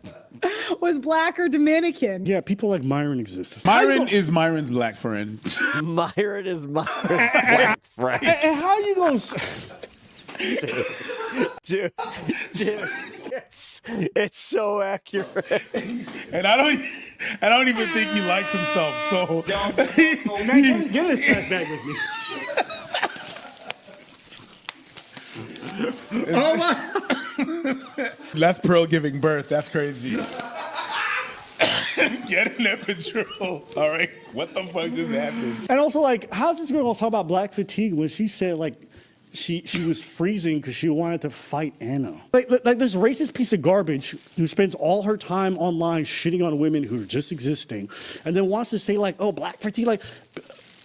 S13: was black or Dominican.
S12: Yeah, people like Myron exist.
S23: Myron is Myron's black friend.
S5: Myron is Myron's black friend.
S12: And how you gonna say?
S5: Dude, it's so accurate.
S23: And I don't even think he likes himself. So
S12: Man, get his trash bag with me.
S23: Oh my! That's Pearl giving birth. That's crazy. Get in that patrol. All right. What the fuck just happened?
S12: And also, like, how's this girl gonna talk about black fatigue when she said like she was freezing because she wanted to fight Anna? Like this racist piece of garbage who spends all her time online shitting on women who are just existing, and then wants to say like, oh, black fatigue. Like,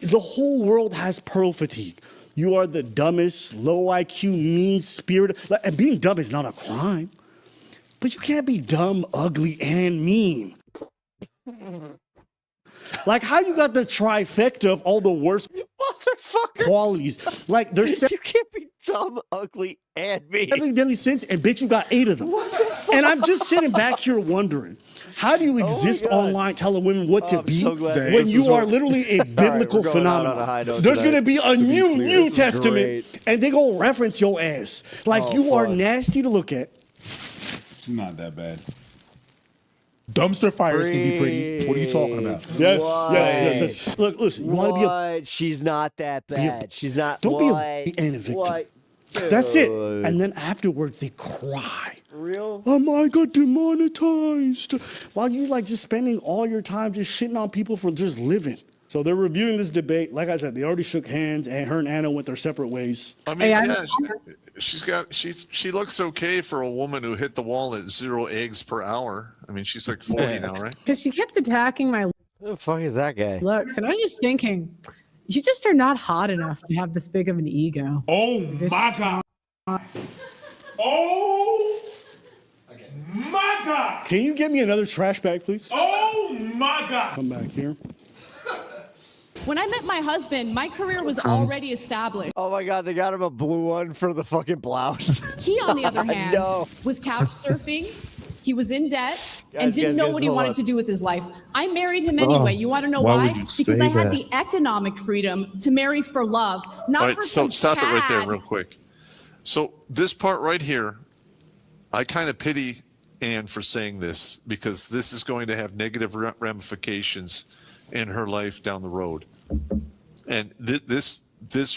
S12: the whole world has Pearl fatigue. You are the dumbest, low IQ, mean spirit. And being dumb is not a crime. But you can't be dumb, ugly, and mean. Like, how you got the trifecta of all the worst qualities? Like, there's
S5: You can't be dumb, ugly, and mean.
S12: 7 deadly sins, and bitch, you got 8 of them. And I'm just sitting back here wondering, how do you exist online telling women what to be
S5: so glad
S12: when you are literally a biblical
S5: we're going out on a
S12: phenomenon?
S5: high note
S12: There's
S5: tonight.
S12: going to be a
S5: To be
S12: New
S5: clear,
S12: New
S5: this is
S12: Testament,
S5: great.
S12: and they going to reference your ass. Like, you are nasty to look at.
S23: She's not that bad. Dumpster fires can be pretty. What are you talking about?
S12: Yes. Look, listen, you want to be a...
S5: She's not that bad. She's not.
S12: Don't be
S5: What?
S12: and a victim.
S5: What?
S12: That's it.
S5: Dude.
S12: And then afterwards, they cry.
S5: Real?
S12: I got demonetized. While you like just spending all your time just shitting on people for just living. So they're reviewing this debate. Like I said, they already shook hands, and her and Anna went their separate ways.
S6: I mean, she looks okay for a woman who hit the wall at 0 eggs per hour. I mean, she's like 40 now, right?
S13: Because she kept attacking my
S5: Who the fuck is that guy?
S13: looks. And I was just thinking, you just are not hot enough to have this big of an ego.
S23: Oh my God. Oh my God.
S12: Can you get me another trash bag, please?
S23: Oh my God.
S12: Come back here.
S7: When I met my husband, my career was already established.
S5: Oh my God, they got him a blue one for the fucking blouse.
S7: He, on the other hand,
S5: No.
S7: was couch surfing. He was in debt and
S5: Guys,
S7: didn't
S5: guys,
S7: know
S5: guys,
S7: what he
S5: hold
S7: wanted
S5: on.
S7: to do with his life. I married him anyway. You want to know why?
S6: would you
S7: Because
S6: say
S7: I had
S6: that?
S7: the economic freedom to marry for love, not
S6: All right,
S7: for
S6: so
S7: some
S6: stop it right there
S7: Chad.
S6: real quick. So this part right here, I kind of pity Anne for saying this because this is going to have negative ramifications in her life down the road. And this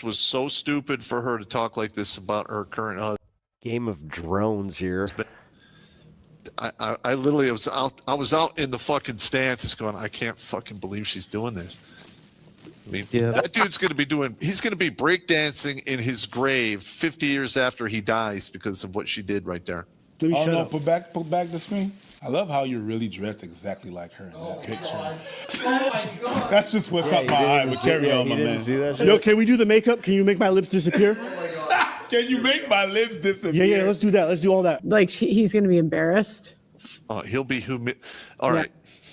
S6: was so stupid for her to talk like this about her current husband.
S5: Game of Drones here.
S6: I literally was out in the fucking stands just going, I can't fucking believe she's doing this. I mean, that dude's going to be he's going to be breakdancing in his grave 50 years after he dies because of what she did right there.
S23: Oh no, put back the screen. I love how you're really dressed exactly like her in that picture.
S12: Oh my God.
S23: That's just what caught my eye. But carry on, my man.
S12: Yo, can we do the makeup? Can you make my lips disappear?
S23: Can you make my lips disappear?
S12: Yeah, let's do that. Let's do all that.
S13: Like, he's going to be embarrassed.
S6: He'll be all right.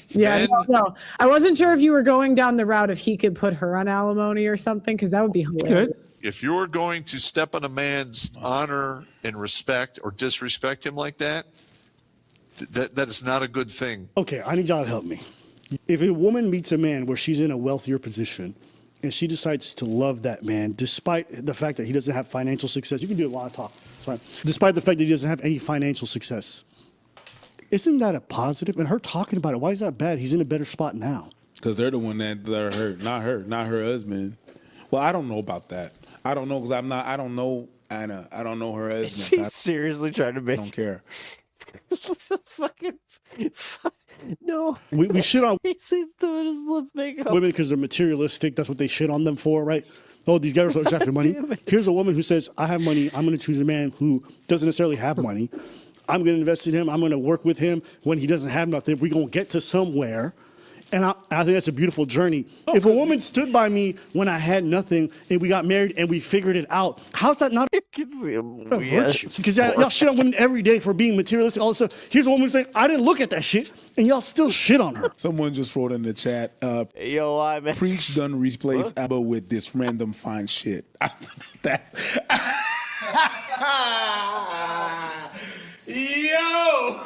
S13: Yeah,
S6: And-
S13: no. I wasn't sure if you were going down the route if he could put her on alimony or something, because that would be hilarious.
S6: If you're going to step on a man's honor and respect or disrespect him like that, that is not a good thing.
S12: Okay, I need y'all to help me. If a woman meets a man where she's in a wealthier position and she decides to love that man, despite the fact that he doesn't have financial success, you can do a lot of talk. It's fine. Despite the fact that he doesn't have any financial success, isn't that a positive? And her talking about it, why is that bad? He's in a better spot now.
S23: Because they're the one that are hurt, not her husband. Well, I don't know about that. I don't know because I don't know Anna. I don't know her husband.
S5: Is he seriously trying to make?
S23: I don't care.
S5: Fucking no.
S12: We shit on
S5: He's doing his lip makeup.
S12: women because they're materialistic. That's what they shit on them for, right? Oh, these guys are just after money. Here's a woman who says, I have money. I'm going to choose a man who doesn't necessarily have money. I'm going to invest in him. I'm going to work with him when he doesn't have nothing. We're going to get to somewhere. And I think that's a beautiful journey. If a woman stood by me when I had nothing and we got married and we figured it out, how's that not a virtue? Because y'all shit on women every day for being materialistic. All this stuff. Here's a woman saying, I didn't look at that shit, and y'all still shit on her.
S23: Someone just wrote in the chat,
S5: yo, I man.
S23: Preach done replaced ABBA with this random fine shit. Yo!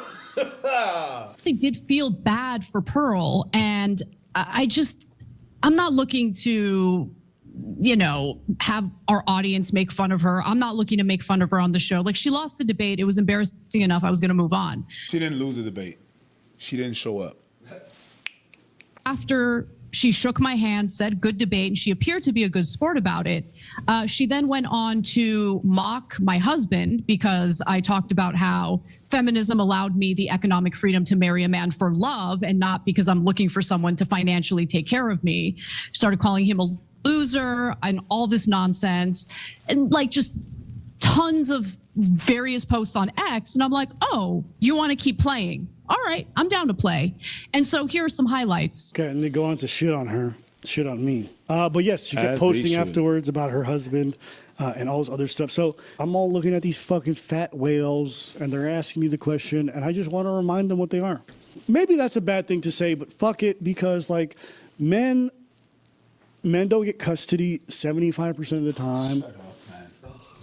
S9: They did feel bad for Pearl, and I'm not looking to, have our audience make fun of her. I'm not looking to make fun of her on the show. Like, she lost the debate. It was embarrassing enough. I was going to move on.
S23: She didn't lose the debate. She didn't show up.
S9: After she shook my hand, said good debate, and she appeared to be a good sport about it, she then went on to mock my husband because I talked about how feminism allowed me the economic freedom to marry a man for love and not because I'm looking for someone to financially take care of me. Started calling him a loser and all this nonsense, and like just tons of various posts on X. And I'm like, oh, you want to keep playing? All right, I'm down to play. And so here are some highlights.
S12: Okay, and they go on to shit on her, shit on me. But yes, she kept posting afterwards about her husband and all this other stuff. So I'm all looking at these fucking fat whales, and they're asking me the question, and I just want to remind them what they are. Maybe that's a bad thing to say, but fuck it, because like men don't get custody 75% of the time.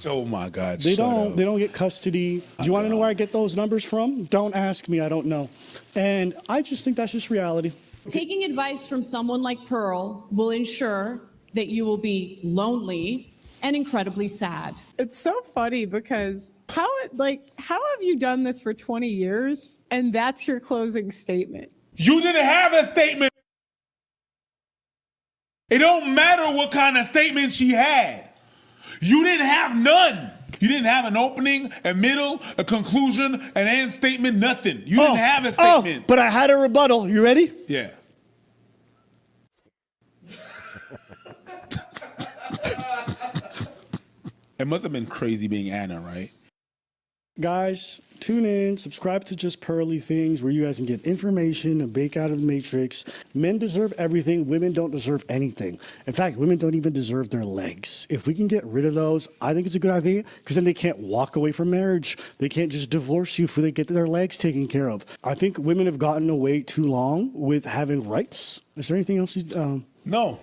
S23: Oh my God!
S12: They don't get custody. Do you want to know where I get those numbers from? Don't ask me. I don't know. And I just think that's just reality.
S9: Taking advice from someone like Pearl will ensure that you will be lonely and incredibly sad.
S3: It's so funny because how have you done this for 20 years and that's your closing statement?
S23: You didn't have a statement. It don't matter what kind of statement she had. You didn't have none. You didn't have an opening, a middle, a conclusion, an end statement, nothing. You didn't have a statement.
S12: But I had a rebuttal. You ready?
S23: Yeah. It must have been crazy being Anna, right?
S12: Guys, tune in, subscribe to Just Pearly Things, where you guys can get information and bake out of the matrix. Men deserve everything. Women don't deserve anything. In fact, women don't even deserve their legs. If we can get rid of those, I think it's a good idea, because then they can't walk away from marriage. They can't just divorce you if they get their legs taken care of. I think women have gotten away too long with having rights. Is there anything else you...
S23: No.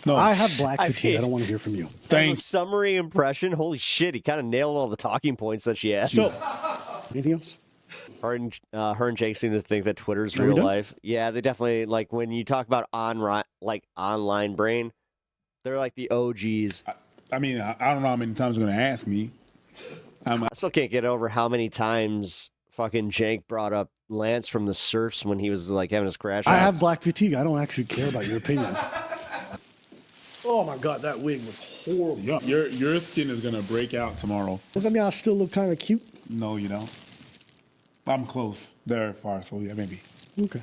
S12: I have black fatigue. I don't want to hear from you.
S5: Thanks. A summary impression. Holy shit, he kind of nailed all the talking points that she asked.
S12: So, anything else?
S5: Her and Jake seem to think that Twitter's real life. Yeah, they definitely, like, when you talk about online brain, they're like the OGs.
S23: I mean, I don't know how many times you're going to ask me.
S5: I still can't get over how many times fucking Jank brought up Lance from the Surfs when he was like having his crash.
S12: I have black fatigue. I don't actually care about your opinion. Oh my God, that wig was horrible.
S23: Yeah, your skin is gonna break out tomorrow.
S12: Look at me, I still look kind of cute.
S23: No, you don't. I'm close. They're far, so yeah, maybe.
S12: Okay.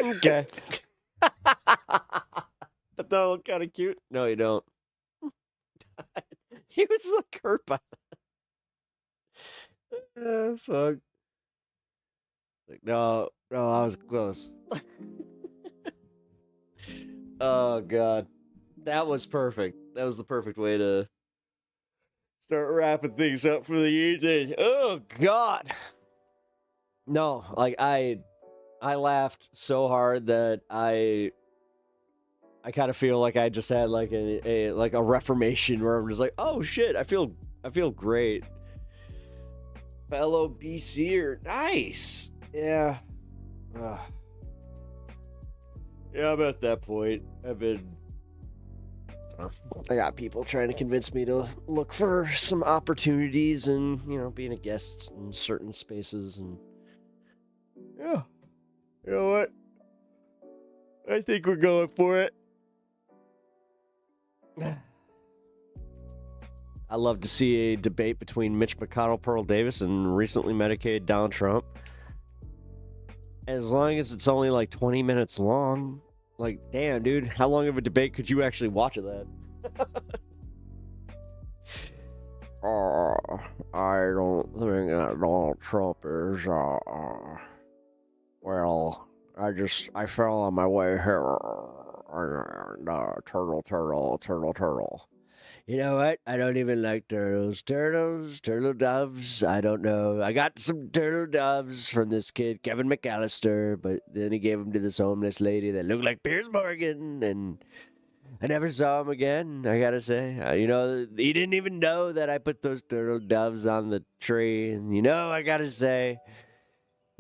S5: Okay. But they look kind of cute. No, you don't. He was like hurt by that. Fuck. Like, no, I was close. Oh God, that was perfect. That was the perfect way to start wrapping things up for the evening. Oh God. No, like I laughed so hard that I kind of feel like I just had like a reformation where I'm just like, oh shit, I feel great. Fellow BCer, nice. Yeah. Yeah, I'm at that point. I got people trying to convince me to look for some opportunities and, being a guest in certain spaces. And yeah, you know what? I think we're going for it. I love to see a debate between Mitch McConnell, Pearl Davis, and recently medicated Donald Trump. As long as it's only like 20 minutes long. Like, damn, dude, how long of a debate could you actually watch of that? I don't think that Donald Trump is, well, I fell on my way here. Turtle. You know what? I don't even like turtles. Turtle doves. I don't know. I got some turtle doves from this kid, Kevin McAllister, but then he gave them to this homeless lady that looked like Piers Morgan, and I never saw him again, I gotta say. He didn't even know that I put those turtle doves on the tree, and I gotta say,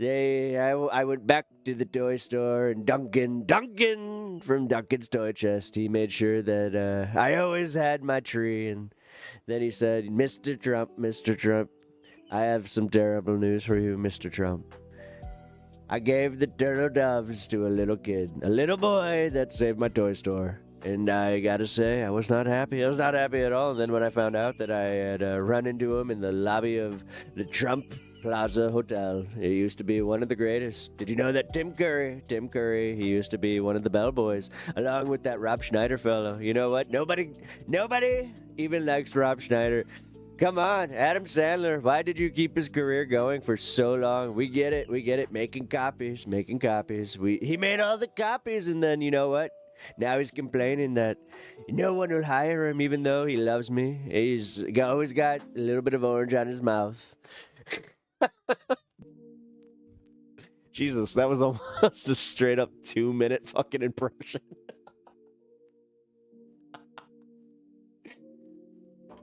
S5: I went back to the toy store, and Duncan from Duncan's Toy Chest, he made sure that I always had my tree. And then he said, Mr. Trump, I have some terrible news for you, Mr. Trump. I gave the turtle doves to a little kid, a little boy that saved my toy store. And I gotta say, I was not happy. I was not happy at all. And then when I found out that I had run into him in the lobby of the Trump Plaza Hotel. It used to be one of the greatest. Did you know that Tim Curry, he used to be one of the bellboys, along with that Rob Schneider fellow. You know what? Nobody even likes Rob Schneider. Come on, Adam Sandler, why did you keep his career going for so long? We get it. Making copies. He made all the copies, and then you know what? Now he's complaining that no one will hire him, even though he loves me. He's always got a little bit of orange on his mouth. Jesus, that was almost a straight up 2-minute fucking impression.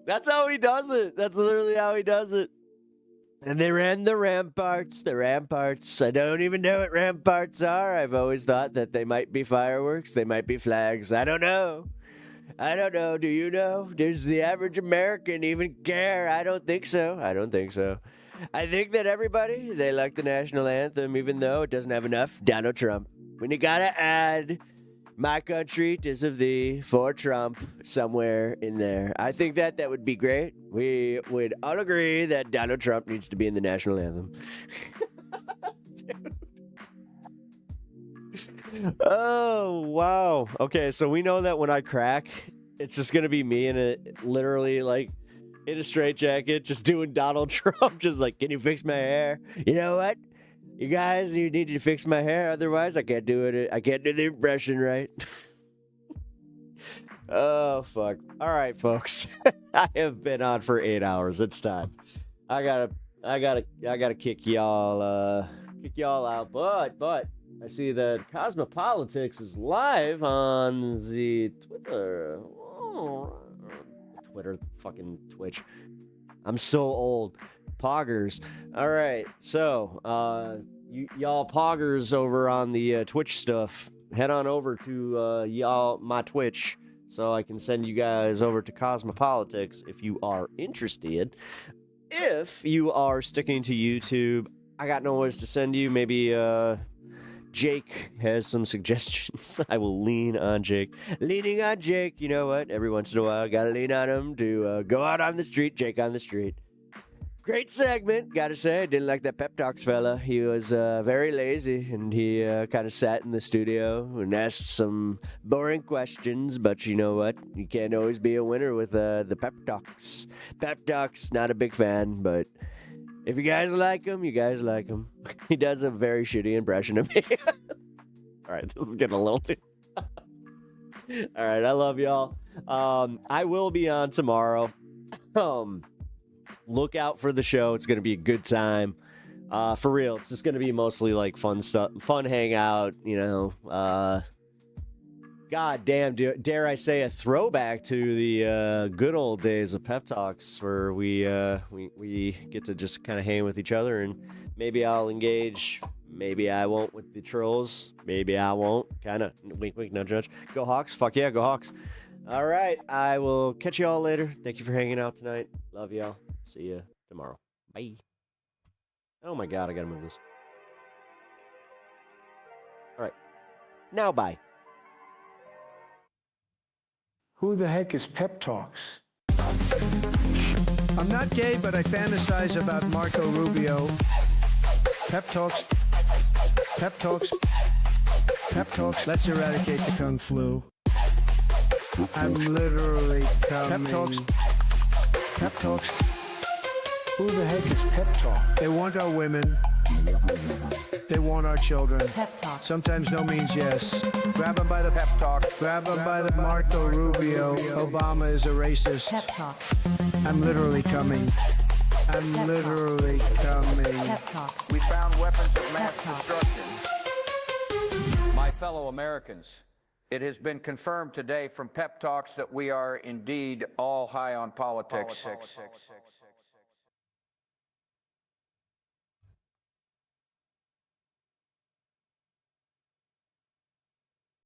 S5: That's how he does it. That's literally how he does it. And they ran the ramparts. I don't even know what ramparts are. I've always thought that they might be fireworks. They might be flags. I don't know. Do you know? Does the average American even care? I don't think so. I think that everybody, they like the national anthem, even though it doesn't have enough Donald Trump. When you gotta add my country, 'tis of thee, for Trump somewhere in there. I think that would be great. We would all agree that Donald Trump needs to be in the national anthem. Oh, wow. Okay, so we know that when I crack, it's just gonna be me in a straitjacket, just doing Donald Trump, just like, can you fix my hair? You know what? You guys, you need to fix my hair, otherwise I can't do it. I can't do the impression right. Oh, fuck. All right, folks. I have been on for 8 hours. It's time. I gotta kick y'all out, but I see that Cosmopolitics is live on the Twitter. Fucking Twitch. I'm so old. Poggers. All right, so y'all poggers over on the Twitch stuff, head on over to my Twitch so I can send you guys over to Cosmopolitics if you are interested. If you are sticking to YouTube, I got no words to send you. Maybe Jake has some suggestions. I will lean on Jake. Leaning on Jake, you know what? Every once in a while, gotta lean on him to go out on the street. Jake on the street. Great segment, gotta say. I didn't like that Pep Talks fella. He was very lazy, and he kind of sat in the studio and asked some boring questions, but you know what? You can't always be a winner with the Pep Talks. Pep Talks, not a big fan, but if you guys like him, you guys like him. He does a very shitty impression of me. All right, this is getting a little too... All right, I love y'all. I will be on tomorrow. Look out for the show. It's going to be a good time. For real, it's just going to be mostly like fun stuff, fun hangout, you know. God damn, dare I say a throwback to the good old days of Pep Talks where we get to just kind of hang with each other, and maybe I'll engage, maybe I won't with the trolls, maybe I won't. Kind of wink, wink, no judge. Go Hawks. Fuck yeah, go Hawks. All right, I will catch you all later. Thank you for hanging out tonight. Love y'all. See you tomorrow. Bye. Oh my God, I gotta move this. All right. Now, bye.
S1: Who the heck is Pep Talks? I'm not gay, but I fantasize about Marco Rubio. Pep talks. Pep talks. Pep talks. Let's eradicate the Kung flu. I'm literally coming. Pep talks. Pep talks. Who the heck is Pep Talk? They want our women. They want our children. Pep Talk. Sometimes no means yes. Grab them by the Pep Talk. Grab them by the Marco Rubio. Obama is a racist. Pep Talk. I'm literally coming. I'm literally coming. Pep Talks.
S4: We found weapons of mass destruction. My fellow Americans, it has been confirmed today from Pep Talks that we are indeed all high on politics.